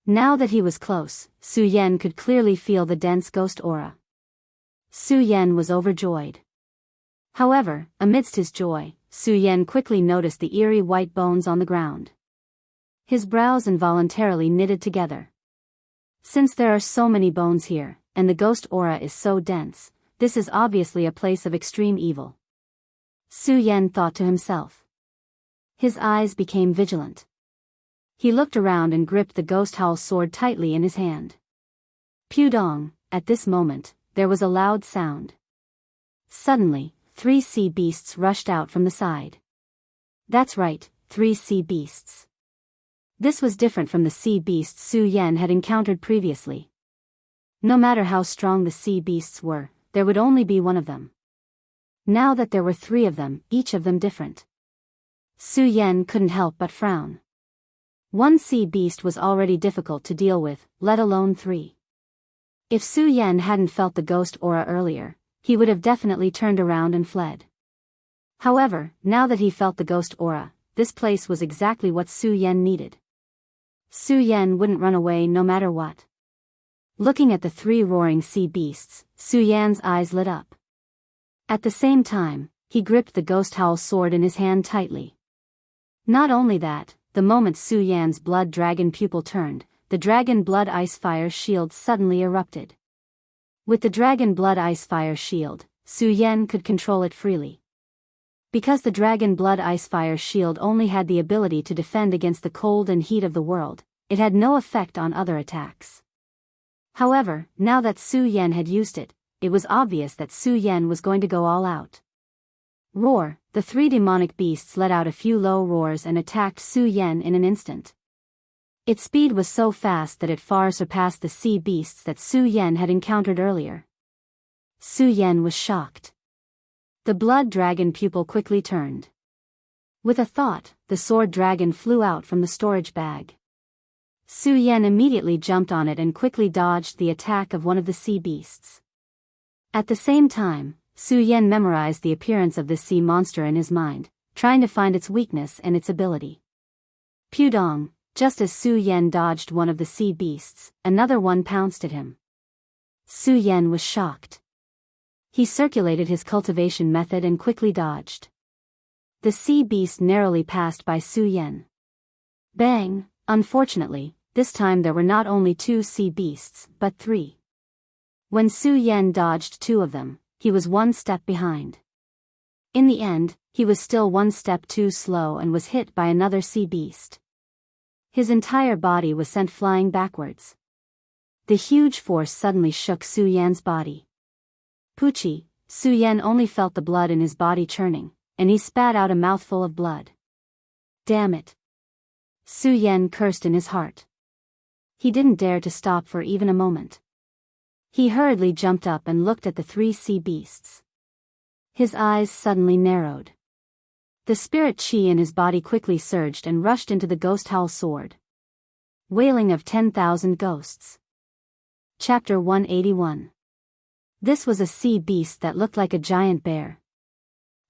Now that he was close, Su Yan could clearly feel the dense ghost aura. Su Yan was overjoyed. However, amidst his joy, Su Yan quickly noticed the eerie white bones on the ground. His brows involuntarily knitted together. Since there are so many bones here, and the ghost aura is so dense, this is obviously a place of extreme evil. Su Yan thought to himself. His eyes became vigilant. He looked around and gripped the ghost howl sword tightly in his hand. Pudong, at this moment, there was a loud sound. Suddenly, 3 sea beasts rushed out from the side. That's right, 3 sea beasts. This was different from the sea beasts Su Yan had encountered previously. No matter how strong the sea beasts were, there would only be one of them. Now that there were 3 of them, each of them different, Su Yan couldn't help but frown. One sea beast was already difficult to deal with, let alone 3. If Su Yan hadn't felt the ghost aura earlier, he would have definitely turned around and fled. However, now that he felt the ghost aura, this place was exactly what Su Yan needed. Su Yan wouldn't run away no matter what. Looking at the 3 roaring sea beasts, Su Yan's eyes lit up. At the same time, he gripped the ghost howl sword in his hand tightly. Not only that, the moment Su Yan's blood dragon pupil turned, the dragon blood ice fire shield suddenly erupted. With the dragon blood ice fire shield, Su Yan could control it freely. Because the dragon blood ice fire shield only had the ability to defend against the cold and heat of the world, it had no effect on other attacks. However, now that Su Yan had used it, it was obvious that Su Yan was going to go all out. Roar, the 3 demonic beasts let out a few low roars and attacked Su Yan in an instant. Its speed was so fast that it far surpassed the sea beasts that Su Yan had encountered earlier. Su Yan was shocked. The blood dragon pupil quickly turned. With a thought, the sword dragon flew out from the storage bag. Su Yan immediately jumped on it and quickly dodged the attack of one of the sea beasts. At the same time, Su Yan memorized the appearance of this sea monster in his mind, trying to find its weakness and its ability. Pudong, just as Su Yan dodged one of the sea beasts, another one pounced at him. Su Yan was shocked. He circulated his cultivation method and quickly dodged. The sea beast narrowly passed by Su Yan. Bang! Unfortunately, this time there were not only 2 sea beasts, but 3. When Su Yan dodged 2 of them, he was 1 step behind. In the end, he was still 1 step too slow and was hit by another sea beast. His entire body was sent flying backwards. The huge force suddenly shook Su Yan's body. Poochie, Su Yan only felt the blood in his body churning, and he spat out a mouthful of blood. Damn it! Su Yan cursed in his heart. He didn't dare to stop for even a moment. He hurriedly jumped up and looked at the 3 sea beasts. His eyes suddenly narrowed. The spirit chi in his body quickly surged and rushed into the ghost howl sword. Wailing of 10,000 Ghosts. Chapter 181. This was a sea beast that looked like a giant bear.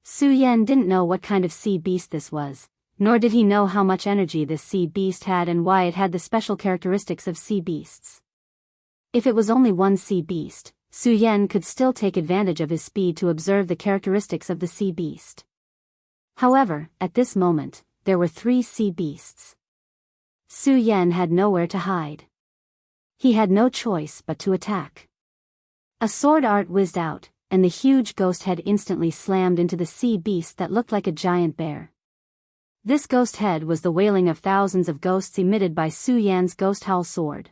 Su Yan didn't know what kind of sea beast this was, nor did he know how much energy this sea beast had and why it had the special characteristics of sea beasts. If it was only 1 sea beast, Su Yan could still take advantage of his speed to observe the characteristics of the sea beast. However, at this moment, there were 3 sea beasts. Su Yan had nowhere to hide. He had no choice but to attack. A sword art whizzed out, and the huge ghost head instantly slammed into the sea beast that looked like a giant bear. This ghost head was the wailing of thousands of ghosts emitted by Su Yan's ghost howl sword.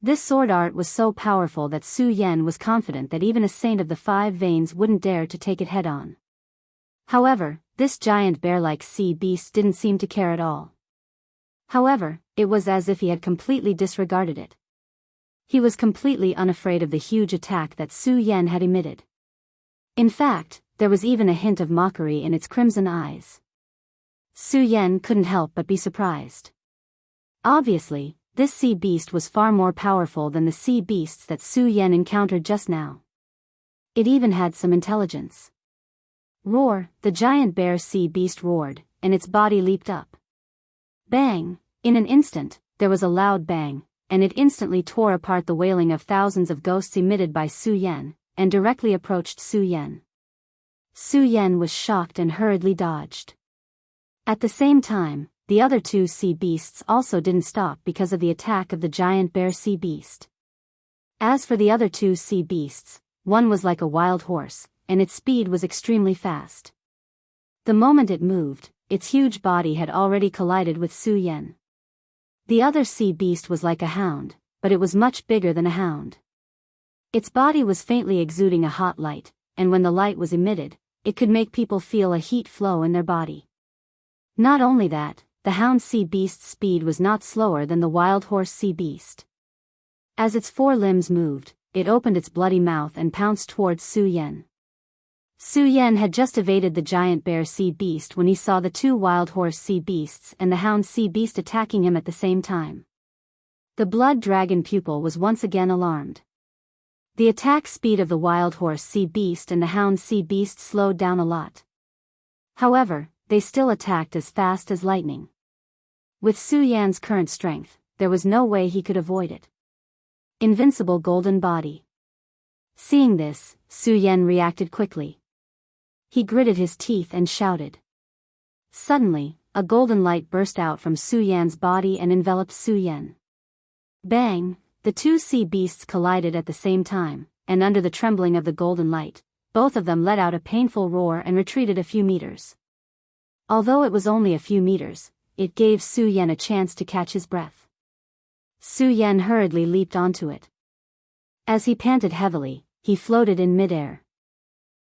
This sword art was so powerful that Su Yan was confident that even a saint of the 5 veins wouldn't dare to take it head-on. However, this giant bear-like sea beast didn't seem to care at all. However, it was as if he had completely disregarded it. He was completely unafraid of the huge attack that Su Yan had emitted. In fact, there was even a hint of mockery in its crimson eyes. Su Yan couldn't help but be surprised. Obviously, this sea beast was far more powerful than the sea beasts that Su Yan encountered just now. It even had some intelligence. Roar! The giant bear sea beast roared, and its body leaped up. Bang! In an instant, there was a loud bang, and it instantly tore apart the wailing of thousands of ghosts emitted by Su Yan, and directly approached Su Yan. Su Yan was shocked and hurriedly dodged. At the same time, the other 2 sea beasts also didn't stop because of the attack of the giant bear sea beast. As for the other 2 sea beasts, one was like a wild horse, and its speed was extremely fast. The moment it moved, its huge body had already collided with Su Yan. The other sea beast was like a hound, but it was much bigger than a hound. Its body was faintly exuding a hot light, and when the light was emitted, it could make people feel a heat flow in their body. Not only that, the hound sea beast's speed was not slower than the wild horse sea beast. As its 4 limbs moved, it opened its bloody mouth and pounced towards Su Yan. Su Yan had just evaded the giant bear sea beast when he saw the 2 wild horse sea beasts and the hound sea beast attacking him at the same time. The blood dragon pupil was once again alarmed. The attack speed of the wild horse sea beast and the hound sea beast slowed down a lot. However, they still attacked as fast as lightning. With Su Yan's current strength, there was no way he could avoid it. Invincible golden body. Seeing this, Su Yan reacted quickly. He gritted his teeth and shouted. Suddenly, a golden light burst out from Su Yan's body and enveloped Su Yan. Bang! The 2 sea beasts collided at the same time, and under the trembling of the golden light, both of them let out a painful roar and retreated a few meters. Although it was only a few meters, it gave Su Yan a chance to catch his breath. Su Yan hurriedly leaped onto it. As he panted heavily, he floated in midair.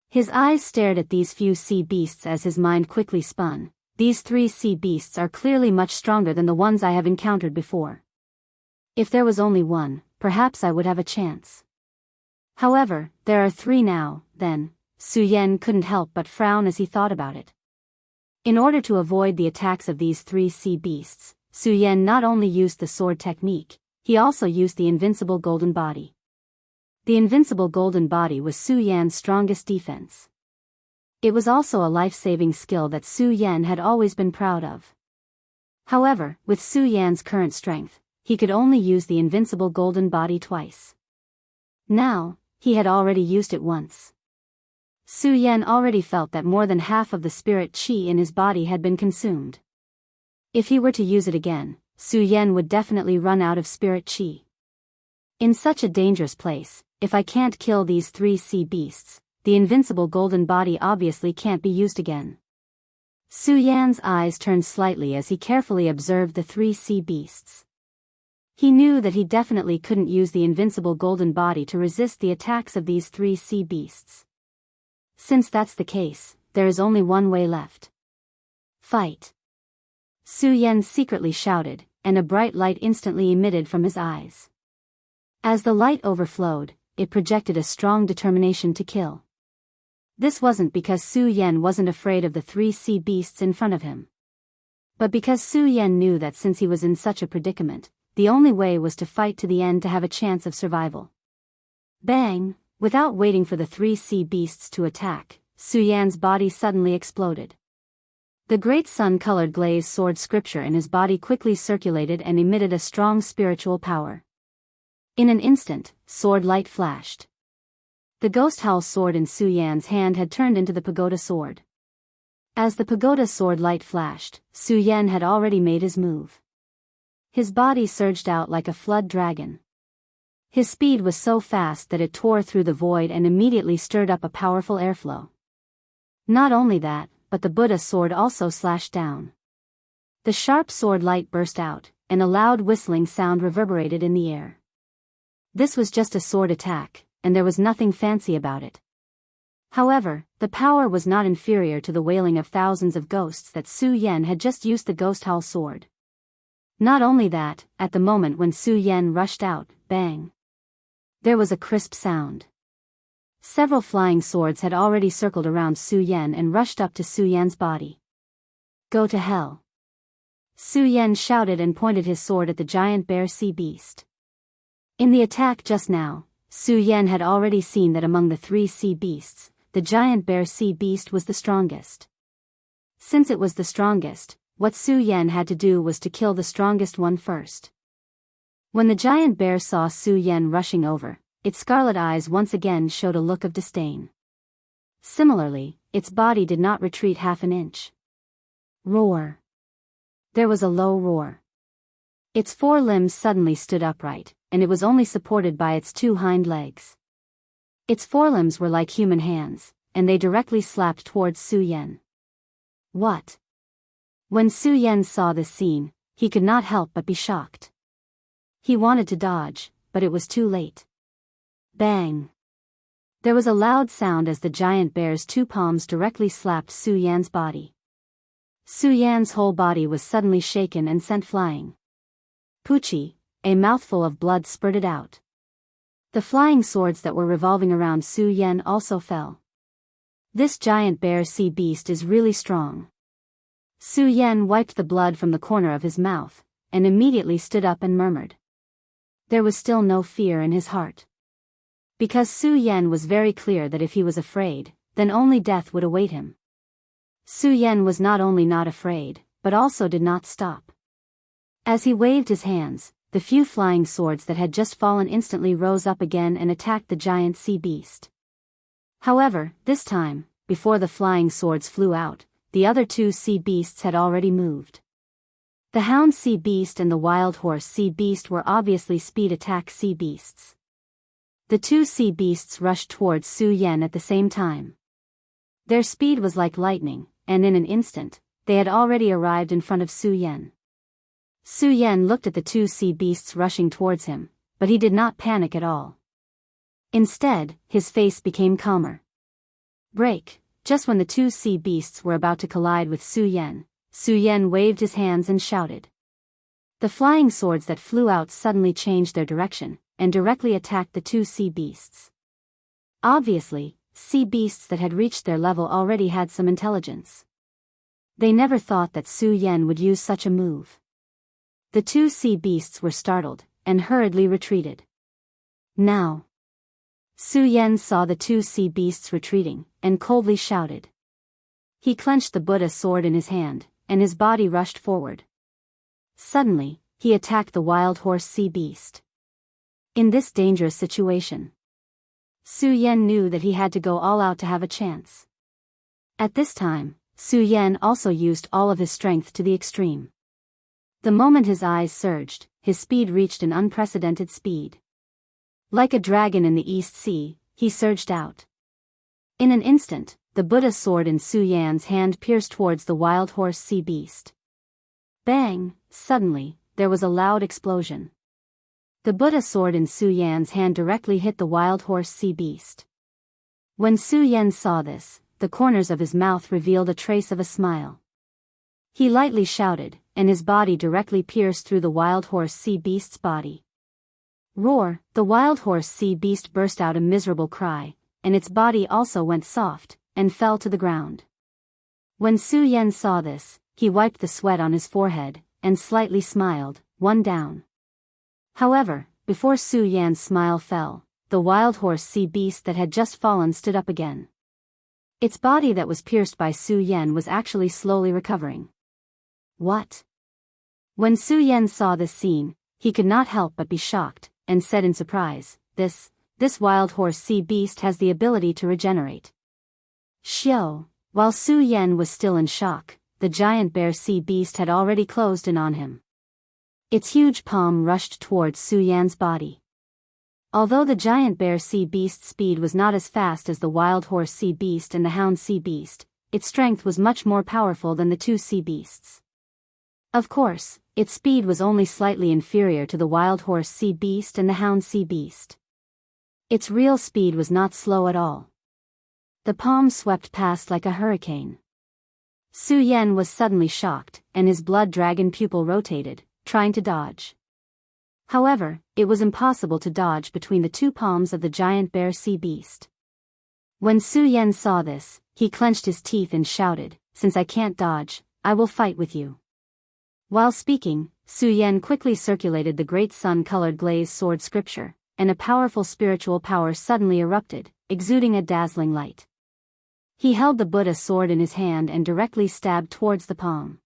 His eyes stared at these few sea beasts as his mind quickly spun. These 3 sea beasts are clearly much stronger than the ones I have encountered before. If there was only one, perhaps I would have a chance. However, there are 3 now, then. Su Yan couldn't help but frown as he thought about it. In order to avoid the attacks of these 3 sea beasts, Su Yan not only used the sword technique, he also used the invincible golden body. The invincible golden body was Su Yan's strongest defense. It was also a life-saving skill that Su Yan had always been proud of. However, with Su Yan's current strength, he could only use the invincible golden body twice. Now, he had already used it once. Su Yan already felt that more than half of the spirit qi in his body had been consumed. If he were to use it again, Su Yan would definitely run out of spirit qi. In such a dangerous place, if I can't kill these 3 sea beasts, the invincible golden body obviously can't be used again. Su Yan's eyes turned slightly as he carefully observed the 3 sea beasts. He knew that he definitely couldn't use the invincible golden body to resist the attacks of these 3 sea beasts. Since that's the case, there is only one way left. Fight! Su Yan secretly shouted, and a bright light instantly emitted from his eyes. As the light overflowed, it projected a strong determination to kill. This wasn't because Su Yan wasn't afraid of the 3 sea beasts in front of him, but because Su Yan knew that since he was in such a predicament, the only way was to fight to the end to have a chance of survival. Bang! Without waiting for the 3 sea beasts to attack, Su Yan's body suddenly exploded. The great sun-colored glazed sword scripture in his body quickly circulated and emitted a strong spiritual power. In an instant, sword light flashed. The ghost howl sword in Su Yan's hand had turned into the pagoda sword. As the pagoda sword light flashed, Su Yan had already made his move. His body surged out like a flood dragon. His speed was so fast that it tore through the void and immediately stirred up a powerful airflow. Not only that, but the Buddha sword also slashed down. The sharp sword light burst out, and a loud whistling sound reverberated in the air. This was just a sword attack, and there was nothing fancy about it. However, the power was not inferior to the wailing of thousands of ghosts that Su Yan had just used the ghost howl sword. Not only that, at the moment when Su Yan rushed out, bang! There was a crisp sound. Several flying swords had already circled around Su Yan and rushed up to Su Yan's body. Go to hell! Su Yan shouted and pointed his sword at the giant bear sea beast. In the attack just now, Su Yan had already seen that among the 3 sea beasts, the giant bear sea beast was the strongest. Since it was the strongest, what Su Yan had to do was to kill the strongest one first. When the giant bear saw Su Yan rushing over, its scarlet eyes once again showed a look of disdain. Similarly, its body did not retreat half an inch. Roar! There was a low roar. Its 4 limbs suddenly stood upright, and it was only supported by its 2 hind legs. Its forelimbs were like human hands, and they directly slapped towards Su Yan. What? When Su Yan saw this scene, he could not help but be shocked. He wanted to dodge, but it was too late. Bang! There was a loud sound as the giant bear's 2 palms directly slapped Su Yan's body. Su Yan's whole body was suddenly shaken and sent flying. Poochie! A mouthful of blood spurted out. The flying swords that were revolving around Su Yan also fell. This giant bear sea beast is really strong. Su Yan wiped the blood from the corner of his mouth, and immediately stood up and murmured. There was still no fear in his heart. Because Su Yan was very clear that if he was afraid, then only death would await him. Su Yan was not only not afraid, but also did not stop. As he waved his hands, the few flying swords that had just fallen instantly rose up again and attacked the giant sea beast. However, this time, before the flying swords flew out, the other 2 sea beasts had already moved. The hound sea beast and the wild horse sea beast were obviously speed attack sea beasts. The 2 sea beasts rushed towards Su Yan at the same time. Their speed was like lightning, and in an instant, they had already arrived in front of Su Yan. Su Yan looked at the 2 sea beasts rushing towards him, but he did not panic at all. Instead, his face became calmer. Break! Just when the 2 sea beasts were about to collide with Su Yan waved his hands and shouted. The flying swords that flew out suddenly changed their direction, and directly attacked the 2 sea beasts. Obviously, sea beasts that had reached their level already had some intelligence. They never thought that Su Yan would use such a move. The 2 sea beasts were startled, and hurriedly retreated. Now! Su Yan saw the 2 sea beasts retreating, and coldly shouted. He clenched the Buddha sword in his hand, and his body rushed forward. Suddenly, he attacked the wild horse sea beast. In this dangerous situation, Su Yan knew that he had to go all out to have a chance. At this time, Su Yan also used all of his strength to the extreme. The moment his eyes surged, his speed reached an unprecedented speed. Like a dragon in the East Sea, he surged out. In an instant, the Buddha sword in Su Yan's hand pierced towards the wild horse sea beast. Bang! Suddenly, there was a loud explosion. The Buddha sword in Su Yan's hand directly hit the wild horse sea beast. When Su Yan saw this, the corners of his mouth revealed a trace of a smile. He lightly shouted, and his body directly pierced through the wild horse sea beast's body. Roar! The wild horse sea beast burst out a miserable cry, and its body also went soft, and fell to the ground. When Su Yan saw this, he wiped the sweat on his forehead, and slightly smiled, one down. However, before Su Yan's smile fell, the wild horse sea beast that had just fallen stood up again. Its body that was pierced by Su Yan was actually slowly recovering. What? When Su Yan saw this scene, he could not help but be shocked, and said in surprise, This wild horse sea beast has the ability to regenerate. Xiao. While Su Yan was still in shock, the giant bear sea beast had already closed in on him. Its huge palm rushed towards Su Yan's body. Although the giant bear sea beast's speed was not as fast as the wild horse sea beast and the hound sea beast, its strength was much more powerful than the two sea beasts. Of course, its speed was only slightly inferior to the wild horse sea beast and the hound sea beast. Its real speed was not slow at all. The palm swept past like a hurricane. Su Yan was suddenly shocked, and his blood dragon pupil rotated, trying to dodge. However, it was impossible to dodge between the two palms of the giant bear sea beast. When Su Yan saw this, he clenched his teeth and shouted, Since I can't dodge, I will fight with you. While speaking, Su Yan quickly circulated the great sun-colored glazed sword scripture, and a powerful spiritual power suddenly erupted, exuding a dazzling light. He held the Buddha sword in his hand and directly stabbed towards the palm.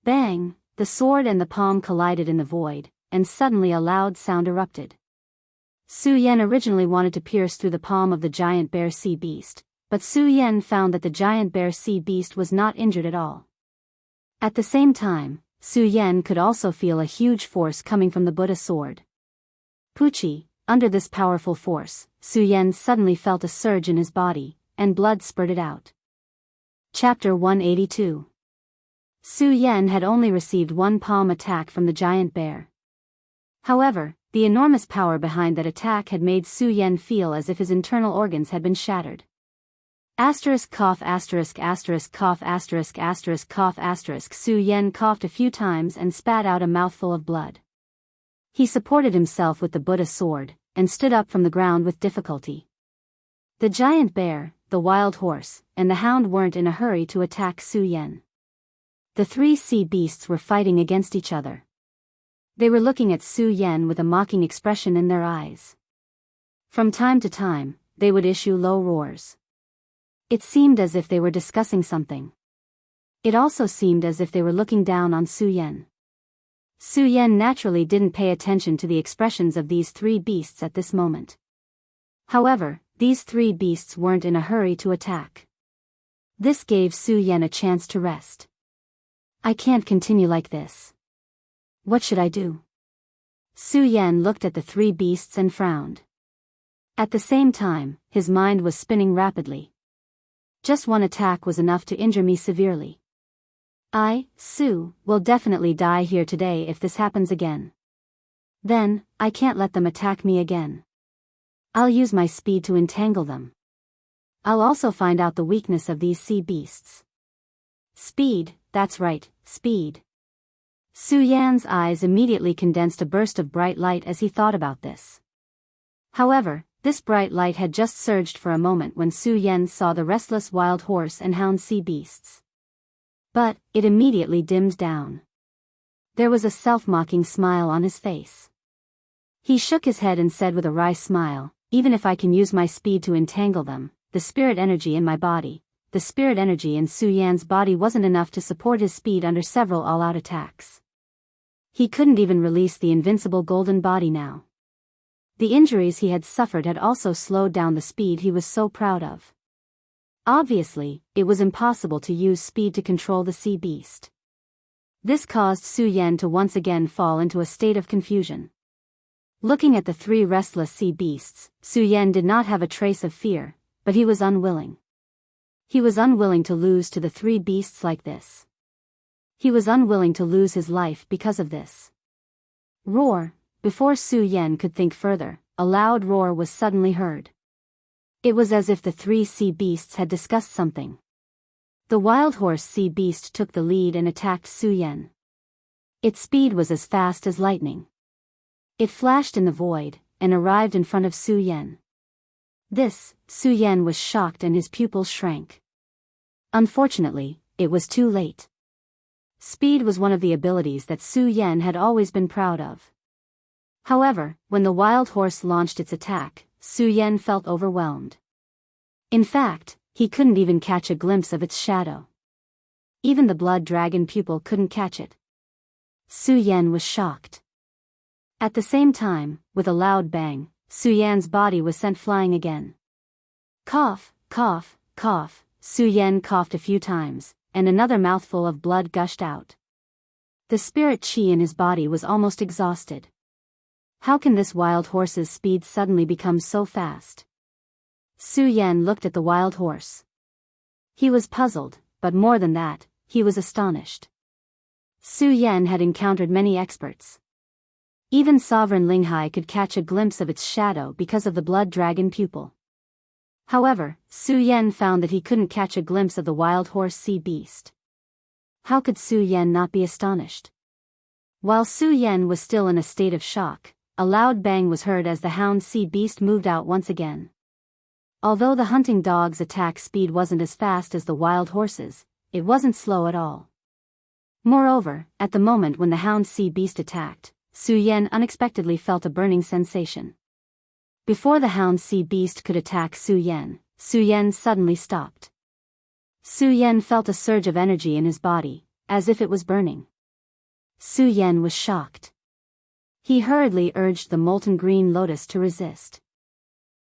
Bang! The sword and the palm collided in the void, and suddenly a loud sound erupted. Su Yan originally wanted to pierce through the palm of the giant bear sea beast, but Su Yan found that the giant bear sea beast was not injured at all. At the same time, Su Yan could also feel a huge force coming from the Buddha sword. Puchi, under this powerful force, Su Yan suddenly felt a surge in his body, and blood spurted out. Chapter 182. Su Yan had only received one palm attack from the giant bear. However, the enormous power behind that attack had made Su Yan feel as if his internal organs had been shattered. Cough cough. Su Yan coughed a few times and spat out a mouthful of blood. He supported himself with the Buddha sword, and stood up from the ground with difficulty. The giant bear, the wild horse, and the hound weren't in a hurry to attack Su Yan. The three sea beasts were fighting against each other. They were looking at Su Yan with a mocking expression in their eyes. From time to time, they would issue low roars. It seemed as if they were discussing something. It also seemed as if they were looking down on Su Yan. Su Yan naturally didn't pay attention to the expressions of these three beasts at this moment. However, these three beasts weren't in a hurry to attack. This gave Su Yan a chance to rest. I can't continue like this. What should I do? Su Yan looked at the three beasts and frowned. At the same time, his mind was spinning rapidly. Just one attack was enough to injure me severely. Su, will definitely die here today if this happens again. Then, I can't let them attack me again. I'll use my speed to entangle them. I'll also find out the weakness of these sea beasts. Speed, that's right, speed. Su Yan's eyes immediately condensed a burst of bright light as he thought about this. However, this bright light had just surged for a moment when Su Yan saw the restless wild horse and hound sea beasts. But, it immediately dimmed down. There was a self-mocking smile on his face. He shook his head and said with a wry smile, Even if I can use my speed to entangle them, the spirit energy in my body, the spirit energy in Su Yan's body wasn't enough to support his speed under several all-out attacks. He couldn't even release the invincible golden body now. The injuries he had suffered had also slowed down the speed he was so proud of. Obviously, it was impossible to use speed to control the sea beast. This caused Su Yan to once again fall into a state of confusion. Looking at the three restless sea beasts, Su Yan did not have a trace of fear, but he was unwilling. He was unwilling to lose to the three beasts like this. He was unwilling to lose his life because of this. Roar! Before Su Yan could think further, a loud roar was suddenly heard. It was as if the three sea beasts had discussed something. The wild horse sea beast took the lead and attacked Su Yan. Its speed was as fast as lightning. It flashed in the void, and arrived in front of Su Yan. Su Yan was shocked and his pupils shrank. Unfortunately, it was too late. Speed was one of the abilities that Su Yan had always been proud of. However, when the wild horse launched its attack, Su Yan felt overwhelmed. In fact, he couldn't even catch a glimpse of its shadow. Even the blood dragon pupil couldn't catch it. Su Yan was shocked. At the same time, with a loud bang, Su Yan's body was sent flying again. Cough, cough, cough, Su Yan coughed a few times, and another mouthful of blood gushed out. The spirit qi in his body was almost exhausted. How can this wild horse's speed suddenly become so fast? Su Yan looked at the wild horse. He was puzzled, but more than that, he was astonished. Su Yan had encountered many experts. Even Sovereign Linghai could catch a glimpse of its shadow because of the blood dragon pupil. However, Su Yan found that he couldn't catch a glimpse of the wild horse sea beast. How could Su Yan not be astonished? While Su Yan was still in a state of shock, a loud bang was heard as the hound sea beast moved out once again. Although the hunting dog's attack speed wasn't as fast as the wild horse's, it wasn't slow at all. Moreover, at the moment when the hound sea beast attacked, Su Yan unexpectedly felt a burning sensation. Before the hound sea beast could attack Su Yan suddenly stopped. Su Yan felt a surge of energy in his body, as if it was burning. Su Yan was shocked. He hurriedly urged the molten green lotus to resist.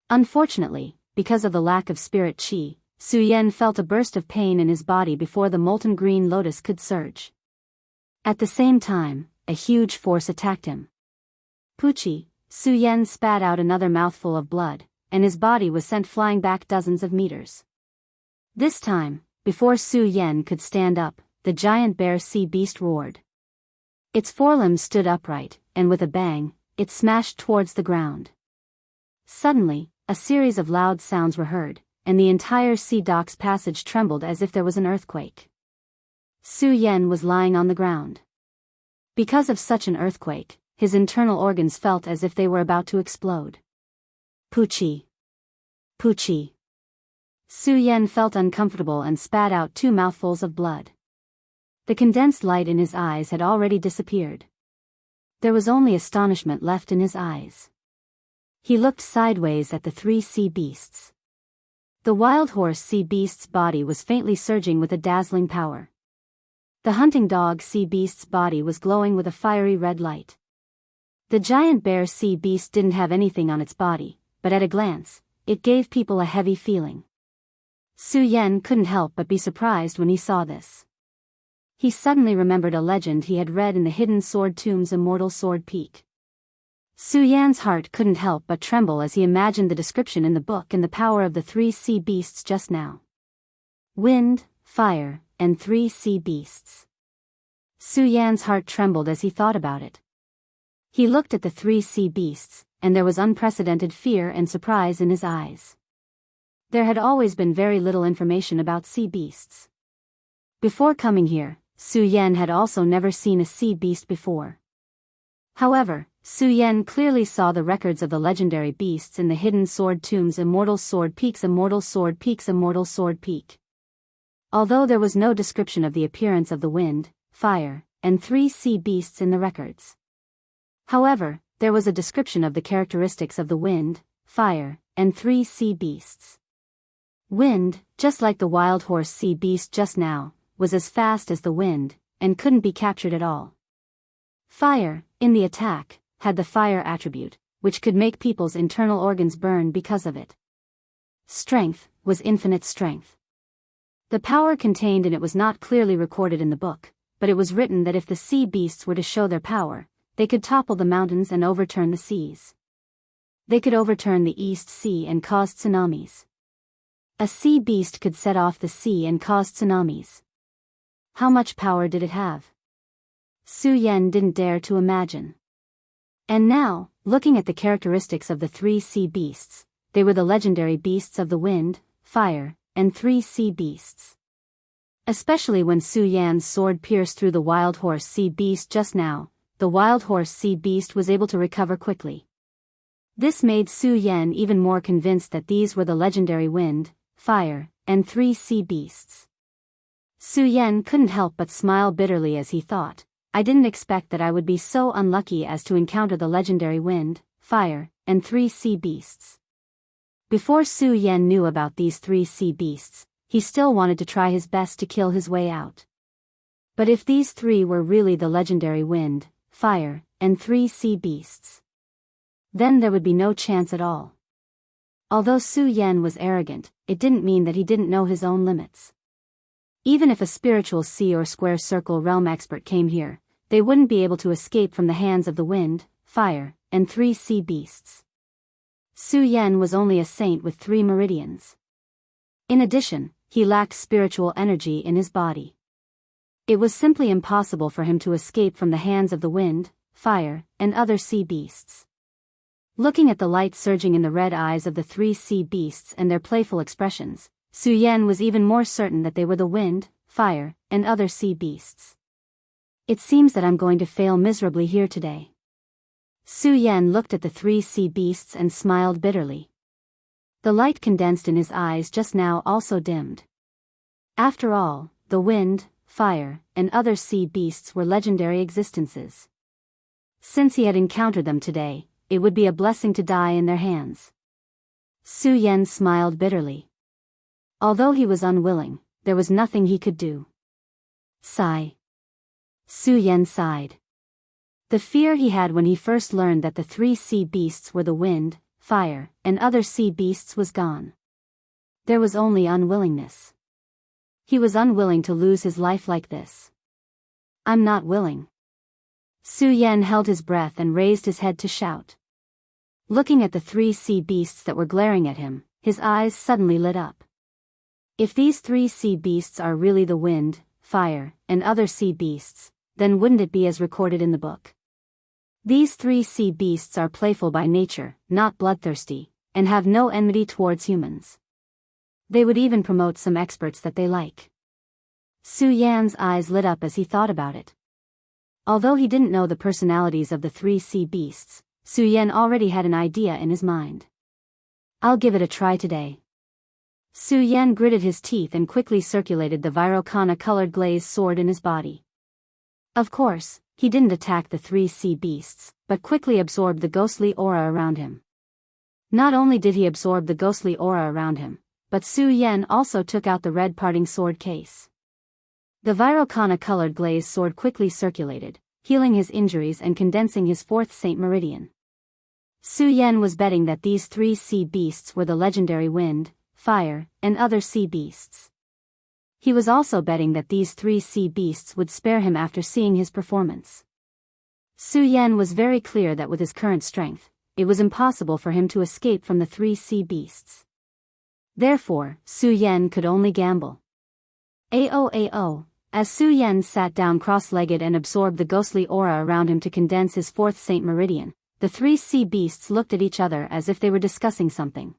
Unfortunately, because of the lack of spirit qi, Su Yan felt a burst of pain in his body before the molten green lotus could surge. At the same time, a huge force attacked him. Puchi, Su Yan spat out another mouthful of blood, and his body was sent flying back dozens of meters. This time, before Su Yan could stand up, the giant bear sea beast roared. Its forelimbs stood upright, and with a bang, it smashed towards the ground. Suddenly, a series of loud sounds were heard, and the entire sea dock's passage trembled as if there was an earthquake. Su Yan was lying on the ground. Because of such an earthquake, his internal organs felt as if they were about to explode. Puchi! Puchi! Su Yan felt uncomfortable and spat out 2 mouthfuls of blood. The condensed light in his eyes had already disappeared. There was only astonishment left in his eyes. He looked sideways at the 3 sea beasts. The wild horse sea beast's body was faintly surging with a dazzling power. The hunting dog sea beast's body was glowing with a fiery red light. The giant bear sea beast didn't have anything on its body, but at a glance, it gave people a heavy feeling. Su Yan couldn't help but be surprised when he saw this. He suddenly remembered a legend he had read in the Hidden Sword Tomb's Immortal Sword Peak. Su Yan's heart couldn't help but tremble as he imagined the description in the book and the power of the 3 sea beasts just now. Wind, fire, and 3 sea beasts. Su Yan's heart trembled as he thought about it. He looked at the 3 sea beasts, and there was unprecedented fear and surprise in his eyes. There had always been very little information about sea beasts. Before coming here, Su Yan had also never seen a sea beast before. However, Su Yan clearly saw the records of the legendary beasts in the Hidden Sword Tomb's Immortal Sword Peak's Immortal Sword Peak's Immortal Sword Peak. Although there was no description of the appearance of the wind, fire, and 3 sea beasts in the records. However, there was a description of the characteristics of the wind, fire, and 3 sea beasts. Wind, just like the wild horse sea beast just now, was as fast as the wind, and couldn't be captured at all. Fire, in the attack, had the fire attribute, which could make people's internal organs burn because of it. Strength was infinite strength. The power contained in it was not clearly recorded in the book, but it was written that if the sea beasts were to show their power, they could topple the mountains and overturn the seas. They could overturn the East Sea and cause tsunamis. A sea beast could set off the sea and cause tsunamis. How much power did it have? Su Yan didn't dare to imagine. And now, looking at the characteristics of the three sea beasts, they were the legendary beasts of the wind, fire, and three sea beasts. Especially when Su Yan's sword pierced through the wild horse sea beast just now, the wild horse sea beast was able to recover quickly. This made Su Yan even more convinced that these were the legendary wind, fire, and three sea beasts. Su Yan couldn't help but smile bitterly as he thought, I didn't expect that I would be so unlucky as to encounter the legendary wind, fire, and three sea beasts. Before Su Yan knew about these three sea beasts, he still wanted to try his best to kill his way out. But if these three were really the legendary wind, fire, and three sea beasts, then there would be no chance at all. Although Su Yan was arrogant, it didn't mean that he didn't know his own limits. Even if a spiritual sea or square circle realm expert came here, they wouldn't be able to escape from the hands of the wind, fire, and three sea beasts. Su Yan was only a saint with 3 meridians. In addition, he lacked spiritual energy in his body. It was simply impossible for him to escape from the hands of the wind, fire, and other sea beasts. Looking at the light surging in the red eyes of the 3 sea beasts and their playful expressions, Su Yan was even more certain that they were the wind, fire, and other sea beasts. It seems that I'm going to fail miserably here today. Su Yan looked at the 3 sea beasts and smiled bitterly. The light condensed in his eyes just now also dimmed. After all, the wind, fire, and other sea beasts were legendary existences. Since he had encountered them today, it would be a blessing to die in their hands. Su Yan smiled bitterly. Although he was unwilling, there was nothing he could do. Sigh. Su Yan sighed. The fear he had when he first learned that the 3 sea beasts were the wind, fire, and other sea beasts was gone. There was only unwillingness. He was unwilling to lose his life like this. I'm not willing. Su Yan held his breath and raised his head to shout. Looking at the 3 sea beasts that were glaring at him, his eyes suddenly lit up. If these 3 sea beasts are really the wind, fire, and other sea beasts, then wouldn't it be as recorded in the book? These 3 sea beasts are playful by nature, not bloodthirsty, and have no enmity towards humans. They would even promote some experts that they like. Su Yan's eyes lit up as he thought about it. Although he didn't know the personalities of the 3 sea beasts, Su Yan already had an idea in his mind. I'll give it a try today. Su Yan gritted his teeth and quickly circulated the Virokana-colored glazed sword in his body. Of course, he didn't attack the 3 sea beasts, but quickly absorbed the ghostly aura around him. Not only did he absorb the ghostly aura around him, but Su Yan also took out the red parting sword case. The Virokana-colored glazed sword quickly circulated, healing his injuries and condensing his 4th Saint Meridian. Su Yan was betting that these 3 sea beasts were the legendary wind, fire, and other sea beasts. He was also betting that these 3 sea beasts would spare him after seeing his performance. Su Yan was very clear that with his current strength, it was impossible for him to escape from the 3 sea beasts. Therefore, Su Yan could only gamble. Ao. As Su Yan sat down cross-legged and absorbed the ghostly aura around him to condense his 4th Saint Meridian, the 3 sea beasts looked at each other as if they were discussing something.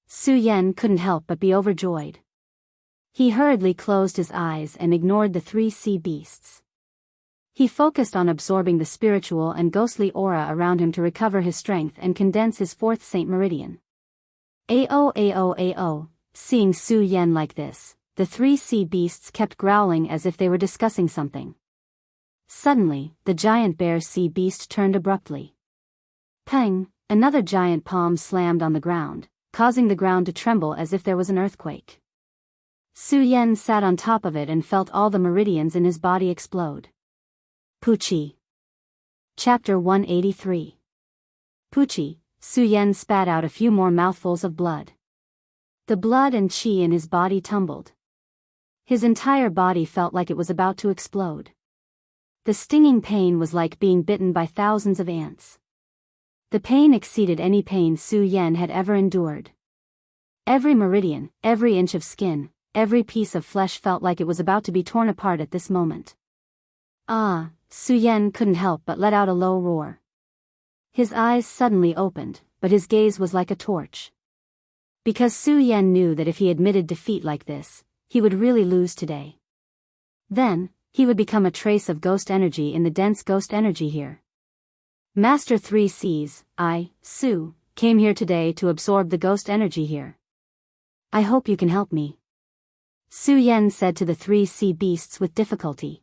Su Yan couldn't help but be overjoyed. He hurriedly closed his eyes and ignored the 3 sea beasts. He focused on absorbing the spiritual and ghostly aura around him to recover his strength and condense his 4th Saint Meridian. Ao. Seeing Su Yan like this, the 3 sea beasts kept growling as if they were discussing something. Suddenly, the giant bear sea beast turned abruptly. Pang! Another giant palm slammed on the ground, causing the ground to tremble as if there was an earthquake. Su Yan sat on top of it and felt all the meridians in his body explode. Pucci. Chapter 183. Pucci, Su Yan spat out a few more mouthfuls of blood. The blood and qi in his body tumbled. His entire body felt like it was about to explode. The stinging pain was like being bitten by thousands of ants. The pain exceeded any pain Su Yan had ever endured. Every meridian, every inch of skin, every piece of flesh felt like it was about to be torn apart at this moment. Ah, Su Yan couldn't help but let out a low roar. His eyes suddenly opened, but his gaze was like a torch. Because Su Yan knew that if he admitted defeat like this, he would really lose today. Then, he would become a trace of ghost energy in the dense ghost energy here. Master 3 Cs, Su, came here today to absorb the ghost energy here. I hope you can help me. Su Yan said to the 3 sea beasts with difficulty.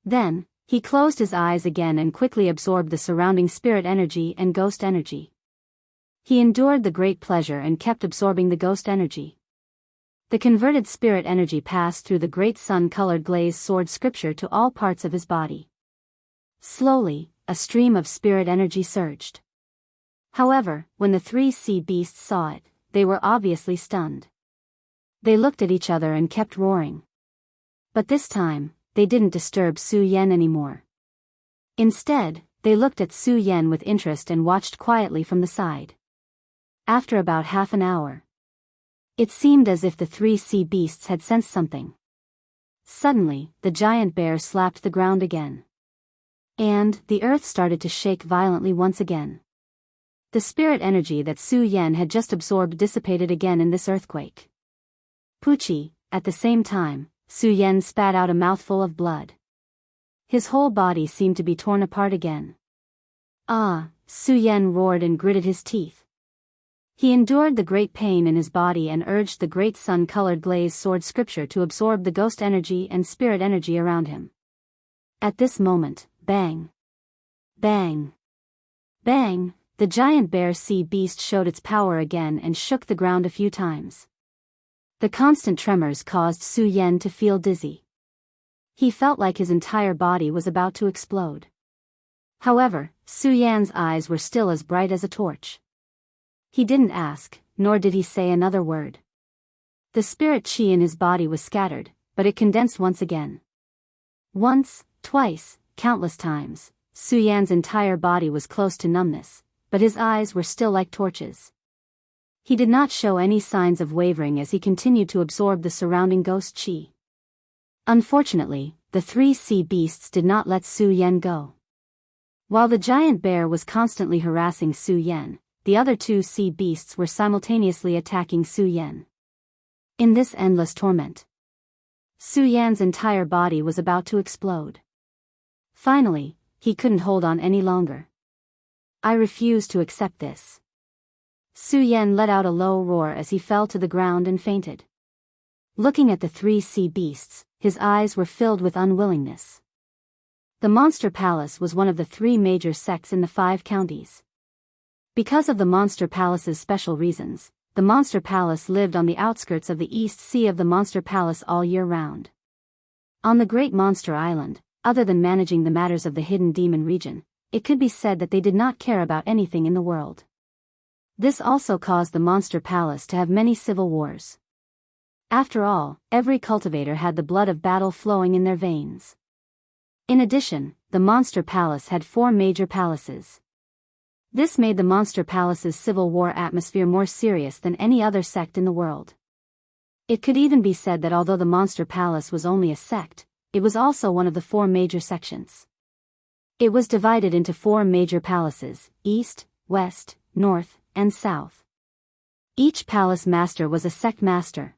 Then, he closed his eyes again and quickly absorbed the surrounding spirit energy and ghost energy. He endured the great pleasure and kept absorbing the ghost energy. The converted spirit energy passed through the great sun-colored glazed sword scripture to all parts of his body. Slowly, a stream of spirit energy surged. However, when the 3 sea beasts saw it, they were obviously stunned. They looked at each other and kept roaring. But this time, they didn't disturb Su Yan anymore. Instead, they looked at Su Yan with interest and watched quietly from the side. After about half an hour, it seemed as if the 3 sea beasts had sensed something. Suddenly, the giant bear slapped the ground again. And the earth started to shake violently once again. The spirit energy that Su Yan had just absorbed dissipated again in this earthquake. Pucci, at the same time, Su Yan spat out a mouthful of blood. His whole body seemed to be torn apart again. Ah, Su Yan roared and gritted his teeth. He endured the great pain in his body and urged the great sun-colored glazed sword scripture to absorb the ghost energy and spirit energy around him. At this moment, bang! Bang! Bang! The giant bear sea beast showed its power again and shook the ground a few times. The constant tremors caused Su Yan to feel dizzy. He felt like his entire body was about to explode. However, Su Yan's eyes were still as bright as a torch. He didn't ask, nor did he say another word. The spirit qi in his body was scattered, but it condensed once again. Once, twice, countless times, Su Yan's entire body was close to numbness, but his eyes were still like torches. He did not show any signs of wavering as he continued to absorb the surrounding ghost qi. Unfortunately, the 3 sea beasts did not let Su Yan go. While the giant bear was constantly harassing Su Yan, the other 2 sea beasts were simultaneously attacking Su Yan. In this endless torment, Su Yan's entire body was about to explode. Finally, he couldn't hold on any longer. I refuse to accept this. Su Yan let out a low roar as he fell to the ground and fainted. Looking at the 3 sea beasts, his eyes were filled with unwillingness. The Monster Palace was one of the 3 major sects in the 5 counties. Because of the Monster Palace's special reasons, the Monster Palace lived on the outskirts of the East Sea of the Monster Palace all year round. On the Great Monster Island, other than managing the matters of the Hidden Demon region, it could be said that they did not care about anything in the world. This also caused the Monster Palace to have many civil wars. After all, every cultivator had the blood of battle flowing in their veins. In addition, the Monster Palace had 4 major palaces. This made the Monster Palace's civil war atmosphere more serious than any other sect in the world. It could even be said that although the Monster Palace was only a sect, it was also one of the 4 major sections. It was divided into 4 major palaces: East, West, North, and South. Each palace master was a sect master.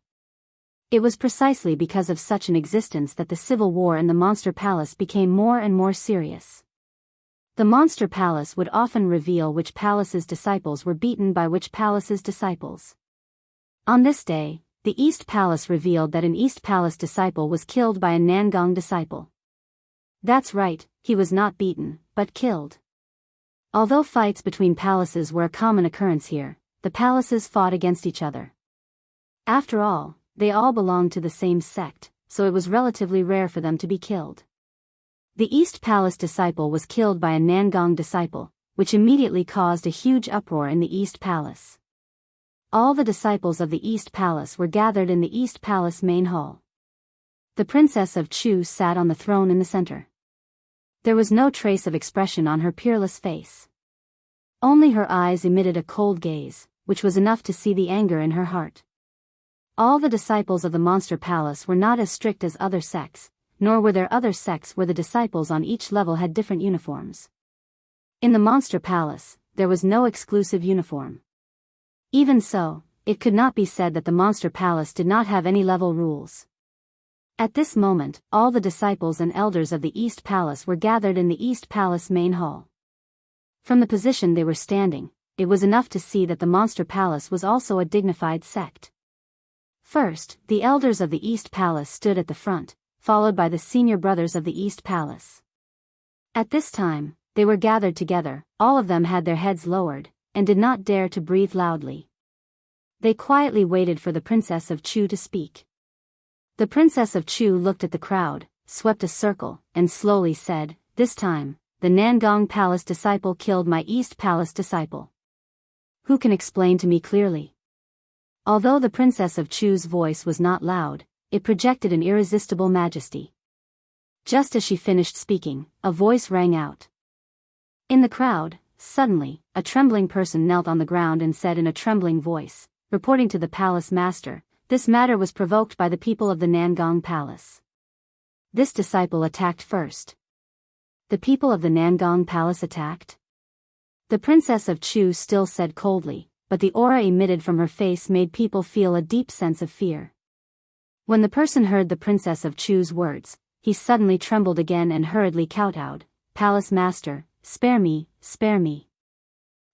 It was precisely because of such an existence that the civil war in the Monster Palace became more and more serious. The Monster Palace would often reveal which palace's disciples were beaten by which palace's disciples. On this day, the East Palace revealed that an East Palace disciple was killed by a Nangong disciple. That's right, he was not beaten, but killed. Although fights between palaces were a common occurrence here, the palaces fought against each other. After all, they all belonged to the same sect, so it was relatively rare for them to be killed. The East Palace disciple was killed by a Nangong disciple, which immediately caused a huge uproar in the East Palace. All the disciples of the East Palace were gathered in the East Palace main hall. The Princess of Chu sat on the throne in the center. There was no trace of expression on her peerless face. Only her eyes emitted a cold gaze, which was enough to see the anger in her heart. All the disciples of the Monster Palace were not as strict as other sects, nor were there other sects where the disciples on each level had different uniforms. In the Monster Palace, there was no exclusive uniform. Even so, it could not be said that the Monster Palace did not have any level rules. At this moment, all the disciples and elders of the East Palace were gathered in the East Palace main hall. From the position they were standing, it was enough to see that the Monster Palace was also a dignified sect. First, the elders of the East Palace stood at the front, followed by the senior brothers of the East Palace. At this time, they were gathered together, all of them had their heads lowered, and did not dare to breathe loudly. They quietly waited for the Princess of Chu to speak. The Princess of Chu looked at the crowd, swept a circle, and slowly said, "This time, the Nangong Palace disciple killed my East Palace disciple. Who can explain to me clearly?" Although the Princess of Chu's voice was not loud, it projected an irresistible majesty. Just as she finished speaking, a voice rang out. In the crowd, suddenly, a trembling person knelt on the ground and said in a trembling voice, reporting to the palace master, "This matter was provoked by the people of the Nangong Palace. This disciple attacked first." The people of the Nangong Palace attacked? The Princess of Chu still said coldly, but the aura emitted from her face made people feel a deep sense of fear. When the person heard the Princess of Chu's words, he suddenly trembled again and hurriedly kowtowed, "Palace master, spare me, spare me."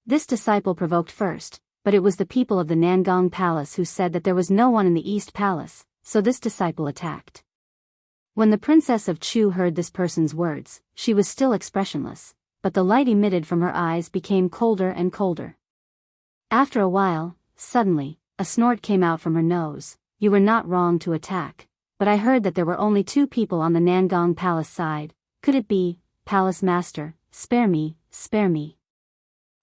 This disciple provoked first, but it was the people of the Nangong Palace who said that there was no one in the East Palace, so this disciple attacked. When the Princess of Chu heard this person's words, she was still expressionless, but the light emitted from her eyes became colder and colder. After a while, suddenly, a snort came out from her nose. "You were not wrong to attack, but I heard that there were only 2 people on the Nangong Palace side. Could it be, Palace Master, spare me, spare me?"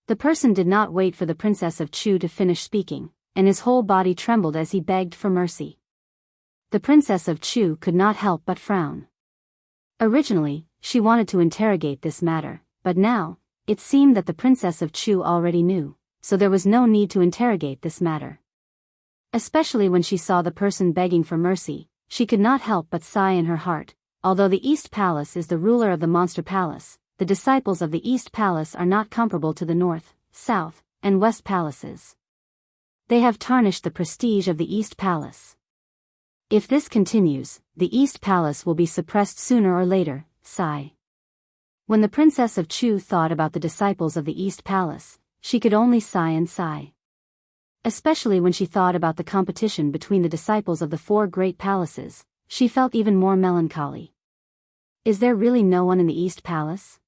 The person did not wait for the Princess of Chu to finish speaking, and his whole body trembled as he begged for mercy. The Princess of Chu could not help but frown. Originally, she wanted to interrogate this matter, but now, it seemed that the Princess of Chu already knew, so there was no need to interrogate this matter. Especially when she saw the person begging for mercy, she could not help but sigh in her heart. Although the East Palace is the ruler of the Monster Palace, the disciples of the East Palace are not comparable to the North, South, and West Palaces. They have tarnished the prestige of the East Palace. If this continues, the East Palace will be suppressed sooner or later. Sigh. When the Princess of Chu thought about the disciples of the East Palace, she could only sigh and sigh. Especially when she thought about the competition between the disciples of the 4 great palaces, she felt even more melancholy. Is there really no one in the East Palace?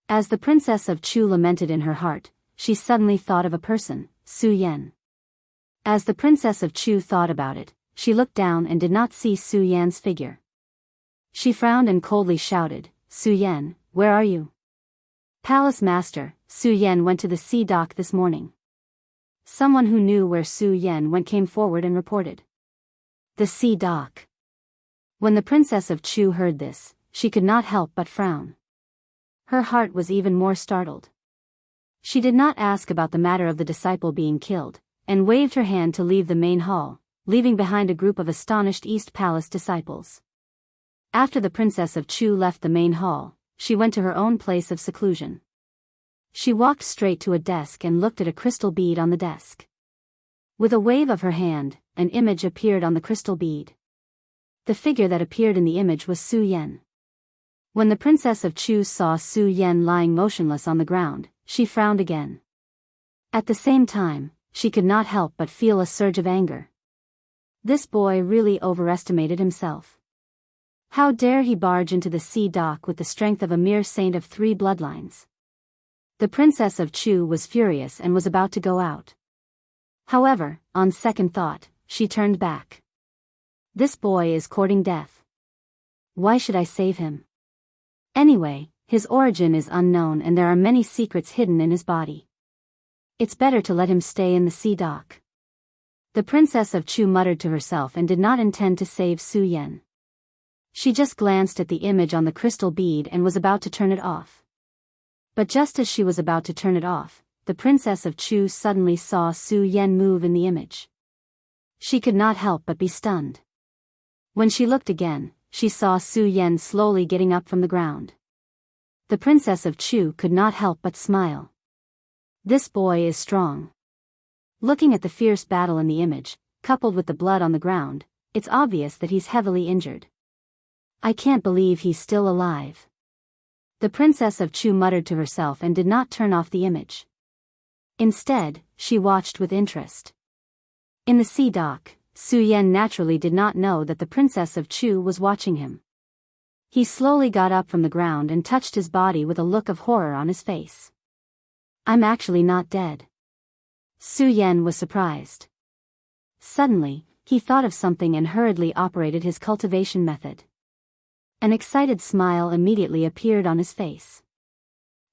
As the Princess of Chu lamented in her heart, she suddenly thought of a person, Su Yan. As the Princess of Chu thought about it, she looked down and did not see Su Yan's figure. She frowned and coldly shouted, "Su Yan, where are you?" "Palace Master, Su Yan went to the sea dock this morning." Someone who knew where Su Yan went came forward and reported. The sea dock. When the Princess of Chu heard this, she could not help but frown. Her heart was even more startled. She did not ask about the matter of the disciple being killed, and waved her hand to leave the main hall, leaving behind a group of astonished East Palace disciples. After the Princess of Chu left the main hall, she went to her own place of seclusion. She walked straight to a desk and looked at a crystal bead on the desk. With a wave of her hand, an image appeared on the crystal bead. The figure that appeared in the image was Su Yan. When the Princess of Chu saw Su Yan lying motionless on the ground, she frowned again. At the same time, she could not help but feel a surge of anger. This boy really overestimated himself. How dare he barge into the sea dock with the strength of a mere saint of 3 bloodlines? The Princess of Chu was furious and was about to go out. However, on second thought, she turned back. This boy is courting death. Why should I save him? Anyway, His origin is unknown and there are many secrets hidden in his body. It's better to let him stay in the sea dock. The Princess of Chu muttered to herself and did not intend to save Su Yan. She just glanced at the image on the crystal bead and was about to turn it off. But just as she was about to turn it off, the Princess of Chu suddenly saw Su Yan move in the image. She could not help but be stunned. When she looked again, she saw Su Yan slowly getting up from the ground. The Princess of Chu could not help but smile. This boy is strong. Looking at the fierce battle in the image, coupled with the blood on the ground, it's obvious that he's heavily injured. I can't believe he's still alive. The Princess of Chu muttered to herself and did not turn off the image. Instead, she watched with interest. In the sea dock, Su Yan naturally did not know that the Princess of Chu was watching him. He slowly got up from the ground and touched his body with a look of horror on his face. I'm actually not dead. Su Yan was surprised. Suddenly, he thought of something and hurriedly operated his cultivation method. An excited smile immediately appeared on his face.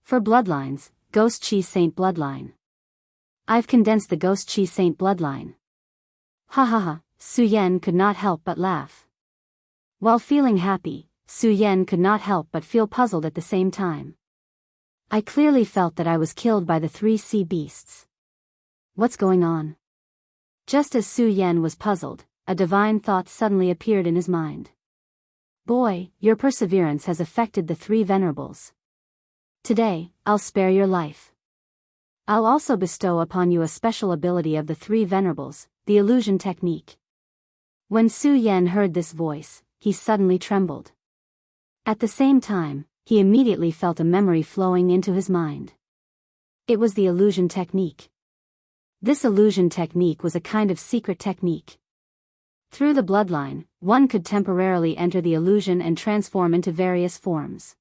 For bloodlines, Ghost Chi Saint bloodline. I've condensed the Ghost Chi Saint bloodline. Ha ha ha, Su Yan could not help but laugh. While feeling happy, Su Yan could not help but feel puzzled at the same time. I clearly felt that I was killed by the 3 sea beasts. What's going on? Just as Su Yan was puzzled, a divine thought suddenly appeared in his mind. Boy, your perseverance has affected the 3 venerables. Today, I'll spare your life. I'll also bestow upon you a special ability of the 3 venerables, the illusion technique. When Su Yan heard this voice, he suddenly trembled. At the same time, he immediately felt a memory flowing into his mind. It was the illusion technique. This illusion technique was a kind of secret technique. Through the bloodline, one could temporarily enter the illusion and transform into various forms.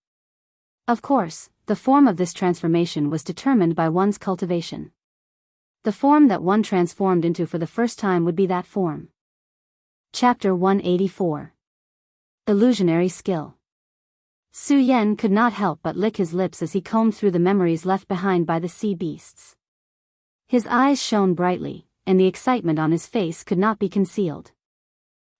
Of course, the form of this transformation was determined by one's cultivation. The form that one transformed into for the first time would be that form. Chapter 184. Illusionary Skill. Su Yan could not help but lick his lips as he combed through the memories left behind by the sea beasts. His eyes shone brightly, and the excitement on his face could not be concealed.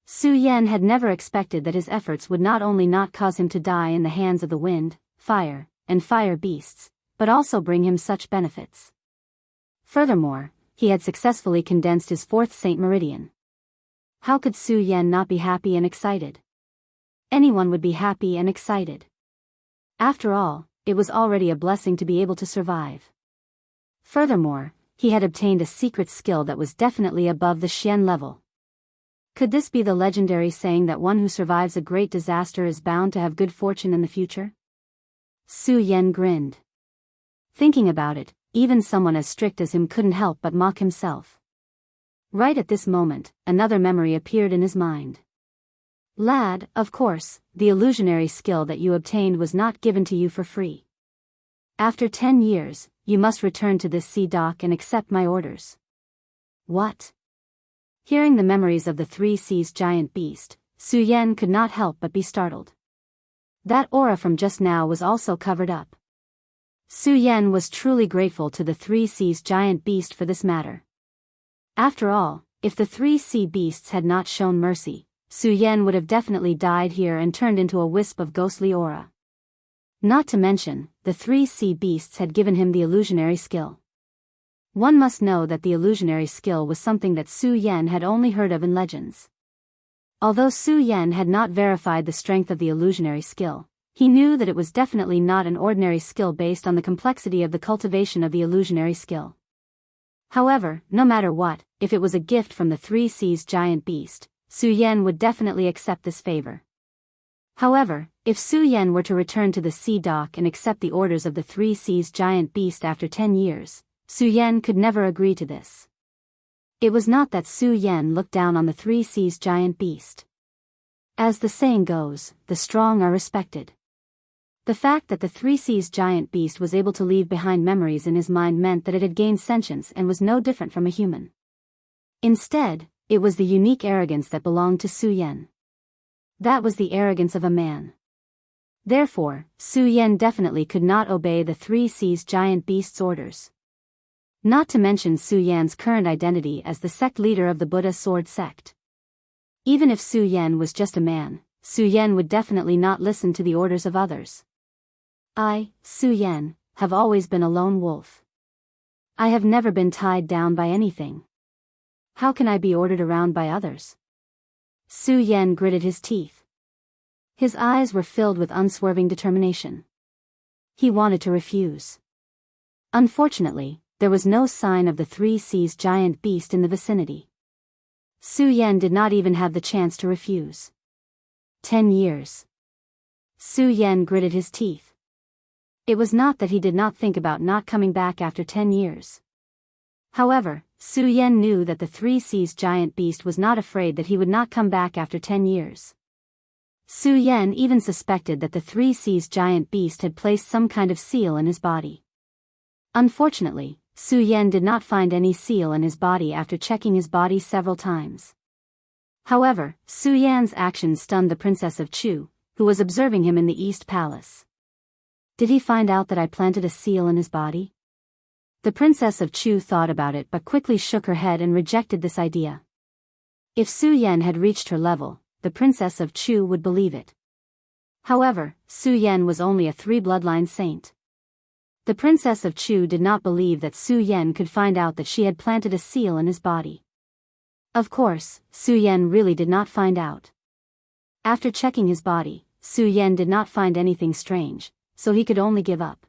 Su Yan had never expected that his efforts would not only not cause him to die in the hands of the wind, fire, and fire beasts, but also bring him such benefits. Furthermore, he had successfully condensed his 4th Saint Meridian. How could Su Yan not be happy and excited? Anyone would be happy and excited. After all, it was already a blessing to be able to survive. Furthermore, he had obtained a secret skill that was definitely above the Xian level. Could this be the legendary saying that one who survives a great disaster is bound to have good fortune in the future? Su Yan grinned. Thinking about it, even someone as strict as him couldn't help but mock himself. Right at this moment, another memory appeared in his mind. Lad, of course, the illusionary skill that you obtained was not given to you for free. After 10 years, you must return to this sea dock and accept my orders. What? Hearing the memories of the 3 seas giant beast, Su Yan could not help but be startled. That aura from just now was also covered up. Su Yan was truly grateful to the 3 seas giant beast for this matter. After all, if the 3 sea beasts had not shown mercy, Su Yan would have definitely died here and turned into a wisp of ghostly aura. Not to mention, the 3 sea beasts had given him the illusionary skill. One must know that the illusionary skill was something that Su Yan had only heard of in legends. Although Su Yan had not verified the strength of the illusionary skill, he knew that it was definitely not an ordinary skill based on the complexity of the cultivation of the illusionary skill. However, no matter what, if it was a gift from the 3 seas giant beast, Su Yan would definitely accept this favor. However, if Su Yan were to return to the sea dock and accept the orders of the 3 seas giant beast after 10 years, Su Yan could never agree to this. It was not that Su Yan looked down on the 3 seas giant beast. As the saying goes, the strong are respected. The fact that the 3 seas giant beast was able to leave behind memories in his mind meant that it had gained sentience and was no different from a human. Instead, it was the unique arrogance that belonged to Su Yan. That was the arrogance of a man. Therefore, Su Yan definitely could not obey the Three Seas giant beast's orders. Not to mention Su Yan's current identity as the sect leader of the Buddha sword sect. Even if Su Yan was just a man, Su Yan would definitely not listen to the orders of others. I, Su Yan, have always been a lone wolf. I have never been tied down by anything. How can I be ordered around by others? Su Yan gritted his teeth. His eyes were filled with unswerving determination. He wanted to refuse. Unfortunately, there was no sign of the Three Seas giant beast in the vicinity. Su Yan did not even have the chance to refuse. 10 years. Su Yan gritted his teeth. It was not that he did not think about not coming back after 10 years. However, Su Yan knew that the Three Seas giant beast was not afraid that he would not come back after 10 years. Su Yan even suspected that the Three Seas giant beast had placed some kind of seal in his body. Unfortunately, Su Yan did not find any seal in his body after checking his body several times. However, Su Yan's actions stunned the Princess of Chu, who was observing him in the East Palace. Did he find out that I planted a seal in his body? The Princess of Chu thought about it but quickly shook her head and rejected this idea. If Su Yan had reached her level, the Princess of Chu would believe it. However, Su Yan was only a 3-bloodline saint. The Princess of Chu did not believe that Su Yan could find out that she had planted a seal in his body. Of course, Su Yan really did not find out. After checking his body, Su Yan did not find anything strange, so he could only give up.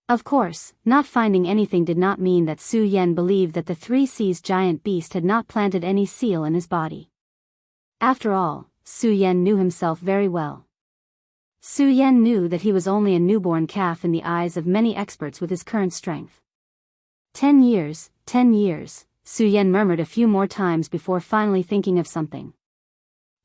Of course, not finding anything did not mean that Su Yan believed that the Three Seas giant beast had not planted any seal in his body. After all, Su Yan knew himself very well. Su Yan knew that he was only a newborn calf in the eyes of many experts with his current strength. 10 years, 10 years, Su Yan murmured a few more times before finally thinking of something.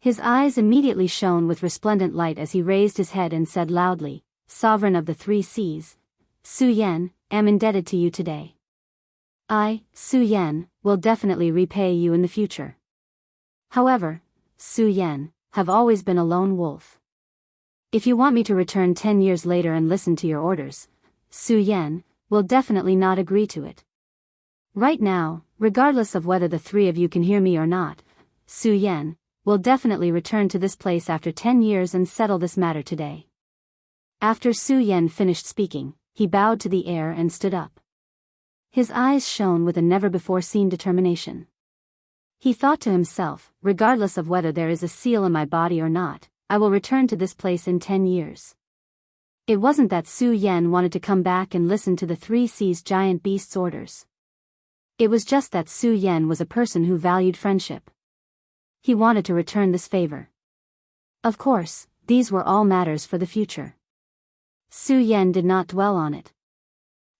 His eyes immediately shone with resplendent light as he raised his head and said loudly, "Sovereign of the Three Seas, Su Yan, am indebted to you today. I, Su Yan, will definitely repay you in the future. However, Su Yan, have always been a lone wolf. If you want me to return 10 years later and listen to your orders, Su Yan, will definitely not agree to it. Right now, regardless of whether the three of you can hear me or not, Su Yan, will definitely return to this place after 10 years and settle this matter today." After Su Yan finished speaking, he bowed to the air and stood up. His eyes shone with a never-before-seen determination. He thought to himself, regardless of whether there is a seal in my body or not, I will return to this place in 10 years. It wasn't that Su Yan wanted to come back and listen to the Three Seas giant beast's orders. It was just that Su Yan was a person who valued friendship. He wanted to return this favor. Of course, these were all matters for the future. Su Yan did not dwell on it.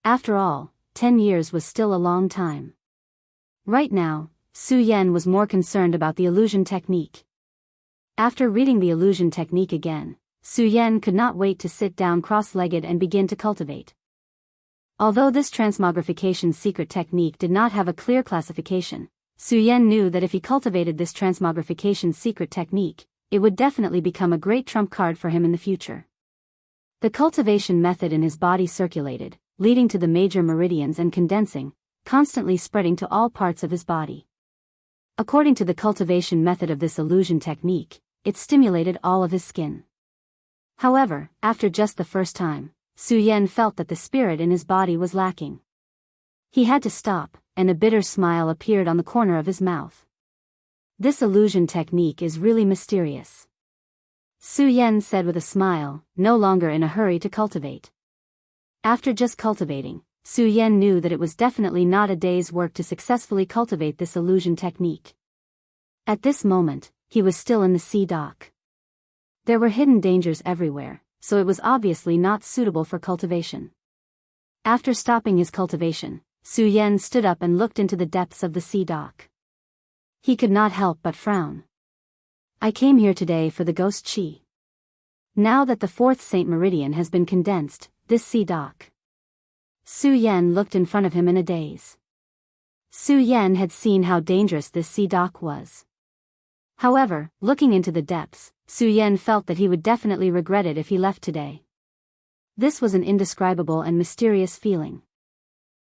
After all, 10 years was still a long time. Right now, Su Yan was more concerned about the illusion technique. After reading the illusion technique again, Su Yan could not wait to sit down cross-legged and begin to cultivate. Although this transmogrification secret technique did not have a clear classification, Su Yan knew that if he cultivated this transmogrification secret technique, it would definitely become a great trump card for him in the future. The cultivation method in his body circulated, leading to the major meridians and condensing, constantly spreading to all parts of his body. According to the cultivation method of this illusion technique, it stimulated all of his skin. However, after just the first time, Su Yan felt that the spirit in his body was lacking. He had to stop, and a bitter smile appeared on the corner of his mouth. This illusion technique is really mysterious. Su Yan said with a smile, no longer in a hurry to cultivate. After just cultivating, Su Yan knew that it was definitely not a day's work to successfully cultivate this illusion technique. At this moment, he was still in the sea dock. There were hidden dangers everywhere, so it was obviously not suitable for cultivation. After stopping his cultivation, Su Yan stood up and looked into the depths of the sea dock. He could not help but frown. I came here today for the ghost chi. Now that the fourth Saint Meridian has been condensed, this sea dock. Su Yan looked in front of him in a daze. Su Yan had seen how dangerous this sea dock was. However, looking into the depths, Su Yan felt that he would definitely regret it if he left today. This was an indescribable and mysterious feeling.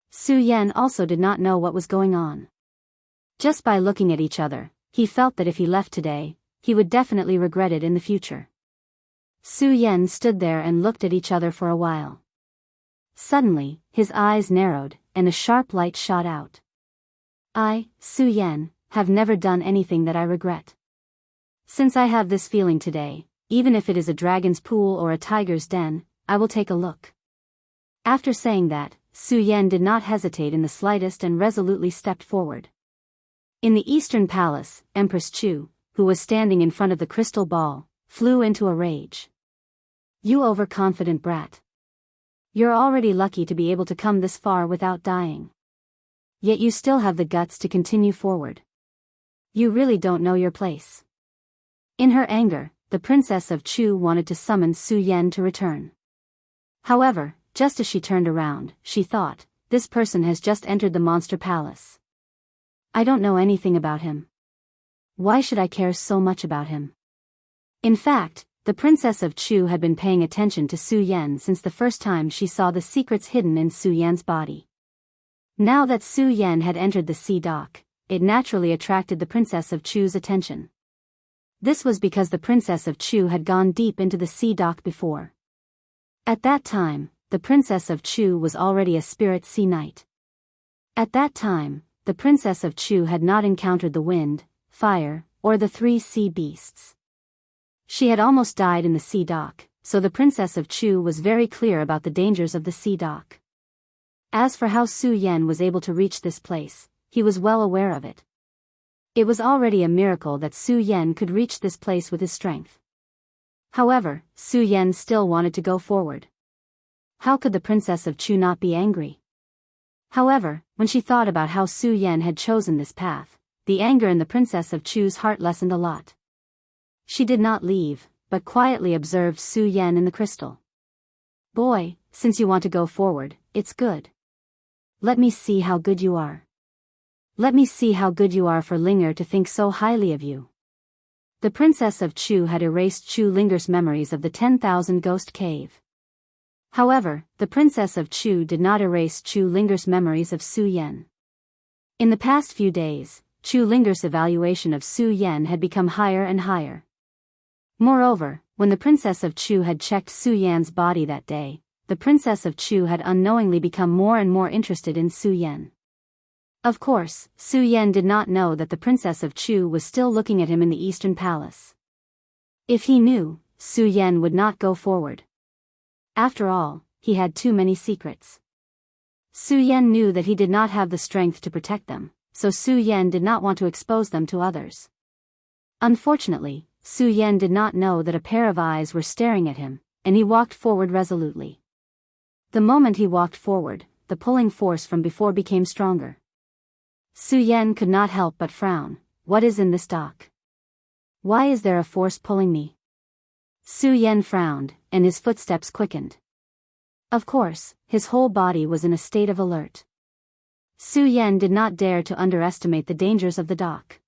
Su Yan also did not know what was going on. Just by looking at each other, he felt that if he left today, he would definitely regret it in the future. Su Yan stood there and looked at each other for a while. Suddenly, his eyes narrowed, and a sharp light shot out. I, Su Yan, have never done anything that I regret. Since I have this feeling today, even if it is a dragon's pool or a tiger's den, I will take a look. After saying that, Su Yan did not hesitate in the slightest and resolutely stepped forward. In the Eastern Palace, Empress Chu, who was standing in front of the crystal ball, flew into a rage. You overconfident brat. You're already lucky to be able to come this far without dying. Yet you still have the guts to continue forward. You really don't know your place. In her anger, the Princess of Chu wanted to summon Su Yan to return. However, just as she turned around, she thought, this person has just entered the monster palace. I don't know anything about him. Why should I care so much about him? In fact, the Princess of Chu had been paying attention to Su Yan since the first time she saw the secrets hidden in Su Yan's body. Now that Su Yan had entered the sea dock, it naturally attracted the Princess of Chu's attention. This was because the Princess of Chu had gone deep into the sea dock before. At that time, the Princess of Chu was already a spirit sea knight. At that time, the Princess of Chu had not encountered the wind, fire, or the 3 sea beasts. She had almost died in the sea dock, so the Princess of Chu was very clear about the dangers of the sea dock. As for how Su Yan was able to reach this place, he was well aware of it. It was already a miracle that Su Yan could reach this place with his strength. However, Su Yan still wanted to go forward. How could the Princess of Chu not be angry? However, when she thought about how Su Yan had chosen this path, the anger in the Princess of Chu's heart lessened a lot. She did not leave, but quietly observed Su Yan in the crystal. Boy, since you want to go forward, it's good. Let me see how good you are. Let me see how good you are for Linger to think so highly of you. The Princess of Chu had erased Chu Linger's memories of the 10,000 Ghost Cave. However, the Princess of Chu did not erase Chu Linger's memories of Su Yan. In the past few days, Chu Linger's evaluation of Su Yan had become higher and higher. Moreover, when the Princess of Chu had checked Su Yan's body that day, the Princess of Chu had unknowingly become more and more interested in Su Yan. Of course, Su Yan did not know that the Princess of Chu was still looking at him in the Eastern Palace. If he knew, Su Yan would not go forward. After all, he had too many secrets. Su Yan knew that he did not have the strength to protect them, so Su Yan did not want to expose them to others. Unfortunately, Su Yan did not know that a pair of eyes were staring at him, and he walked forward resolutely. The moment he walked forward, the pulling force from before became stronger. Su Yan could not help but frown. What is in this dock? Why is there a force pulling me? Su Yan frowned, and his footsteps quickened. Of course, his whole body was in a state of alert. Su Yan did not dare to underestimate the dangers of the dock.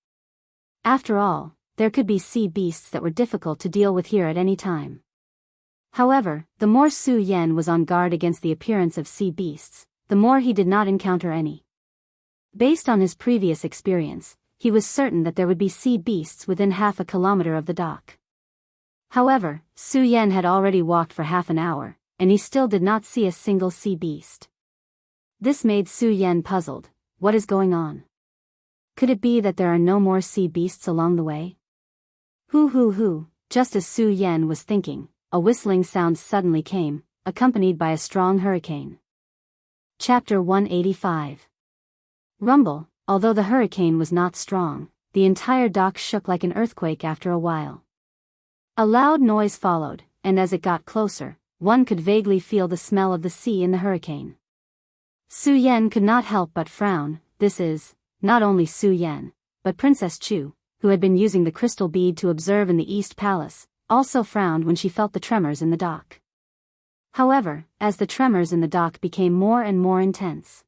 After all, there could be sea beasts that were difficult to deal with here at any time. However, the more Su Yan was on guard against the appearance of sea beasts, the more he did not encounter any. Based on his previous experience, he was certain that there would be sea beasts within half a kilometer of the dock. However, Su Yan had already walked for half an hour, and he still did not see a single sea beast. This made Su Yan puzzled. What is going on? Could it be that there are no more sea beasts along the way? Hoo, just as Su Yan was thinking, a whistling sound suddenly came, accompanied by a strong hurricane. Chapter 185. Rumble. Although the hurricane was not strong, the entire dock shook like an earthquake after a while. A loud noise followed, and as it got closer, one could vaguely feel the smell of the sea in the hurricane. Su Yan could not help but frown. This is, not only Su Yan, but Princess Chu, who had been using the crystal bead to observe in the East Palace, also frowned when she felt the tremors in the dock. However, as the tremors in the dock became more and more intense,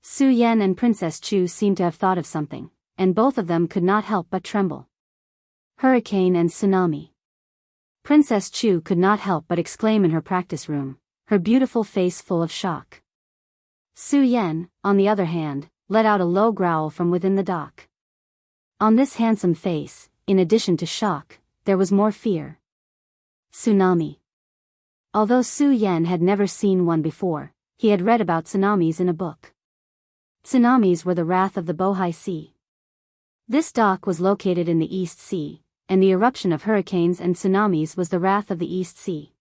Su Yan and Princess Chu seemed to have thought of something, and both of them could not help but tremble. Hurricane and Tsunami. Princess Chu could not help but exclaim in her practice room, her beautiful face full of shock. Su Yan, on the other hand, let out a low growl from within the dock. On this handsome face, in addition to shock, there was more fear. Tsunami. Although Su Yan had never seen one before, he had read about tsunamis in a book. Tsunamis were the wrath of the Bohai Sea. This dock was located in the East Sea, and the eruption of hurricanes and tsunamis was the wrath of the East Sea.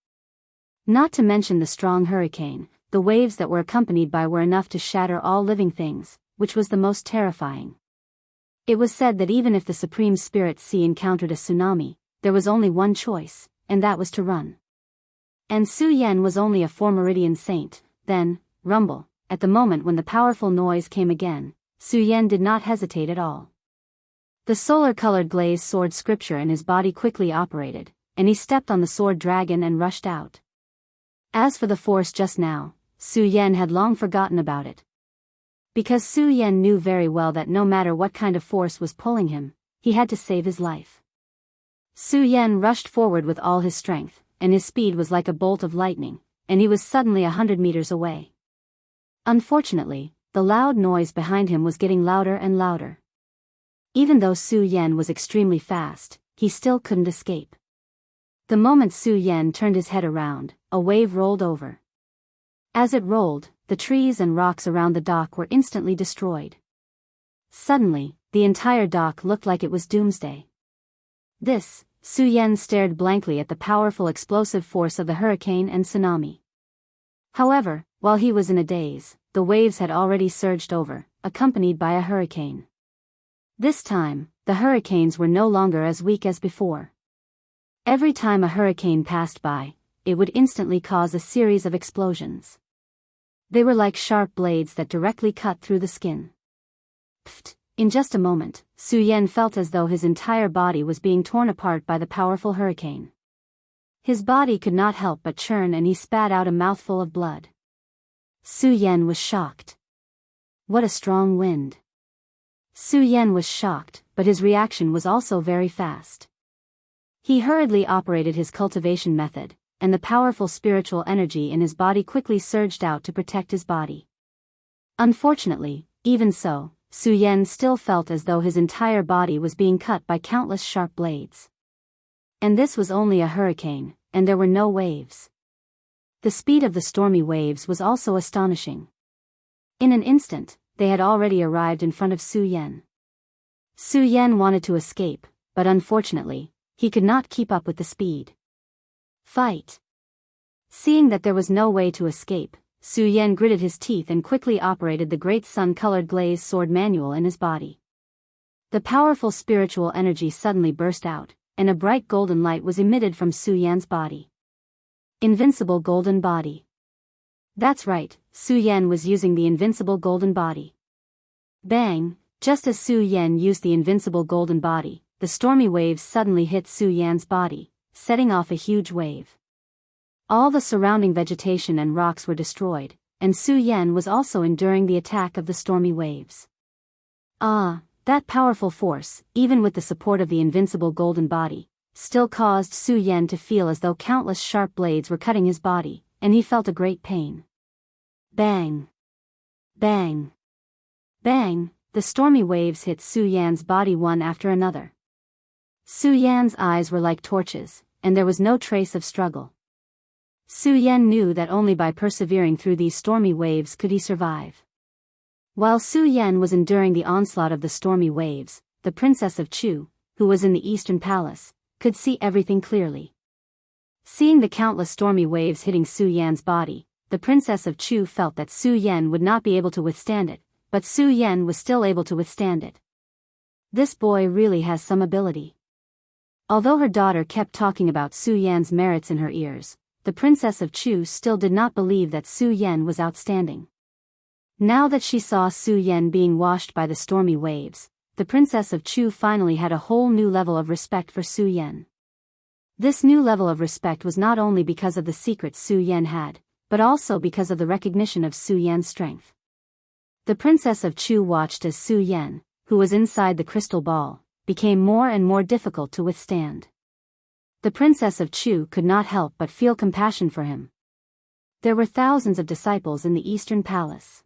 Not to mention the strong hurricane, the waves that were accompanied by were enough to shatter all living things, which was the most terrifying. It was said that even if the Supreme Spirit Sea encountered a tsunami, there was only one choice, and that was to run. And Su Yan was only a 4 Meridian saint. Then, rumble, at the moment when the powerful noise came again, Su Yan did not hesitate at all. The solar-colored glazed sword scripture in his body quickly operated, and he stepped on the sword dragon and rushed out. As for the force just now, Su Yan had long forgotten about it. Because Su Yan knew very well that no matter what kind of force was pulling him, he had to save his life. Su Yan rushed forward with all his strength, and his speed was like a bolt of lightning, and he was suddenly 100 meters away. Unfortunately, the loud noise behind him was getting louder and louder. Even though Su Yan was extremely fast, he still couldn't escape. The moment Su Yan turned his head around, a wave rolled over. As it rolled, the trees and rocks around the dock were instantly destroyed. Suddenly, the entire dock looked like it was doomsday. Su Yan stared blankly at the powerful explosive force of the hurricane and tsunami. However, while he was in a daze, the waves had already surged over, accompanied by a hurricane. This time, the hurricanes were no longer as weak as before. Every time a hurricane passed by, it would instantly cause a series of explosions. They were like sharp blades that directly cut through the skin. Pfft! In just a moment, Su Yan felt as though his entire body was being torn apart by the powerful hurricane. His body could not help but churn and he spat out a mouthful of blood. Su Yan was shocked. What a strong wind! Su Yan was shocked, but his reaction was also very fast. He hurriedly operated his cultivation method, and the powerful spiritual energy in his body quickly surged out to protect his body. Unfortunately, even so, Su Yan still felt as though his entire body was being cut by countless sharp blades. And this was only a hurricane, and there were no waves. The speed of the stormy waves was also astonishing. In an instant, they had already arrived in front of Su Yan. Su Yan wanted to escape, but unfortunately, he could not keep up with the speed. Fight! Seeing that there was no way to escape, Su Yan gritted his teeth and quickly operated the great sun-colored glazed sword manual in his body. The powerful spiritual energy suddenly burst out, and a bright golden light was emitted from Su Yan's body. Invincible golden body. That's right, Su Yan was using the invincible golden body. Bang! Just as Su Yan used the invincible golden body, the stormy waves suddenly hit Su Yan's body, setting off a huge wave. All the surrounding vegetation and rocks were destroyed, and Su Yan was also enduring the attack of the stormy waves. That powerful force, even with the support of the invincible golden body, still caused Su Yan to feel as though countless sharp blades were cutting his body, and he felt a great pain. Bang! Bang! Bang! The stormy waves hit Su Yan's body one after another. Su Yan's eyes were like torches, and there was no trace of struggle. Su Yan knew that only by persevering through these stormy waves could he survive. While Su Yan was enduring the onslaught of the stormy waves, the Princess of Chu, who was in the Eastern Palace, could see everything clearly. Seeing the countless stormy waves hitting Su Yan's body, the Princess of Chu felt that Su Yan would not be able to withstand it, but Su Yan was still able to withstand it. This boy really has some ability. Although her daughter kept talking about Su Yan's merits in her ears, the Princess of Chu still did not believe that Su Yan was outstanding. Now that she saw Su Yan being washed by the stormy waves, the Princess of Chu finally had a whole new level of respect for Su Yan. This new level of respect was not only because of the secrets Su Yan had, but also because of the recognition of Su Yan's strength. The Princess of Chu watched as Su Yan, who was inside the crystal ball, became more and more difficult to withstand. The Princess of Chu could not help but feel compassion for him. There were thousands of disciples in the Eastern Palace.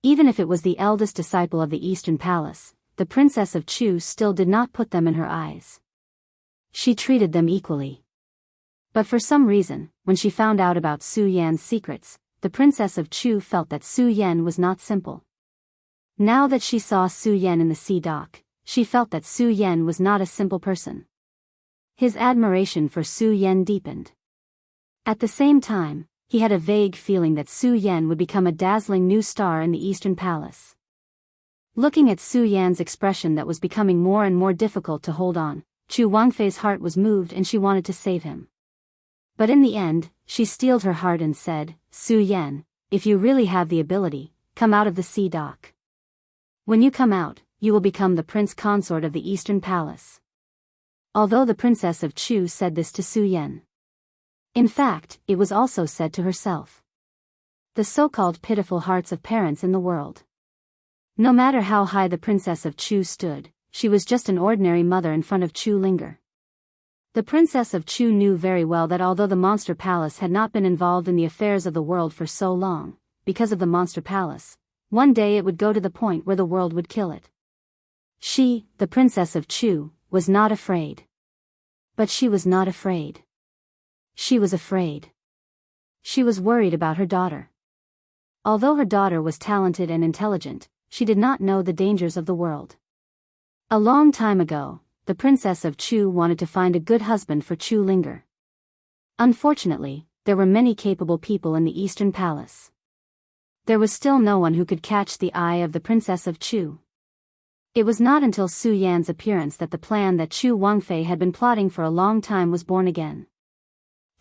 Even if it was the eldest disciple of the Eastern Palace, the Princess of Chu still did not put them in her eyes. She treated them equally. But for some reason, when she found out about Su Yan's secrets, the Princess of Chu felt that Su Yan was not simple. Now that she saw Su Yan in the sea dock, she felt that Su Yan was not a simple person. His admiration for Su Yan deepened. At the same time, he had a vague feeling that Su Yan would become a dazzling new star in the Eastern Palace. Looking at Su Yan's expression that was becoming more and more difficult to hold on, Chu Wangfei's heart was moved and she wanted to save him. But in the end, she steeled her heart and said, "Su Yan, if you really have the ability, come out of the sea dock. When you come out, you will become the prince consort of the Eastern Palace." Although the Princess of Chu said this to Su Yan, in fact, it was also said to herself. The so-called pitiful hearts of parents in the world. No matter how high the Princess of Chu stood, she was just an ordinary mother in front of Chu Linger. The Princess of Chu knew very well that although the Monster Palace had not been involved in the affairs of the world for so long, because of the Monster Palace, one day it would go to the point where the world would kill it. She, the Princess of Chu, was not afraid. But she was not afraid. She was afraid. She was worried about her daughter. Although her daughter was talented and intelligent, she did not know the dangers of the world. A long time ago, the Princess of Chu wanted to find a good husband for Chu Linger. Unfortunately, there were many capable people in the Eastern Palace. There was still no one who could catch the eye of the Princess of Chu. It was not until Su Yan's appearance that the plan that Chu Wangfei had been plotting for a long time was born again.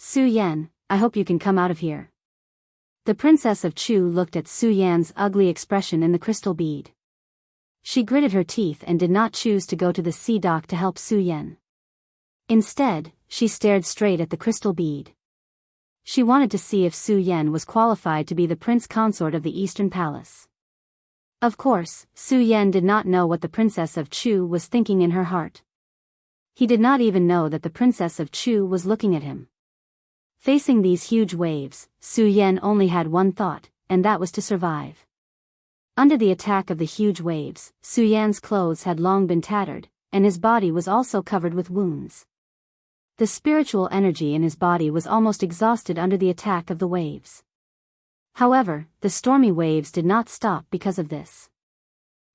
"Su Yan, I hope you can come out of here." The Princess of Chu looked at Su Yan's ugly expression in the crystal bead. She gritted her teeth and did not choose to go to the sea dock to help Su Yan. Instead, she stared straight at the crystal bead. She wanted to see if Su Yan was qualified to be the prince consort of the Eastern Palace. Of course, Su Yan did not know what the Princess of Chu was thinking in her heart. He did not even know that the Princess of Chu was looking at him. Facing these huge waves, Su Yan only had one thought, and that was to survive. Under the attack of the huge waves, Su Yan's clothes had long been tattered, and his body was also covered with wounds. The spiritual energy in his body was almost exhausted under the attack of the waves. However, the stormy waves did not stop because of this.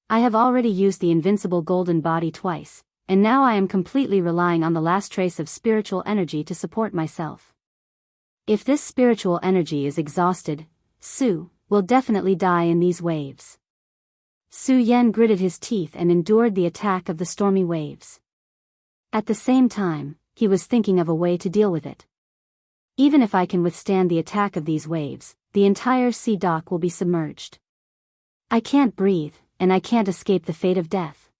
"I have already used the invincible golden body twice, and now I am completely relying on the last trace of spiritual energy to support myself. If this spiritual energy is exhausted, Su will definitely die in these waves." Su Yan gritted his teeth and endured the attack of the stormy waves. At the same time, he was thinking of a way to deal with it. "Even if I can withstand the attack of these waves, the entire sea dock will be submerged. I can't breathe, and I can't escape the fate of death."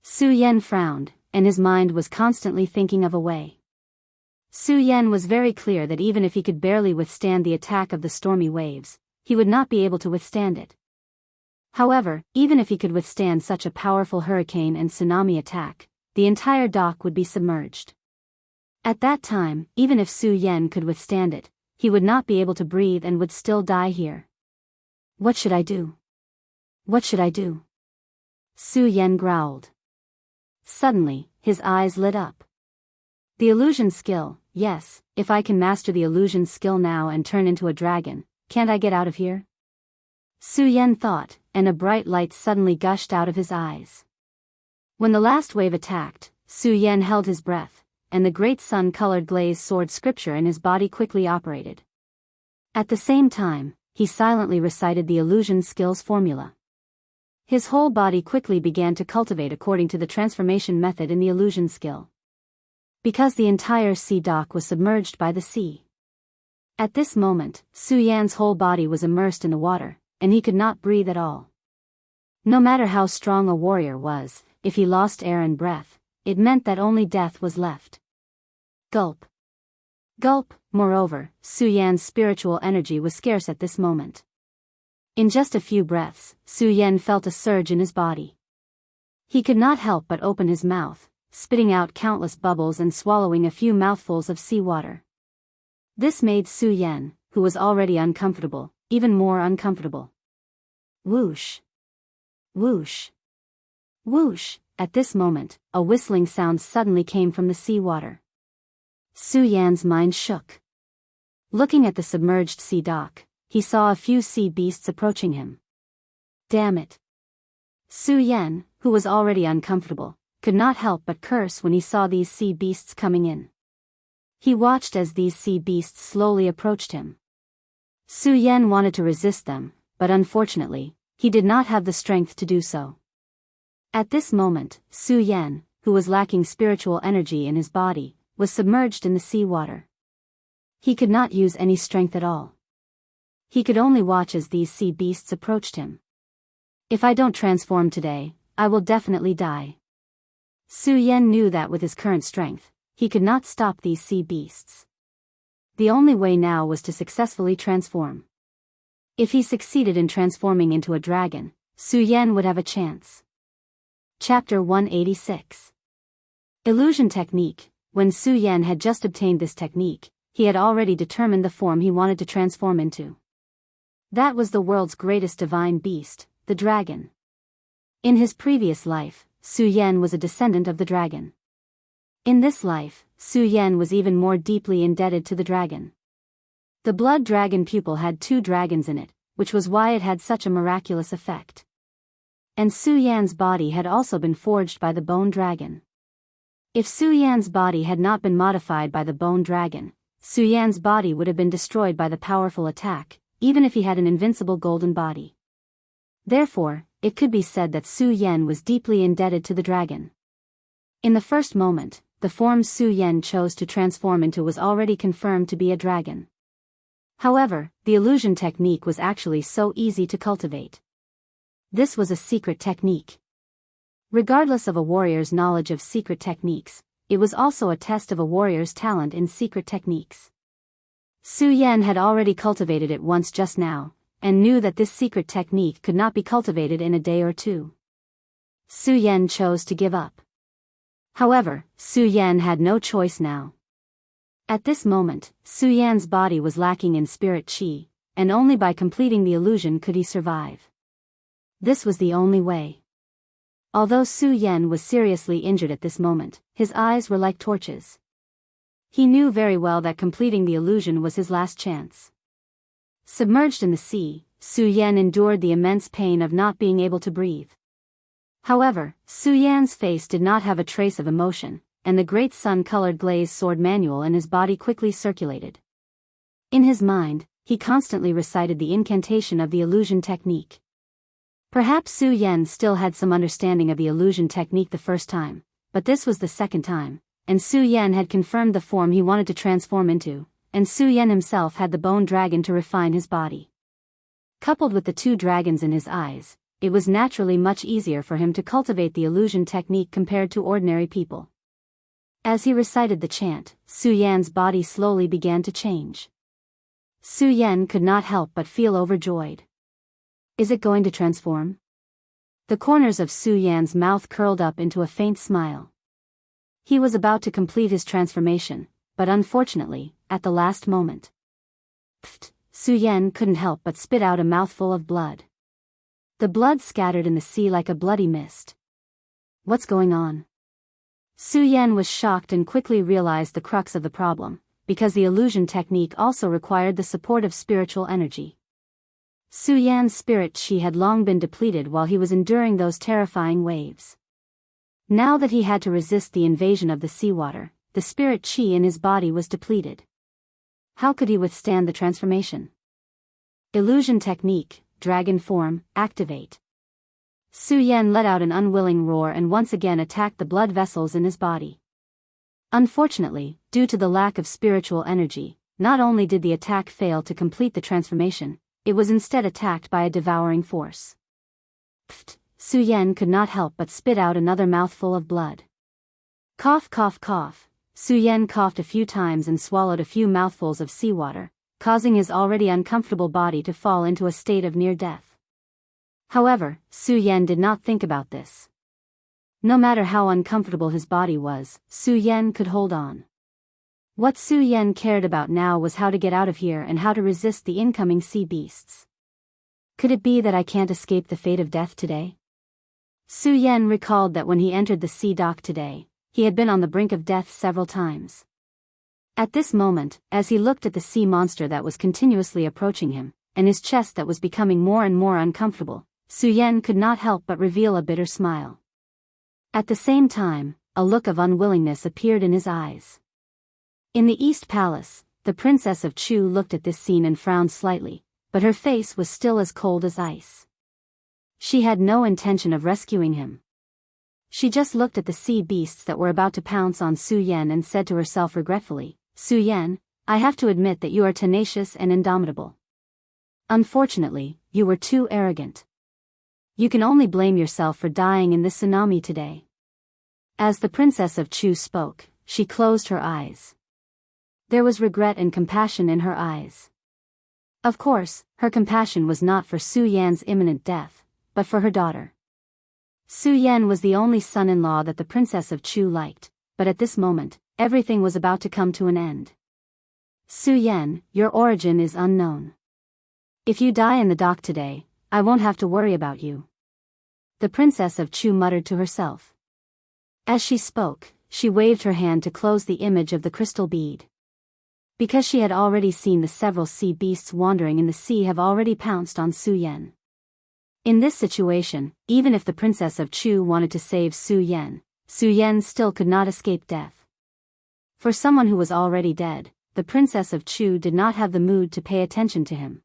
Su Yan frowned, and his mind was constantly thinking of a way. Su Yan was very clear that even if he could barely withstand the attack of the stormy waves, he would not be able to withstand it. However, even if he could withstand such a powerful hurricane and tsunami attack, the entire dock would be submerged. At that time, even if Su Yan could withstand it, he would not be able to breathe and would still die here. "What should I do? What should I do?" Su Yan growled. Suddenly, his eyes lit up. "The illusion skill, yes, if I can master the illusion skill now and turn into a dragon, can't I get out of here?" Su Yan thought, and a bright light suddenly gushed out of his eyes. When the last wave attacked, Su Yan held his breath, and the great sun-colored glazed sword scripture in his body quickly operated. At the same time, he silently recited the illusion skill's formula. His whole body quickly began to cultivate according to the transformation method in the illusion skill. Because the entire sea dock was submerged by the sea. At this moment, Su Yan's whole body was immersed in the water, and he could not breathe at all. No matter how strong a warrior was, if he lost air and breath, it meant that only death was left. Gulp. Gulp. Moreover, Su Yan's spiritual energy was scarce at this moment. In just a few breaths, Su Yan felt a surge in his body. He could not help but open his mouth, spitting out countless bubbles and swallowing a few mouthfuls of seawater. This made Su Yan, who was already uncomfortable, even more uncomfortable. Whoosh! Whoosh! Whoosh! At this moment, a whistling sound suddenly came from the seawater. Su Yan's mind shook. Looking at the submerged sea dock, he saw a few sea beasts approaching him. Damn it! Su Yan, who was already uncomfortable, could not help but curse when he saw these sea beasts coming in. He watched as these sea beasts slowly approached him. Su Yan wanted to resist them, but unfortunately, he did not have the strength to do so. At this moment, Su Yan, who was lacking spiritual energy in his body, was submerged in the seawater. He could not use any strength at all. He could only watch as these sea beasts approached him. If I don't transform today, I will definitely die. Su Yan knew that with his current strength, he could not stop these sea beasts. The only way now was to successfully transform. If he succeeded in transforming into a dragon, Su Yan would have a chance. Chapter 186. Illusion Technique. When Su Yan had just obtained this technique, he had already determined the form he wanted to transform into. That was the world's greatest divine beast, the dragon. In his previous life, Su Yan was a descendant of the dragon. In this life, Su Yan was even more deeply indebted to the dragon. The blood dragon pupil had 2 dragons in it, which was why it had such a miraculous effect. And Su Yan's body had also been forged by the bone dragon. If Su Yan's body had not been modified by the bone dragon, Su Yan's body would have been destroyed by the powerful attack, even if he had an invincible golden body. Therefore, it could be said that Su Yan was deeply indebted to the dragon. In the first moment, the form Su Yan chose to transform into was already confirmed to be a dragon. However, the illusion technique was actually so easy to cultivate. This was a secret technique. Regardless of a warrior's knowledge of secret techniques, it was also a test of a warrior's talent in secret techniques. Su Yan had already cultivated it once just now, and knew that this secret technique could not be cultivated in a day or two. Su Yan chose to give up. However, Su Yan had no choice now. At this moment, Su Yan's body was lacking in spirit qi, and only by completing the illusion could he survive. This was the only way. Although Su Yan was seriously injured at this moment, his eyes were like torches. He knew very well that completing the illusion was his last chance. Submerged in the sea, Su Yan endured the immense pain of not being able to breathe. However, Su Yan's face did not have a trace of emotion, and the great sun-colored glazed sword manual in his body quickly circulated. In his mind, he constantly recited the incantation of the illusion technique. Perhaps Su Yan still had some understanding of the illusion technique the first time, but this was the second time, and Su Yan had confirmed the form he wanted to transform into, and Su Yan himself had the bone dragon to refine his body. Coupled with the 2 dragons in his eyes, it was naturally much easier for him to cultivate the illusion technique compared to ordinary people. As he recited the chant, Su Yan's body slowly began to change. Su Yan could not help but feel overjoyed. Is it going to transform? The corners of Su Yan's mouth curled up into a faint smile. He was about to complete his transformation, but unfortunately, at the last moment. Pfft, Su Yan couldn't help but spit out a mouthful of blood. The blood scattered in the sea like a bloody mist. What's going on? Su Yan was shocked and quickly realized the crux of the problem, because the illusion technique also required the support of spiritual energy. Su Yan's spirit qi had long been depleted while he was enduring those terrifying waves. Now that he had to resist the invasion of the seawater, the spirit qi in his body was depleted. How could he withstand the transformation? Illusion technique, dragon form, activate. Su Yan let out an unwilling roar and once again attacked the blood vessels in his body. Unfortunately, due to the lack of spiritual energy, not only did the attack fail to complete the transformation, it was instead attacked by a devouring force. Pfft, Su Yan could not help but spit out another mouthful of blood. Cough cough cough, Su Yan coughed a few times and swallowed a few mouthfuls of seawater, causing his already uncomfortable body to fall into a state of near death. However, Su Yan did not think about this. No matter how uncomfortable his body was, Su Yan could hold on. What Su Yan cared about now was how to get out of here and how to resist the incoming sea beasts. Could it be that I can't escape the fate of death today? Su Yan recalled that when he entered the sea dock today, he had been on the brink of death several times. At this moment, as he looked at the sea monster that was continuously approaching him, and his chest that was becoming more and more uncomfortable, Su Yan could not help but reveal a bitter smile. At the same time, a look of unwillingness appeared in his eyes. In the East Palace, the Princess of Chu looked at this scene and frowned slightly, but her face was still as cold as ice. She had no intention of rescuing him. She just looked at the sea beasts that were about to pounce on Su Yan and said to herself regretfully, "Su Yan, I have to admit that you are tenacious and indomitable. Unfortunately, you were too arrogant. You can only blame yourself for dying in this tsunami today." As the Princess of Chu spoke, she closed her eyes. There was regret and compassion in her eyes. Of course, her compassion was not for Su Yan's imminent death, but for her daughter. Su Yan was the only son-in-law that the Princess of Chu liked, but at this moment, everything was about to come to an end. "Su Yan, your origin is unknown. If you die in the dock today, I won't have to worry about you," the Princess of Chu muttered to herself. As she spoke, she waved her hand to close the image of the crystal bead. Because she had already seen the several sea beasts wandering in the sea have already pounced on Su Yan. In this situation, even if the Princess of Chu wanted to save Su Yan still could not escape death. For someone who was already dead, the Princess of Chu did not have the mood to pay attention to him.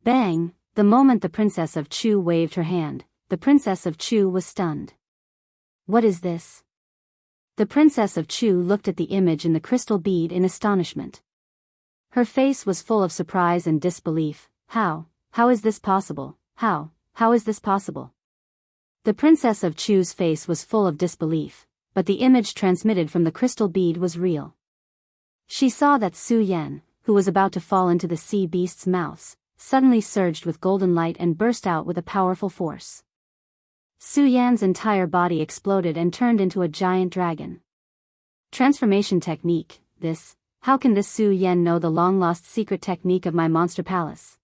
Bang! The moment the Princess of Chu waved her hand, the Princess of Chu was stunned. "What is this?" The Princess of Chu looked at the image in the crystal bead in astonishment. Her face was full of surprise and disbelief. How is this possible? How is this possible?" The Princess of Chu's face was full of disbelief, but the image transmitted from the crystal bead was real. She saw that Su Yan, who was about to fall into the sea beast's mouths, suddenly surged with golden light and burst out with a powerful force. Su Yan's entire body exploded and turned into a giant dragon. Transformation technique, this. How can this Su Yan know the long-lost secret technique of my monster palace?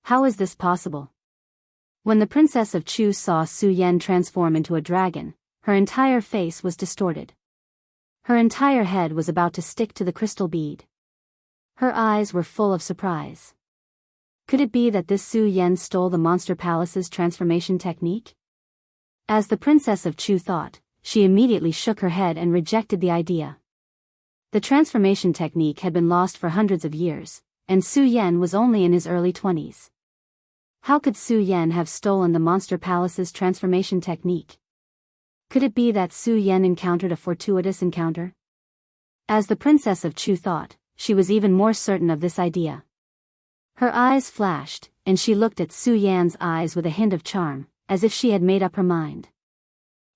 How is this possible? When the Princess of Chu saw Su Yan transform into a dragon, her entire face was distorted. Her entire head was about to stick to the crystal bead. Her eyes were full of surprise. Could it be that this Su Yan stole the monster palace's transformation technique? As the Princess of Chu thought, she immediately shook her head and rejected the idea. The transformation technique had been lost for hundreds of years, and Su Yan was only in his early 20s. How could Su Yan have stolen the monster palace's transformation technique? Could it be that Su Yan encountered a fortuitous encounter? As the Princess of Chu thought, she was even more certain of this idea. Her eyes flashed, and she looked at Su Yan's eyes with a hint of charm, as if she had made up her mind.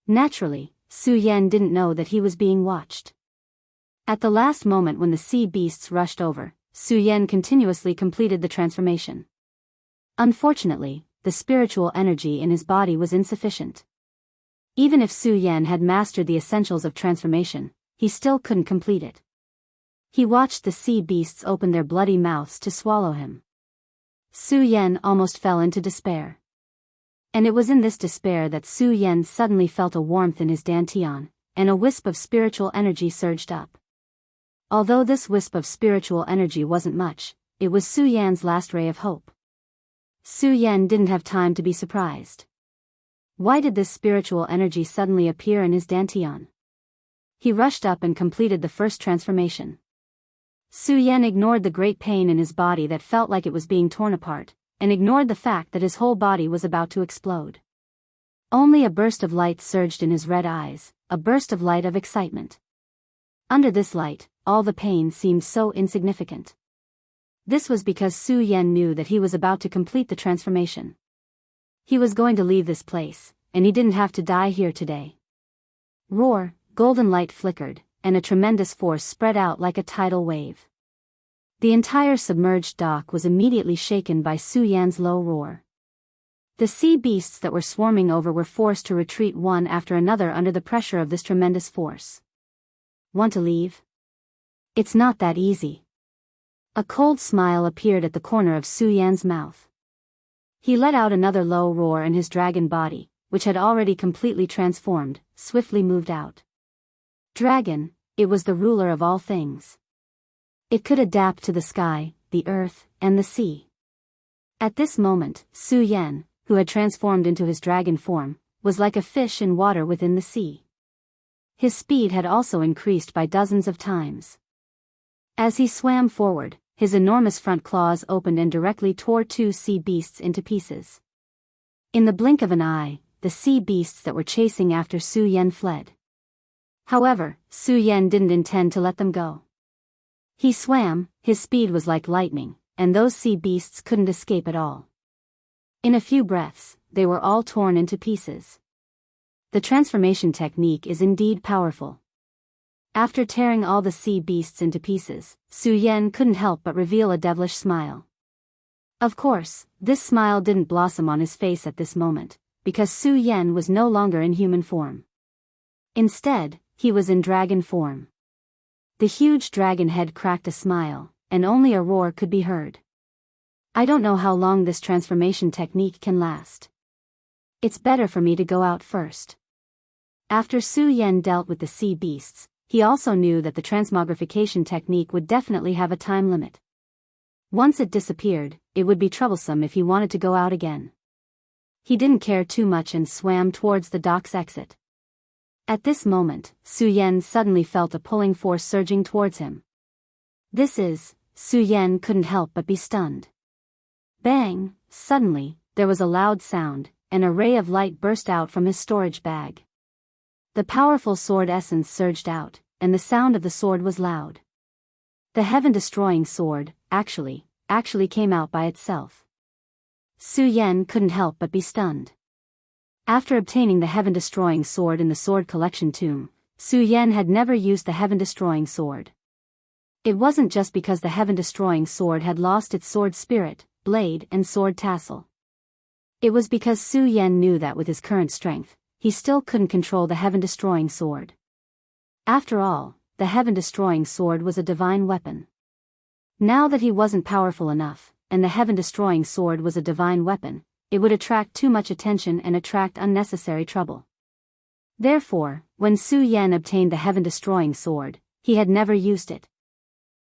Naturally, Su Yan didn't know that he was being watched. At the last moment when the sea beasts rushed over, Su Yan continuously completed the transformation. Unfortunately, the spiritual energy in his body was insufficient. Even if Su Yan had mastered the essentials of transformation, he still couldn't complete it. He watched the sea beasts open their bloody mouths to swallow him. Su Yan almost fell into despair. And it was in this despair that Su Yan suddenly felt a warmth in his dantian, and a wisp of spiritual energy surged up. Although this wisp of spiritual energy wasn't much, it was Su Yan's last ray of hope. Su Yan didn't have time to be surprised. Why did this spiritual energy suddenly appear in his dantian? He rushed up and completed the first transformation. Su Yan ignored the great pain in his body that felt like it was being torn apart, and ignored the fact that his whole body was about to explode. Only a burst of light surged in his red eyes, a burst of light of excitement. Under this light, all the pain seemed so insignificant. This was because Su Yan knew that he was about to complete the transformation. He was going to leave this place, and he didn't have to die here today. Roar, golden light flickered, and a tremendous force spread out like a tidal wave. The entire submerged dock was immediately shaken by Su Yan's low roar. The sea beasts that were swarming over were forced to retreat one after another under the pressure of this tremendous force. Want to leave? It's not that easy. A cold smile appeared at the corner of Su Yan's mouth. He let out another low roar and his dragon body, which had already completely transformed, swiftly moved out. Dragon, it was the ruler of all things. It could adapt to the sky, the earth, and the sea. At this moment, Su Yan, who had transformed into his dragon form, was like a fish in water within the sea. His speed had also increased by dozens of times. As he swam forward, his enormous front claws opened and directly tore two sea beasts into pieces. In the blink of an eye, the sea beasts that were chasing after Su Yan fled. However, Su Yan didn't intend to let them go. He swam, his speed was like lightning, and those sea beasts couldn't escape at all. In a few breaths, they were all torn into pieces. The transformation technique is indeed powerful. After tearing all the sea beasts into pieces, Su Yan couldn't help but reveal a devilish smile. Of course, this smile didn't blossom on his face at this moment, because Su Yan was no longer in human form. Instead, he was in dragon form. The huge dragon head cracked a smile, and only a roar could be heard. I don't know how long this transformation technique can last. It's better for me to go out first. After Su Yan dealt with the sea beasts, he also knew that the transmogrification technique would definitely have a time limit. Once it disappeared, it would be troublesome if he wanted to go out again. He didn't care too much and swam towards the dock's exit. At this moment, Su Yan suddenly felt a pulling force surging towards him. Su Yan couldn't help but be stunned. Bang! Suddenly, there was a loud sound, and a ray of light burst out from his storage bag. The powerful sword essence surged out, and the sound of the sword was loud. The heaven-destroying sword, actually came out by itself. Su Yan couldn't help but be stunned. After obtaining the heaven-destroying sword in the sword collection tomb, Su Yan had never used the heaven-destroying sword. It wasn't just because the heaven-destroying sword had lost its sword spirit, blade and sword tassel. It was because Su Yan knew that with his current strength, he still couldn't control the heaven-destroying sword. After all, the heaven-destroying sword was a divine weapon. Now that he wasn't powerful enough, and the heaven-destroying sword was a divine weapon, it would attract too much attention and attract unnecessary trouble. Therefore, when Su Yan obtained the heaven-destroying sword, he had never used it.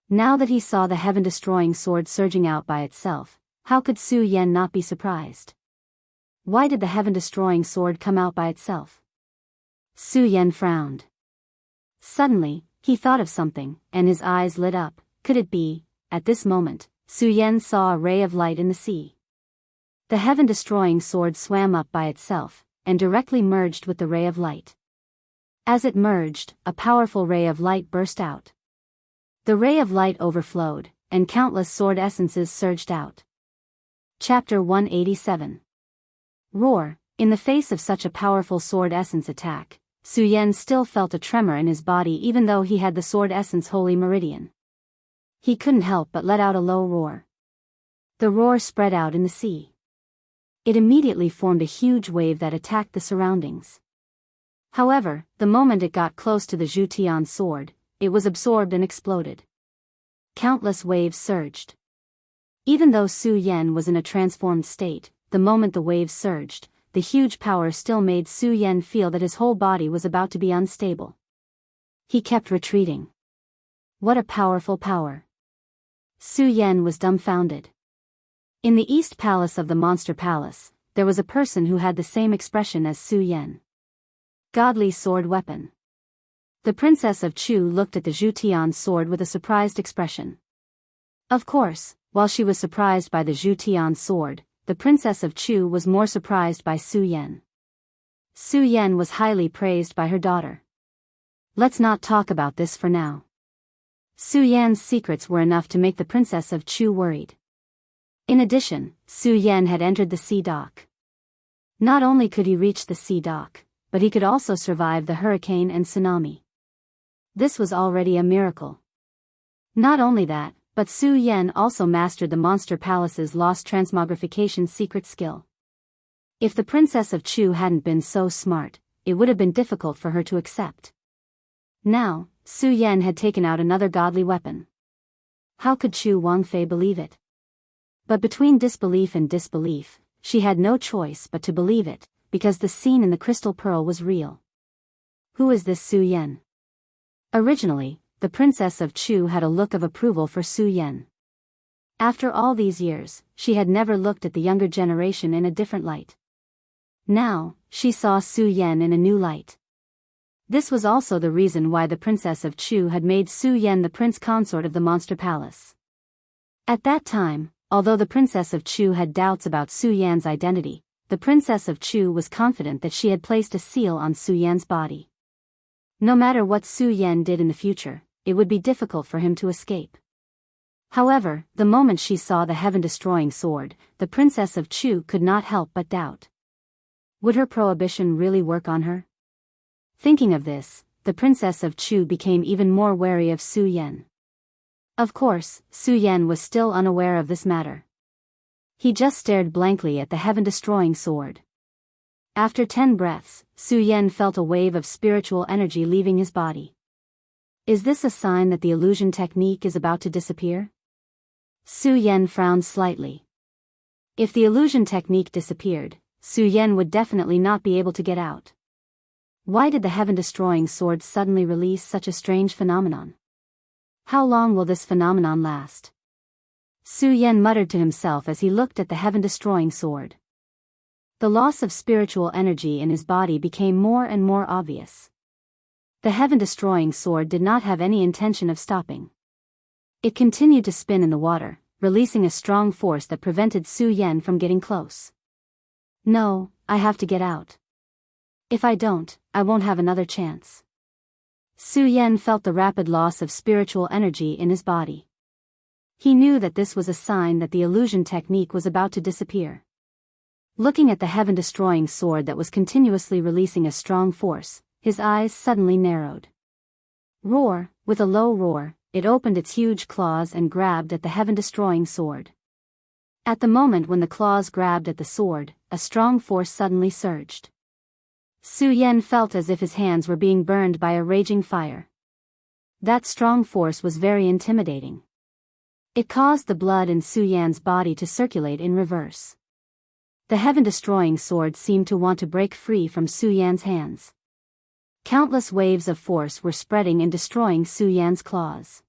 Now that he saw the heaven-destroying sword surging out by itself, how could Su Yan not be surprised? Why did the heaven-destroying sword come out by itself? Su Yan frowned. Suddenly, he thought of something, and his eyes lit up. Could it be? At this moment, Su Yan saw a ray of light in the sea. The heaven-destroying sword swam up by itself, and directly merged with the ray of light. As it merged, a powerful ray of light burst out. The ray of light overflowed, and countless sword essences surged out. Chapter 187. Roar. In the face of such a powerful sword essence attack, Su Yan still felt a tremor in his body even though he had the sword essence holy meridian. He couldn't help but let out a low roar. The roar spread out in the sea. It immediately formed a huge wave that attacked the surroundings. However, the moment it got close to the Zhu Tian sword, it was absorbed and exploded. Countless waves surged. Even though Su Yan was in a transformed state, the moment the waves surged, the huge power still made Su Yan feel that his whole body was about to be unstable. He kept retreating. What a powerful power! Su Yan was dumbfounded. In the East Palace of the Monster Palace, there was a person who had the same expression as Su Yan. Godly sword weapon. The Princess of Chu looked at the Zhu Tian sword with a surprised expression. Of course, while she was surprised by the Zhu Tian sword, the Princess of Chu was more surprised by Su Yan. Su Yan was highly praised by her daughter. Let's not talk about this for now. Su Yan's secrets were enough to make the Princess of Chu worried. In addition, Su Yan had entered the sea dock. Not only could he reach the sea dock, but he could also survive the hurricane and tsunami. This was already a miracle. Not only that, but Su Yan also mastered the Monster Palace's lost transmogrification secret skill. If the Princess of Chu hadn't been so smart, it would have been difficult for her to accept. Now, Su Yan had taken out another godly weapon. How could Chu Wangfei believe it? But between disbelief and disbelief, she had no choice but to believe it, because the scene in the crystal pearl was real. Who is this Su Yan? Originally, the Princess of Chu had a look of approval for Su Yan. After all these years, she had never looked at the younger generation in a different light. Now, she saw Su Yan in a new light. This was also the reason why the Princess of Chu had made Su Yan the prince consort of the Monster Palace. At that time, although the Princess of Chu had doubts about Su Yan's identity, the Princess of Chu was confident that she had placed a seal on Su Yan's body. No matter what Su Yan did in the future, it would be difficult for him to escape. However, the moment she saw the heaven-destroying sword, the Princess of Chu could not help but doubt. Would her prohibition really work on her? Thinking of this, the Princess of Chu became even more wary of Su Yan. Of course, Su Yan was still unaware of this matter. He just stared blankly at the heaven-destroying sword. After 10 breaths, Su Yan felt a wave of spiritual energy leaving his body. Is this a sign that the illusion technique is about to disappear? Su Yan frowned slightly. If the illusion technique disappeared, Su Yan would definitely not be able to get out. Why did the heaven-destroying sword suddenly release such a strange phenomenon? How long will this phenomenon last? Su Yan muttered to himself as he looked at the heaven-destroying sword. The loss of spiritual energy in his body became more and more obvious. The heaven-destroying sword did not have any intention of stopping. It continued to spin in the water, releasing a strong force that prevented Su Yan from getting close. No, I have to get out. If I don't, I won't have another chance. Su Yan felt the rapid loss of spiritual energy in his body. He knew that this was a sign that the illusion technique was about to disappear. Looking at the heaven-destroying sword that was continuously releasing a strong force, his eyes suddenly narrowed. Roar, with a low roar, it opened its huge claws and grabbed at the heaven-destroying sword. At the moment when the claws grabbed at the sword, a strong force suddenly surged. Su Yan felt as if his hands were being burned by a raging fire. That strong force was very intimidating. It caused the blood in Su Yan's body to circulate in reverse. The heaven-destroying sword seemed to want to break free from Su Yan's hands. Countless waves of force were spreading and destroying Su Yan's claws.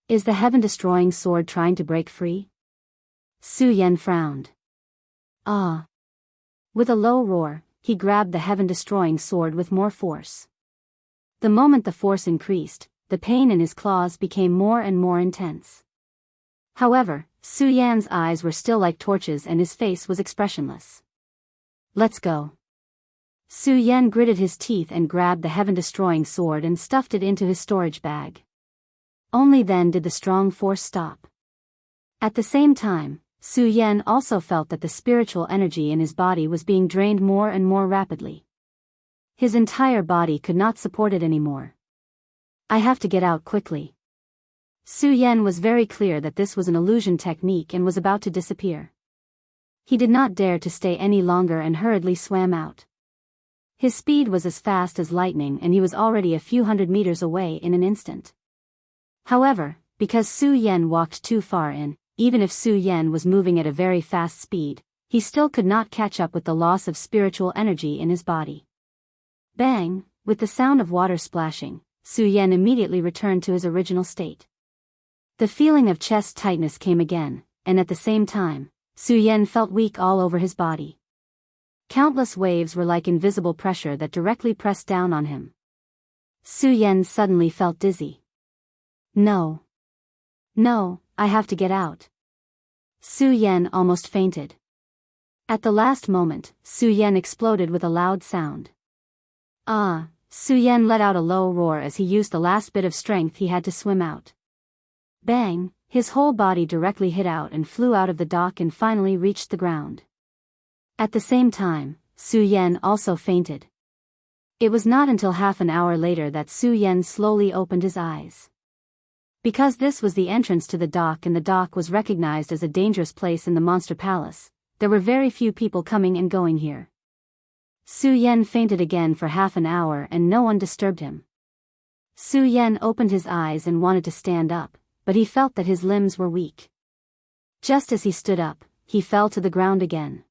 Is the heaven-destroying sword trying to break free? Su Yan frowned. Ah! With a low roar, he grabbed the heaven-destroying sword with more force. The moment the force increased, the pain in his claws became more and more intense. However, Su Yan's eyes were still like torches and his face was expressionless. Let's go. Su Yan gritted his teeth and grabbed the heaven-destroying sword and stuffed it into his storage bag. Only then did the strong force stop. At the same time, Su Yan also felt that the spiritual energy in his body was being drained more and more rapidly. His entire body could not support it anymore. I have to get out quickly. Su Yan was very clear that this was an illusion technique and was about to disappear. He did not dare to stay any longer and hurriedly swam out. His speed was as fast as lightning and he was already a few hundred meters away in an instant. However, because Su Yan walked too far in, even if Su Yan was moving at a very fast speed, he still could not catch up with the loss of spiritual energy in his body. Bang! With the sound of water splashing, Su Yan immediately returned to his original state. The feeling of chest tightness came again, and at the same time, Su Yan felt weak all over his body. Countless waves were like invisible pressure that directly pressed down on him. Su Yan suddenly felt dizzy. No. No, I have to get out. Su Yan almost fainted. At the last moment, Su Yan exploded with a loud sound. Ah! Su Yan let out a low roar as he used the last bit of strength he had to swim out. Bang! His whole body directly hit out and flew out of the dock and finally reached the ground. At the same time, Su Yan also fainted. It was not until half an hour later that Su Yan slowly opened his eyes. Because this was the entrance to the dock and the dock was recognized as a dangerous place in the Monster Palace, there were very few people coming and going here. Su Yan fainted again for half an hour and no one disturbed him. Su Yan opened his eyes and wanted to stand up, but he felt that his limbs were weak. Just as he stood up, he fell to the ground again.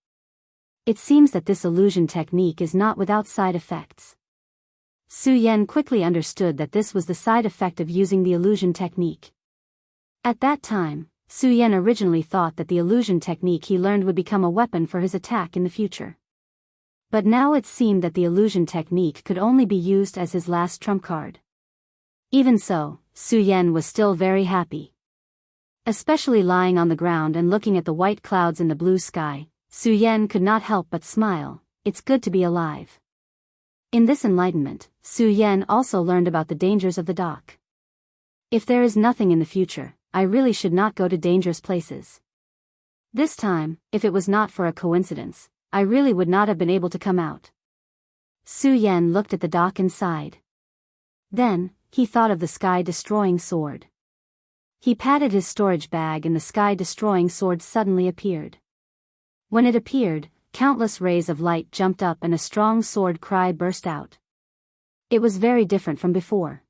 It seems that this illusion technique is not without side effects. Su Yan quickly understood that this was the side effect of using the illusion technique. At that time, Su Yan originally thought that the illusion technique he learned would become a weapon for his attack in the future. But now it seemed that the illusion technique could only be used as his last trump card. Even so, Su Yan was still very happy. Especially lying on the ground and looking at the white clouds in the blue sky, Su Yan could not help but smile. It's good to be alive. In this enlightenment, Su Yan also learned about the dangers of the dock. If there is nothing in the future, I really should not go to dangerous places. This time, if it was not for a coincidence, I really would not have been able to come out. Su Yan looked at the dock and sighed. Then, he thought of the sky-destroying sword. He patted his storage bag and the sky-destroying sword suddenly appeared. When it appeared, countless rays of light jumped up and a strong sword cry burst out. It was very different from before.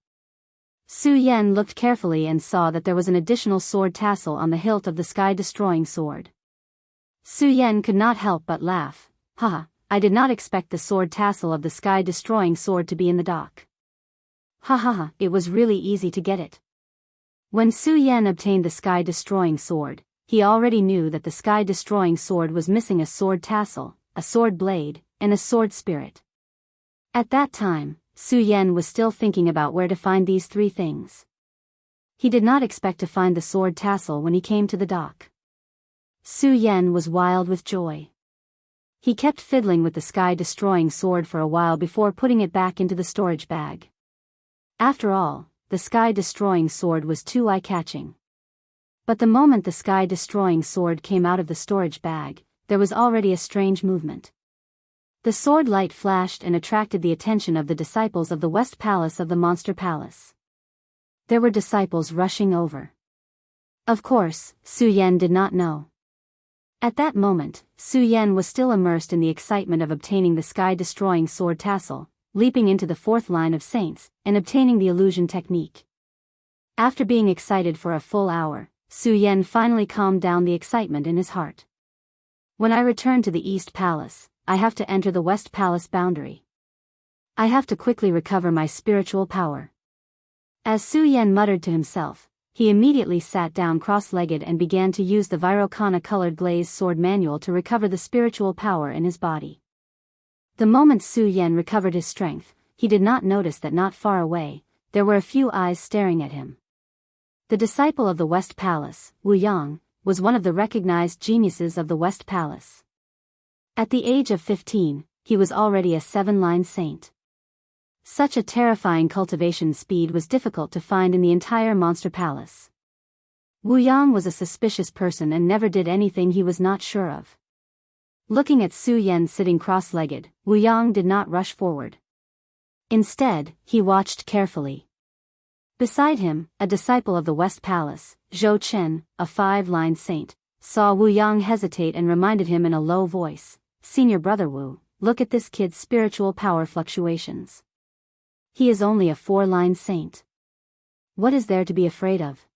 Su Yan looked carefully and saw that there was an additional sword tassel on the hilt of the sky-destroying sword. Su Yan could not help but laugh. Haha, I did not expect the sword tassel of the sky-destroying sword to be in the dock. Ha ha ha, it was really easy to get it. When Su Yan obtained the sky-destroying sword, he already knew that the sky-destroying sword was missing a sword tassel, a sword blade, and a sword spirit. At that time, Su Yan was still thinking about where to find these three things. He did not expect to find the sword tassel when he came to the dock. Su Yan was wild with joy. He kept fiddling with the sky-destroying sword for a while before putting it back into the storage bag. After all, the sky-destroying sword was too eye-catching. But the moment the sky-destroying sword came out of the storage bag, there was already a strange movement. The sword light flashed and attracted the attention of the disciples of the West Palace of the Monster Palace. There were disciples rushing over. Of course, Su Yan did not know. At that moment, Su Yan was still immersed in the excitement of obtaining the sky-destroying sword tassel, leaping into the fourth line of saints, and obtaining the illusion technique. After being excited for a full hour, Su Yan finally calmed down the excitement in his heart. When I return to the East Palace, I have to enter the West Palace boundary. I have to quickly recover my spiritual power. As Su Yan muttered to himself, he immediately sat down cross-legged and began to use the Virokana-colored glazed sword manual to recover the spiritual power in his body. The moment Su Yan recovered his strength, he did not notice that not far away, there were a few eyes staring at him. The disciple of the West Palace, Wu Yang, was one of the recognized geniuses of the West Palace. At the age of 15, he was already a 7-line saint. Such a terrifying cultivation speed was difficult to find in the entire Monster Palace. Wu Yang was a suspicious person and never did anything he was not sure of. Looking at Su Yan sitting cross-legged, Wu Yang did not rush forward. Instead, he watched carefully. Beside him, a disciple of the West Palace, Zhou Chen, a 5-line saint, saw Wu Yang hesitate and reminded him in a low voice, "Senior brother Wu, look at this kid's spiritual power fluctuations. He is only a 4-line saint. What is there to be afraid of?"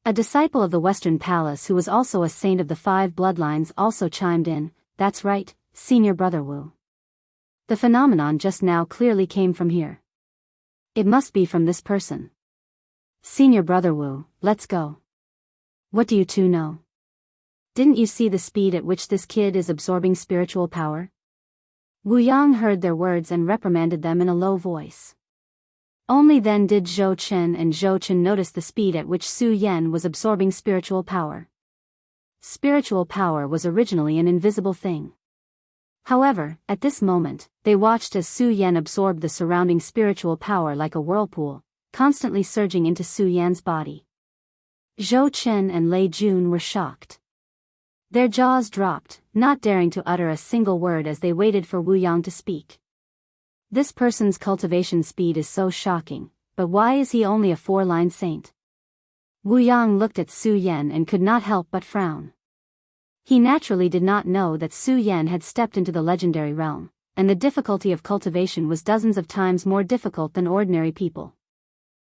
A disciple of the Western Palace who was also a saint of the 5 bloodlines also chimed in, "That's right, Senior brother Wu. The phenomenon just now clearly came from here. It must be from this person. Senior brother Wu, let's go. What do you two know? Didn't you see the speed at which this kid is absorbing spiritual power?" Wu Yang heard their words and reprimanded them in a low voice. Only then did Zhou Chen and Zhou Chen notice the speed at which Su Yan was absorbing spiritual power. Spiritual power was originally an invisible thing. However, at this moment, they watched as Su Yan absorbed the surrounding spiritual power like a whirlpool, constantly surging into Su Yan's body. Zhou Chen and Lei Jun were shocked. Their jaws dropped, not daring to utter a single word as they waited for Wu Yang to speak. This person's cultivation speed is so shocking, but why is he only a 4-line saint? Wu Yang looked at Su Yan and could not help but frown. He naturally did not know that Su Yan had stepped into the legendary realm, and the difficulty of cultivation was dozens of times more difficult than ordinary people.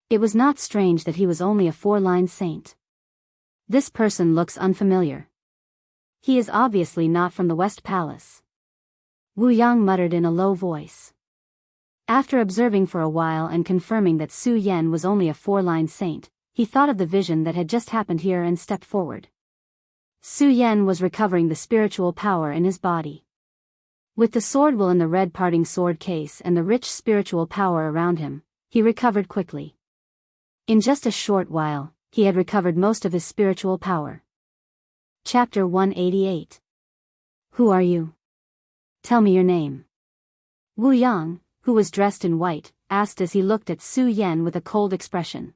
It was not strange that he was only a 4-line saint. This person looks unfamiliar. He is obviously not from the West Palace. Wu Yang muttered in a low voice. After observing for a while and confirming that Su Yan was only a 4-line saint, he thought of the vision that had just happened here and stepped forward. Su Yan was recovering the spiritual power in his body. With the sword will in the red parting sword case and the rich spiritual power around him, he recovered quickly. In just a short while, he had recovered most of his spiritual power. Chapter 188. Who are you? Tell me your name. Wu Yang, who was dressed in white, asked as he looked at Su Yan with a cold expression.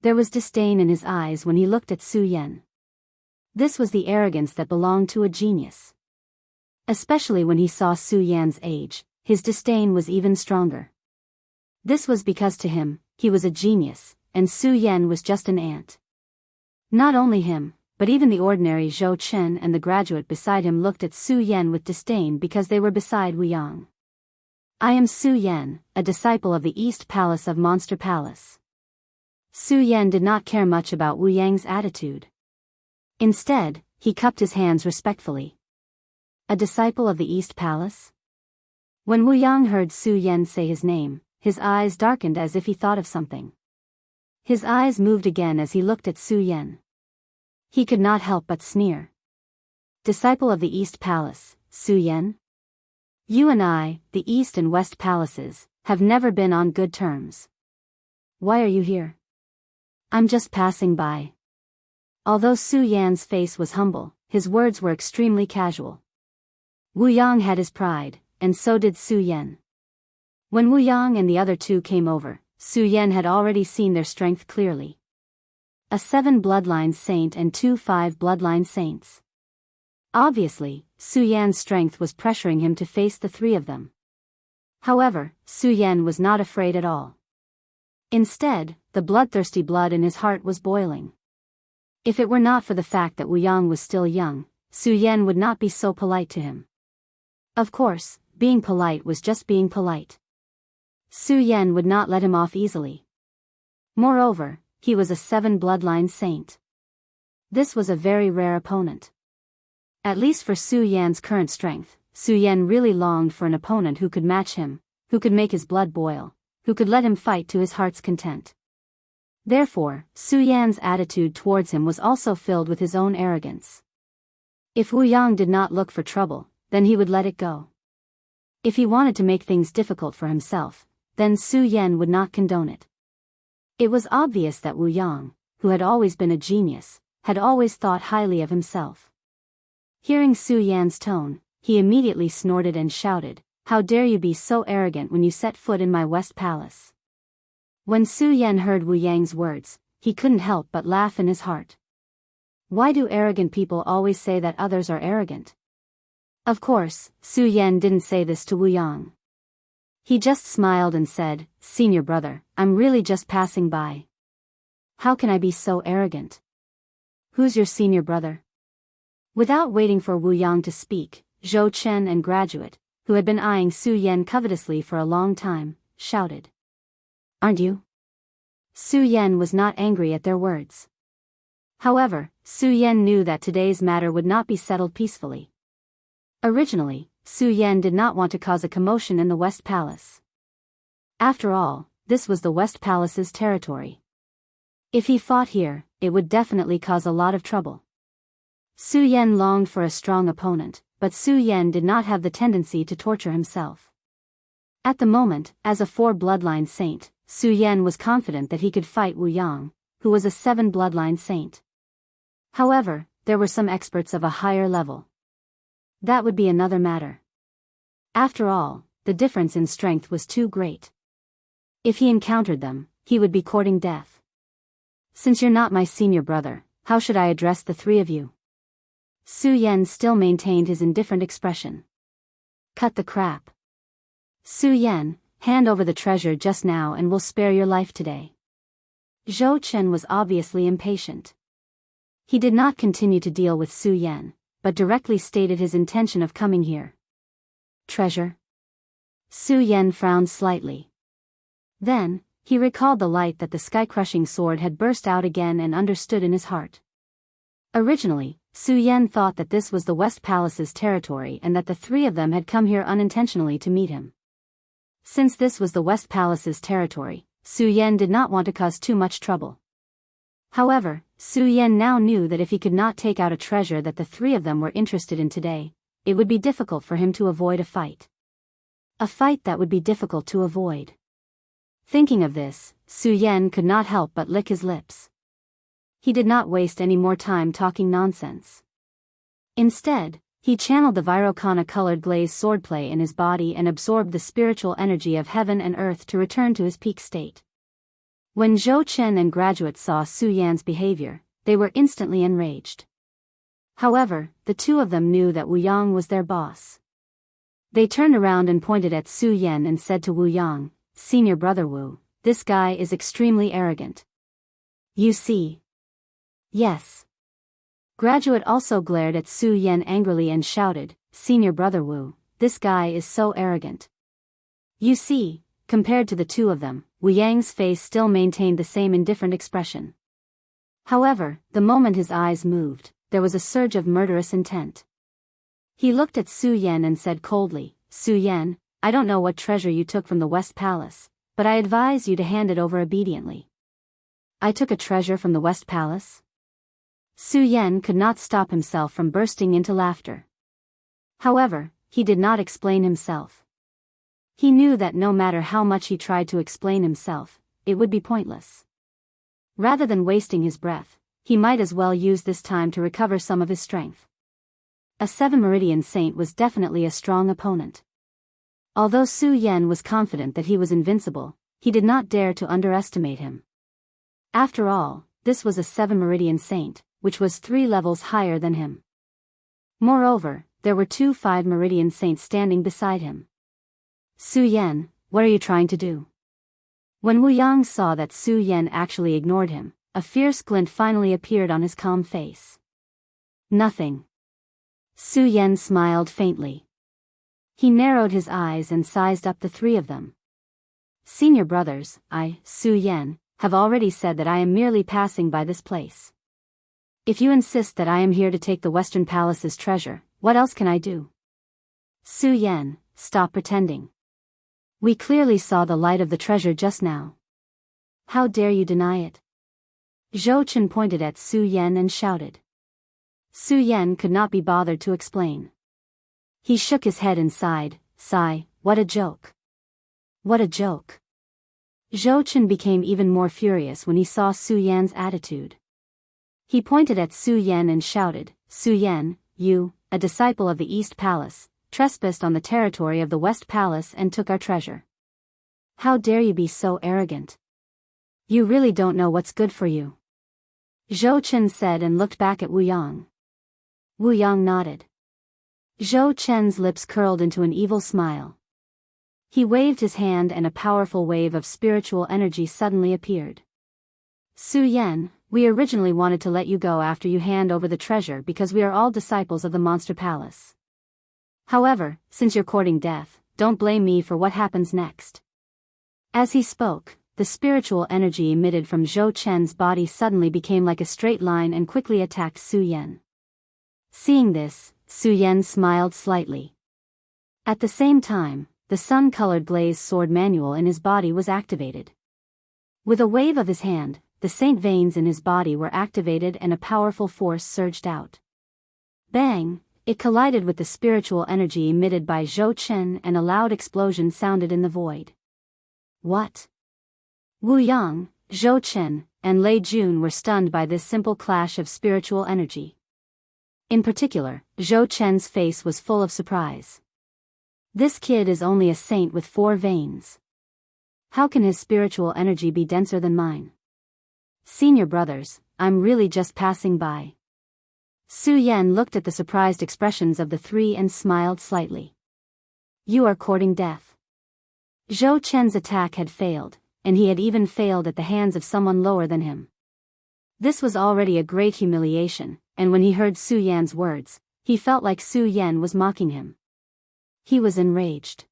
There was disdain in his eyes when he looked at Su Yan. This was the arrogance that belonged to a genius. Especially when he saw Su Yan's age, his disdain was even stronger. This was because to him, he was a genius, and Su Yan was just an ant. Not only him, but even the ordinary Zhou Chen and the graduate beside him looked at Su Yan with disdain because they were beside Wu Yang. I am Su Yan, a disciple of the East Palace of Monster Palace. Su Yan did not care much about Wu Yang's attitude. Instead, he cupped his hands respectfully. A disciple of the East Palace? When Wu Yang heard Su Yan say his name, his eyes darkened as if he thought of something. His eyes moved again as he looked at Su Yan. He could not help but sneer. Disciple of the East Palace, Su Yan? You and I, the East and West Palaces, have never been on good terms. Why are you here? I'm just passing by. Although Su Yan's face was humble, his words were extremely casual. Wu Yang had his pride, and so did Su Yan. When Wu Yang and the other two came over, Su Yan had already seen their strength clearly. A 7 bloodline saint and 2 5 bloodline saints. Obviously, Su Yan's strength was pressuring him to face the 3 of them. However, Su Yan was not afraid at all. Instead, the bloodthirsty blood in his heart was boiling. If it were not for the fact that Wu Yang was still young, Su Yan would not be so polite to him. Of course, being polite was just being polite. Su Yan would not let him off easily. Moreover, he was a 7 bloodline saint. This was a very rare opponent. At least for Su Yan's current strength, Su Yan really longed for an opponent who could match him, who could make his blood boil, who could let him fight to his heart's content. Therefore, Su Yan's attitude towards him was also filled with his own arrogance. If Wu Yang did not look for trouble, then he would let it go. If he wanted to make things difficult for himself, then Su Yan would not condone it. It was obvious that Wu Yang, who had always been a genius, had always thought highly of himself. Hearing Su Yan's tone, he immediately snorted and shouted, "How dare you be so arrogant when you set foot in my West Palace?" When Su Yan heard Wu Yang's words, he couldn't help but laugh in his heart. Why do arrogant people always say that others are arrogant? Of course, Su Yan didn't say this to Wu Yang. He just smiled and said, "Senior brother, I'm really just passing by. How can I be so arrogant? Who's your senior brother?" Without waiting for Wu Yang to speak, Zhou Chen and graduate, who had been eyeing Su Yan covetously for a long time, shouted. "Aren't you?" Su Yan was not angry at their words. However, Su Yan knew that today's matter would not be settled peacefully. Originally, Su Yan did not want to cause a commotion in the West Palace. After all, this was the West Palace's territory. If he fought here, it would definitely cause a lot of trouble. Su Yan longed for a strong opponent, but Su Yan did not have the tendency to torture himself. At the moment, as a 4 bloodline saint, Su Yan was confident that he could fight Wu Yang, who was a 7 bloodline saint. However, there were some experts of a higher level. That would be another matter. After all, the difference in strength was too great. If he encountered them, he would be courting death. Since you're not my senior brother, how should I address the 3 of you? Su Yan still maintained his indifferent expression. Cut the crap. Su Yan, hand over the treasure just now and we'll spare your life today. Zhou Chen was obviously impatient. He did not continue to deal with Su Yan, but directly stated his intention of coming here. Treasure? Su Yan frowned slightly. Then, he recalled the light that the sky-crushing sword had burst out again and understood in his heart. Originally, Su Yan thought that this was the West Palace's territory and that the three of them had come here unintentionally to meet him. Since this was the West Palace's territory, Su Yan did not want to cause too much trouble. However, Su Yan now knew that if he could not take out a treasure that the three of them were interested in today, it would be difficult for him to avoid a fight. A fight that would be difficult to avoid. Thinking of this, Su Yan could not help but lick his lips. He did not waste any more time talking nonsense. Instead, he channeled the Virokana-colored glazed swordplay in his body and absorbed the spiritual energy of heaven and earth to return to his peak state. When Zhou Chen and graduates saw Su Yan's behavior, they were instantly enraged. However, the two of them knew that Wu Yang was their boss. They turned around and pointed at Su Yan and said to Wu Yang, "Senior brother Wu, this guy is extremely arrogant. You see?" "Yes." Graduate also glared at Su Yan angrily and shouted, "Senior brother Wu, this guy is so arrogant." You see, compared to the two of them, Wu Yang's face still maintained the same indifferent expression. However, the moment his eyes moved, there was a surge of murderous intent. He looked at Su Yan and said coldly, "Su Yan, I don't know what treasure you took from the West Palace, but I advise you to hand it over obediently." "I took a treasure from the West Palace?" Su Yan could not stop himself from bursting into laughter. However, he did not explain himself. He knew that no matter how much he tried to explain himself, it would be pointless. Rather than wasting his breath, he might as well use this time to recover some of his strength. A 7-meridian saint was definitely a strong opponent. Although Su Yan was confident that he was invincible, he did not dare to underestimate him. After all, this was a 7-meridian saint, which was 3 levels higher than him. Moreover, there were 2 5-meridian saints standing beside him. "Su Yan, what are you trying to do?" When Wu Yang saw that Su Yan actually ignored him, a fierce glint finally appeared on his calm face. "Nothing." Su Yan smiled faintly. He narrowed his eyes and sized up the three of them. "Senior brothers, I, Su Yan, have already said that I am merely passing by this place. If you insist that I am here to take the Western Palace's treasure, what else can I do?" "Su Yan, stop pretending. We clearly saw the light of the treasure just now. How dare you deny it?" Zhou Chen pointed at Su Yan and shouted. Su Yan could not be bothered to explain. He shook his head and sighed, "Sigh, what a joke. What a joke." Zhou Chen became even more furious when he saw Su Yan's attitude. He pointed at Su Yan and shouted, "Su Yan, you, a disciple of the East Palace, trespassed on the territory of the West Palace and took our treasure. How dare you be so arrogant? You really don't know what's good for you." Zhou Chen said and looked back at Wu Yang. Wu Yang nodded. Zhou Chen's lips curled into an evil smile. He waved his hand and a powerful wave of spiritual energy suddenly appeared. "Su Yan, we originally wanted to let you go after you hand over the treasure because we are all disciples of the Monster Palace. However, since you're courting death, don't blame me for what happens next." As he spoke, the spiritual energy emitted from Zhou Chen's body suddenly became like a straight line and quickly attacked Su Yan. Seeing this, Su Yan smiled slightly. At the same time, the sun-colored glazed sword manual in his body was activated. With a wave of his hand, the saint veins in his body were activated and a powerful force surged out. Bang! It collided with the spiritual energy emitted by Zhou Chen and a loud explosion sounded in the void. What? Wu Yang, Zhou Chen, and Lei Jun were stunned by this simple clash of spiritual energy. In particular, Zhou Chen's face was full of surprise. This kid is only a saint with 4 veins. How can his spiritual energy be denser than mine? Senior brothers, I'm really just passing by. Su Yan looked at the surprised expressions of the three and smiled slightly. You are courting death. Zhou Chen's attack had failed, and he had even failed at the hands of someone lower than him. This was already a great humiliation, and when he heard Su Yan's words, He felt like Su Yan was mocking him. He was enraged.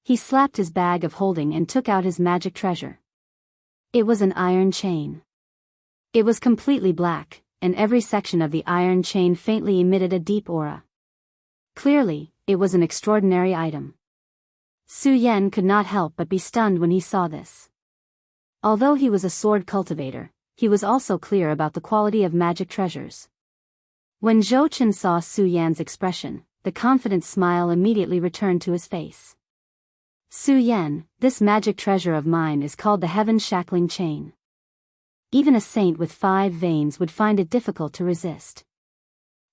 He slapped his bag of holding and took out his magic treasure. It was an iron chain. It was completely black, and every section of the iron chain faintly emitted a deep aura. Clearly, it was an extraordinary item. Su Yan could not help but be stunned when he saw this. Although he was a sword cultivator, he was also clear about the quality of magic treasures. When Zhou Chen saw Su Yan's expression, the confident smile immediately returned to his face. Su Yan, this magic treasure of mine is called the Heaven Shackling Chain. Even a saint with 5 veins would find it difficult to resist.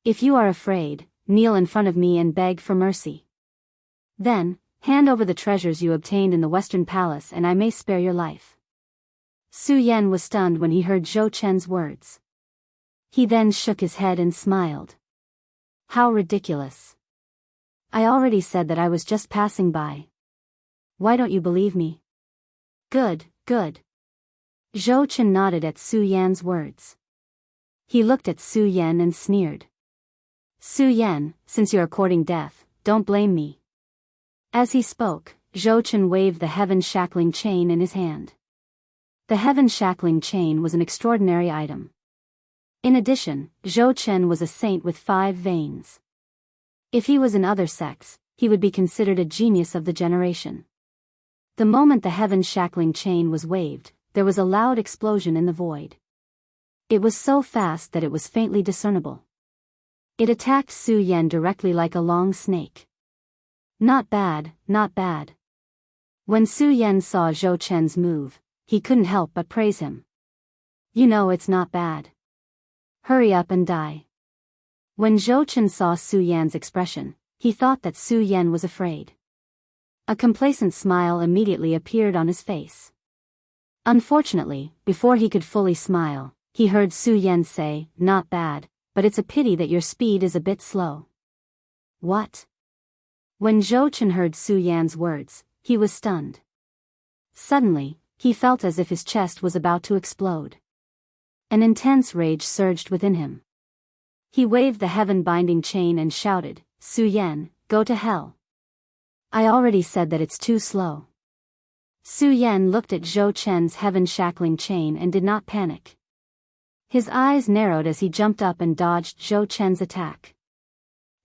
If you are afraid, kneel in front of me and beg for mercy. Then, hand over the treasures you obtained in the Western Palace and I may spare your life. Su Yan was stunned when he heard Zhou Chen's words. He then shook his head and smiled. How ridiculous. I already said that I was just passing by. Why don't you believe me? Good, good. Zhou Chen nodded at Su Yan's words. He looked at Su Yan and sneered. Su Yan, since you're courting death, don't blame me. As he spoke, Zhou Chen waved the Heaven Shackling Chain in his hand. The Heaven Shackling Chain was an extraordinary item. In addition, Zhou Chen was a saint with 5 veins. If he was in other sects, he would be considered a genius of the generation. The moment the Heaven Shackling Chain was waved, there was a loud explosion in the void. It was so fast that it was faintly discernible. It attacked Su Yan directly like a long snake. Not bad, not bad. When Su Yan saw Zhou Chen's move, he couldn't help but praise him. You know it's not bad. Hurry up and die. When Zhou Chen saw Su Yan's expression, he thought that Su Yan was afraid. A complacent smile immediately appeared on his face. Unfortunately, before he could fully smile, he heard Su Yan say, not bad, but it's a pity that your speed is a bit slow. What? When Zhou Chen heard Su Yan's words, he was stunned. Suddenly, he felt as if his chest was about to explode. An intense rage surged within him. He waved the heaven-binding chain and shouted, Su Yan, go to hell. I already said that it's too slow. Su Yan looked at Zhou Chen's heaven-shackling chain and did not panic. His eyes narrowed as he jumped up and dodged Zhou Chen's attack.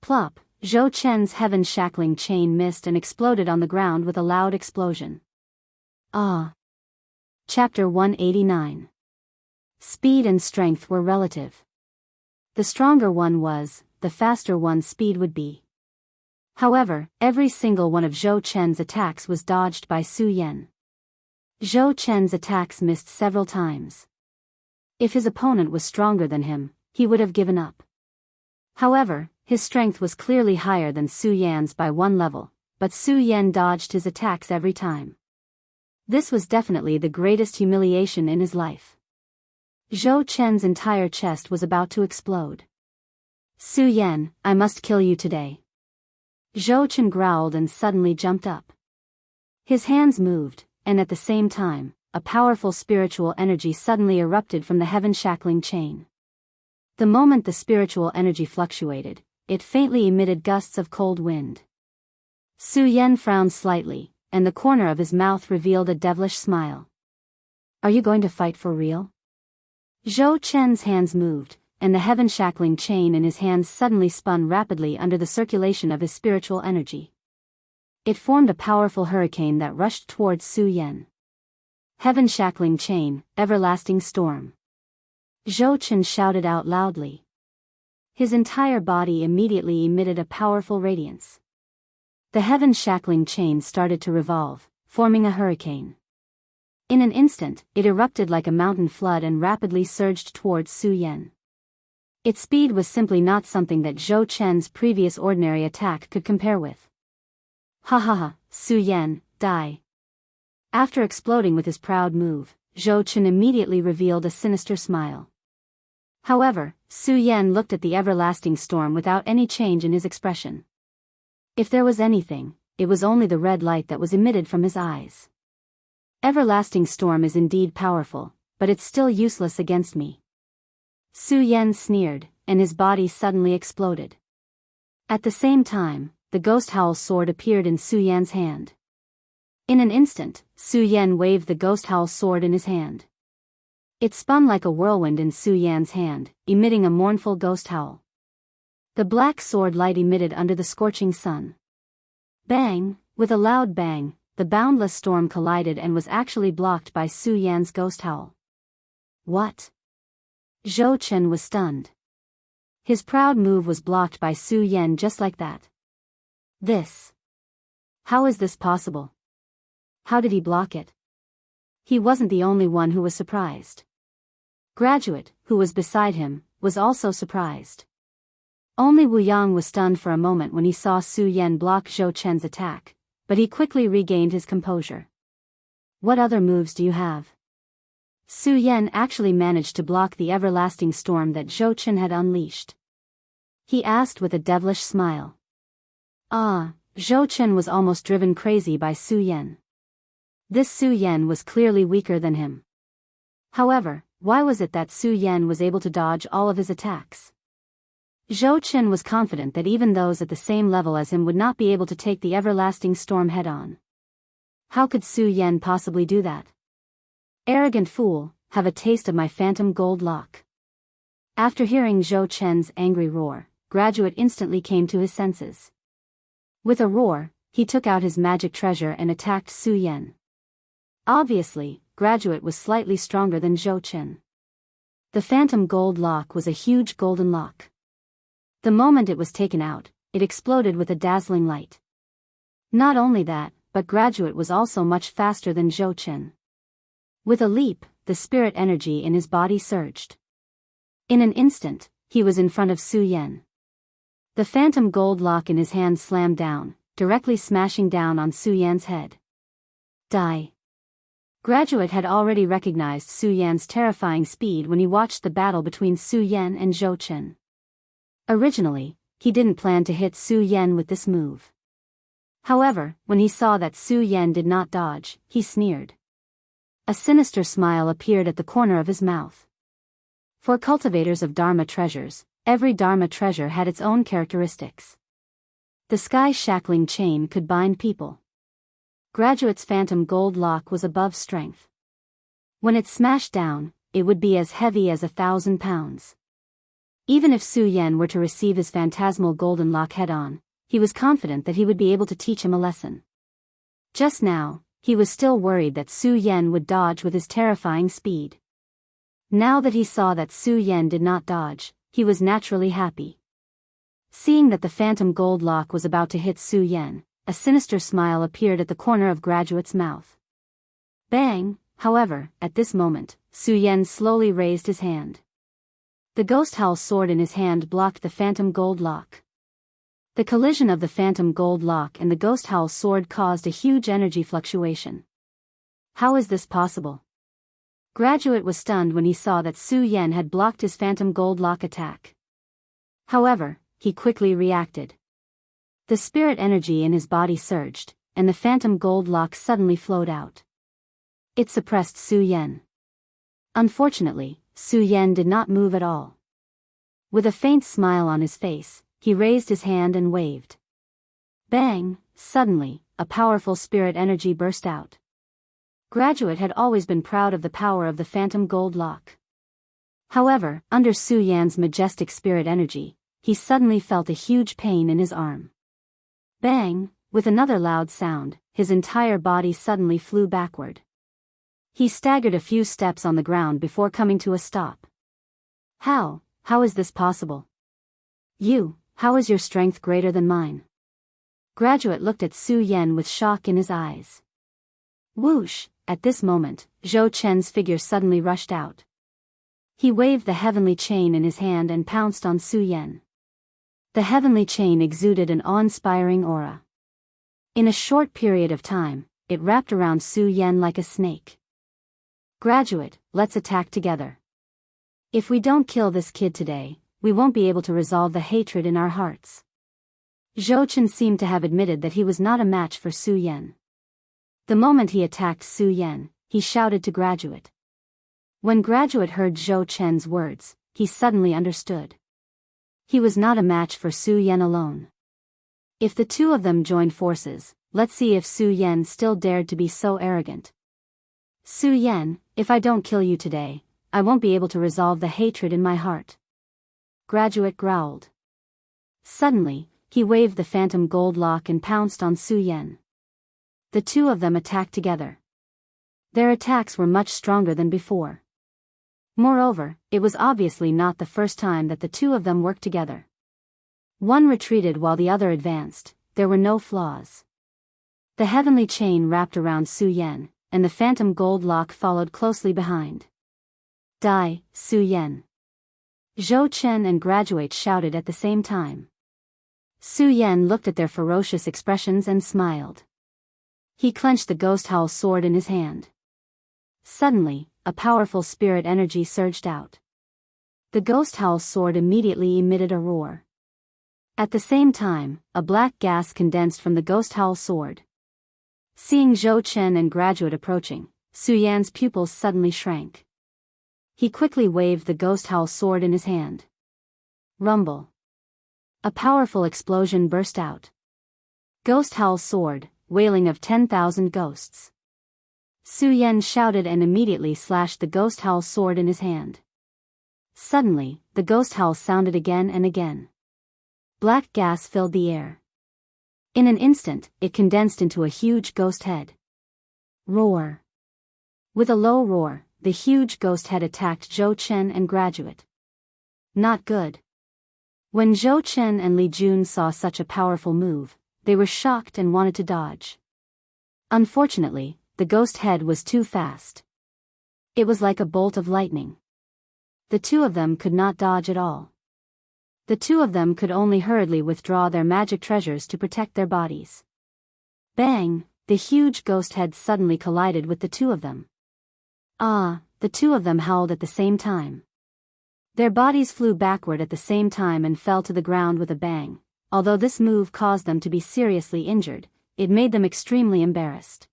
Plop, Zhou Chen's heaven-shackling chain missed and exploded on the ground with a loud explosion. Ah. Chapter 189. Speed and strength were relative. The stronger one was, the faster one's speed would be. However, every single one of Zhou Chen's attacks was dodged by Su Yan. Zhou Chen's attacks missed several times. If his opponent was stronger than him, he would have given up. However, his strength was clearly higher than Su Yan's by 1 level, but Su Yan dodged his attacks every time. This was definitely the greatest humiliation in his life. Zhou Chen's entire chest was about to explode. Su Yan, I must kill you today. Zhou Chen growled and suddenly jumped up. His hands moved, and at the same time, a powerful spiritual energy suddenly erupted from the heaven-shackling chain. The moment the spiritual energy fluctuated, it faintly emitted gusts of cold wind. Su Yan frowned slightly, and the corner of his mouth revealed a devilish smile. Are you going to fight for real? Zhou Chen's hands moved, and the heaven-shackling chain in his hands suddenly spun rapidly under the circulation of his spiritual energy. It formed a powerful hurricane that rushed towards Su Yan. Heaven-shackling chain, everlasting storm. Zhou Chen shouted out loudly. His entire body immediately emitted a powerful radiance. The heaven-shackling chain started to revolve, forming a hurricane. In an instant, it erupted like a mountain flood and rapidly surged towards Su Yan. Its speed was simply not something that Zhou Chen's previous ordinary attack could compare with. Ha ha ha, Su Yan, die. After exploding with his proud move, Zhou Chen immediately revealed a sinister smile. However, Su Yan looked at the everlasting storm without any change in his expression. If there was anything, it was only the red light that was emitted from his eyes. Everlasting storm is indeed powerful, but it's still useless against me. Su Yan sneered, and his body suddenly exploded. At the same time, the ghost howl sword appeared in Su Yan's hand. In an instant, Su Yan waved the ghost howl sword in his hand. It spun like a whirlwind in Su Yan's hand, emitting a mournful ghost howl. The black sword light emitted under the scorching sun. Bang! With a loud bang, the boundless storm collided and was actually blocked by Su Yan's ghost howl. What? Zhou Chen was stunned. His proud move was blocked by Su Yan just like that. How is this possible? How did he block it? He wasn't the only one who was surprised. Graduate, who was beside him, was also surprised. Only Wu Yang was stunned for a moment when he saw Su Yan block Zhou Chen's attack, but he quickly regained his composure. What other moves do you have? Su Yan actually managed to block the everlasting storm that Zhou Chen had unleashed. He asked with a devilish smile. Zhou Chen was almost driven crazy by Su Yan. This Su Yan was clearly weaker than him. However, why was it that Su Yan was able to dodge all of his attacks? Zhou Chen was confident that even those at the same level as him would not be able to take the everlasting storm head-on. How could Su Yan possibly do that? Arrogant fool, have a taste of my phantom gold lock. After hearing Zhou Chen's angry roar, Graduate instantly came to his senses. With a roar, he took out his magic treasure and attacked Su Yan. Obviously, Graduate was slightly stronger than Zhou Chen. The phantom gold lock was a huge golden lock. The moment it was taken out, it exploded with a dazzling light. Not only that, but Graduate was also much faster than Zhou Chen. With a leap, the spirit energy in his body surged. In an instant, he was in front of Su Yan. The phantom gold lock in his hand slammed down, directly smashing down on Su Yan's head. Die. Graduate had already recognized Su Yan's terrifying speed when he watched the battle between Su Yan and Zhou Chen. Originally, he didn't plan to hit Su Yan with this move. However, when he saw that Su Yan did not dodge, he sneered. A sinister smile appeared at the corner of his mouth. For cultivators of Dharma treasures, every Dharma treasure had its own characteristics. The sky shackling chain could bind people. Graduate's phantom gold lock was above strength. When it smashed down, it would be as heavy as 1,000 pounds. Even if Su Yan were to receive his phantasmal golden lock head-on, he was confident that he would be able to teach him a lesson. Just now, he was still worried that Su Yan would dodge with his terrifying speed. Now that he saw that Su Yan did not dodge, he was naturally happy. Seeing that the phantom gold lock was about to hit Su Yan, a sinister smile appeared at the corner of Graduate's mouth. Bang! However, at this moment, Su Yan slowly raised his hand. The ghost howl sword in his hand blocked the phantom gold lock. The collision of the phantom gold lock and the ghost howl sword caused a huge energy fluctuation. How is this possible? Graduate was stunned when he saw that Su Yan had blocked his phantom gold lock attack. However, he quickly reacted. The spirit energy in his body surged, and the phantom gold lock suddenly flowed out. It suppressed Su Yan. Unfortunately, Su Yan did not move at all. With a faint smile on his face, he raised his hand and waved. Bang! Suddenly, a powerful spirit energy burst out. Graduate had always been proud of the power of the phantom gold lock. However, under Su Yan's majestic spirit energy, he suddenly felt a huge pain in his arm. Bang! With another loud sound, his entire body suddenly flew backward. He staggered a few steps on the ground before coming to a stop. How is this possible? How is your strength greater than mine? Graduate looked at Su Yan with shock in his eyes. Whoosh! At this moment, Zhou Chen's figure suddenly rushed out. He waved the heavenly chain in his hand and pounced on Su Yan. The heavenly chain exuded an awe-inspiring aura. In a short period of time, it wrapped around Su Yan like a snake. Graduate, let's attack together. If we don't kill this kid today, we won't be able to resolve the hatred in our hearts. Zhou Chen seemed to have admitted that he was not a match for Su Yan. The moment he attacked Su Yan, he shouted to Graduate. When Graduate heard Zhou Chen's words, he suddenly understood. He was not a match for Su Yan alone. If the two of them joined forces, let's see if Su Yan still dared to be so arrogant. Su Yan, if I don't kill you today, I won't be able to resolve the hatred in my heart. Graduate growled. Suddenly, he waved the phantom gold lock and pounced on Su Yan. The two of them attacked together. Their attacks were much stronger than before. Moreover, it was obviously not the first time that the two of them worked together. One retreated while the other advanced. There were no flaws. The heavenly chain wrapped around Su Yan, and the phantom gold lock followed closely behind. Die, Su Yan. Zhou Chen and Graduate shouted at the same time. Su Yan looked at their ferocious expressions and smiled. He clenched the ghost howl sword in his hand. Suddenly, a powerful spirit energy surged out. The ghost howl sword immediately emitted a roar. At the same time, a black gas condensed from the ghost howl sword. Seeing Zhou Chen and Graduate approaching, Su Yan's pupils suddenly shrank. He quickly waved the ghost howl sword in his hand. Rumble. A powerful explosion burst out. Ghost howl sword, wailing of 10,000 ghosts. Su Yan shouted and immediately slashed the ghost howl sword in his hand. Suddenly, the ghost howl sounded again and again. Black gas filled the air. In an instant, it condensed into a huge ghost head. Roar. With a low roar, the huge ghost head attacked Zhou Chen and Graduate. Not good. When Zhou Chen and Li Jun saw such a powerful move, they were shocked and wanted to dodge. Unfortunately, the ghost head was too fast. It was like a bolt of lightning. The two of them could not dodge at all. The two of them could only hurriedly withdraw their magic treasures to protect their bodies. Bang! The huge ghost head suddenly collided with the two of them. Ah! The two of them howled at the same time. Their bodies flew backward at the same time and fell to the ground with a bang. Although this move caused them to be seriously injured, it made them extremely embarrassed.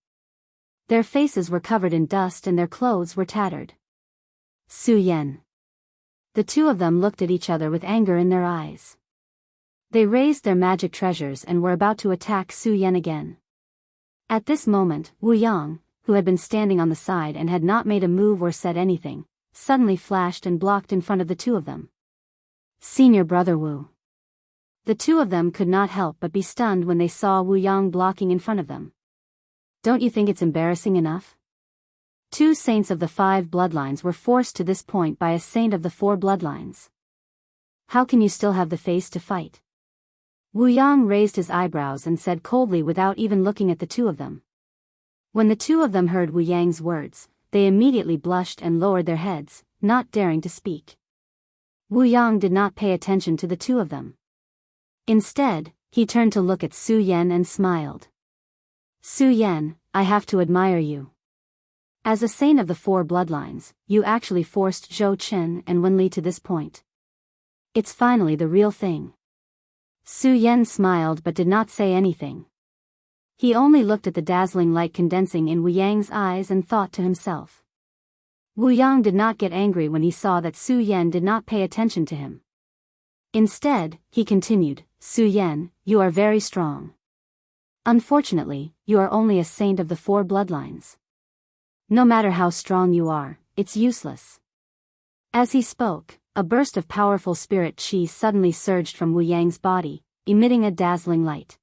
Their faces were covered in dust and their clothes were tattered. Su Yan. The two of them looked at each other with anger in their eyes. They raised their magic treasures and were about to attack Su Yan again. At this moment, Wu Yang, who had been standing on the side and had not made a move or said anything, suddenly flashed and blocked in front of the two of them. Senior brother Wu. The two of them could not help but be stunned when they saw Wu Yang blocking in front of them. Don't you think it's embarrassing enough? Two saints of the 5 bloodlines were forced to this point by a saint of the 4 bloodlines. How can you still have the face to fight? Wu Yang raised his eyebrows and said coldly without even looking at the two of them. When the two of them heard Wu Yang's words, they immediately blushed and lowered their heads, not daring to speak. Wu Yang did not pay attention to the two of them. Instead, he turned to look at Su Yan and smiled. Su Yan, I have to admire you. As a saint of the 4 bloodlines, you actually forced Zhou Chen and Wen Li to this point. It's finally the real thing. Su Yan smiled but did not say anything. He only looked at the dazzling light condensing in Wu Yang's eyes and thought to himself. Wu Yang did not get angry when he saw that Su Yan did not pay attention to him. Instead, he continued, Su Yan, you are very strong. Unfortunately, you are only a saint of the 4 bloodlines. No matter how strong you are, it's useless. As he spoke, a burst of powerful spirit chi suddenly surged from Wu Yang's body, emitting a dazzling light.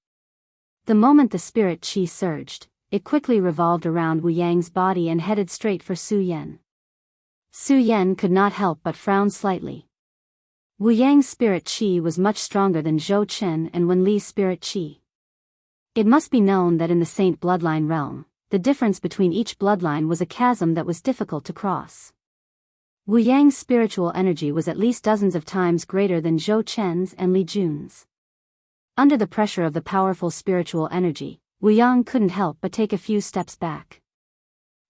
The moment the spirit chi surged, it quickly revolved around Wu Yang's body and headed straight for Su Yan. Su Yan could not help but frown slightly. Wu Yang's spirit chi was much stronger than Zhou Chen and Wen Li's spirit chi. It must be known that in the Saint bloodline realm, the difference between each bloodline was a chasm that was difficult to cross. Wu Yang's spiritual energy was at least dozens of times greater than Zhou Chen's and Li Jun's. Under the pressure of the powerful spiritual energy, Wu Yang couldn't help but take a few steps back.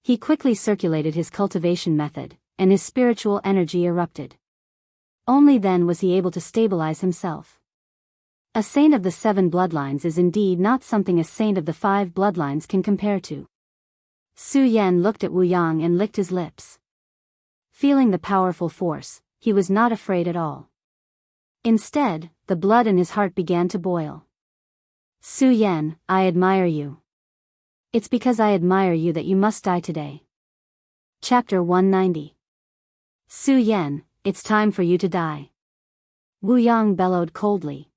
He quickly circulated his cultivation method, and his spiritual energy erupted. Only then was he able to stabilize himself. A saint of the 7 bloodlines is indeed not something a saint of the 5 bloodlines can compare to. Su Yan looked at Wu Yang and licked his lips. Feeling the powerful force, he was not afraid at all. Instead, the blood in his heart began to boil. Su Yan, I admire you. It's because I admire you that you must die today. Chapter 190. Su Yan, it's time for you to die. Wu Yang bellowed coldly.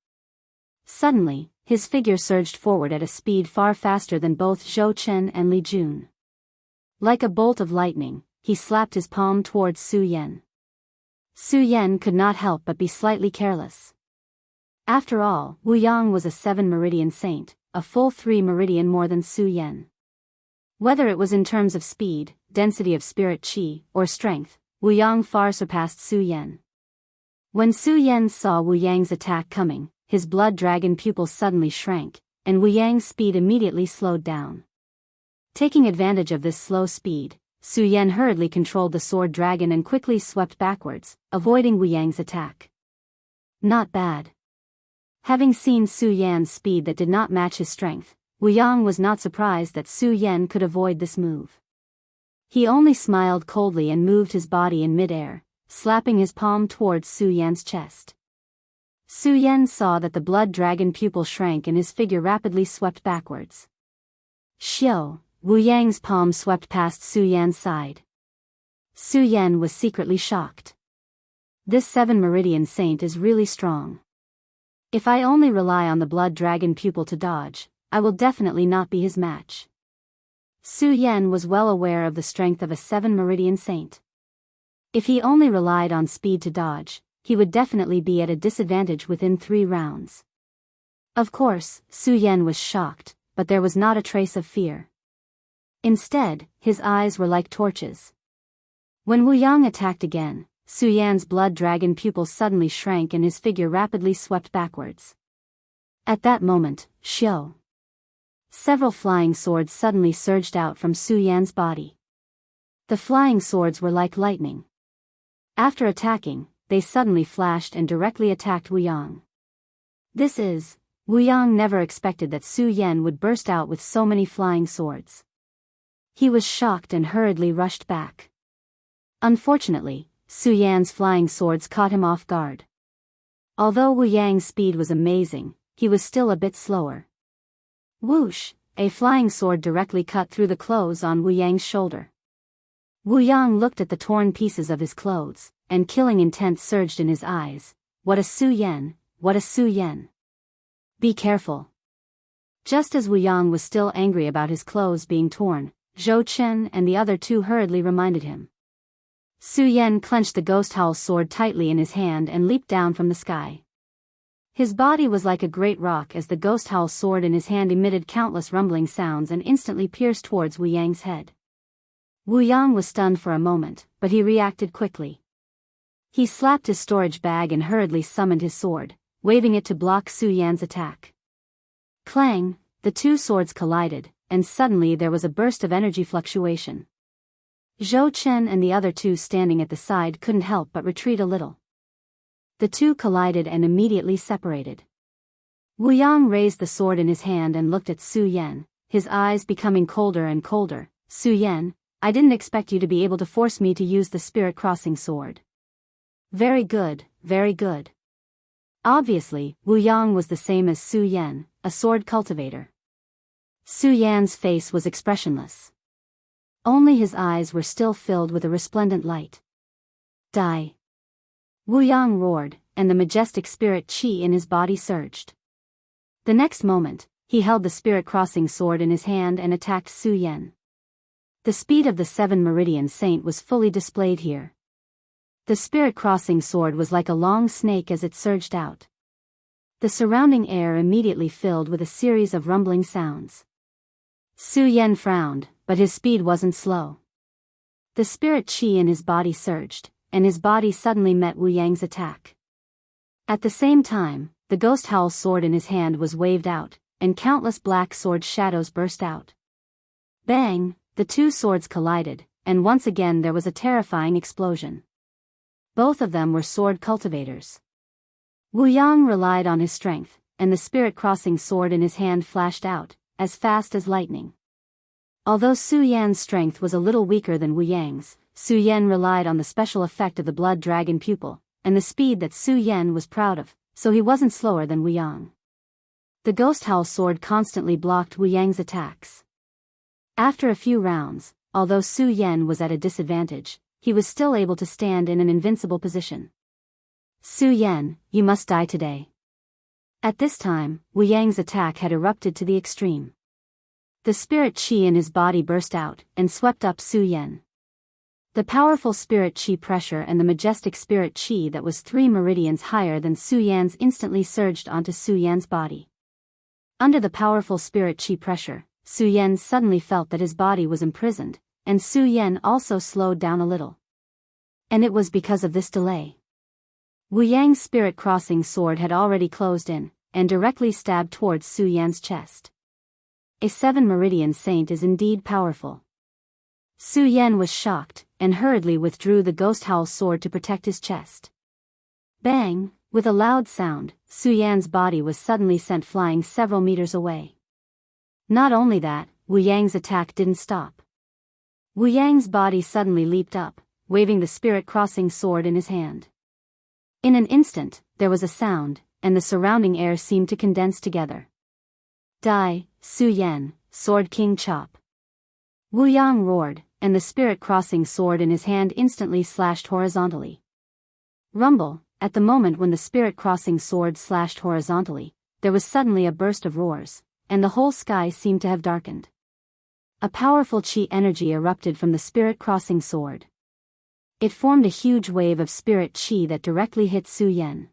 Suddenly, his figure surged forward at a speed far faster than both Zhou Chen and Li Jun. Like a bolt of lightning, he slapped his palm towards Su Yan. Su Yan could not help but be slightly careless. After all, Wu Yang was a 7-meridian saint, a full 3 meridian more than Su Yan. Whether it was in terms of speed, density of spirit qi, or strength, Wu Yang far surpassed Su Yan. When Su Yan saw Wu Yang's attack coming, his blood dragon pupil suddenly shrank, and Wu Yang's speed immediately slowed down. Taking advantage of this slow speed, Su Yan hurriedly controlled the sword dragon and quickly swept backwards, avoiding Wu Yang's attack. Not bad. Having seen Su Yan's speed that did not match his strength, Wu Yang was not surprised that Su Yan could avoid this move. He only smiled coldly and moved his body in mid-air, slapping his palm towards Su Yan's chest. Su Yan saw that the blood dragon pupil shrank and his figure rapidly swept backwards. Xiao, Wu Yang's palm swept past Su Yan's side. Su Yan was secretly shocked. This 7-meridian saint is really strong. If I only rely on the blood dragon pupil to dodge, I will definitely not be his match. Su Yan was well aware of the strength of a 7-meridian saint. If he only relied on speed to dodge, he would definitely be at a disadvantage within 3 rounds. Of course, Su Yan was shocked, but there was not a trace of fear. Instead, his eyes were like torches. When Wu Yang attacked again, Su Yan's blood dragon pupil suddenly shrank and his figure rapidly swept backwards. At that moment, Xiao. Several flying swords suddenly surged out from Su Yan's body. The flying swords were like lightning. After attacking, they suddenly flashed and directly attacked Wu Yang. Wu Yang never expected that Su Yan would burst out with so many flying swords. He was shocked and hurriedly rushed back. Unfortunately, Su Yan's flying swords caught him off guard. Although Wu Yang's speed was amazing, he was still a bit slower. Whoosh! A flying sword directly cut through the clothes on Wu Yang's shoulder. Wu Yang looked at the torn pieces of his clothes, and killing intent surged in his eyes. What a Su Yan! What a Su Yan! Be careful! Just as Wu Yang was still angry about his clothes being torn, Zhou Chen and the other 2 hurriedly reminded him. Su Yan clenched the ghost howl sword tightly in his hand and leaped down from the sky. His body was like a great rock as the ghost howl sword in his hand emitted countless rumbling sounds and instantly pierced towards Wu Yang's head. Wu Yang was stunned for a moment, but he reacted quickly. He slapped his storage bag and hurriedly summoned his sword, waving it to block Su Yan's attack. Clang! The 2 swords collided, and suddenly there was a burst of energy fluctuation. Zhou Chen and the other 2 standing at the side couldn't help but retreat a little. The 2 collided and immediately separated. Wu Yang raised the sword in his hand and looked at Su Yan, his eyes becoming colder and colder. Su Yan, I didn't expect you to be able to force me to use the spirit crossing sword. Very good, very good. Obviously, Wu Yang was the same as Su Yan, a sword cultivator. Su Yan's face was expressionless. Only his eyes were still filled with a resplendent light. Die! Wu Yang roared, and the majestic spirit qi in his body surged. The next moment, he held the spirit crossing sword in his hand and attacked Su Yan. The speed of the 7-meridian saint was fully displayed here. The spirit crossing sword was like a long snake as it surged out. The surrounding air immediately filled with a series of rumbling sounds. Su Yan frowned, but his speed wasn't slow. The spirit qi in his body surged, and his body suddenly met Wu Yang's attack. At the same time, the ghost howl sword in his hand was waved out, and countless black sword shadows burst out. Bang! The 2 swords collided, and once again there was a terrifying explosion. Both of them were sword cultivators. Wu Yang relied on his strength, and the spirit crossing sword in his hand flashed out, as fast as lightning. Although Su Yan's strength was a little weaker than Wu Yang's, Su Yan relied on the special effect of the blood dragon pupil, and the speed that Su Yan was proud of, so he wasn't slower than Wu Yang. The Ghost Howl sword constantly blocked Wu Yang's attacks. After a few rounds, although Su Yan was at a disadvantage, he was still able to stand in an invincible position. Su Yan, you must die today. At this time, Wu Yang's attack had erupted to the extreme. The spirit qi in his body burst out and swept up Su Yan. The powerful spirit qi pressure and the majestic spirit qi that was 3 meridians higher than Su Yan's instantly surged onto Su Yan's body. Under the powerful spirit qi pressure, Su Yan suddenly felt that his body was imprisoned, and Su Yan also slowed down a little. And it was because of this delay. Wu Yang's spirit crossing sword had already closed in, and directly stabbed towards Su Yan's chest. A 7-meridian saint is indeed powerful. Su Yan was shocked, and hurriedly withdrew the Ghost Howl sword to protect his chest. Bang! With a loud sound, Su Yan's body was suddenly sent flying several meters away. Not only that, Wu Yang's attack didn't stop. Wu Yang's body suddenly leaped up, waving the spirit crossing sword in his hand. In an instant, there was a sound, and the surrounding air seemed to condense together. Die, Su Yan, Sword King Chop. Wu Yang roared, and the spirit crossing sword in his hand instantly slashed horizontally. Rumble! At the moment when the spirit crossing sword slashed horizontally, there was suddenly a burst of roars, and the whole sky seemed to have darkened. A powerful qi energy erupted from the spirit crossing sword. It formed a huge wave of spirit qi that directly hit Su Yan.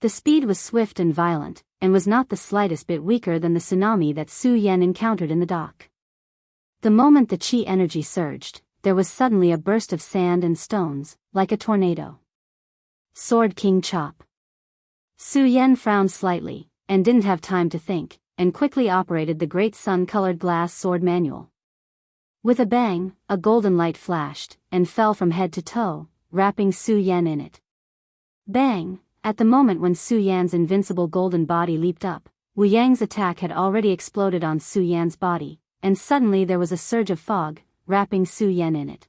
The speed was swift and violent, and was not the slightest bit weaker than the tsunami that Su Yan encountered in the dock. The moment the qi energy surged, there was suddenly a burst of sand and stones, like a tornado. Sword King Chop. Su Yan frowned slightly, and didn't have time to think, and quickly operated the great sun-colored glass sword manual. With a bang, a golden light flashed, and fell from head to toe, wrapping Su Yan in it. Bang! At the moment when Su Yan's invincible golden body leaped up, Wu Yang's attack had already exploded on Su Yan's body, and suddenly there was a surge of fog, wrapping Su Yan in it.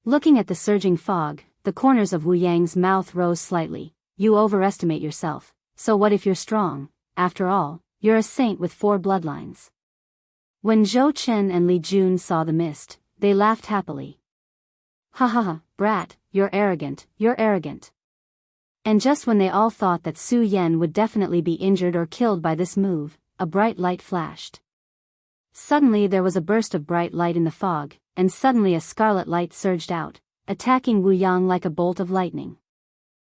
Looking at the surging fog, the corners of Wu Yang's mouth rose slightly. You overestimate yourself, so what if you're strong? After all, you're a saint with 4 bloodlines. When Zhou Chen and Li Jun saw the mist, they laughed happily. Ha ha ha, brat, you're arrogant, you're arrogant. And just when they all thought that Su Yan would definitely be injured or killed by this move, a bright light flashed. Suddenly there was a burst of bright light in the fog, and suddenly a scarlet light surged out, attacking Wu Yang like a bolt of lightning.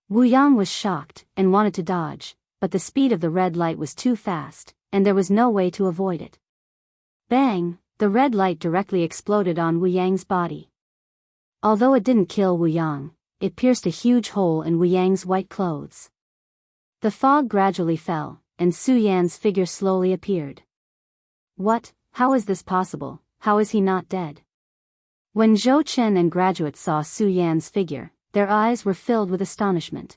Wu Yang was shocked, and wanted to dodge, but the speed of the red light was too fast, and there was no way to avoid it. Bang! The red light directly exploded on Wu Yang's body. Although it didn't kill Wu Yang, it pierced a huge hole in Wu Yang's white clothes. The fog gradually fell, and Su Yan's figure slowly appeared. What? How is this possible? How is he not dead? When Zhou Chen and graduates saw Su Yan's figure, their eyes were filled with astonishment.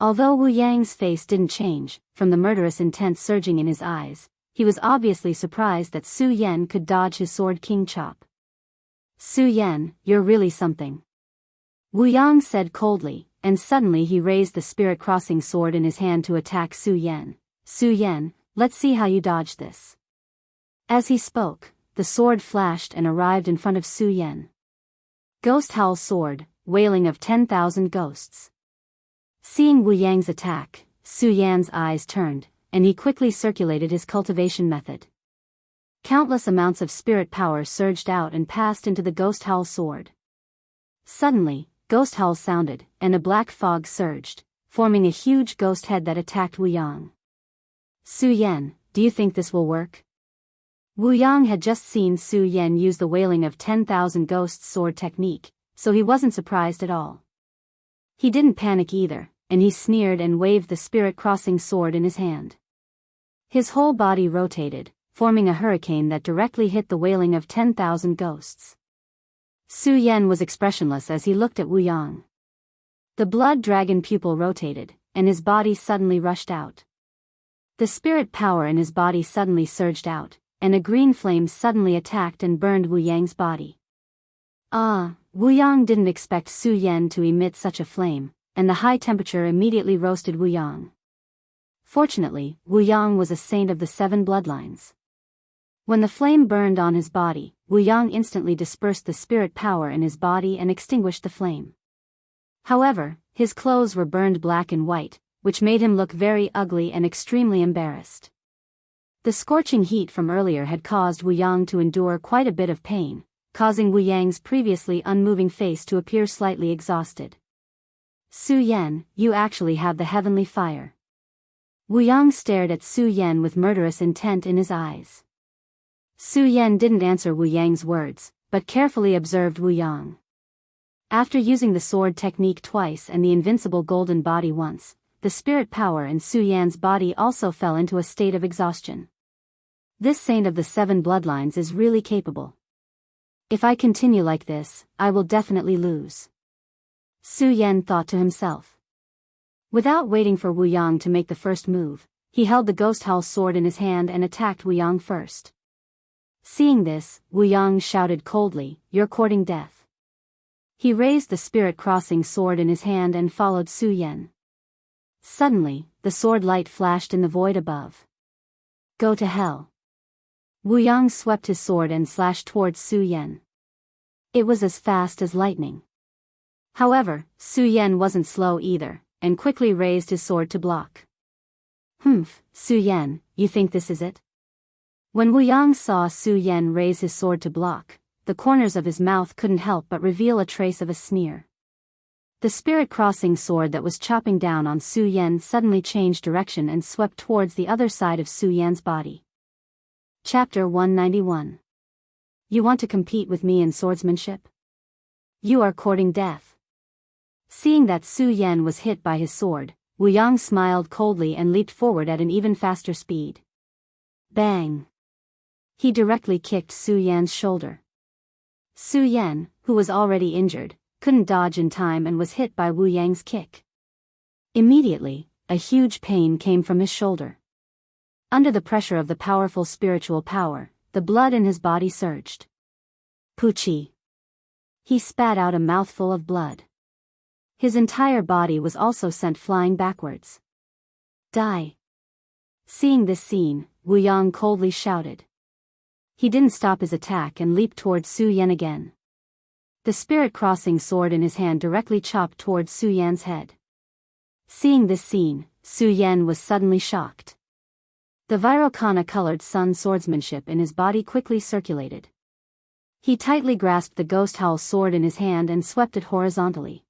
Although Wu Yang's face didn't change, from the murderous intent surging in his eyes, he was obviously surprised that Su Yan could dodge his sword king chop. Su Yan, you're really something. Wu Yang said coldly, and suddenly he raised the spirit crossing sword in his hand to attack Su Yan. Su Yan, let's see how you dodge this. As he spoke, the sword flashed and arrived in front of Su Yan. Ghost Howl sword, wailing of 10,000 ghosts. Seeing Wu Yang's attack, Su Yan's eyes turned, and he quickly circulated his cultivation method. Countless amounts of spirit power surged out and passed into the Ghost Howl sword. Suddenly, ghost howls sounded, and a black fog surged, forming a huge ghost head that attacked Wu Yang. Su Yan, do you think this will work? Wu Yang had just seen Su Yan use the wailing of 10,000 ghosts sword technique, so he wasn't surprised at all. He didn't panic either, and he sneered and waved the spirit crossing sword in his hand. His whole body rotated, forming a hurricane that directly hit the wailing of 10,000 ghosts. Su Yan was expressionless as he looked at Wu Yang. The blood dragon pupil rotated, and his body suddenly rushed out. The spirit power in his body suddenly surged out, and a green flame suddenly attacked and burned Wu Yang's body. Wu Yang didn't expect Su Yan to emit such a flame, and the high temperature immediately roasted Wu Yang. Fortunately, Wu Yang was a saint of the 7 bloodlines. When the flame burned on his body, Wu Yang instantly dispersed the spirit power in his body and extinguished the flame. However, his clothes were burned black and white, which made him look very ugly and extremely embarrassed. The scorching heat from earlier had caused Wu Yang to endure quite a bit of pain, causing Wu Yang's previously unmoving face to appear slightly exhausted. Su Yan, you actually have the heavenly fire. Wu Yang stared at Su Yan with murderous intent in his eyes. Su Yan didn't answer Wu Yang's words, but carefully observed Wu Yang. After using the sword technique twice and the invincible golden body once, the spirit power in Su Yan's body also fell into a state of exhaustion. This saint of the 7 bloodlines is really capable. If I continue like this, I will definitely lose. Su Yan thought to himself. Without waiting for Wu Yang to make the first move, he held the ghost howl sword in his hand and attacked Wu Yang first. Seeing this, Wu Yang shouted coldly, "You're courting death." He raised the spirit crossing sword in his hand and followed Su Yan. Suddenly, the sword light flashed in the void above. Go to hell. Wu Yang swept his sword and slashed towards Su Yan. It was as fast as lightning. However, Su Yan wasn't slow either, and quickly raised his sword to block. Su Yan, you think this is it? When Wu Yang saw Su Yan raise his sword to block, the corners of his mouth couldn't help but reveal a trace of a sneer. The spirit crossing sword that was chopping down on Su Yan suddenly changed direction and swept towards the other side of Su Yan's body. Chapter 191. You want to compete with me in swordsmanship? You are courting death. Seeing that Su Yan was hit by his sword, Wu Yang smiled coldly and leaped forward at an even faster speed. Bang! He directly kicked Su Yan's shoulder. Su Yan, who was already injured, couldn't dodge in time and was hit by Wu Yang's kick. Immediately, a huge pain came from his shoulder. Under the pressure of the powerful spiritual power, the blood in his body surged. Poochie! He spat out a mouthful of blood. His entire body was also sent flying backwards. Die! Seeing this scene, Wu Yang coldly shouted. He didn't stop his attack and leaped towards Su Yan again. The spirit crossing sword in his hand directly chopped towards Su Yan's head. Seeing this scene, Su Yan was suddenly shocked. The Virokana-colored sun swordsmanship in his body quickly circulated. He tightly grasped the ghost howl sword in his hand and swept it horizontally.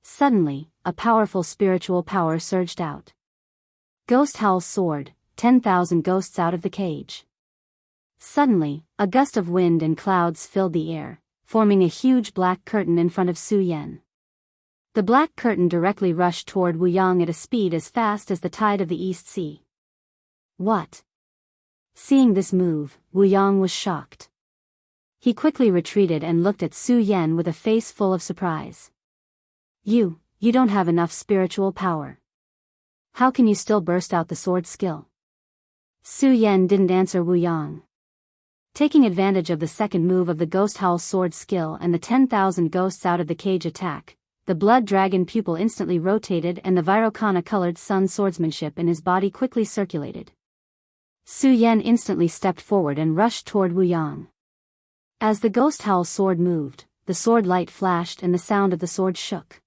Suddenly, a powerful spiritual power surged out. Ghost howl sword, 10,000 ghosts out of the cage. Suddenly, a gust of wind and clouds filled the air, forming a huge black curtain in front of Su Yan. The black curtain directly rushed toward Wu Yang at a speed as fast as the tide of the East Sea. What? Seeing this move, Wu Yang was shocked. He quickly retreated and looked at Su Yan with a face full of surprise. You don't have enough spiritual power. How can you still burst out the sword skill? Su Yan didn't answer Wu Yang. Taking advantage of the second move of the ghost howl sword skill and the 10,000 ghosts out of the cage attack, the blood dragon pupil instantly rotated and the Virokana-colored sun swordsmanship in his body quickly circulated. Su Yan instantly stepped forward and rushed toward Wu Yang. As the ghost howl sword moved, the sword light flashed and the sound of the sword shook.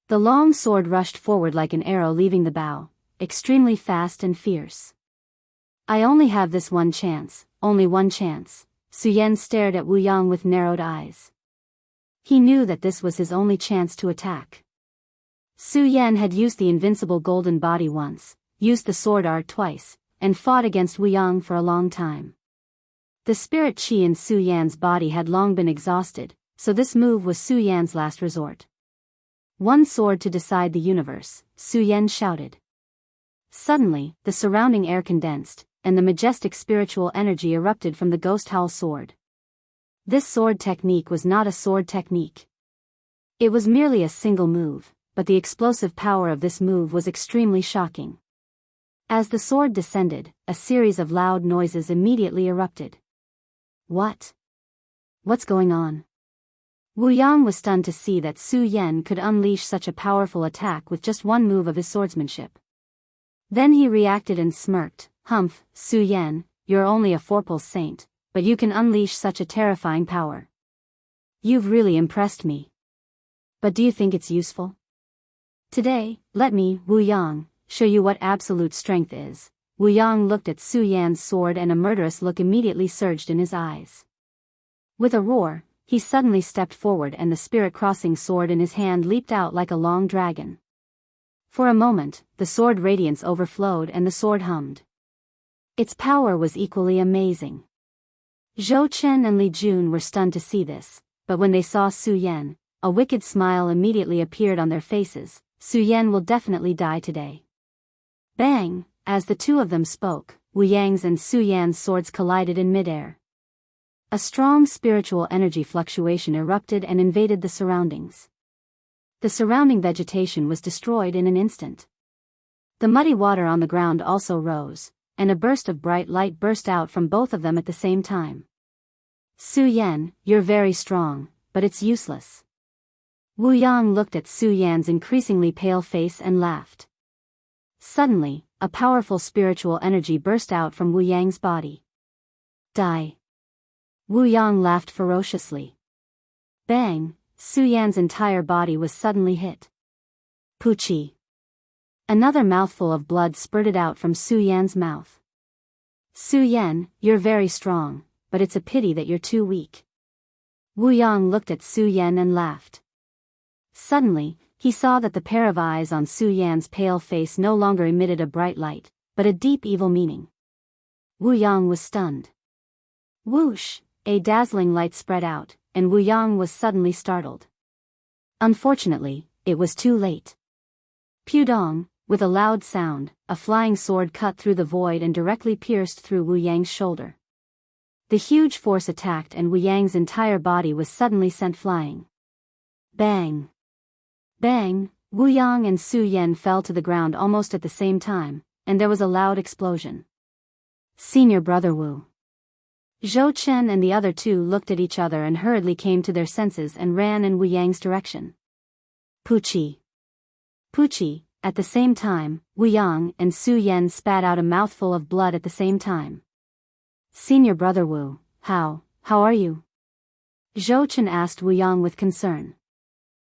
The long sword rushed forward like an arrow leaving the bow, extremely fast and fierce. I only have this one chance, only one chance. Su Yan stared at Wu Yang with narrowed eyes. He knew that this was his only chance to attack. Su Yan had used the invincible golden body once, used the sword art twice, and fought against Wu Yang for a long time. The spirit chi in Su Yan's body had long been exhausted, so this move was Su Yan's last resort. One sword to decide the universe, Su Yan shouted. Suddenly, the surrounding air condensed, and the majestic spiritual energy erupted from the ghost howl sword. This sword technique was not a sword technique. It was merely a single move, but the explosive power of this move was extremely shocking. As the sword descended, a series of loud noises immediately erupted. What? What's going on? Wu Yang was stunned to see that Su Yan could unleash such a powerful attack with just one move of his swordsmanship. Then he reacted and smirked, "Humph, Su Yan, you're only a four-pulse saint, but you can unleash such a terrifying power. You've really impressed me. But do you think it's useful? Today, let me, Wu Yang, show you what absolute strength is." Wu Yang looked at Su Yan's sword and a murderous look immediately surged in his eyes. With a roar, he suddenly stepped forward and the spirit-crossing sword in his hand leaped out like a long dragon. For a moment, the sword radiance overflowed and the sword hummed. Its power was equally amazing. Zhou Chen and Li Jun were stunned to see this, but when they saw Su Yan, a wicked smile immediately appeared on their faces. Su Yan will definitely die today. Bang! As the two of them spoke, Wu Yang's and Su Yan's swords collided in midair. A strong spiritual energy fluctuation erupted and invaded the surroundings. The surrounding vegetation was destroyed in an instant. The muddy water on the ground also rose, and a burst of bright light burst out from both of them at the same time. "Su Yan, you're very strong, but it's useless." Wu Yang looked at Su Yan's increasingly pale face and laughed. Suddenly, a powerful spiritual energy burst out from Wu Yang's body. "Die." Wu Yang laughed ferociously. Bang! Su Yan's entire body was suddenly hit. Puchi. Another mouthful of blood spurted out from Su Yan's mouth. "Su Yan, you're very strong, but it's a pity that you're too weak." Wu Yang looked at Su Yan and laughed. Suddenly, he saw that the pair of eyes on Su Yan's pale face no longer emitted a bright light, but a deep evil meaning. Wu Yang was stunned. Whoosh! A dazzling light spread out, and Wu Yang was suddenly startled. Unfortunately, it was too late. Pudong, with a loud sound, a flying sword cut through the void and directly pierced through Wu Yang's shoulder. The huge force attacked and Wu Yang's entire body was suddenly sent flying. Bang! Bang! Wu Yang and Su Yan fell to the ground almost at the same time, and there was a loud explosion. "Senior brother Wu." Zhou Chen and the other two looked at each other and hurriedly came to their senses and ran in Wu Yang's direction. Puchi. Puchi. At the same time, Wu Yang and Su Yan spat out a mouthful of blood at the same time. "Senior brother Wu, how are you?" Zhou Chen asked Wu Yang with concern.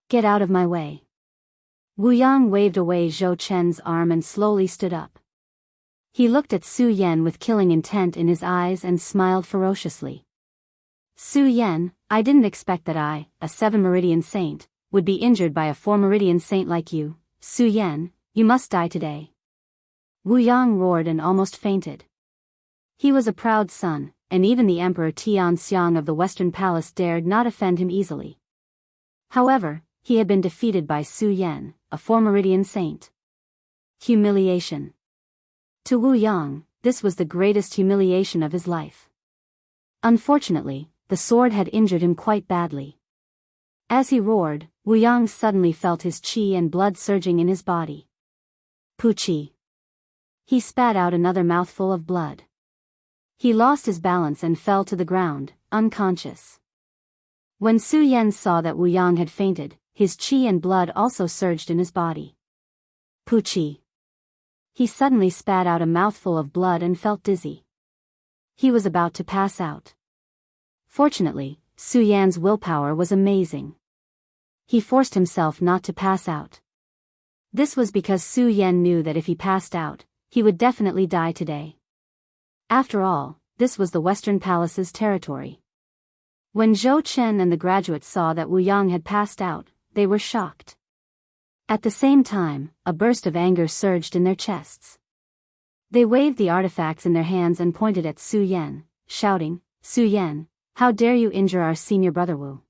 "Get out of my way." Wu Yang waved away Zhou Chen's arm and slowly stood up. He looked at Su Yan with killing intent in his eyes and smiled ferociously. "Su Yan, I didn't expect that I, a 7-meridian saint, would be injured by a 4-meridian saint like you. Su Yan, you must die today." Wu Yang roared and almost fainted. He was a proud son, and even the Emperor Tianxiang of the Western Palace dared not offend him easily. However, he had been defeated by Su Yan, a 4-meridian saint. Humiliation. To Wu Yang, this was the greatest humiliation of his life. Unfortunately, the sword had injured him quite badly. As he roared, Wu Yang suddenly felt his qi and blood surging in his body. Puchi. He spat out another mouthful of blood. He lost his balance and fell to the ground, unconscious. When Su Yan saw that Wu Yang had fainted, his qi and blood also surged in his body. Puchi. He suddenly spat out a mouthful of blood and felt dizzy. He was about to pass out. Fortunately, Su Yan's willpower was amazing. He forced himself not to pass out. This was because Su Yan knew that if he passed out, he would definitely die today. After all, this was the Western Palace's territory. When Zhou Chen and the graduates saw that Wu Yang had passed out, they were shocked. At the same time, a burst of anger surged in their chests. They waved the artifacts in their hands and pointed at Su Yan, shouting, "Su Yan, how dare you injure our senior brother Wu?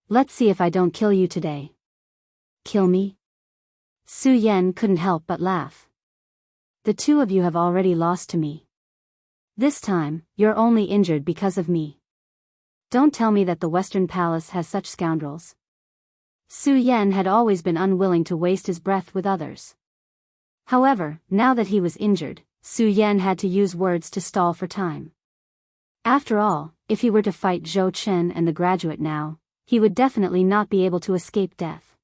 Let's see if I don't kill you today." "Kill me?" Su Yan couldn't help but laugh. "The two of you have already lost to me. This time, you're only injured because of me. Don't tell me that the Western Palace has such scoundrels." Su Yan had always been unwilling to waste his breath with others. However, now that he was injured, Su Yan had to use words to stall for time. After all, if he were to fight Zhou Chen and the graduate now, he would definitely not be able to escape death.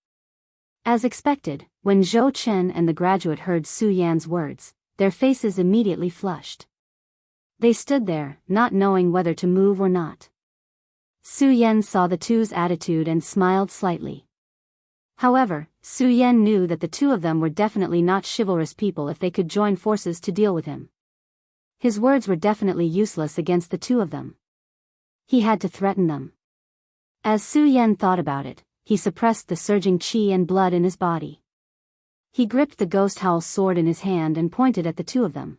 As expected, When Zhou Chen and the graduate heard Su Yan's words, their faces immediately flushed. They stood there, not knowing whether to move or not. Su Yan saw the two's attitude and smiled slightly. However, Su Yan knew that the two of them were definitely not chivalrous people if they could join forces to deal with him. His words were definitely useless against the two of them. He had to threaten them. As Su Yan thought about it, he suppressed the surging qi and blood in his body. He gripped the ghost howl sword in his hand and pointed at the two of them.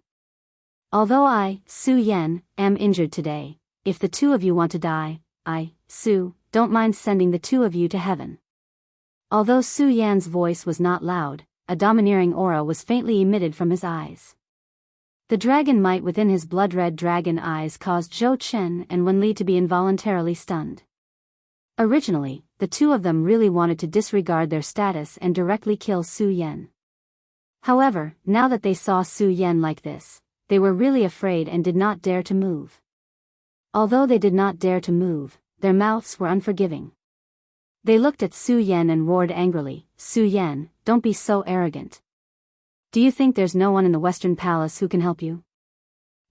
Although I, Su Yan, am injured today, if the two of you want to die, I, Su, don't mind sending the two of you to heaven. Although Su Yan's voice was not loud, a domineering aura was faintly emitted from his eyes. The dragon might within his blood-red dragon eyes caused Zhou Chen and Wen Li to be involuntarily stunned. Originally, the two of them really wanted to disregard their status and directly kill Su Yan. However, now that they saw Su Yan like this, they were really afraid and did not dare to move. Although they did not dare to move, their mouths were unforgiving. They looked at Su Yan and roared angrily, "Su Yan, don't be so arrogant. Do you think there's no one in the Western Palace who can help you?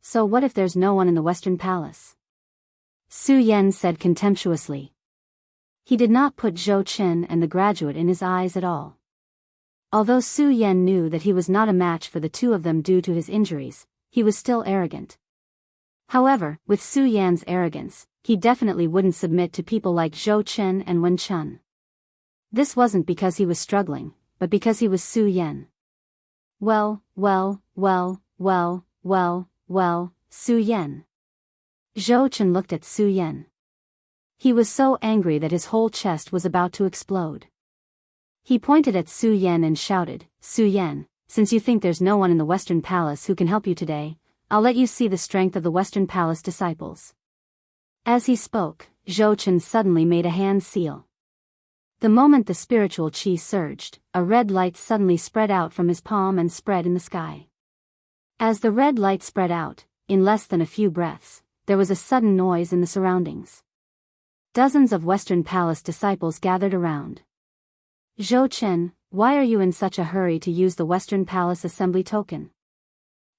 So what if there's no one in the Western Palace?" Su Yan said contemptuously. He did not put Zhou Chen and the graduate in his eyes at all. Although Su Yan knew that he was not a match for the two of them due to his injuries, he was still arrogant. However, with Su Yan's arrogance, he definitely wouldn't submit to people like Zhou Chen and Wen Chun. This wasn't because he was struggling, but because he was Su Yan. Well, Su Yan. Zhou Chen looked at Su Yan. He was so angry that his whole chest was about to explode. He pointed at Su Yan and shouted, "Su Yan, since you think there's no one in the Western Palace who can help you today, I'll let you see the strength of the Western Palace disciples." As he spoke, Zhou Chen suddenly made a hand seal. The moment the spiritual qi surged, a red light suddenly spread out from his palm and spread in the sky. As the red light spread out, in less than a few breaths, there was a sudden noise in the surroundings. Dozens of Western Palace disciples gathered around. "Zhou Chen, why are you in such a hurry to use the Western Palace assembly token?"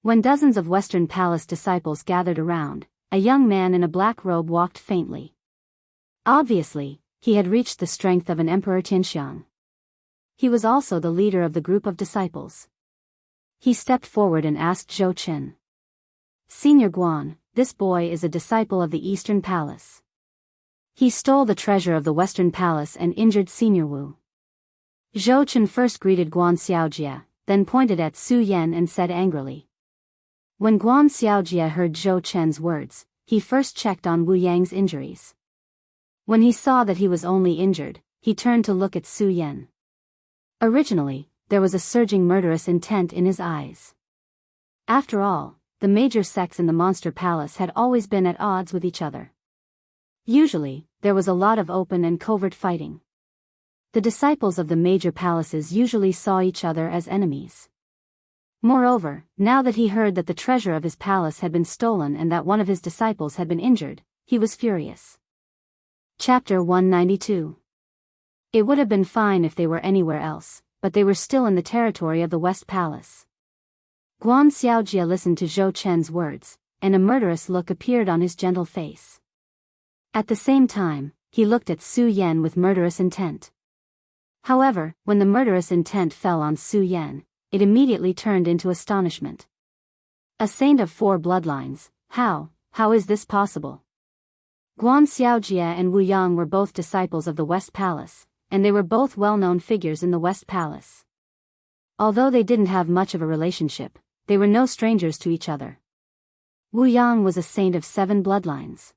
When dozens of Western Palace disciples gathered around, a young man in a black robe walked faintly. Obviously, he had reached the strength of an Emperor Tianxiang. He was also the leader of the group of disciples. He stepped forward and asked Zhou Chen. "Senior Guan, this boy is a disciple of the Eastern Palace. He stole the treasure of the Western Palace and injured Senior Wu." Zhou Chen first greeted Guan Xiaojia, then pointed at Su Yan and said angrily. When Guan Xiaojia heard Zhou Chen's words, he first checked on Wu Yang's injuries. When he saw that he was only injured, he turned to look at Su Yan. Originally, there was a surging murderous intent in his eyes. After all, the major sects in the Monster Palace had always been at odds with each other. Usually, there was a lot of open and covert fighting. The disciples of the major palaces usually saw each other as enemies. Moreover, now that he heard that the treasure of his palace had been stolen and that one of his disciples had been injured, he was furious. Chapter 192. It would have been fine if they were anywhere else, but they were still in the territory of the West Palace. Guan Xiaojia listened to Zhou Chen's words, and a murderous look appeared on his gentle face. At the same time, he looked at Su Yan with murderous intent. However, when the murderous intent fell on Su Yan, it immediately turned into astonishment. A saint of 4 bloodlines, how is this possible? Guan Xiaojia and Wu Yang were both disciples of the West Palace, and they were both well-known figures in the West Palace. Although they didn't have much of a relationship, they were no strangers to each other. Wu Yang was a saint of 7 bloodlines.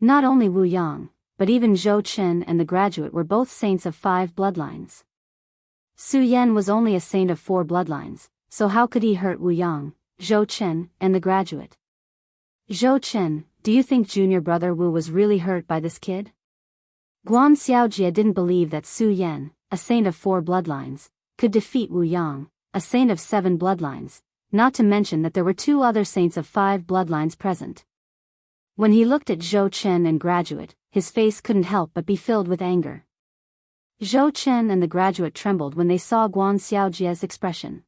Not only Wu Yang, but even Zhou Chen and the graduate were both saints of 5 bloodlines. Su Yan was only a saint of 4 bloodlines, so how could he hurt Wu Yang, Zhou Chen, and the graduate? "Zhou Chen, do you think junior brother Wu was really hurt by this kid?" Guan Xiaojia didn't believe that Su Yan, a saint of 4 bloodlines, could defeat Wu Yang, a saint of 7 bloodlines, not to mention that there were 2 other saints of 5 bloodlines present. When he looked at Zhou Chen and graduate, his face couldn't help but be filled with anger. Zhou Chen and the graduate trembled when they saw Guan Xiaojie's expression.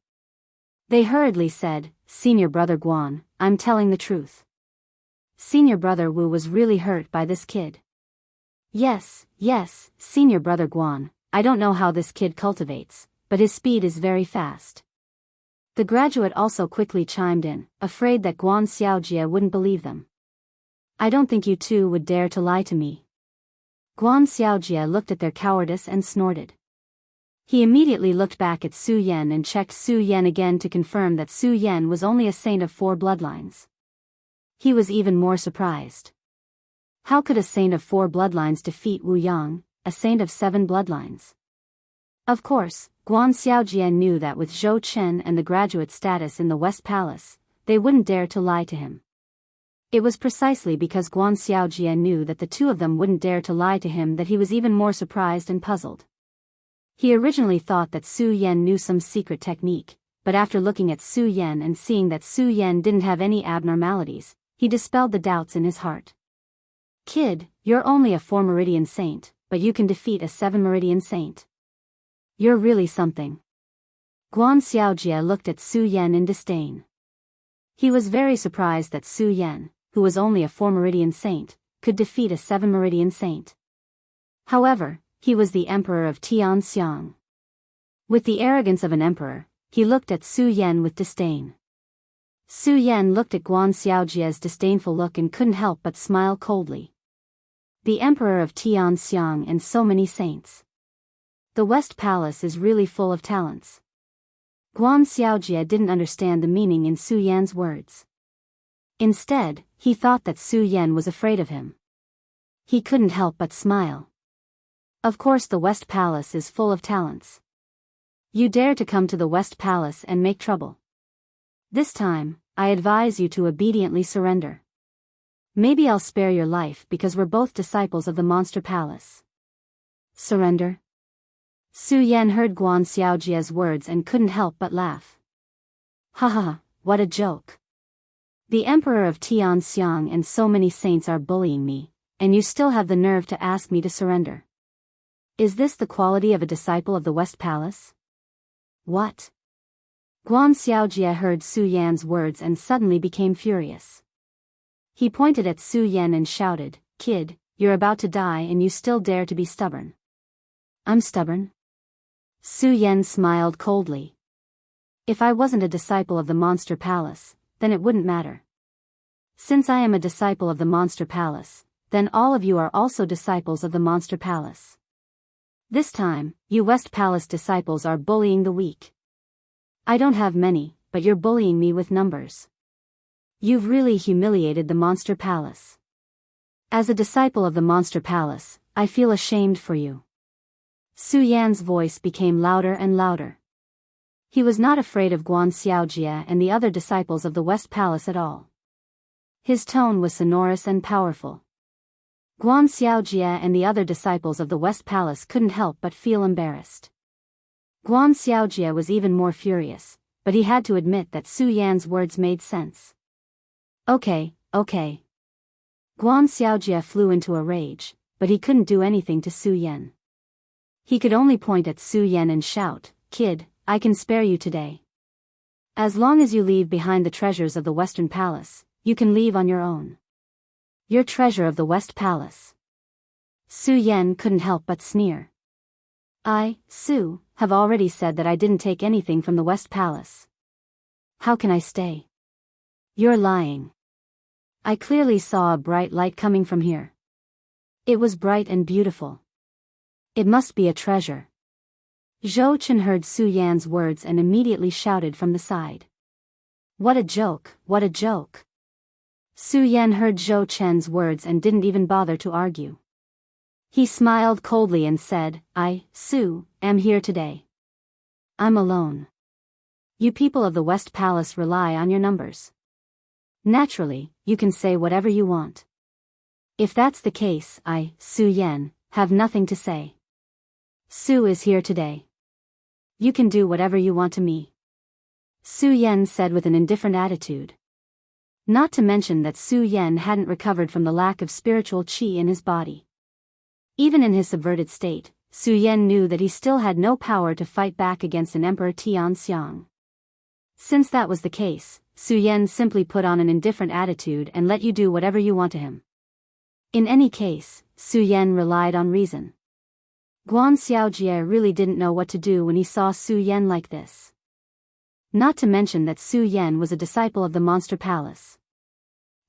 They hurriedly said, "Senior brother Guan, I'm telling the truth. Senior brother Wu was really hurt by this kid." Yes, Senior brother Guan, I don't know how this kid cultivates, but his speed is very fast. The graduate also quickly chimed in, afraid that Guan Xiaojie wouldn't believe them. "I don't think you two would dare to lie to me." Guan Xiaojie looked at their cowardice and snorted. He immediately looked back at Su Yan and checked Su Yan again to confirm that Su Yan was only a saint of 4 bloodlines. He was even more surprised. How could a saint of 4 bloodlines defeat Wu Yang, a saint of 7 bloodlines? Of course, Guan Xiaojie knew that with Zhou Chen and the graduate status in the West Palace, they wouldn't dare to lie to him. It was precisely because Guan Xiaojie knew that the two of them wouldn't dare to lie to him that he was even more surprised and puzzled. He originally thought that Su Yan knew some secret technique, but after looking at Su Yan and seeing that Su Yan didn't have any abnormalities, he dispelled the doubts in his heart. "Kid, you're only a 4 meridian saint, but you can defeat a 7 meridian saint. You're really something." Guan Xiaojie looked at Su Yan in disdain. He was very surprised that Su Yan, who was only a 4 meridian saint, could defeat a 7 meridian saint. However, he was the emperor of Tianxiang. With the arrogance of an emperor, he looked at Su Yan with disdain. Su Yan looked at Guan Xiaojie's disdainful look and couldn't help but smile coldly. The emperor of Tianxiang and so many saints. The West Palace is really full of talents. Guan Xiaojie didn't understand the meaning in Su Yan's words. Instead, he thought that Su Yan was afraid of him. He couldn't help but smile. Of course the West Palace is full of talents. You dare to come to the West Palace and make trouble. This time, I advise you to obediently surrender. Maybe I'll spare your life because we're both disciples of the Monster Palace. Surrender? Su Yan heard Guan Xiaojie's words and couldn't help but laugh. Ha ha, what a joke. The Emperor of Tianxiang and so many saints are bullying me, and you still have the nerve to ask me to surrender. Is this the quality of a disciple of the West Palace? What? Guan Xiaojie heard Su Yan's words and suddenly became furious. He pointed at Su Yan and shouted, "Kid, you're about to die and you still dare to be stubborn." "I'm stubborn?" Su Yan smiled coldly. "If I wasn't a disciple of the Monster Palace, then it wouldn't matter. Since I am a disciple of the Monster Palace, then all of you are also disciples of the Monster Palace. This time, you West Palace disciples are bullying the weak. I don't have many, but you're bullying me with numbers. You've really humiliated the Monster Palace. As a disciple of the Monster Palace, I feel ashamed for you." Su Yan's voice became louder and louder. He was not afraid of Guan Xiaojie and the other disciples of the West Palace at all. His tone was sonorous and powerful. Guan Xiaojie and the other disciples of the West Palace couldn't help but feel embarrassed. Guan Xiaojie was even more furious, but he had to admit that Su Yan's words made sense. Okay. Guan Xiaojie flew into a rage, but he couldn't do anything to Su Yan. He could only point at Su Yan and shout, "Kid, I can spare you today. As long as you leave behind the treasures of the Western Palace, you can leave on your own." "Your treasure of the West Palace?" Su Yan couldn't help but sneer. "I, Su, have already said that I didn't take anything from the West Palace. How can I stay?" "You're lying. I clearly saw a bright light coming from here. It was bright and beautiful. It must be a treasure." Zhou Chen heard Su Yan's words and immediately shouted from the side. What a joke, what a joke. Su Yan heard Zhou Chen's words and didn't even bother to argue. He smiled coldly and said, "I, Su, am here today. I'm alone. You people of the West Palace rely on your numbers. Naturally, you can say whatever you want. If that's the case, I, Su Yan, have nothing to say. Su is here today. You can do whatever you want to me." Su Yan said with an indifferent attitude. Not to mention that Su Yan hadn't recovered from the lack of spiritual qi in his body. Even in his subverted state, Su Yan knew that he still had no power to fight back against an Emperor Tianxiang. Since that was the case, Su Yan simply put on an indifferent attitude and let you do whatever you want to him. In any case, Su Yan relied on reason. Guan Xiaojie really didn't know what to do when he saw Su Yan like this. Not to mention that Su Yan was a disciple of the Monster Palace.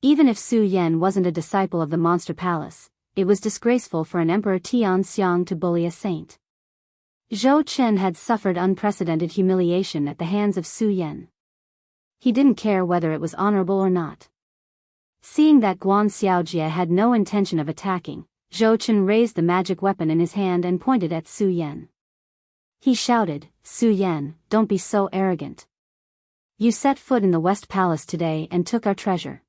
Even if Su Yan wasn't a disciple of the Monster Palace, it was disgraceful for an Emperor Tianxiang to bully a saint. Zhou Chen had suffered unprecedented humiliation at the hands of Su Yan. He didn't care whether it was honorable or not. Seeing that Guan Xiaojie had no intention of attacking, Zhou Chen raised the magic weapon in his hand and pointed at Su Yan. He shouted, "Su Yan, don't be so arrogant. You set foot in the West Palace today and took our treasure.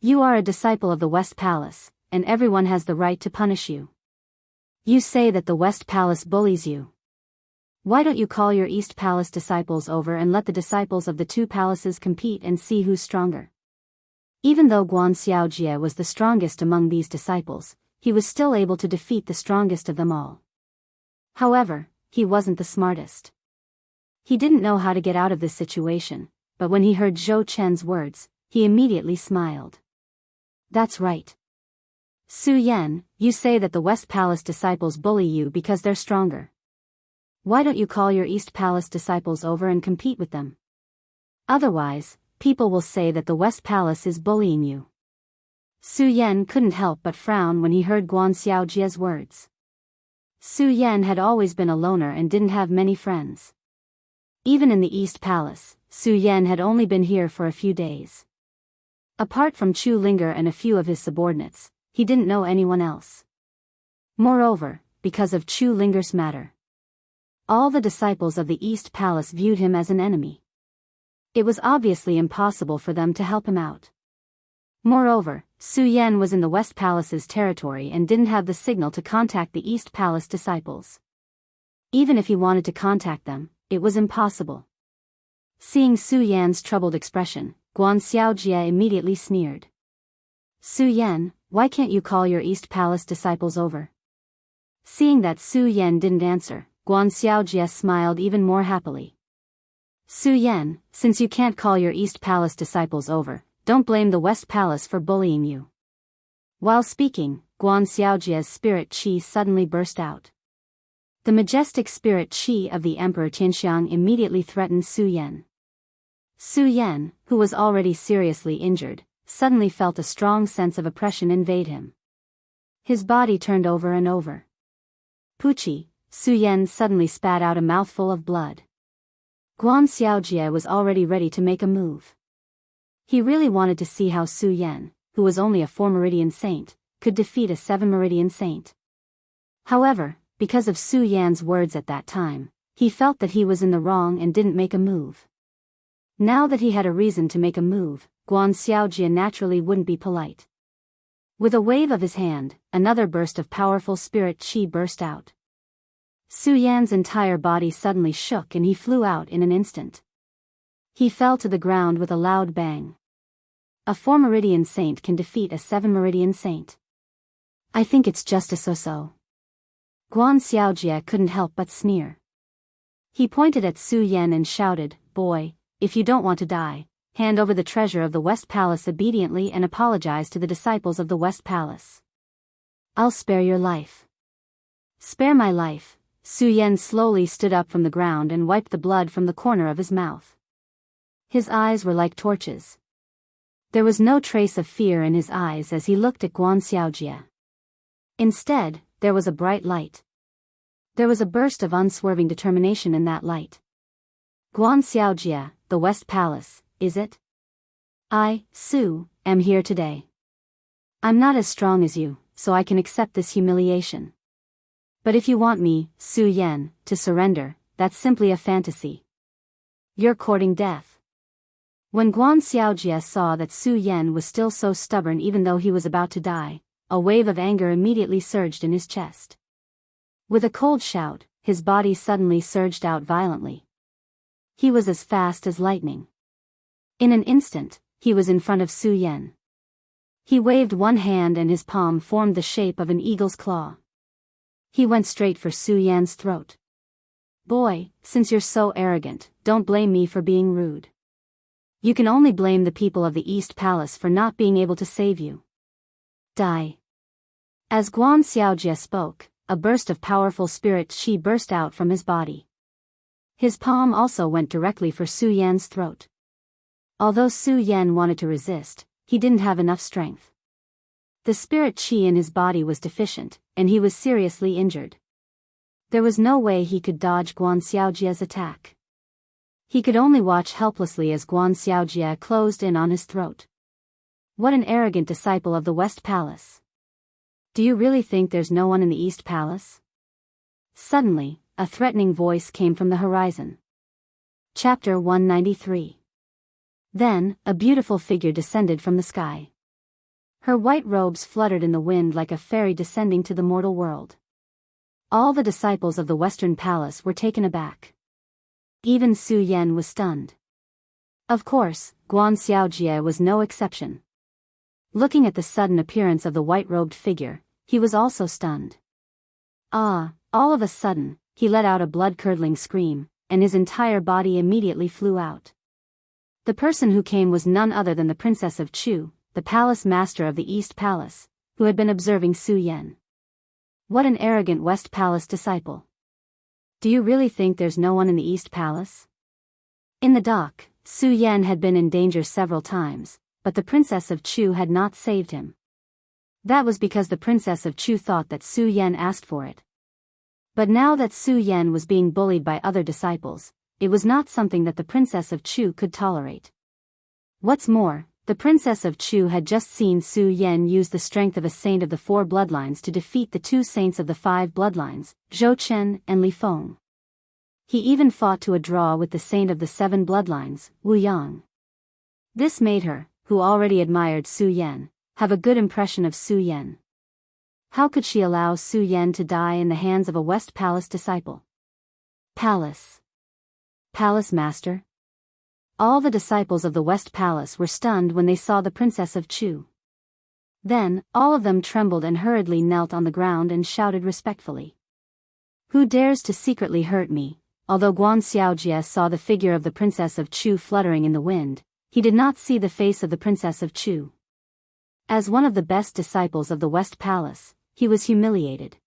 You are a disciple of the West Palace, and everyone has the right to punish you. You say that the West Palace bullies you. Why don't you call your East Palace disciples over and let the disciples of the two palaces compete and see who's stronger?" Even though Guan Xiaojie was the strongest among these disciples, he was still able to defeat the strongest of them all. However, he wasn't the smartest. He didn't know how to get out of this situation, but when he heard Zhou Chen's words, he immediately smiled. "That's right. Su Yan, you say that the West Palace disciples bully you because they're stronger. Why don't you call your East Palace disciples over and compete with them? Otherwise, people will say that the West Palace is bullying you." Su Yan couldn't help but frown when he heard Guan Xiaojie's words. Su Yan had always been a loner and didn't have many friends. Even in the East Palace, Su Yan had only been here for a few days. Apart from Chu Linger and a few of his subordinates, he didn't know anyone else. Moreover, because of Chu Linger's matter, all the disciples of the East Palace viewed him as an enemy. It was obviously impossible for them to help him out. Moreover, Su Yan was in the West Palace's territory and didn't have the signal to contact the East Palace disciples. Even if he wanted to contact them, it was impossible. Seeing Su Yan's troubled expression, Guan Xiaojie immediately sneered. "Su Yan, why can't you call your East Palace disciples over?" Seeing that Su Yan didn't answer, Guan Xiaojie smiled even more happily. "Su Yan, since you can't call your East Palace disciples over, don't blame the West Palace for bullying you." While speaking, Guan Xiaojie's spirit qi suddenly burst out. The majestic spirit qi of the Emperor Tianxiang immediately threatened Su Yan. Su Yan, who was already seriously injured, suddenly felt a strong sense of oppression invade him. His body turned over and over. "Puchi!" Su Yan suddenly spat out a mouthful of blood. Guan Xiaojie was already ready to make a move. He really wanted to see how Su Yan, who was only a 4-meridian saint, could defeat a 7-meridian saint. However, because of Su Yan's words at that time, he felt that he was in the wrong and didn't make a move. Now that he had a reason to make a move, Guan Xiaojie naturally wouldn't be polite. With a wave of his hand, another burst of powerful spirit qi burst out. Su Yan's entire body suddenly shook and he flew out in an instant. He fell to the ground with a loud bang. A 4-meridian saint can defeat a 7-meridian saint. I think it's just a so-so. Guan Xiaojie couldn't help but sneer. He pointed at Su Yan and shouted, "Boy, if you don't want to die, hand over the treasure of the West Palace obediently and apologize to the disciples of the West Palace. I'll spare your life." "Spare my life." Su Yan slowly stood up from the ground and wiped the blood from the corner of his mouth. His eyes were like torches. There was no trace of fear in his eyes as he looked at Guan Xiaojie. Instead, there was a bright light. There was a burst of unswerving determination in that light. "Guan Xiaojie, the West Palace, is it? I, Su, am here today. I'm not as strong as you, so I can accept this humiliation. But if you want me, Su Yan, to surrender, that's simply a fantasy. You're courting death." When Guan Xiaojie saw that Su Yan was still so stubborn even though he was about to die, a wave of anger immediately surged in his chest. With a cold shout, his body suddenly surged out violently. He was as fast as lightning. In an instant, he was in front of Su Yan. He waved one hand and his palm formed the shape of an eagle's claw. He went straight for Su Yan's throat. Boy, since you're so arrogant, don't blame me for being rude. You can only blame the people of the East Palace for not being able to save you. Die. As Guan Xiaojie spoke, a burst of powerful spirit qi burst out from his body. His palm also went directly for Su Yan's throat. Although Su Yan wanted to resist, he didn't have enough strength. The spirit qi in his body was deficient, and he was seriously injured. There was no way he could dodge Guan Xiaojie's attack. He could only watch helplessly as Guan Xiaojie closed in on his throat. What an arrogant disciple of the West Palace. Do you really think there's no one in the East Palace? Suddenly, a threatening voice came from the horizon. Chapter 193. Then, a beautiful figure descended from the sky. Her white robes fluttered in the wind like a fairy descending to the mortal world. All the disciples of the Western Palace were taken aback. Even Su Yan was stunned. Of course, Guan Xiaojie was no exception. Looking at the sudden appearance of the white-robed figure, he was also stunned. All of a sudden, he let out a blood-curdling scream, and his entire body immediately flew out. The person who came was none other than the Princess of Chu, the palace master of the East Palace, who had been observing Su Yan. What an arrogant West Palace disciple. Do you really think there's no one in the East Palace? In the dock, Su Yan had been in danger several times, but the Princess of Chu had not saved him. That was because the Princess of Chu thought that Su Yan asked for it. But now that Su Yan was being bullied by other disciples, it was not something that the Princess of Chu could tolerate. What's more, the Princess of Chu had just seen Su Yan use the strength of a saint of the 4 bloodlines to defeat the 2 saints of the 5 bloodlines, Zhou Chen and Li Feng. He even fought to a draw with the saint of the 7 bloodlines, Wu Yang. This made her, who already admired Su Yan, have a good impression of Su Yan. How could she allow Su Yan to die in the hands of a West Palace disciple? Palace Master? All the disciples of the West Palace were stunned when they saw the Princess of Chu. Then, all of them trembled and hurriedly knelt on the ground and shouted respectfully. Who dares to secretly hurt me? Although Guan Xiaojie saw the figure of the Princess of Chu fluttering in the wind, he did not see the face of the Princess of Chu. As one of the best disciples of the West Palace, he was humiliated.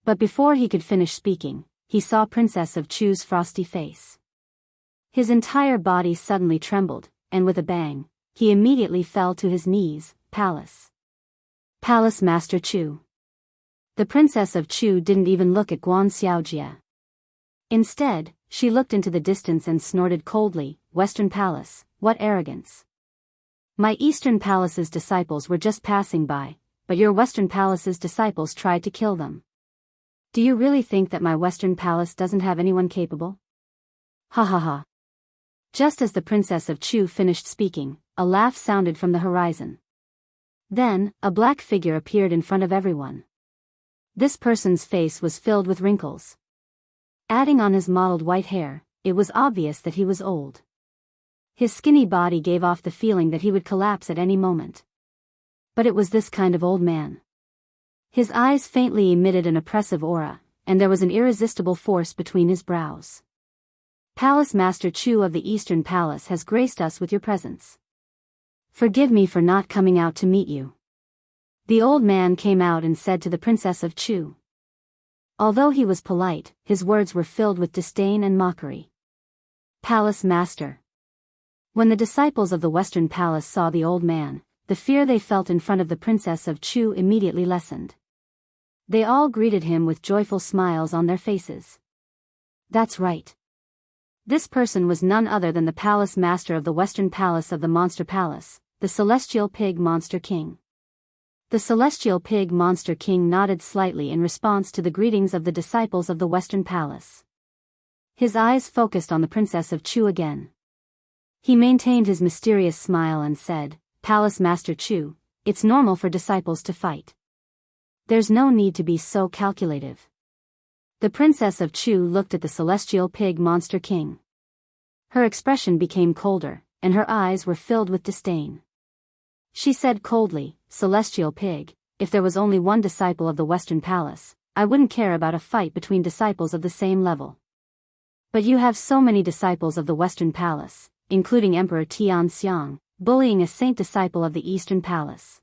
But before he could finish speaking, he saw Princess of Chu's frosty face. His entire body suddenly trembled, and with a bang, he immediately fell to his knees. Palace Master Chu. The Princess of Chu didn't even look at Guan Xiaojie. Instead, she looked into the distance and snorted coldly, Western Palace, what arrogance. My Eastern Palace's disciples were just passing by, but your Western Palace's disciples tried to kill them. Do you really think that my Western Palace doesn't have anyone capable? Ha ha ha. Just as the Princess of Chu finished speaking, a laugh sounded from the horizon. Then, a black figure appeared in front of everyone. This person's face was filled with wrinkles. Adding on his mottled white hair, it was obvious that he was old. His skinny body gave off the feeling that he would collapse at any moment. But it was this kind of old man. His eyes faintly emitted an oppressive aura, and there was an irresistible force between his brows. Palace Master Chu of the Eastern Palace has graced us with your presence. Forgive me for not coming out to meet you. The old man came out and said to the Princess of Chu. Although he was polite, his words were filled with disdain and mockery. Palace Master. When the disciples of the Western Palace saw the old man, the fear they felt in front of the Princess of Chu immediately lessened. They all greeted him with joyful smiles on their faces. That's right. This person was none other than the Palace Master of the Western Palace of the Monster Palace, the Celestial Pig Monster King. The Celestial Pig Monster King nodded slightly in response to the greetings of the disciples of the Western Palace. His eyes focused on the Princess of Chu again. He maintained his mysterious smile and said, Palace Master Chu, it's normal for disciples to fight. There's no need to be so calculative. The Princess of Chu looked at the Celestial Pig Monster King. Her expression became colder, and her eyes were filled with disdain. She said coldly, Celestial Pig, if there was only one disciple of the Western Palace, I wouldn't care about a fight between disciples of the same level. But you have so many disciples of the Western Palace, including Emperor Tianxiang, bullying a saint disciple of the Eastern Palace.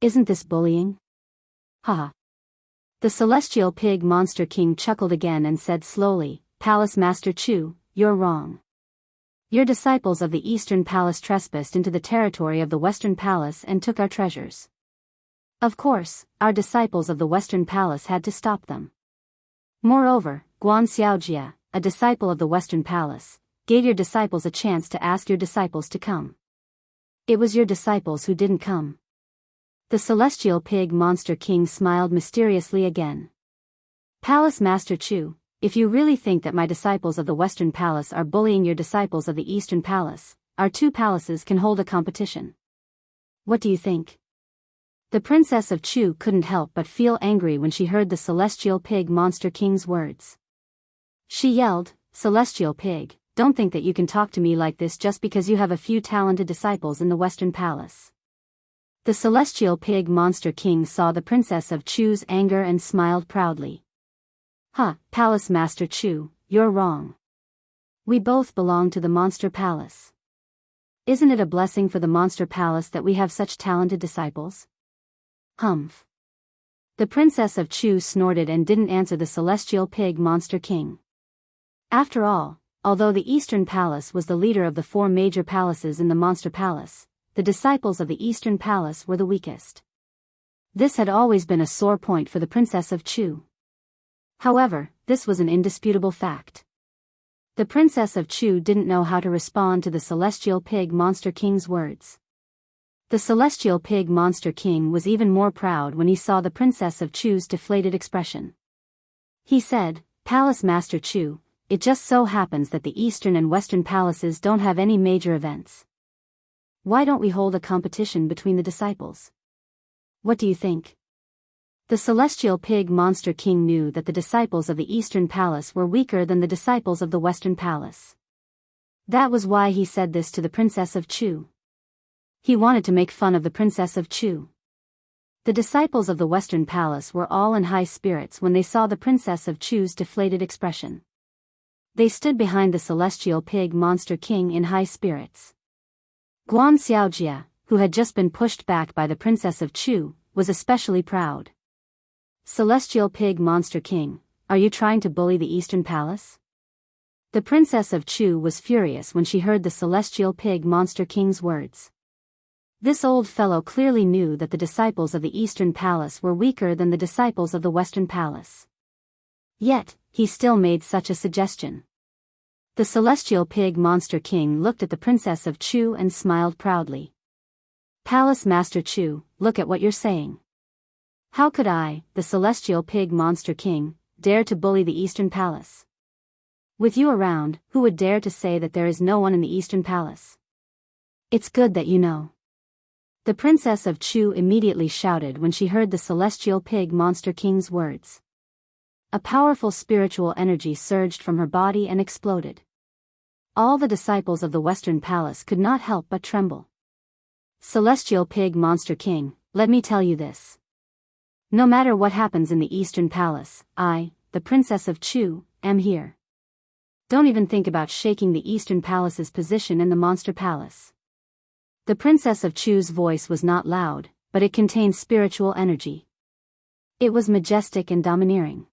Isn't this bullying? Haha. The celestial pig monster king chuckled again and said slowly, Palace Master Chu, you're wrong. Your disciples of the Eastern Palace trespassed into the territory of the Western Palace and took our treasures. Of course, our disciples of the Western Palace had to stop them. Moreover, Guan Xiaojia, a disciple of the Western Palace, gave your disciples a chance to ask your disciples to come. It was your disciples who didn't come. The celestial pig monster king smiled mysteriously again. Palace Master Chu, if you really think that my disciples of the Western Palace are bullying your disciples of the Eastern Palace, our two palaces can hold a competition. What do you think? The Princess of Chu couldn't help but feel angry when she heard the celestial pig monster king's words. She yelled, Celestial pig, don't think that you can talk to me like this just because you have a few talented disciples in the Western Palace. The celestial pig monster king saw the Princess of Chu's anger and smiled proudly. Palace Master Chu, you're wrong. We both belong to the Monster Palace. Isn't it a blessing for the Monster Palace that we have such talented disciples? Humph. The Princess of Chu snorted and didn't answer the celestial pig monster king. After all, although the Eastern Palace was the leader of the four major palaces in the Monster Palace, the disciples of the Eastern Palace were the weakest. This had always been a sore point for the Princess of Chu. However, this was an indisputable fact. The Princess of Chu didn't know how to respond to the celestial pig monster king's words. The celestial pig monster king was even more proud when he saw the Princess of Chu's deflated expression. He said, Palace Master Chu, it just so happens that the Eastern and Western palaces don't have any major events. Why don't we hold a competition between the disciples? What do you think? The celestial pig monster king knew that the disciples of the Eastern Palace were weaker than the disciples of the Western Palace. That was why he said this to the Princess of Chu. He wanted to make fun of the Princess of Chu. The disciples of the Western Palace were all in high spirits when they saw the Princess of Chu's deflated expression. They stood behind the celestial pig monster king in high spirits. Guan Xiaojia, who had just been pushed back by the Princess of Chu, was especially proud. Celestial pig monster king, are you trying to bully the Eastern Palace? The Princess of Chu was furious when she heard the celestial pig monster king's words. This old fellow clearly knew that the disciples of the Eastern Palace were weaker than the disciples of the Western Palace. Yet, he still made such a suggestion. The celestial pig monster king looked at the Princess of Chu and smiled proudly. Palace Master Chu, look at what you're saying. How could I, the celestial pig monster king, dare to bully the Eastern Palace? With you around, who would dare to say that there is no one in the Eastern Palace? It's good that you know. The Princess of Chu immediately shouted when she heard the celestial pig monster king's words. A powerful spiritual energy surged from her body and exploded. All the disciples of the Western Palace could not help but tremble. Celestial pig monster king, let me tell you this. No matter what happens in the Eastern Palace, I, the Princess of Chu, am here. Don't even think about shaking the Eastern Palace's position in the Monster Palace. The Princess of Chu's voice was not loud, but it contained spiritual energy. It was majestic and domineering.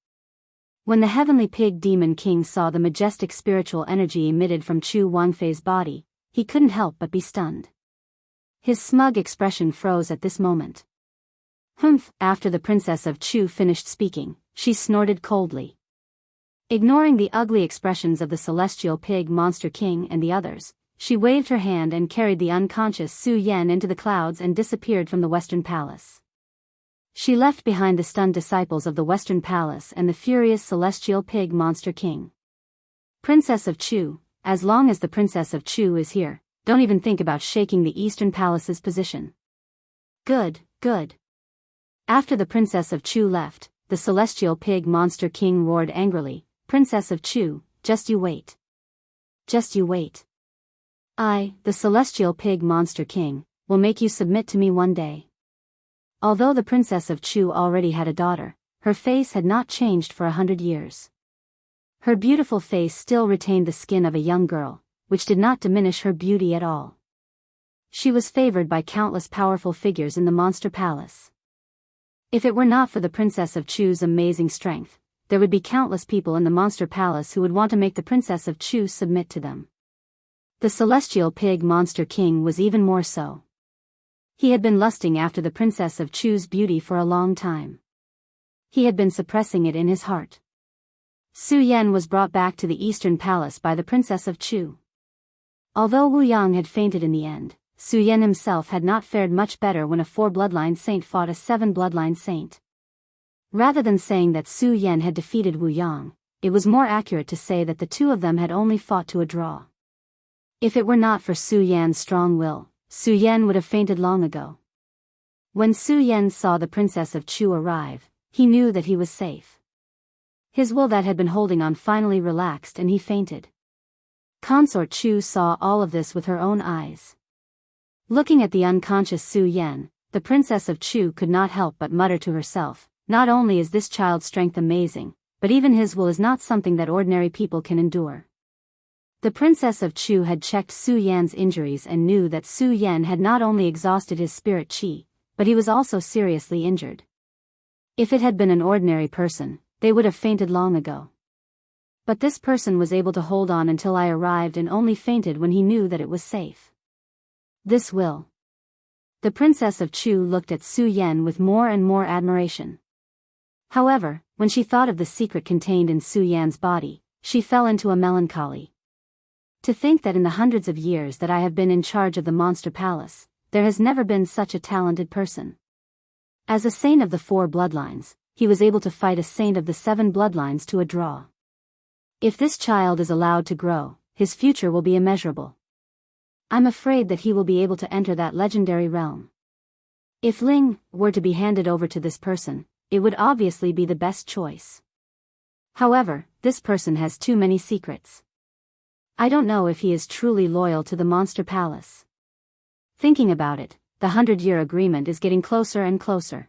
When the heavenly pig demon king saw the majestic spiritual energy emitted from Chu Wangfei's body, he couldn't help but be stunned. His smug expression froze at this moment. Humph! After the Princess of Chu finished speaking, she snorted coldly. Ignoring the ugly expressions of the celestial pig monster king and the others, she waved her hand and carried the unconscious Su Yan into the clouds and disappeared from the Western Palace. She left behind the stunned disciples of the Western Palace and the furious celestial pig monster king. Princess of Chu, as long as the Princess of Chu is here, don't even think about shaking the Eastern Palace's position. Good, good. After the Princess of Chu left, the celestial pig monster king roared angrily, Princess of Chu, just you wait. Just you wait. I, the celestial pig monster king, will make you submit to me one day. Although the Princess of Chu already had a daughter, her face had not changed for 100 years. Her beautiful face still retained the skin of a young girl, which did not diminish her beauty at all. She was favored by countless powerful figures in the monster palace. If it were not for the Princess of Chu's amazing strength, there would be countless people in the monster palace who would want to make the Princess of Chu submit to them. The celestial pig monster king was even more so. He had been lusting after the Princess of Chu's beauty for a long time. He had been suppressing it in his heart. Su Yan was brought back to the Eastern Palace by the Princess of Chu. Although Wu Yang had fainted in the end, Su Yan himself had not fared much better when a 4-bloodline saint fought a 7-bloodline saint. Rather than saying that Su Yan had defeated Wu Yang, it was more accurate to say that the two of them had only fought to a draw. If it were not for Su Yan's strong will, Su Yan would have fainted long ago. When Su Yan saw the Princess of Chu arrive, he knew that he was safe. His will that had been holding on finally relaxed and he fainted. Consort Chu saw all of this with her own eyes. Looking at the unconscious Su Yan, the Princess of Chu could not help but mutter to herself, not only is this child's strength amazing, but even his will is not something that ordinary people can endure. The Princess of Chu had checked Su Yan's injuries and knew that Su Yan had not only exhausted his spirit chi, but he was also seriously injured. If it had been an ordinary person, they would have fainted long ago. But this person was able to hold on until I arrived and only fainted when he knew that it was safe. This will. The Princess of Chu looked at Su Yan with more and more admiration. However, when she thought of the secret contained in Su Yan's body, she fell into a melancholy. To think that in the hundreds of years that I have been in charge of the Monster Palace, there has never been such a talented person. As a saint of the 4 bloodlines, he was able to fight a saint of the 7 bloodlines to a draw. If this child is allowed to grow, his future will be immeasurable. I'm afraid that he will be able to enter that legendary realm. If Ling were to be handed over to this person, it would obviously be the best choice. However, this person has too many secrets. I don't know if he is truly loyal to the Monster Palace. Thinking about it, the 100-year agreement is getting closer and closer.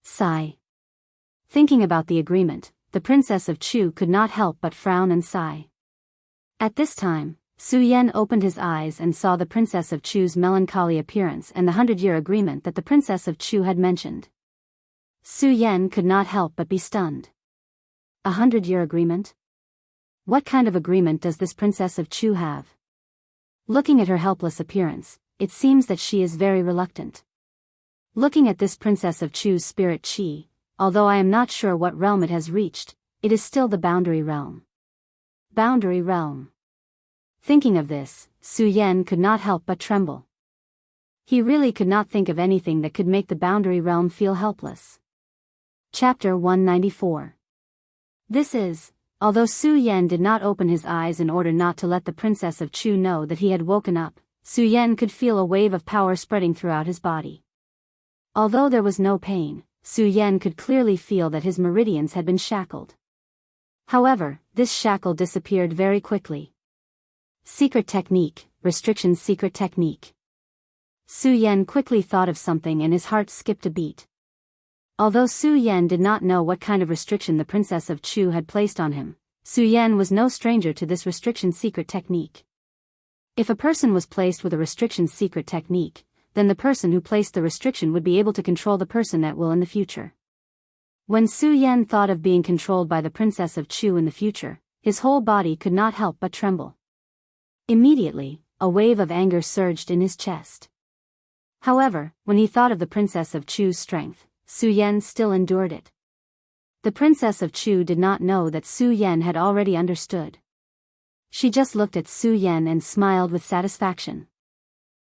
Sigh. Thinking about the agreement, the Princess of Chu could not help but frown and sigh. At this time, Su Yan opened his eyes and saw the Princess of Chu's melancholy appearance and the 100-year agreement that the Princess of Chu had mentioned. Su Yan could not help but be stunned. A 100-year agreement? What kind of agreement does this Princess of Chu have? Looking at her helpless appearance, it seems that she is very reluctant. Looking at this Princess of Chu's spirit chi, although I am not sure what realm it has reached, it is still the boundary realm. Boundary realm. Thinking of this, Su Yan could not help but tremble. He really could not think of anything that could make the boundary realm feel helpless. Chapter 194. This is, although Su Yan did not open his eyes in order not to let the Princess of Chu know that he had woken up, Su Yan could feel a wave of power spreading throughout his body. Although there was no pain, Su Yan could clearly feel that his meridians had been shackled. However, this shackle disappeared very quickly. Secret technique, restriction secret technique. Su Yan quickly thought of something and his heart skipped a beat. Although Su Yan did not know what kind of restriction the Princess of Chu had placed on him, Su Yan was no stranger to this restriction secret technique. If a person was placed with a restriction secret technique, then the person who placed the restriction would be able to control the person at will in the future. When Su Yan thought of being controlled by the Princess of Chu in the future, his whole body could not help but tremble. Immediately, a wave of anger surged in his chest. However, when he thought of the Princess of Chu's strength, Su Yan still endured it. The Princess of Chu did not know that Su Yan had already understood. She just looked at Su Yan and smiled with satisfaction.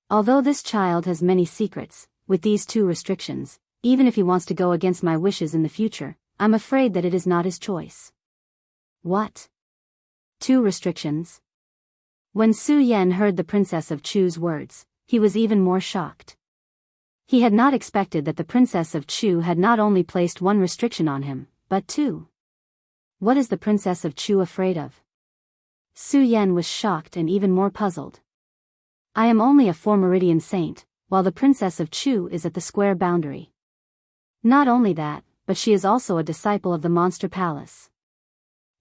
Although this child has many secrets, with these 2 restrictions, even if he wants to go against my wishes in the future, I'm afraid that it is not his choice. What? 2 restrictions? When Su Yan heard the Princess of Chu's words, he was even more shocked. He had not expected that the Princess of Chu had not only placed 1 restriction on him, but 2. What is the Princess of Chu afraid of? Su Yan was shocked and even more puzzled. I am only a 4 meridian saint, while the Princess of Chu is at the square boundary. Not only that, but she is also a disciple of the Monster Palace.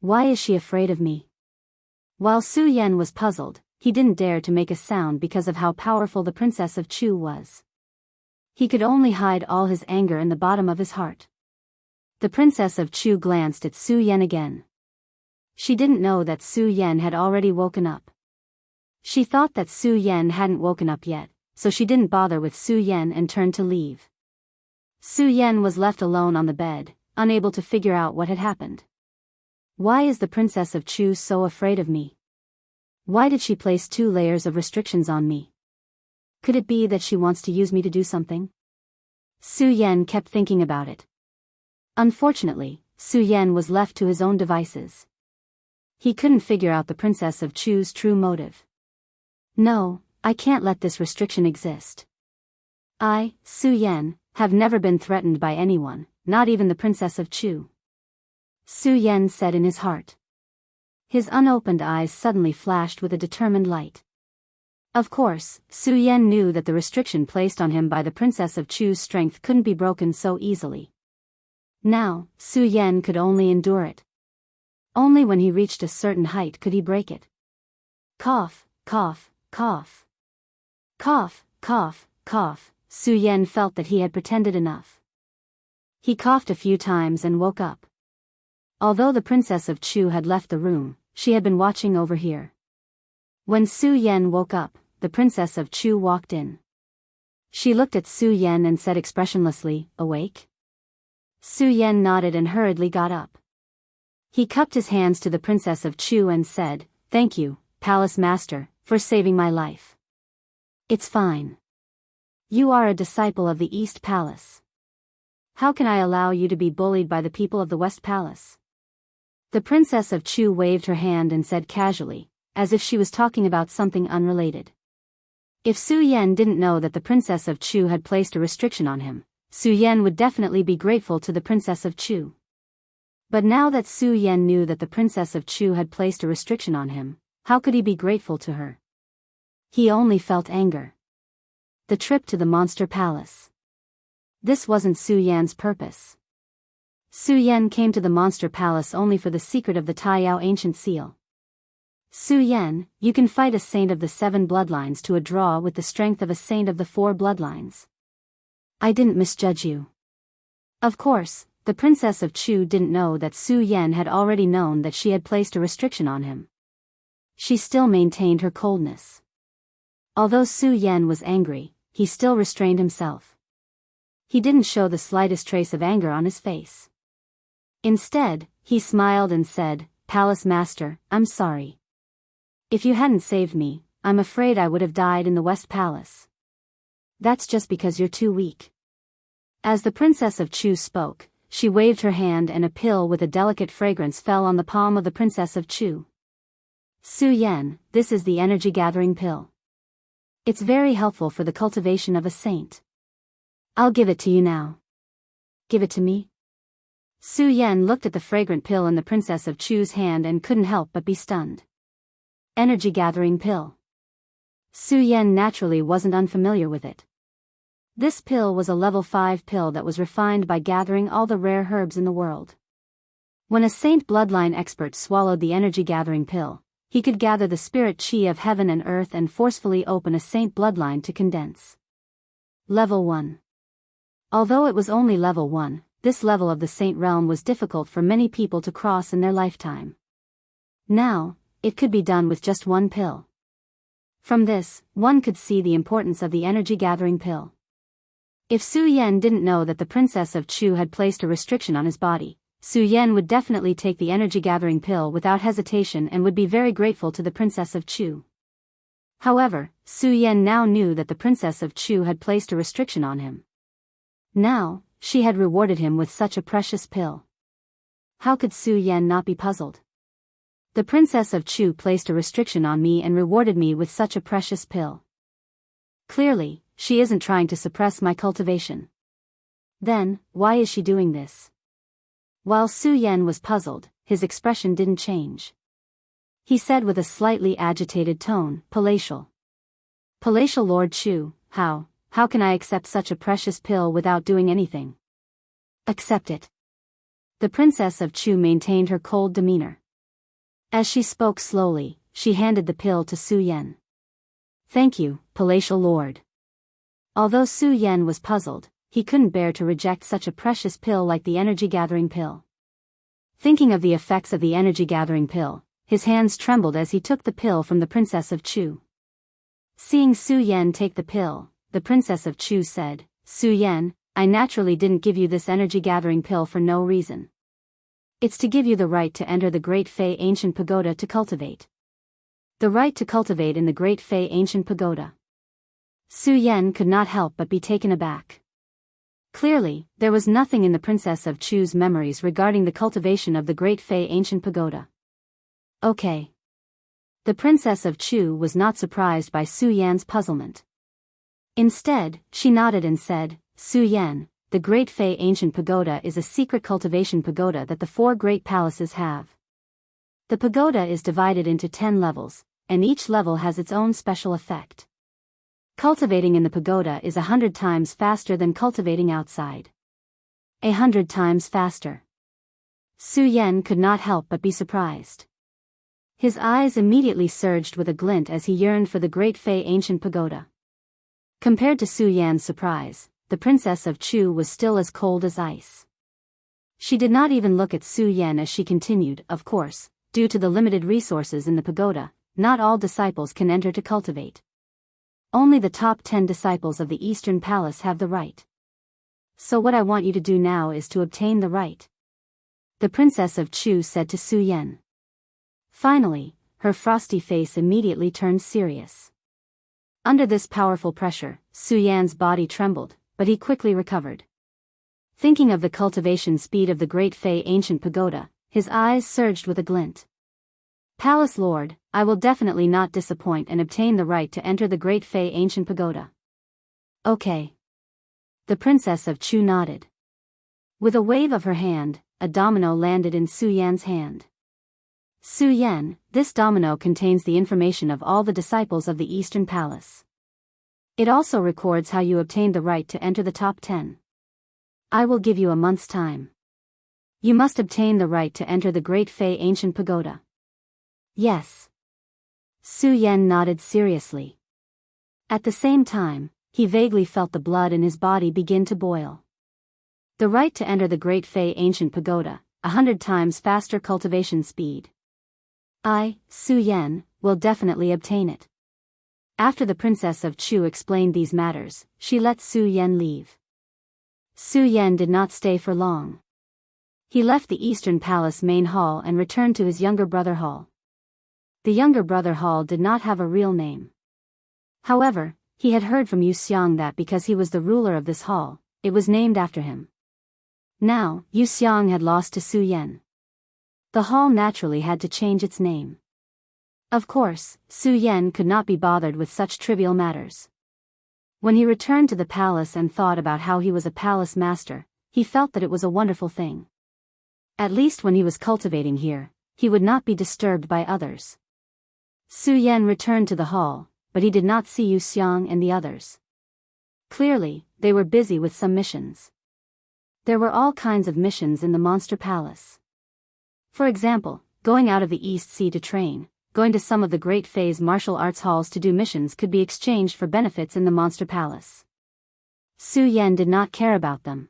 Why is she afraid of me? While Su Yan was puzzled, he didn't dare to make a sound because of how powerful the Princess of Chu was. He could only hide all his anger in the bottom of his heart. The Princess of Chu glanced at Su Yan again. She didn't know that Su Yan had already woken up. She thought that Su Yan hadn't woken up yet, so she didn't bother with Su Yan and turned to leave. Su Yan was left alone on the bed, unable to figure out what had happened. Why is the Princess of Chu so afraid of me? Why did she place 2 layers of restrictions on me? Could it be that she wants to use me to do something? Su Yan kept thinking about it. Unfortunately, Su Yan was left to his own devices. He couldn't figure out the Princess of Chu's true motive. No, I can't let this restriction exist. I, Su Yan, have never been threatened by anyone, not even the Princess of Chu. Su Yan said in his heart. His unopened eyes suddenly flashed with a determined light. Of course, Su Yan knew that the restriction placed on him by the Princess of Chu's strength couldn't be broken so easily. Now, Su Yan could only endure it. Only when he reached a certain height could he break it. Cough, cough, cough. Cough, cough, cough. Su Yan felt that he had pretended enough. He coughed a few times and woke up. Although the Princess of Chu had left the room, she had been watching over here. When Su Yan woke up, the Princess of Chu walked in. She looked at Su Yan and said expressionlessly, "Awake?" Su Yan nodded and hurriedly got up. He cupped his hands to the Princess of Chu and said, "Thank you, Palace Master, for saving my life. It's fine. You are a disciple of the East Palace. How can I allow you to be bullied by the people of the West Palace?" The Princess of Chu waved her hand and said casually, as if she was talking about something unrelated. If Su Yan didn't know that the Princess of Chu had placed a restriction on him, Su Yan would definitely be grateful to the Princess of Chu. But now that Su Yan knew that the Princess of Chu had placed a restriction on him, how could he be grateful to her? He only felt anger. The trip to the Monster Palace. This wasn't Su Yan's purpose. Su Yan came to the Monster Palace only for the secret of the Taiyao ancient seal. Su Yan, you can fight a saint of the 7 bloodlines to a draw with the strength of a saint of the 4 bloodlines. I didn't misjudge you. Of course, the Princess of Chu didn't know that Su Yan had already known that she had placed a restriction on him. She still maintained her coldness. Although Su Yan was angry, he still restrained himself. He didn't show the slightest trace of anger on his face. Instead, he smiled and said, "Palace Master, I'm sorry. If you hadn't saved me, I'm afraid I would have died in the West Palace. That's just because you're too weak." As the Princess of Chu spoke, she waved her hand and a pill with a delicate fragrance fell on the palm of the Princess of Chu. "Su Yan, this is the energy gathering pill. It's very helpful for the cultivation of a saint. I'll give it to you now." "Give it to me?" Su Yan looked at the fragrant pill in the Princess of Chu's hand and couldn't help but be stunned. Energy gathering pill. Su Yan naturally wasn't unfamiliar with it. This pill was a level 5 pill that was refined by gathering all the rare herbs in the world. When a saint bloodline expert swallowed the energy gathering pill, he could gather the spirit chi of heaven and earth and forcefully open a saint bloodline to condense. Level 1. Although it was only level 1, this level of the saint realm was difficult for many people to cross in their lifetime. Now, it could be done with just 1 pill. From this, one could see the importance of the energy gathering pill. If Su Yan didn't know that the Princess of Chu had placed a restriction on his body, Su Yan would definitely take the energy gathering pill without hesitation and would be very grateful to the Princess of Chu. However, Su Yan now knew that the Princess of Chu had placed a restriction on him. Now, she had rewarded him with such a precious pill. How could Su Yan not be puzzled? The Princess of Chu placed a restriction on me and rewarded me with such a precious pill. Clearly, she isn't trying to suppress my cultivation. Then, why is she doing this? While Su Yan was puzzled, his expression didn't change. He said with a slightly agitated tone, "Palatial. Palatial Lord Chu, how can I accept such a precious pill without doing anything?" "Accept it," The Princess of Chu maintained her cold demeanor. As she spoke slowly, she handed the pill to Su Yan. "Thank you, palatial lord." Although Su Yan was puzzled, he couldn't bear to reject such a precious pill like the energy-gathering pill. Thinking of the effects of the energy-gathering pill, his hands trembled as he took the pill from the Princess of Chu. Seeing Su Yan take the pill, the Princess of Chu said, "Su Yan, I naturally didn't give you this energy-gathering pill for no reason. It's to give you the right to enter the Great Fei Ancient Pagoda to cultivate. The right to cultivate in the Great Fei Ancient Pagoda." Su Yan could not help but be taken aback. Clearly, there was nothing in the Princess of Chu's memories regarding the cultivation of the Great Fei Ancient Pagoda. Okay. The Princess of Chu was not surprised by Su Yan's puzzlement. Instead, she nodded and said, "Su Yan, the Great Fei Ancient Pagoda is a secret cultivation pagoda that the 4 great palaces have. The pagoda is divided into 10 levels, and each level has its own special effect. Cultivating in the pagoda is 100 times faster than cultivating outside. 100 times faster." Su Yan could not help but be surprised. His eyes immediately surged with a glint as he yearned for the Great Fei Ancient Pagoda. Compared to Su Yan's surprise, the Princess of Chu was still as cold as ice. She did not even look at Su Yan as she continued, "Of course, due to the limited resources in the pagoda, not all disciples can enter to cultivate. Only the top 10 disciples of the Eastern Palace have the right. So what I want you to do now is to obtain the right," the Princess of Chu said to Su Yan. Finally, her frosty face immediately turned serious. Under this powerful pressure, Su Yan's body trembled, but he quickly recovered. Thinking of the cultivation speed of the Great Fei Ancient Pagoda, his eyes surged with a glint. "Palace Lord, I will definitely not disappoint and obtain the right to enter the Great Fei Ancient Pagoda." "Okay." The Princess of Chu nodded. With a wave of her hand, a domino landed in Su Yan's hand. "Su Yan, this domino contains the information of all the disciples of the Eastern Palace. It also records how you obtained the right to enter the top 10. I will give you a month's time. You must obtain the right to enter the Great Fei Ancient Pagoda." "Yes." Su Yan nodded seriously. At the same time, he vaguely felt the blood in his body begin to boil. The right to enter the Great Fei Ancient Pagoda, 100 times faster cultivation speed. I, Su Yan, will definitely obtain it. After the Princess of Chu explained these matters, she let Su Yan leave. Su Yan did not stay for long. He left the Eastern Palace main hall and returned to his younger brother hall. The younger brother hall did not have a real name. However, he had heard from Yu Xiang that because he was the ruler of this hall, it was named after him. Now, Yu Xiang had lost to Su Yan. The hall naturally had to change its name. Of course, Su Yan could not be bothered with such trivial matters. When he returned to the palace and thought about how he was a palace master, he felt that it was a wonderful thing. At least when he was cultivating here, he would not be disturbed by others. Su Yan returned to the hall, but he did not see Yu Xiang and the others. Clearly, they were busy with some missions. There were all kinds of missions in the Monster Palace. For example, going out of the East Sea to train, going to some of the Great Fei's martial arts halls to do missions could be exchanged for benefits in the Monster Palace. Su Yan did not care about them.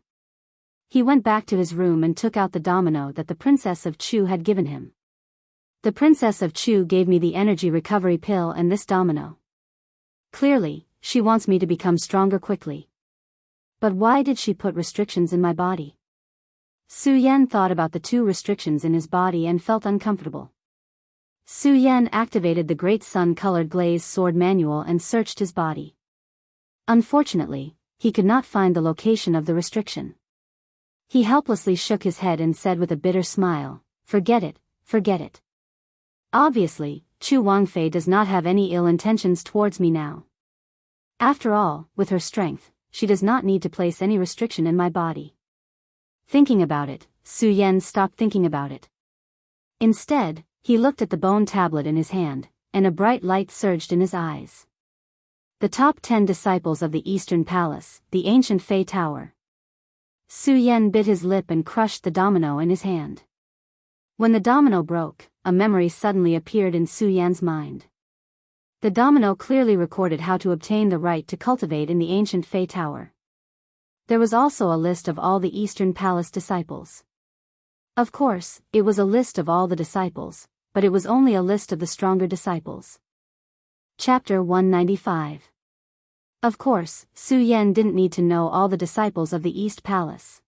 He went back to his room and took out the domino that the Princess of Chu had given him. "The Princess of Chu gave me the energy recovery pill and this domino. Clearly, she wants me to become stronger quickly. But why did she put restrictions in my body?" Su Yan thought about the 2 restrictions in his body and felt uncomfortable. Su Yan activated the Great Sun-colored glazed sword manual and searched his body. Unfortunately, he could not find the location of the restriction. He helplessly shook his head and said with a bitter smile, "Forget it, forget it. Obviously, Chu Wangfei does not have any ill intentions towards me now. After all, with her strength, she does not need to place any restriction in my body." Thinking about it, Su Yan stopped thinking about it. Instead, he looked at the bone tablet in his hand, and a bright light surged in his eyes. The top 10 disciples of the Eastern Palace, the ancient Fei Tower. Su Yan bit his lip and crushed the domino in his hand. When the domino broke, a memory suddenly appeared in Su Yan's mind. The domino clearly recorded how to obtain the right to cultivate in the ancient Fei Tower. There was also a list of all the Eastern Palace disciples. Of course, it was a list of all the disciples, but it was only a list of the stronger disciples. Chapter 195. Of course, Su Yan didn't need to know all the disciples of the East Palace.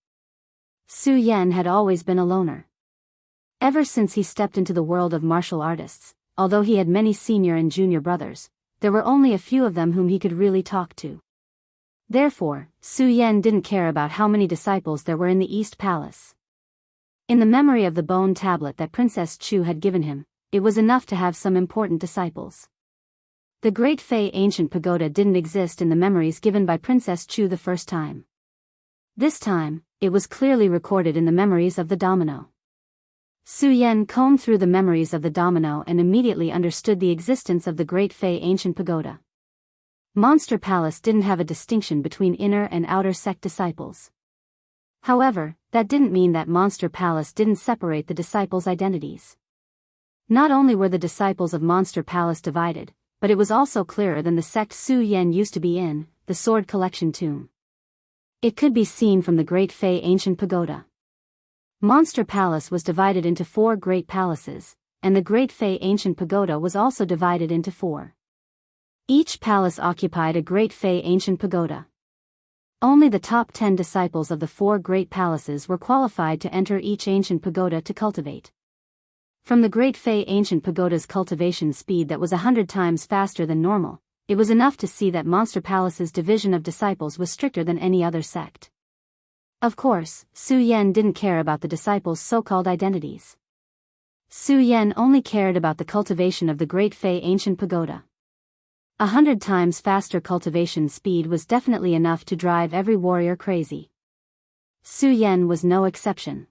Su Yan had always been a loner. Ever since he stepped into the world of martial artists, although he had many senior and junior brothers, there were only a few of them whom he could really talk to. Therefore, Su Yan didn't care about how many disciples there were in the East Palace. In the memory of the bone tablet that Princess Chu had given him, it was enough to have some important disciples. The Great Fei Ancient Pagoda didn't exist in the memories given by Princess Chu the first time. This time, it was clearly recorded in the memories of the domino. Su Yan combed through the memories of the domino and immediately understood the existence of the Great Fei Ancient Pagoda. Monster Palace didn't have a distinction between inner and outer sect disciples. However, that didn't mean that Monster Palace didn't separate the disciples' identities. Not only were the disciples of Monster Palace divided, but it was also clearer than the sect Su Yan used to be in, the Sword Collection Tomb. It could be seen from the Great Fei Ancient Pagoda. Monster Palace was divided into 4 great palaces, and the Great Fei Ancient Pagoda was also divided into 4. Each palace occupied a Great Fei Ancient Pagoda. Only the top 10 disciples of the 4 great palaces were qualified to enter each ancient pagoda to cultivate. From the Great Fei Ancient Pagoda's cultivation speed that was 100 times faster than normal, it was enough to see that Monster Palace's division of disciples was stricter than any other sect. Of course, Su Yan didn't care about the disciples' so-called identities. Su Yan only cared about the cultivation of the Great Fei Ancient Pagoda. 100 times faster cultivation speed was definitely enough to drive every warrior crazy. Su Yan was no exception.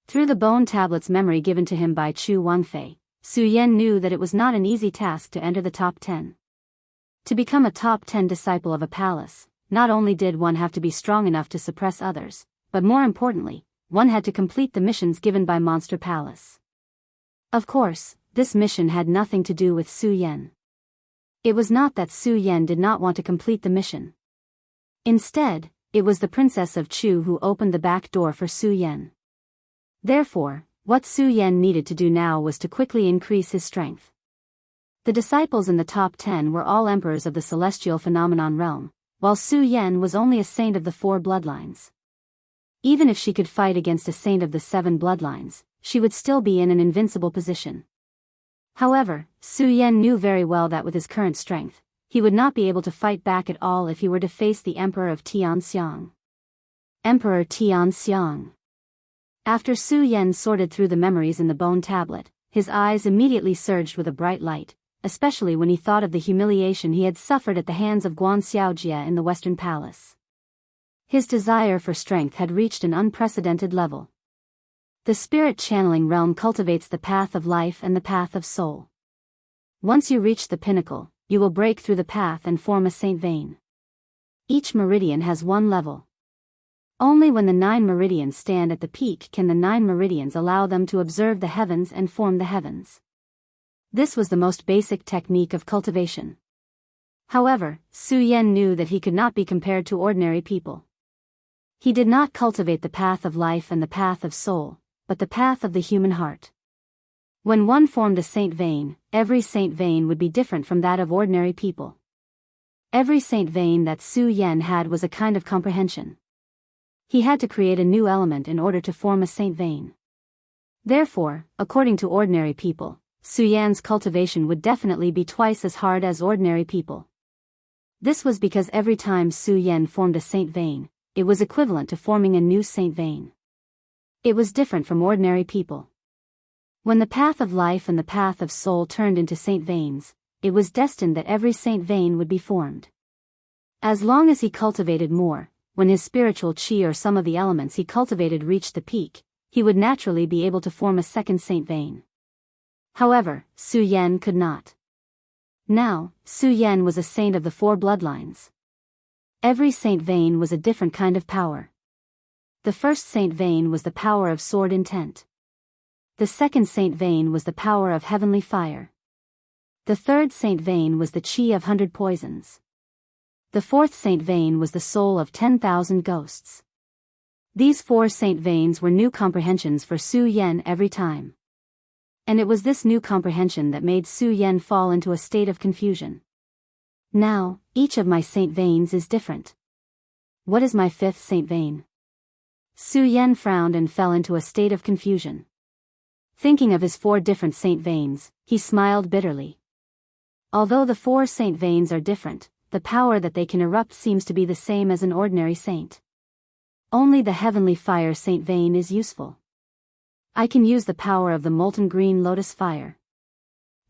Through the bone tablet's memory given to him by Chu Wangfei, Su Yan knew that it was not an easy task to enter the top 10. To become a top 10 disciple of a palace, not only did one have to be strong enough to suppress others, but more importantly, one had to complete the missions given by Monster Palace. Of course, this mission had nothing to do with Su Yan. It was not that Su Yan did not want to complete the mission. Instead, it was the Princess of Chu who opened the back door for Su Yan. Therefore, what Su Yan needed to do now was to quickly increase his strength. The disciples in the top 10 were all emperors of the celestial phenomenon realm, while Su Yan was only a saint of the 4 bloodlines. Even if she could fight against a saint of the 7 bloodlines, she would still be in an invincible position. However, Su Yan knew very well that with his current strength, he would not be able to fight back at all if he were to face the Emperor of Tianxiang. Emperor Tianxiang. After Su Yan sorted through the memories in the bone tablet, his eyes immediately surged with a bright light, especially when he thought of the humiliation he had suffered at the hands of Guan Xiaojia in the Western Palace. His desire for strength had reached an unprecedented level. The spirit channeling realm cultivates the path of life and the path of soul. Once you reach the pinnacle, you will break through the path and form a saint vein. Each meridian has 1 level. Only when the 9 meridians stand at the peak can the 9 meridians allow them to observe the heavens and form the heavens. This was the most basic technique of cultivation. However, Su Yan knew that he could not be compared to ordinary people. He did not cultivate the path of life and the path of soul, but the path of the human heart. When one formed a saint vein, every saint vein would be different from that of ordinary people. Every saint vein that Su Yan had was a kind of comprehension. He had to create a new element in order to form a saint vein. Therefore, according to ordinary people, Su Yan's cultivation would definitely be twice as hard as ordinary people. This was because every time Su Yan formed a saint vein, it was equivalent to forming a new saint vein. It was different from ordinary people. When the path of life and the path of soul turned into saint veins, it was destined that every saint vein would be formed. As long as he cultivated more, when his spiritual chi or some of the elements he cultivated reached the peak, he would naturally be able to form a second saint vein. However, Su Yan could not. Now, Su Yan was a saint of the 4 bloodlines. Every saint vein was a different kind of power. The first Saint Vein was the power of sword intent. The second Saint Vein was the power of heavenly fire. The third Saint Vein was the chi of 100 poisons. The fourth Saint Vein was the soul of 10,000 ghosts. These 4 Saint Veins were new comprehensions for Su Yan every time. And it was this new comprehension that made Su Yan fall into a state of confusion. Now, each of my Saint Veins is different. What is my 5th Saint Vein? Su Yan frowned and fell into a state of confusion. Thinking of his 4 different Saint Veins, he smiled bitterly. Although the 4 Saint Veins are different, the power that they can erupt seems to be the same as an ordinary saint. Only the heavenly fire Saint Vein is useful. I can use the power of the molten green lotus fire.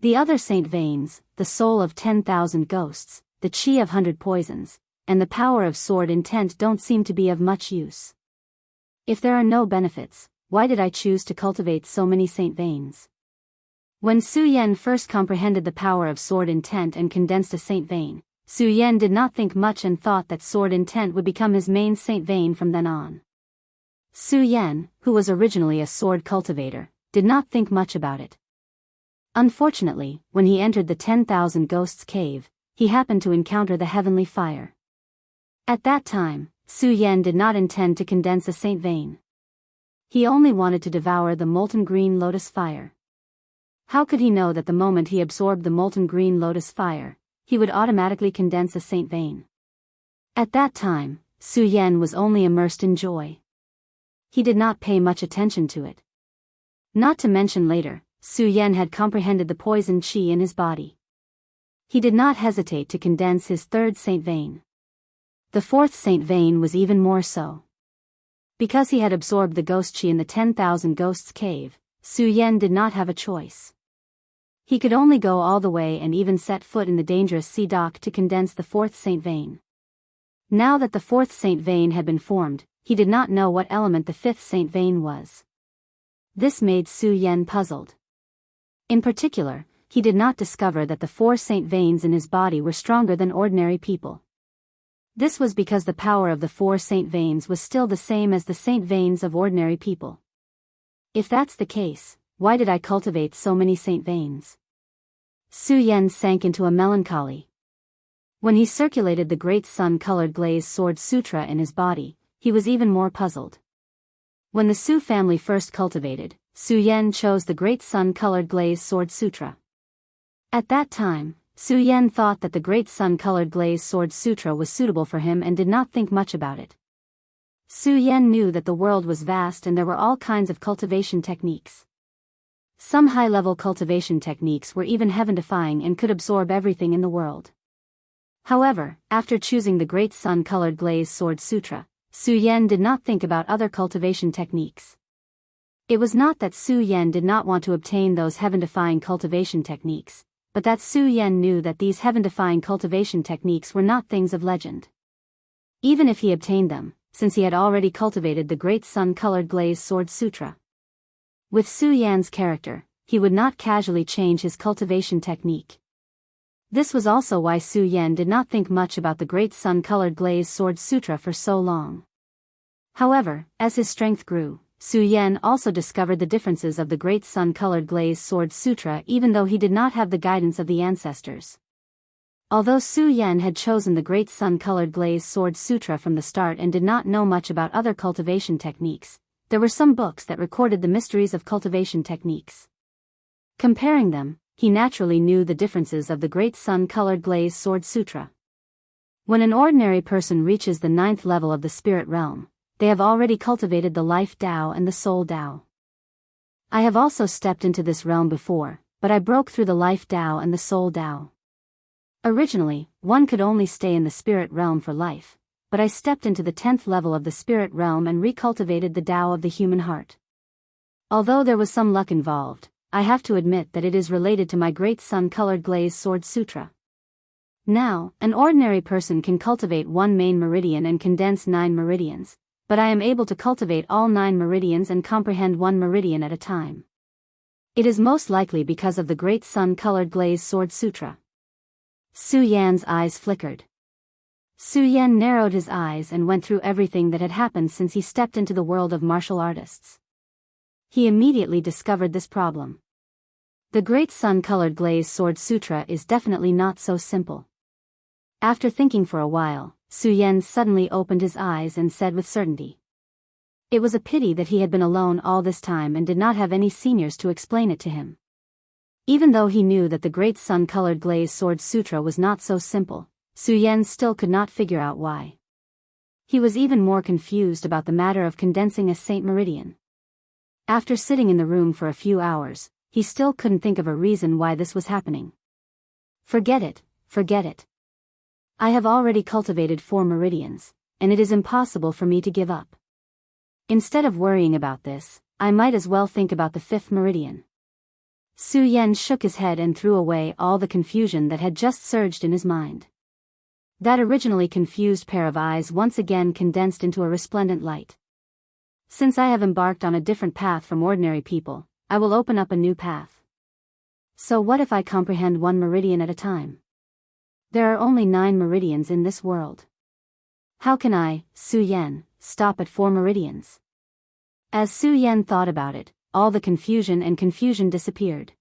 The other Saint Veins, the soul of 10,000 ghosts, the chi of 100 poisons, and the power of sword intent don't seem to be of much use. If there are no benefits, why did I choose to cultivate so many Saint Veins? When Su Yan first comprehended the power of sword intent and condensed a Saint Vein, Su Yan did not think much and thought that sword intent would become his main Saint Vein from then on. Su Yan, who was originally a sword cultivator, did not think much about it. Unfortunately, when he entered the 10,000 Ghosts cave, he happened to encounter the heavenly fire. At that time, Su Yan did not intend to condense a Saint Vein. He only wanted to devour the molten green lotus fire. How could he know that the moment he absorbed the molten green lotus fire, he would automatically condense a Saint Vein? At that time, Su Yan was only immersed in joy. He did not pay much attention to it. Not to mention later, Su Yan had comprehended the poison qi in his body. He did not hesitate to condense his 3rd Saint Vein. The 4th Saint Vein was even more so. Because he had absorbed the ghost qi in the 10,000 Ghosts cave, Su Yan did not have a choice. He could only go all the way and even set foot in the dangerous sea dock to condense the 4th Saint Vein. Now that the 4th Saint Vein had been formed, he did not know what element the 5th Saint Vein was. This made Su Yan puzzled. In particular, he did not discover that the 4 Saint Veins in his body were stronger than ordinary people. This was because the power of the 4 Saint Veins was still the same as the Saint Veins of ordinary people. If that's the case, why did I cultivate so many Saint Veins? Su Yan sank into a melancholy. When he circulated the great sun-colored glazed sword sutra in his body, he was even more puzzled. When the Su family first cultivated, Su Yan chose the great sun-colored glazed sword sutra. At that time, Su Yan thought that the great sun-colored glazed sword sutra was suitable for him and did not think much about it. Su Yan knew that the world was vast and there were all kinds of cultivation techniques. Some high-level cultivation techniques were even heaven-defying and could absorb everything in the world. However, after choosing the great sun-colored glazed sword sutra, Su Yan did not think about other cultivation techniques. It was not that Su Yan did not want to obtain those heaven-defying cultivation techniques, but that Su Yan knew that these heaven-defying cultivation techniques were not things of legend. Even if he obtained them, since he had already cultivated the great sun-colored glazed sword sutra. With Su Yan's character, he would not casually change his cultivation technique. This was also why Su Yan did not think much about the great sun-colored glazed sword sutra for so long. However, as his strength grew, Su Yan also discovered the differences of the great sun-colored glazed sword sutra even though he did not have the guidance of the ancestors. Although Su Yan had chosen the great sun-colored glazed sword sutra from the start and did not know much about other cultivation techniques, there were some books that recorded the mysteries of cultivation techniques. Comparing them, he naturally knew the differences of the great sun-colored glazed sword sutra. When an ordinary person reaches the 9th level of the spirit realm, they have already cultivated the life Tao and the soul Tao. I have also stepped into this realm before, but I broke through the life Tao and the soul Tao. Originally, one could only stay in the spirit realm for life, but I stepped into the 10th level of the spirit realm and recultivated the Tao of the human heart. Although there was some luck involved, I have to admit that it is related to my great sun-colored glazed sword sutra. Now, an ordinary person can cultivate one main meridian and condense 9 meridians, but I am able to cultivate all 9 meridians and comprehend one meridian at a time. It is most likely because of the great sun-colored glazed sword sutra. Su Yan's eyes flickered. Su Yan narrowed his eyes and went through everything that had happened since he stepped into the world of martial artists. He immediately discovered this problem. The Great Sun-Colored Glazed Sword Sutra is definitely not so simple. After thinking for a while, Su Yan suddenly opened his eyes and said with certainty. It was a pity that he had been alone all this time and did not have any seniors to explain it to him. Even though he knew that the Great Sun-Colored Glazed Sword Sutra was not so simple, Su Yan still could not figure out why. He was even more confused about the matter of condensing a Saint Meridian. After sitting in the room for a few hours, he still couldn't think of a reason why this was happening. Forget it, forget it. I have already cultivated 4 meridians, and it is impossible for me to give up. Instead of worrying about this, I might as well think about the 5th meridian. Su Yan shook his head and threw away all the confusion that had just surged in his mind. That originally confused pair of eyes once again condensed into a resplendent light. Since I have embarked on a different path from ordinary people, I will open up a new path. So what if I comprehend 1 meridian at a time? There are only 9 meridians in this world. How can I, Su Yan, stop at 4 meridians? As Su Yan thought about it, all the confusion disappeared.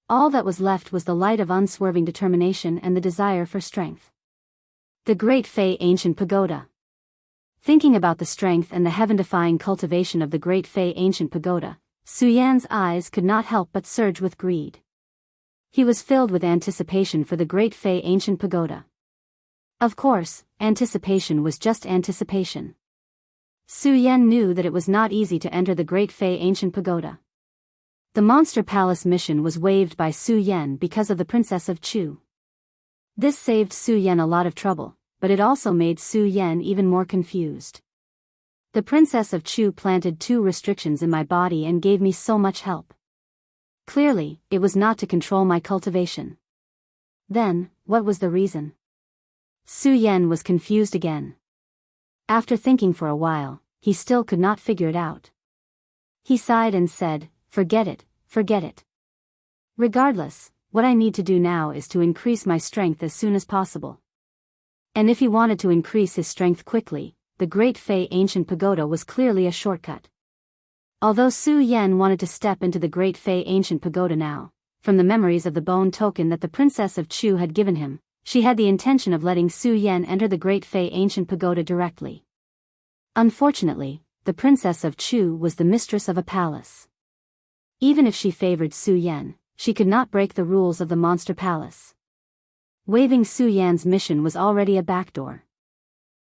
All that was left was the light of unswerving determination and the desire for strength. The Great Fei Ancient Pagoda. Thinking about the strength and the heaven-defying cultivation of the Great Fei Ancient Pagoda, Su Yan's eyes could not help but surge with greed. He was filled with anticipation for the Great Fei Ancient Pagoda. Of course, anticipation was just anticipation. Su Yan knew that it was not easy to enter the Great Fei Ancient Pagoda. The Monster Palace mission was waived by Su Yan because of the Princess of Chu. This saved Su Yan a lot of trouble, but it also made Su Yan even more confused. The Princess of Chu planted 2 restrictions in my body and gave me so much help. Clearly, it was not to control my cultivation. Then, what was the reason? Su Yan was confused again. After thinking for a while, he still could not figure it out. He sighed and said, forget it, forget it. Regardless, what I need to do now is to increase my strength as soon as possible. And if he wanted to increase his strength quickly, the Great Fei Ancient Pagoda was clearly a shortcut. Although Su Yan wanted to step into the Great Fei Ancient Pagoda now, from the memories of the bone token that the Princess of Chu had given him, she had the intention of letting Su Yan enter the Great Fei Ancient Pagoda directly. Unfortunately, the Princess of Chu was the mistress of a palace. Even if she favored Su Yan, she could not break the rules of the Monster Palace. Waiving Su Yan's mission was already a backdoor.